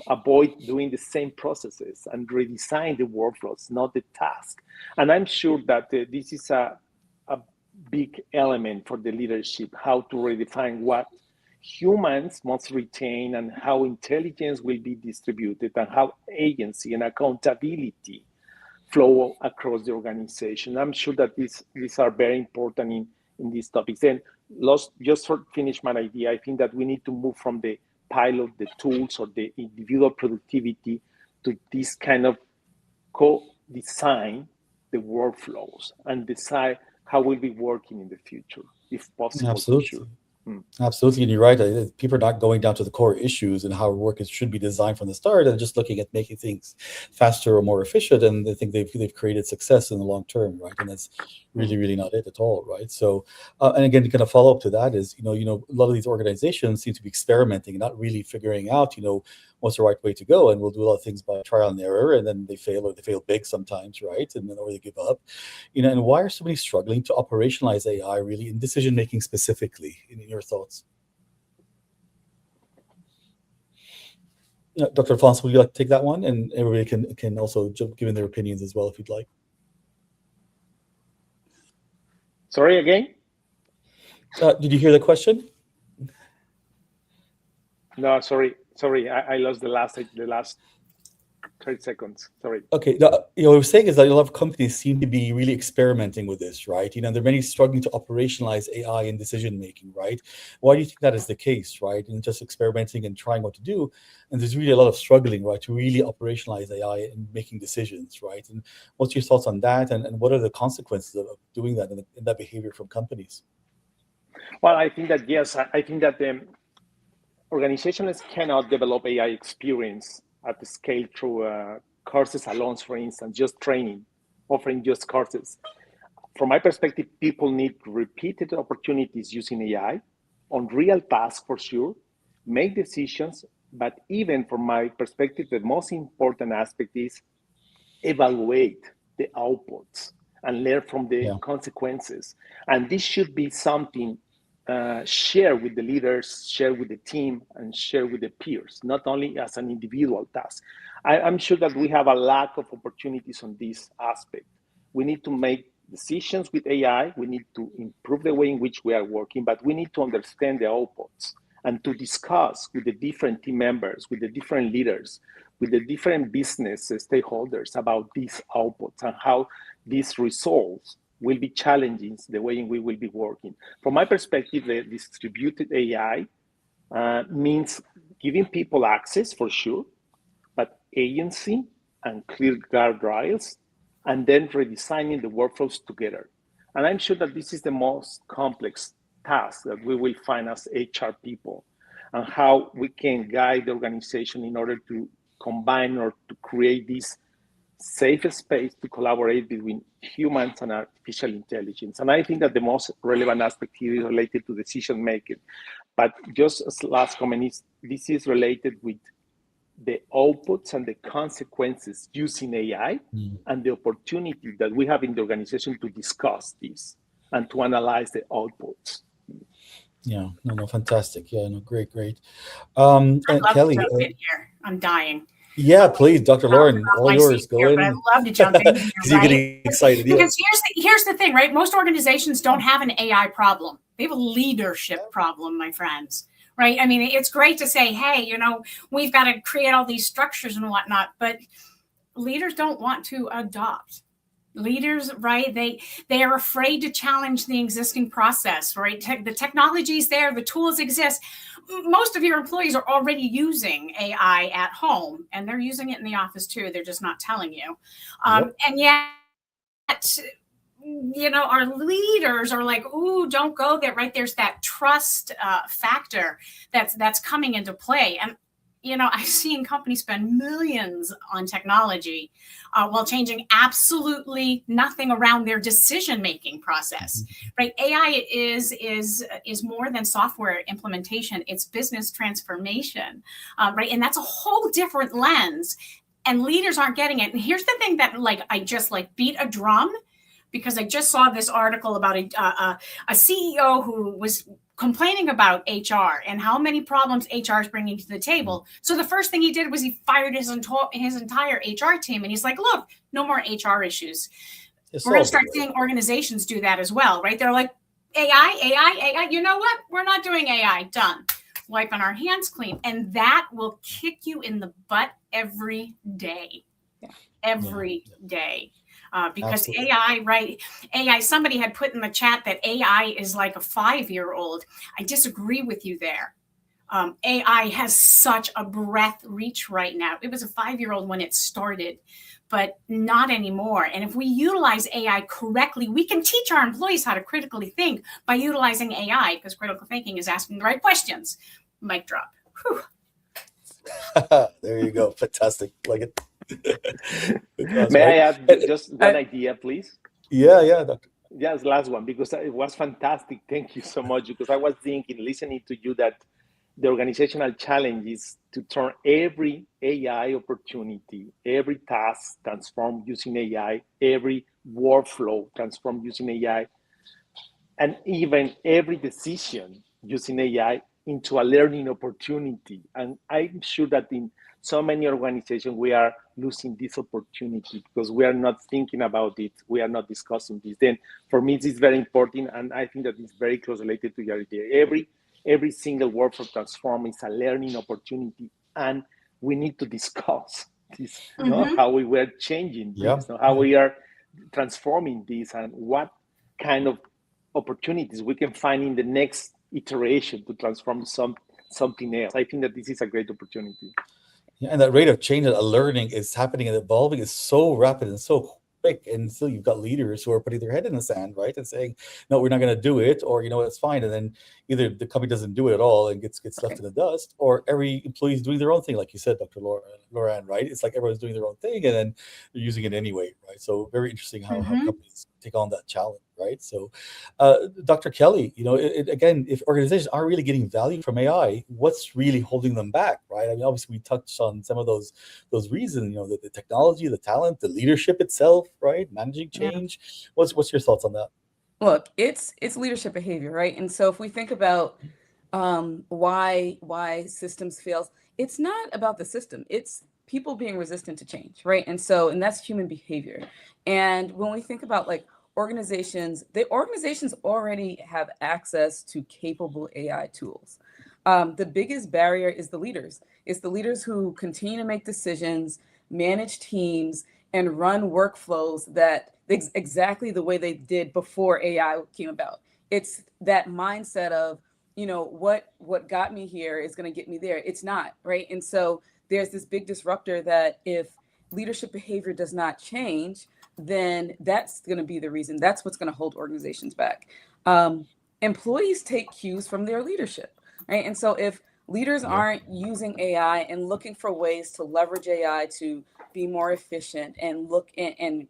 Avoid doing the same processes and redesign the workflows, not the task. And I'm sure that this is a big element for the leadership, how to redefine what humans must retain and how intelligence will be distributed and how agency and accountability flow across the organization. I'm sure that these are very important in these topics. And just to finish my idea, I think that we need to move from the pilot, the tools, or the individual productivity to this kind of co-design the workflows and decide how we'll be working in the future, if possible. Absolutely. Absolutely, and you're right. People are not going down to the core issues and how work should be designed from the start, and just looking at making things faster or more efficient. And they think they've created success in the long term, right? And that's really, really not it at all, right? So, and again, to kind of follow up to that is, a lot of these organizations seem to be experimenting, not really figuring out, what's the right way to go, and we'll do a lot of things by trial and error, and then they fail, or they fail big sometimes, right? And then or they give up, And why are so many struggling to operationalize AI really in decision making specifically? In your thoughts, Dr. Alfonso, would you like to take that one? And everybody can also give in their opinions as well if you'd like. Sorry, again? Did you hear the question? No, sorry. I lost the last 30 seconds. Sorry. Okay. What I was saying is that a lot of companies seem to be really experimenting with this, right? There are many struggling to operationalize AI in decision making, right? Why do you think that is the case, right? And just experimenting and trying what to do, and there's really a lot of struggling, right, to really operationalize AI and making decisions, right? And what's your thoughts on that, and what are the consequences of doing that and that behavior from companies? Well, I think that yes, I think that organizations cannot develop AI experience at the scale through courses alone, for instance, just training, offering just courses. From my perspective, people need repeated opportunities using AI on real tasks for sure, make decisions, but even from my perspective, the most important aspect is evaluate the outputs and learn from the consequences. And this should be something share with the leaders, share with the team, and share with the peers, not only as an individual task. I'm sure that we have a lack of opportunities on this aspect. We need to make decisions with AI. We need to improve the way in which we are working, but we need to understand the outputs and to discuss with the different team members, with the different leaders, with the different business stakeholders about these outputs and how these results will be challenging the way in we will be working. From my perspective, the distributed AI means giving people access for sure, but agency and clear guardrails, and then redesigning the workflows together. And I'm sure that this is the most complex task that we will find as HR people, and how we can guide the organization in order to combine or to create this safe space to collaborate between humans and artificial intelligence. And I think that the most relevant aspect here is related to decision making. But just as last comment is, this is related with the outputs and the consequences using AI and the opportunity that we have in the organization to discuss this and to analyze the outputs. Yeah, no, fantastic. Yeah, no, great. And I'd love Kelly, to jump in here. I'm dying. Yeah, please, Dr. Lauren, all my yours. seat Go here, in. but I'd love to jump in here, Because you're right? getting excited. Yeah. Because here's the thing, right? Most organizations don't have an AI problem. They have a leadership problem, my friends, right? I mean, it's great to say, hey, you know, we've got to create all these structures and whatnot, but leaders don't want to adopt. Leaders, right? They are afraid to challenge the existing process, right? The technology is there, the tools exist. Most of your employees are already using AI at home, and they're using it in the office too. They're just not telling you. And yet, you know, our leaders are like, ooh, don't go there, right? There's that trust factor that's coming into play. And you know, I've seen companies spend millions on technology while changing absolutely nothing around their decision-making process, right? AI is more than software implementation. It's business transformation, right? And that's a whole different lens. And leaders aren't getting it. And here's the thing that I just beat a drum, because I just saw this article about a CEO who was complaining about HR and how many problems HR is bringing to the table. So the first thing he did was he fired his entire HR team. And he's like, look, no more HR issues. We're going to start seeing organizations do that as well, right? They're like, AI, you know what? We're not doing AI, done. Wiping our hands clean. And that will kick you in the butt every day. Every day. Because Absolutely. AI, right? AI, somebody had put in the chat that AI is like a 5-year-old. I disagree with you there. AI has such a breadth reach right now. It was a 5-year-old when it started, but not anymore. And if we utilize AI correctly, we can teach our employees how to critically think by utilizing AI, because critical thinking is asking the right questions. Mic drop. Whew. There you go. Fantastic. Like it. May I add just one idea, please? Yeah, Doctor. Yes, last one, because it was fantastic. Thank you so much. Because I was thinking, listening to you, that the organizational challenge is to turn every AI opportunity, every task transformed using AI, every workflow transformed using AI, and even every decision using AI into a learning opportunity. And I'm sure that in so many organizations, we are losing this opportunity because we are not thinking about it. We are not discussing this. Then for me, this is very important. And I think that it's very close related to your idea. Every single workflow transform is a learning opportunity. And we need to discuss this, you know, how we were changing this, how we are transforming this, and what kind of opportunities we can find in the next iteration to transform something else. I think that this is a great opportunity. Yeah, and that rate of change and learning is happening and evolving is so rapid and so quick. And still you've got leaders who are putting their head in the sand, right? And saying, no, we're not going to do it, or, you know, it's fine. And then either the company doesn't do it at all and gets left in the dust, or every employee is doing their own thing. Like you said, Dr. Lauren, right? It's like everyone's doing their own thing and then they're using it anyway, right? So very interesting how companies take on that challenge, right? So Dr. Kelly, you know, again, if organizations are really getting value from AI, what's really holding them back, right? I mean, obviously we touched on some of those reasons, you know, the technology, the talent, the leadership itself, right? Managing change. What's your thoughts on that? Look, it's leadership behavior, right? And so if we think about why systems fails, it's not about the system. It's people being resistant to change, right? And that's human behavior. And when we think about like organizations already have access to capable AI tools. The biggest barrier is the leaders. It's the leaders who continue to make decisions, manage teams, and run workflows that exactly the way they did before AI came about. It's that mindset of, you know, what got me here is going to get me there. It's not, right? And so there's this big disruptor that if leadership behavior does not change, then that's going to be the reason. That's what's going to hold organizations back. Employees take cues from their leadership, right? And so if leaders aren't using AI and looking for ways to leverage AI to be more efficient and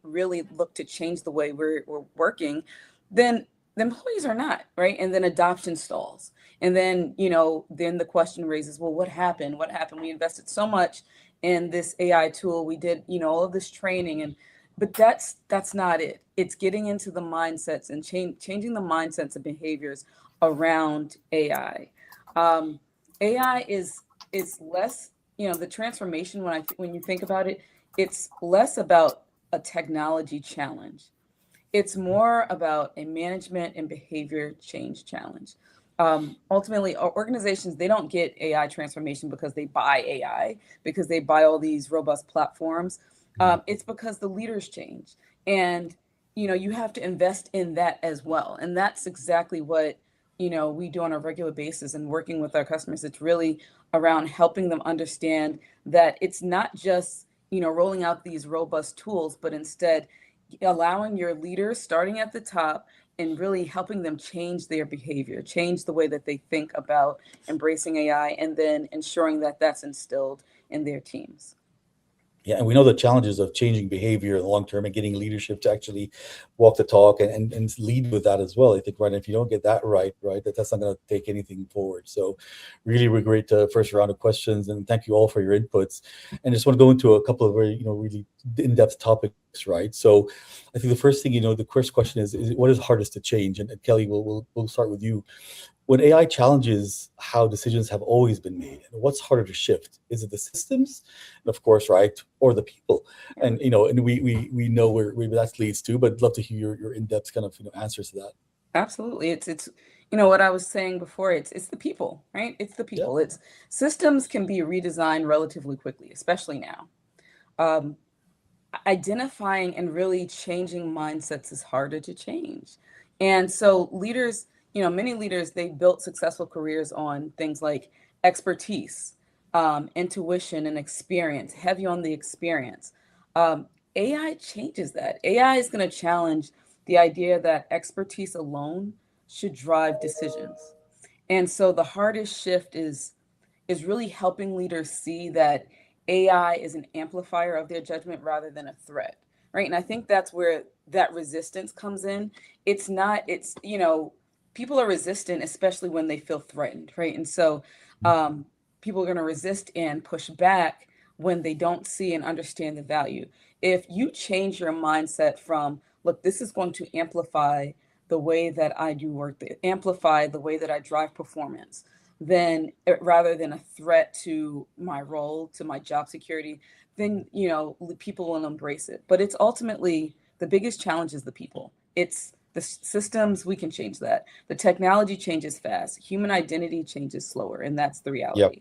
really look to change the way we're working, then the employees are not, right? And then adoption stalls. And then, you know, then the question raises, well, what happened? What happened? We invested so much in this AI tool. We did, you know, all of this training, but that's not it. It's getting into the mindsets and changing the mindsets and behaviors around AI. AI is less the transformation, when you think about it, it's less about a technology challenge. It's more about a management and behavior change challenge. Ultimately, organizations, they don't get AI transformation because they buy AI, because they buy all these robust platforms. It's because the leaders change. And, you have to invest in that as well. And that's exactly what, we do on a regular basis and working with our customers. It's really around helping them understand that it's not just, rolling out these robust tools, but instead allowing your leaders starting at the top and really helping them change their behavior, change the way that they think about embracing AI, and then ensuring that that's instilled in their teams. Yeah, and we know the challenges of changing behavior in the long term and getting leadership to actually walk the talk and lead with that as well. I think, right, if you don't get that right, that's not going to take anything forward. So really great first round of questions, and thank you all for your inputs. And just want to go into a couple of very, really in-depth topics, right? So I think the first thing, the first question is what is hardest to change? And Kelly, we'll start with you. When AI challenges how decisions have always been made, what's harder to shift? Is it the systems, of course, right, or the people? And and we know where that leads to, but I'd love to hear your in-depth kind of answers to that. Absolutely, it's what I was saying before. It's the people, right? It's the people. Yeah. It's systems can be redesigned relatively quickly, especially now. Identifying and really changing mindsets is harder to change, and so leaders. Many leaders, they built successful careers on things like expertise, intuition, and experience, heavy on the experience. AI changes that. AI is going to challenge the idea that expertise alone should drive decisions. And so the hardest shift is really helping leaders see that AI is an amplifier of their judgment rather than a threat, right? And I think that's where that resistance comes in. People are resistant, especially when they feel threatened, right? And so people are going to resist and push back when they don't see and understand the value. If you change your mindset from, look, this is going to amplify the way that I do work, amplify the way that I drive performance, then rather than a threat to my role, to my job security, then, people will embrace it. But it's ultimately the biggest challenge is the people. It's the systems, we can change that. The technology changes fast. Human identity changes slower, and that's the reality. Yep.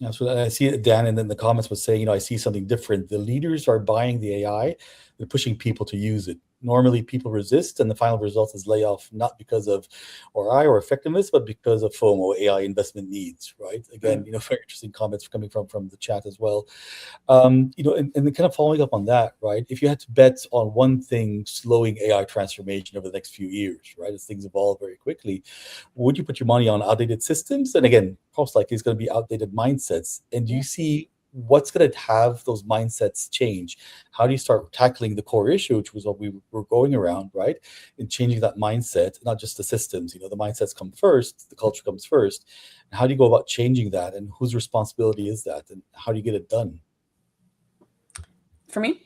Yeah, so I see Dan in the comments was saying, I see something different. The leaders are buying the AI, they're pushing people to use it. Normally people resist, and the final result is layoff, not because of ROI or effectiveness, but because of FOMO, AI investment needs, right? Again, very interesting comments coming from the chat as well. And kind of following up on that, right? If you had to bet on one thing slowing AI transformation over the next few years, right, as things evolve very quickly, would you put your money on outdated systems? And again, most likely it's going to be outdated mindsets. And do you see what's going to have those mindsets change? How do you start tackling the core issue, which was what we were going around, right? And changing that mindset, not just the systems, the mindsets come first, the culture comes first. And how do you go about changing that? And whose responsibility is that? And how do you get it done? For me?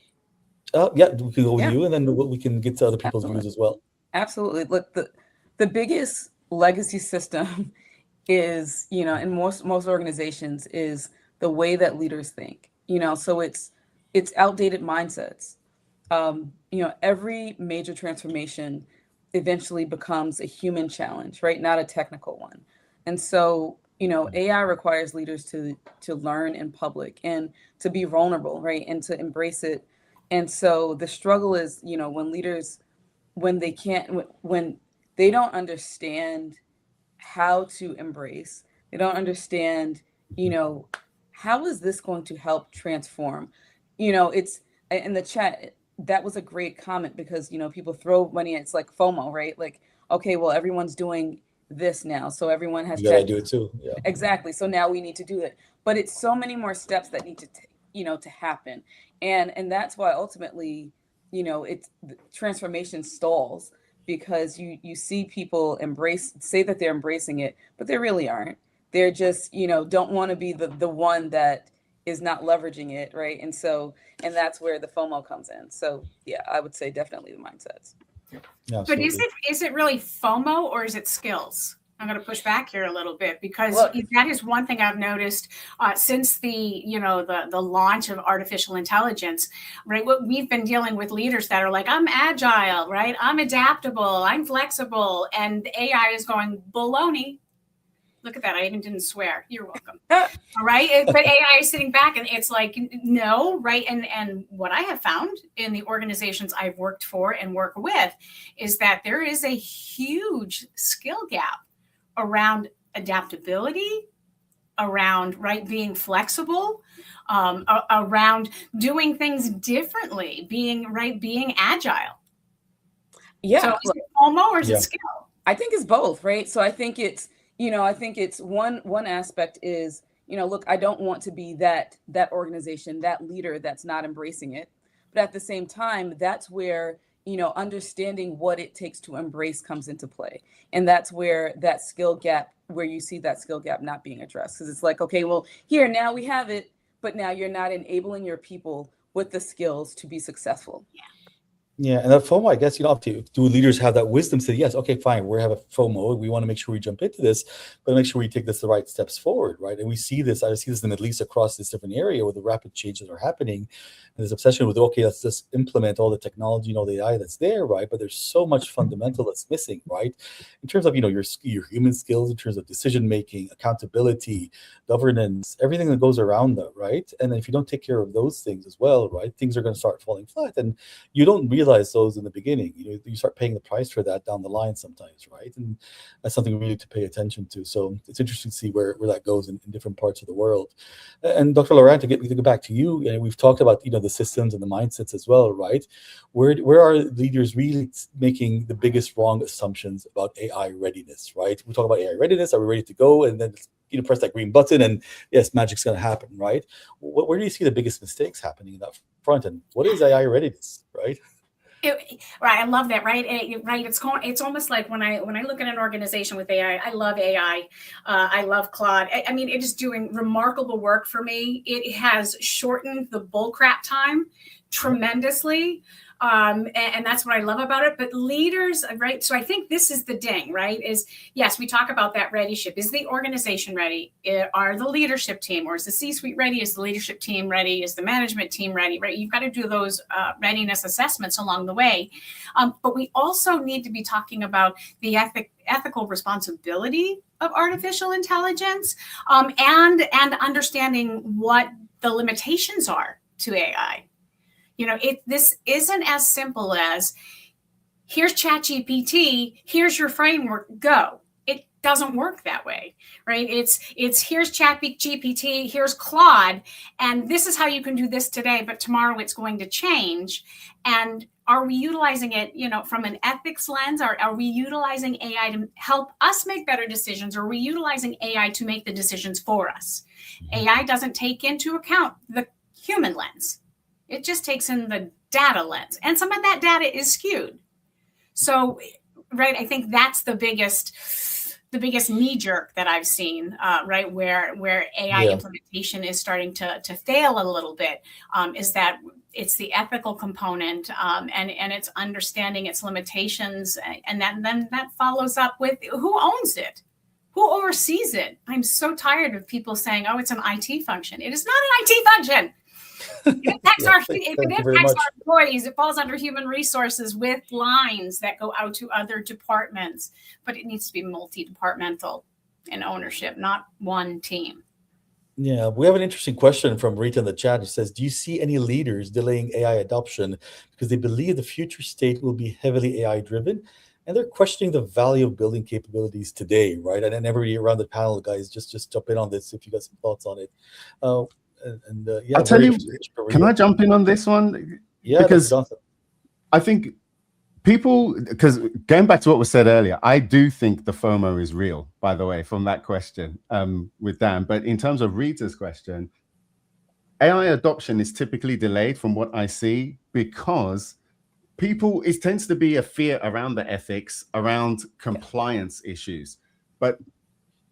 Yeah, we can go with you, and then we can get to other people's views as well. Absolutely. Look, the biggest legacy system is, in most organizations is the way that leaders think, so it's outdated mindsets. Every major transformation eventually becomes a human challenge, right? Not a technical one. And so, AI requires leaders to learn in public and to be vulnerable, right? And to embrace it. And so the struggle is, when leaders, when they don't understand how to embrace, they don't understand, how is this going to help transform? It's in the chat, that was a great comment because, people throw money at, it's like FOMO, right? Like, okay, well, everyone's doing this now. So everyone has to do it too. Yeah. Exactly. So now we need to do it. But it's so many more steps that need to, to happen. And that's why ultimately, it's transformation stalls because you see people say that they're embracing it, but they really aren't. They're just, don't want to be the one that is not leveraging it, right? And that's where the FOMO comes in. So yeah, I would say definitely the mindsets. Yeah, but is it really FOMO or is it skills? I'm going to push back here a little bit because Well, that is one thing I've noticed since the launch of artificial intelligence, right? What we've been dealing with leaders that are like, I'm agile, right? I'm adaptable, I'm flexible, and AI is going baloney. Look at that. I even didn't swear. You're welcome. All right. But AI is sitting back and it's like, no, right. And what I have found in the organizations I've worked for and work with is that there is a huge skill gap around adaptability, around being flexible, around doing things differently, being agile. Yeah. So is it FOMO or is Yeah. it skill? I think it's both, right? So I think it's, I think it's one aspect is, look, I don't want to be that organization, that leader that's not embracing it. But at the same time, that's where, understanding what it takes to embrace comes into play. And that's where that skill gap, where you see that skill gap not being addressed. Because it's like, okay, well, here, now we have it, but now you're not enabling your people with the skills to be successful. Yeah, and that FOMO, I guess, do leaders have that wisdom to say, yes, okay, fine, we have a FOMO, we want to make sure we jump into this, but make sure we take the right steps forward, right? And we see this, I see this in the Middle East across this different area where the rapid changes are happening, and this obsession with, okay, let's just implement all the technology, the AI that's there, right? But there's so much fundamental that's missing, right? In terms of, your human skills, in terms of decision-making, accountability, governance, everything that goes around that, right? And if you don't take care of those things as well, right, things are going to start falling flat, and you don't realize those in the beginning. You start paying the price for that down the line sometimes, right? And that's something we need to pay attention to. So it's interesting to see where that goes in different parts of the world. And Dr. Laurent, to get back to you, and we've talked about the systems and the mindsets as well, right? Where are leaders really making the biggest wrong assumptions about AI readiness, right? We talk about AI readiness. Are we ready to go? And then press that green button, and yes, magic's going to happen, right? Where do you see the biggest mistakes happening in that front? And what is AI readiness, right? Right, I love that. Right, It's almost like when I look at an organization with AI, I love AI. I love Claude. I mean, it is doing remarkable work for me. It has shortened the bullcrap time tremendously. And that's what I love about it. But leaders, right? So I think this is the ding, right? Is yes, we talk about that readyship. Is the organization ready? Are the leadership team, or is the C-suite ready? Is the leadership team ready? Is the management team ready? Right? You've got to do those readiness assessments along the way. But we also need to be talking about the ethical responsibility of artificial intelligence, and understanding what the limitations are to AI. This isn't as simple as here's ChatGPT, here's your framework, go. It doesn't work that way, right? It's here's ChatGPT, here's Claude, and this is how you can do this today, but tomorrow it's going to change. And are we utilizing it, from an ethics lens? Are we utilizing AI to help us make better decisions? Or are we utilizing AI to make the decisions for us? AI doesn't take into account the human lens. It just takes in the data lens, and some of that data is skewed. So, right, I think that's the biggest knee jerk that I've seen, right, where AI implementation is starting to fail a little bit, is that it's the ethical component, and it's understanding its limitations, and then that follows up with who owns it. Who oversees it? I'm so tired of people saying, oh, it's an IT function. It is not an IT function. It impacts our employees. It falls under human resources with lines that go out to other departments, but it needs to be multi-departmental in ownership, not one team. Yeah, we have an interesting question from Rita in the chat. It says, do you see any leaders delaying AI adoption because they believe the future state will be heavily AI driven? And they're questioning the value of building capabilities today, right? And then everybody around the panel, guys, just jump in on this if you got some thoughts on it. I'll tell you, can I jump in on this one? Yeah, because I think because going back to what was said earlier, I do think the FOMO is real, by the way, from that question with Dan. But in terms of Rita's question, AI adoption is typically delayed from what I see because it tends to be a fear around the ethics, around compliance issues. But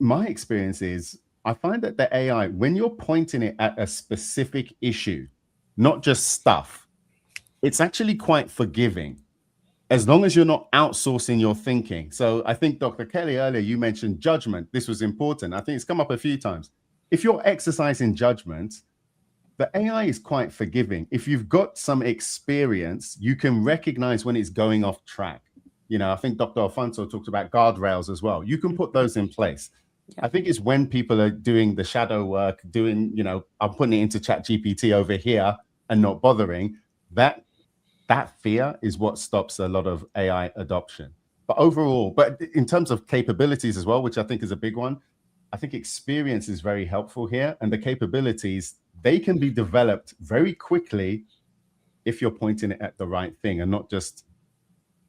my experience is I find that the AI, when you're pointing it at a specific issue, not just stuff, it's actually quite forgiving. as long as you're not outsourcing your thinking. So I think Dr. Kelly earlier, you mentioned judgment. This was important. I think it's come up a few times. If you're exercising judgment, the AI is quite forgiving. If you've got some experience, you can recognize when it's going off track. You know, I think Dr. Alfonso talked about guardrails as well. You can put those in place. I think it's when people are doing the shadow work, doing, you know, I'm putting it into ChatGPT over here and not bothering, that fear is what stops a lot of AI adoption. But overall, but in terms of capabilities as well, which I think is a big one, I think experience is very helpful here. And the capabilities, they can be developed very quickly if you're pointing it at the right thing and not just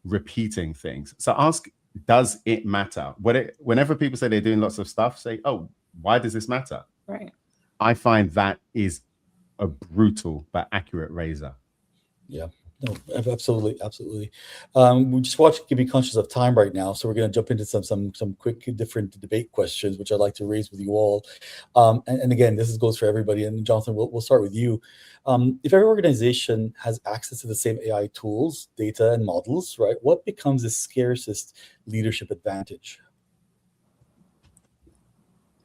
repeating things. So ask, does it matter? Whenever people say they're doing lots of stuff, say, oh, why does this matter? Right. I find that is a brutal but accurate razor. Yeah. No, absolutely, absolutely. We just want to be conscious of time right now, so we're going to jump into some quick different debate questions, which I'd like to raise with you all. And again, this goes for everybody. And Jonathan, we'll start with you. If every organization has access to the same AI tools, data, and models, right, what becomes the scarcest leadership advantage?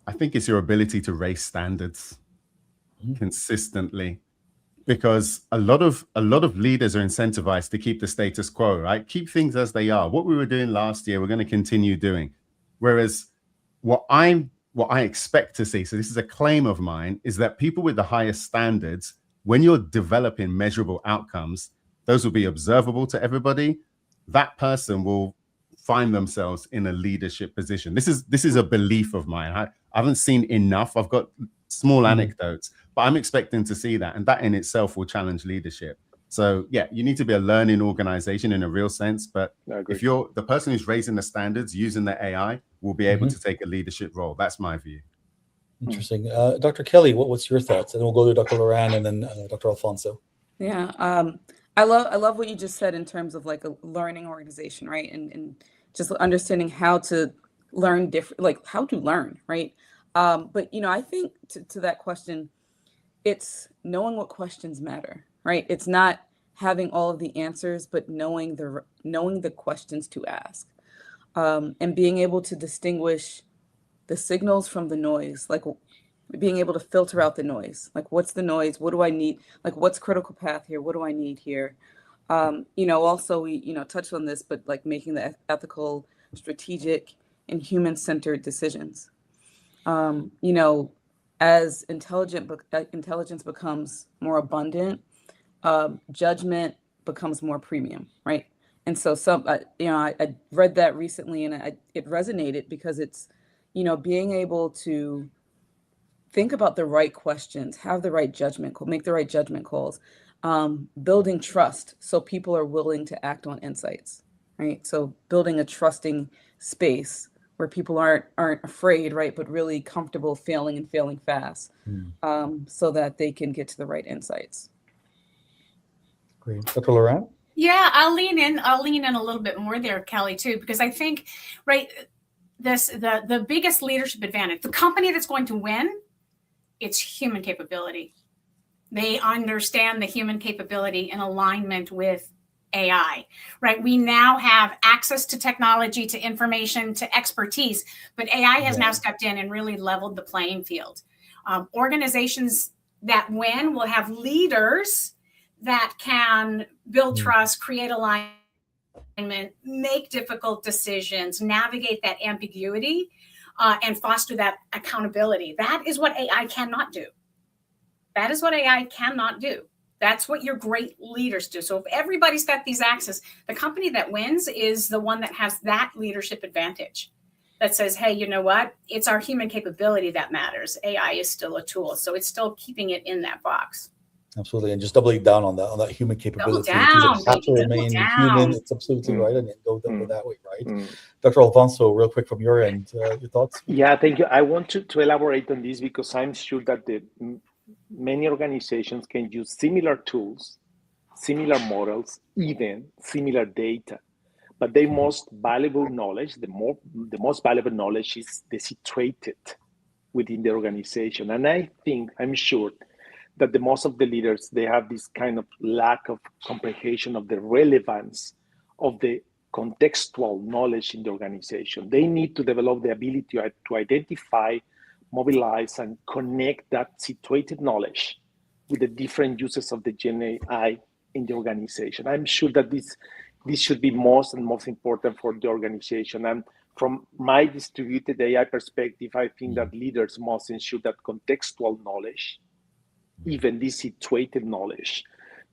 I think it's your ability to raise standards consistently. Because a lot of leaders are incentivized to keep the status quo, right? Keep things as they are. What we were doing last year, we're going to continue doing. Whereas what I expect to see, so this is a claim of mine, is that people with the highest standards, when you're developing measurable outcomes, those will be observable to everybody. That person will find themselves in a leadership position. This is a belief of mine. I haven't seen enough. I've got small anecdotes, but I'm expecting to see that. And that in itself will challenge leadership. So yeah, you need to be a learning organization in a real sense. But if you're the person who's raising the standards, using the AI, will be able to take a leadership role. That's my view. Interesting. Dr. Kelly, what's your thoughts? And then we'll go to Dr. Loran and then Dr. Alfonso. Yeah. I love what you just said in terms of like a learning organization, right? And just understanding how to learn different, like how to learn, right? But, you know, I think to that question, it's knowing what questions matter, right? It's not having all of the answers, but knowing the questions to ask, and being able to distinguish the signals from the noise, like being able to filter out the noise. Like, what's the noise? What do I need? Like, what's critical path here? What do I need here? You know, also we, you know, touched on this, but like making the ethical, strategic, and human-centered decisions. You know, as intelligence becomes more abundant, judgment becomes more premium, right? And so you know, I read that recently and it resonated because it's, you know, being able to think about the right questions, have the right judgment, make the right judgment calls, building trust so people are willing to act on insights, right? So building a trusting space where people aren't afraid, right, but really comfortable failing and failing fast, so that they can get to the right insights. Great. Dr. Loran? Yeah, I'll lean in a little bit more there, Kelly, too, because I think, right, the biggest leadership advantage, the company that's going to win, it's human capability. They understand the human capability in alignment with AI, right? We now have access to technology, to information, to expertise, but AI has now stepped in and really leveled the playing field. Organizations that win will have leaders that can build trust, create alignment, make difficult decisions, navigate that ambiguity, and foster that accountability. That is what AI cannot do. That is what AI cannot do. That's what your great leaders do. So if everybody's got these access, the company that wins is the one that has that leadership advantage that says, hey, you know what? It's our human capability that matters. AI is still a tool. So it's still keeping it in that box. Absolutely. And just doubling down on that human capability. Double Have to remain human. It's absolutely right. And go that way, right? Dr. Alfonso, real quick from your end, your thoughts? Yeah, thank you. I want to elaborate on this because I'm sure that many organizations can use similar tools, similar models, even similar data, but the most valuable knowledge, the most valuable knowledge is situated within the organization. And I'm sure that the most of the leaders, they have this kind of lack of comprehension of the relevance of the contextual knowledge in the organization. They need to develop the ability to identify, mobilize, and connect that situated knowledge with the different uses of the Gen AI in the organization. I'm sure that this should be most important for the organization. And from my distributed AI perspective, I think that leaders must ensure that contextual knowledge, even this situated knowledge,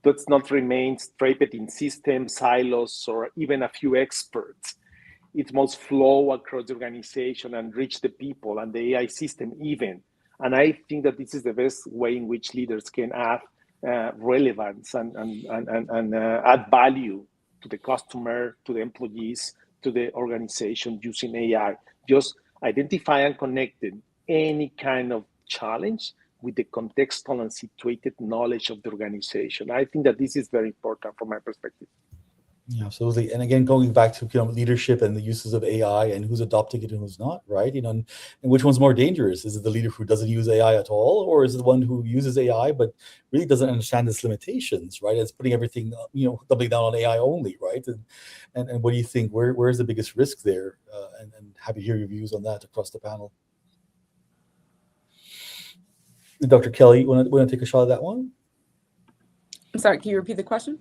does not remain trapped in systems, silos, or even a few experts. It must flow across the organization and reach the people and the AI system even. And I think that this is the best way in which leaders can add relevance and add value to the customer, to the employees, to the organization using AI. Just identify and connect any kind of challenge with the contextual and situated knowledge of the organization. I think that this is very important from my perspective. Yeah, absolutely. And again, going back to leadership and the uses of AI and who's adopting it and who's not, right? And which one's more dangerous? Is it the leader who doesn't use AI at all, or is it the one who uses AI but really doesn't understand its limitations, right? It's putting everything, doubling down on AI only, right? And what do you think? Where's the biggest risk there? And happy to hear your views on that across the panel. Dr. Kelly, want to take a shot at that one? I'm sorry, can you repeat the question?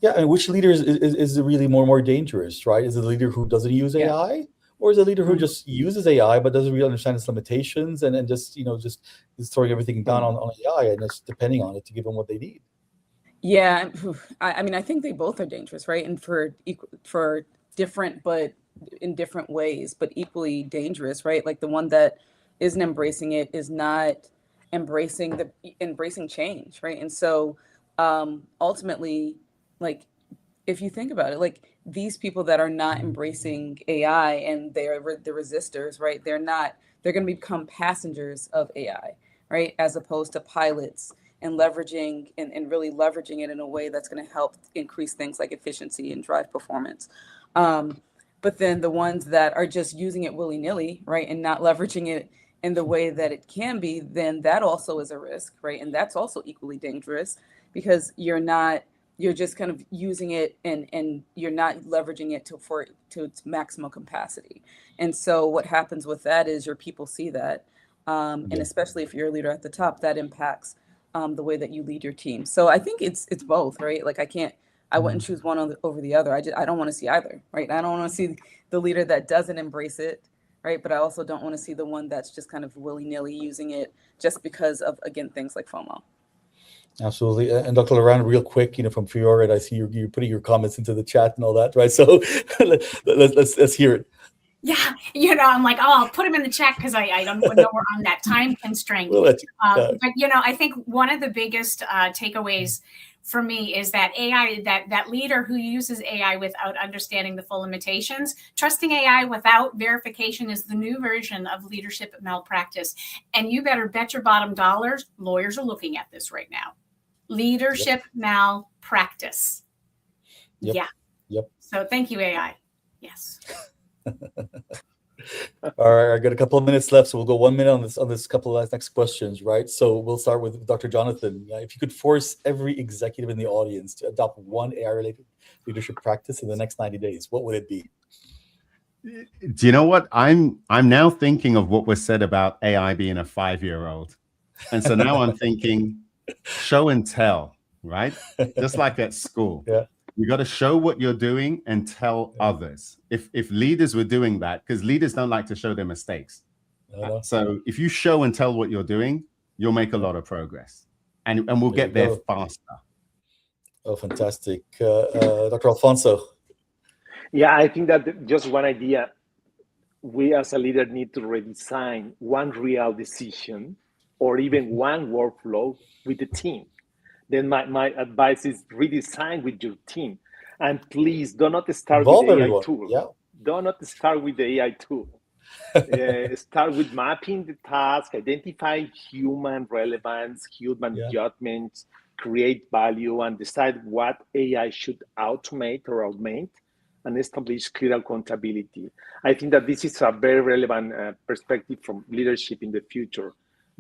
Yeah, and which leader is really more dangerous, right? Is it the leader who doesn't use AI, or is it a leader who just uses AI but doesn't really understand its limitations and just is throwing everything down on AI and just depending on it to give them what they need? Yeah, I mean, I think they both are dangerous, right? And for different, but in different ways, but equally dangerous, right? Like the one that isn't embracing it is not embracing change, right? And so ultimately, like if you think about it, like these people that are not embracing AI and they're the resistors, right? They're going to become passengers of AI, right? As opposed to pilots and leveraging and really leveraging it in a way that's going to help increase things like efficiency and drive performance. But then the ones that are just using it willy-nilly, right? And not leveraging it in the way that it can be, then that also is a risk, right? And that's also equally dangerous because you're just kind of using it and you're not leveraging it to its maximum capacity. And so what happens with that is your people see that. And especially if you're a leader at the top, that impacts the way that you lead your team. So I think it's both, right? Like I wouldn't choose one over the other. I don't want to see either, right? I don't want to see the leader that doesn't embrace it, right? But I also don't want to see the one that's just kind of willy-nilly using it just because of, again, things like FOMO. Absolutely. And Dr. Loran, real quick, from Fiore, I see you're putting your comments into the chat and all that, right? So let's hear it. Yeah, I'm like, I'll put them in the chat because I don't know we're on that time constraint. But I think one of the biggest takeaways for me is that AI, that leader who uses AI without understanding the full limitations, trusting AI without verification is the new version of leadership malpractice. And you better bet your bottom dollars, lawyers are looking at this right now. Leadership malpractice. Yep. Yeah. Yep. So thank you, AI. Yes. All right, I got a couple of minutes left, so we'll go 1 minute on this couple of next questions, right? So we'll start with Dr. Jonathan. If you could force every executive in the audience to adopt one AI-related leadership practice in the next 90 days, what would it be? Do you know what? I'm now thinking of what was said about AI being a 5-year-old. And so now I'm thinking show and tell, right? Just like at school. Yeah. You got to show what you're doing and tell others. If leaders were doing that, because leaders don't like to show their mistakes. So if you show and tell what you're doing, you'll make a lot of progress. And we'll get there faster. Oh, fantastic. Dr. Alfonso. Yeah, I think that just one idea, we as a leader need to redesign one real decision or even one workflow with the team. Then my advice is redesign with your team. And please do not start with the AI tool. Yeah. Do not start with the AI tool. Start with mapping the task, identify human relevance, human judgments, create value, and decide what AI should automate or augment, and establish clear accountability. I think that this is a very relevant perspective from leadership in the future.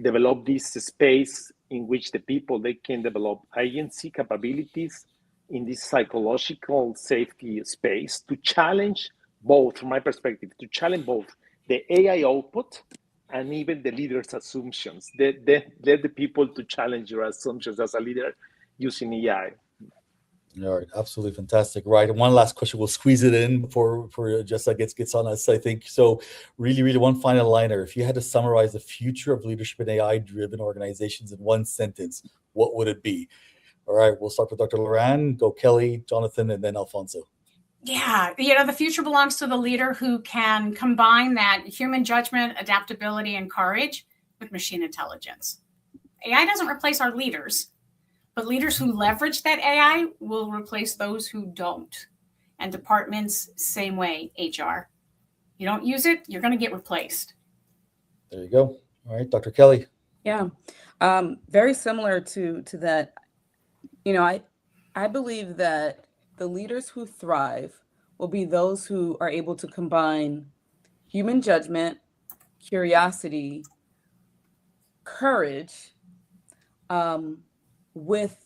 Develop this space in which the people, they can develop agency capabilities, in this psychological safety space to challenge both, from my perspective, to challenge both the AI output and even the leader's assumptions. Let the people to challenge your assumptions as a leader using AI. All right, absolutely fantastic. Right, and one last question. We'll squeeze it in before Jessa gets on us, I think. So, really, one final liner. If you had to summarize the future of leadership in AI-driven organizations in one sentence, what would it be? All right, we'll start with Dr. Loran, go Kelly, Jonathan, and then Alfonso. Yeah, the future belongs to the leader who can combine that human judgment, adaptability, and courage with machine intelligence. AI doesn't replace our leaders, but leaders who leverage that AI will replace those who don't. And departments, same way, HR. You don't use it, you're going to get replaced. There you go. All right, Dr. Kelly. Yeah, very similar to that. I believe that the leaders who thrive will be those who are able to combine human judgment, curiosity, courage, with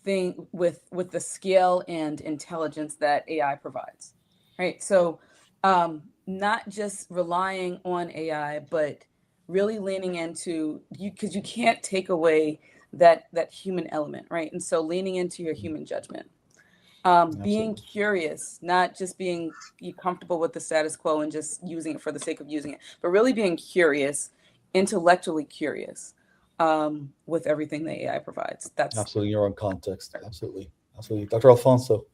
the skill and intelligence that AI provides. Right. So not just relying on AI, but really leaning into because you can't take away that human element, right? And so leaning into your human judgment, being curious, not just being comfortable with the status quo and just using it for the sake of using it, but really being curious, intellectually curious, with everything that AI provides. That's absolutely your own context. Absolutely. Dr. Alfonso.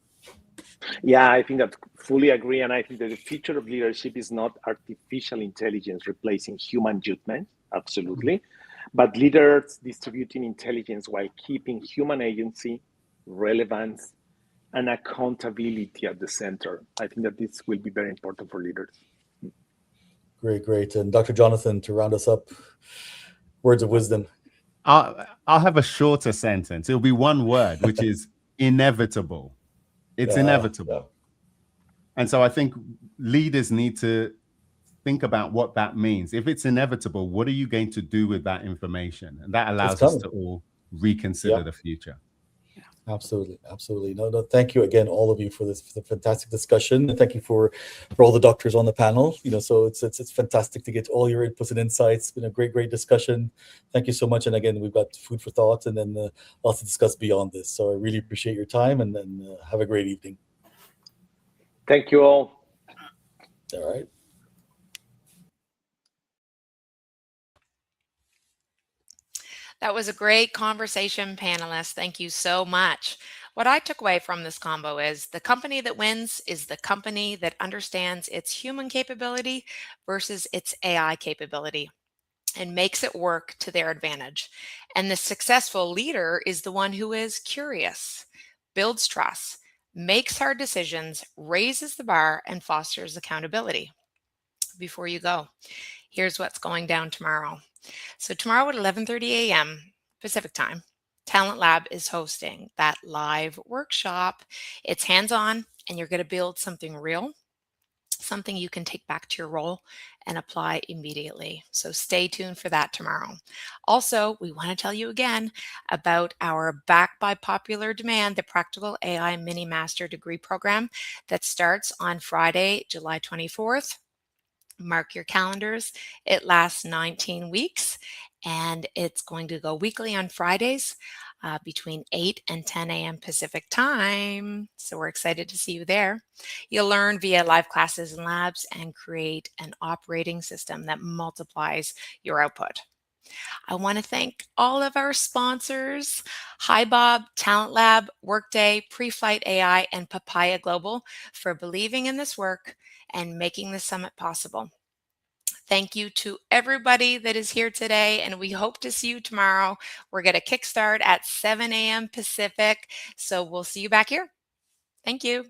Yeah, I think that fully agree. And I think that the future of leadership is not artificial intelligence replacing human judgment. Absolutely. But leaders distributing intelligence while keeping human agency, relevance, and accountability at the center. I think that this will be very important for leaders. Great. And Dr. Jonathan, to round us up, words of wisdom. I'll have a shorter sentence. It'll be one word, which is inevitable. It's inevitable. And so I think leaders need to think about what that means. If it's inevitable, what are you going to do with that information? And that allows us to all reconsider the future. Absolutely. No, thank you again, all of you, for this fantastic discussion. And thank you for all the doctors on the panel. So it's fantastic to get all your inputs and insights. It's been a great discussion. Thank you so much. And again, we've got food for thought and then lots to discuss beyond this. So I really appreciate your time and then have a great evening. Thank you all. All right. That was a great conversation, panelists. Thank you so much. What I took away from this combo is the company that wins is the company that understands its human capability versus its AI capability and makes it work to their advantage. And the successful leader is the one who is curious, builds trust, makes hard decisions, raises the bar, and fosters accountability. Before you go, here's what's going down tomorrow. So tomorrow at 11:30 a.m. Pacific time, Talent Lab is hosting that live workshop. It's hands-on, and you're going to build something real, something you can take back to your role and apply immediately. So stay tuned for that tomorrow. Also, we want to tell you again about our Back by Popular Demand, the Practical AI Mini Master Degree Program that starts on Friday, July 24th. Mark your calendars. It lasts 19 weeks and it's going to go weekly on Fridays between 8 and 10 a.m. Pacific time. So we're excited to see you there. You'll learn via live classes and labs and create an operating system that multiplies your output. I want to thank all of our sponsors, HiBob, Talent Lab, Workday, Preflight AI, and Papaya Global for believing in this work and making the summit possible. Thank you to everybody that is here today, and we hope to see you tomorrow. We're going to kickstart at 7 a.m. Pacific, so we'll see you back here. Thank you.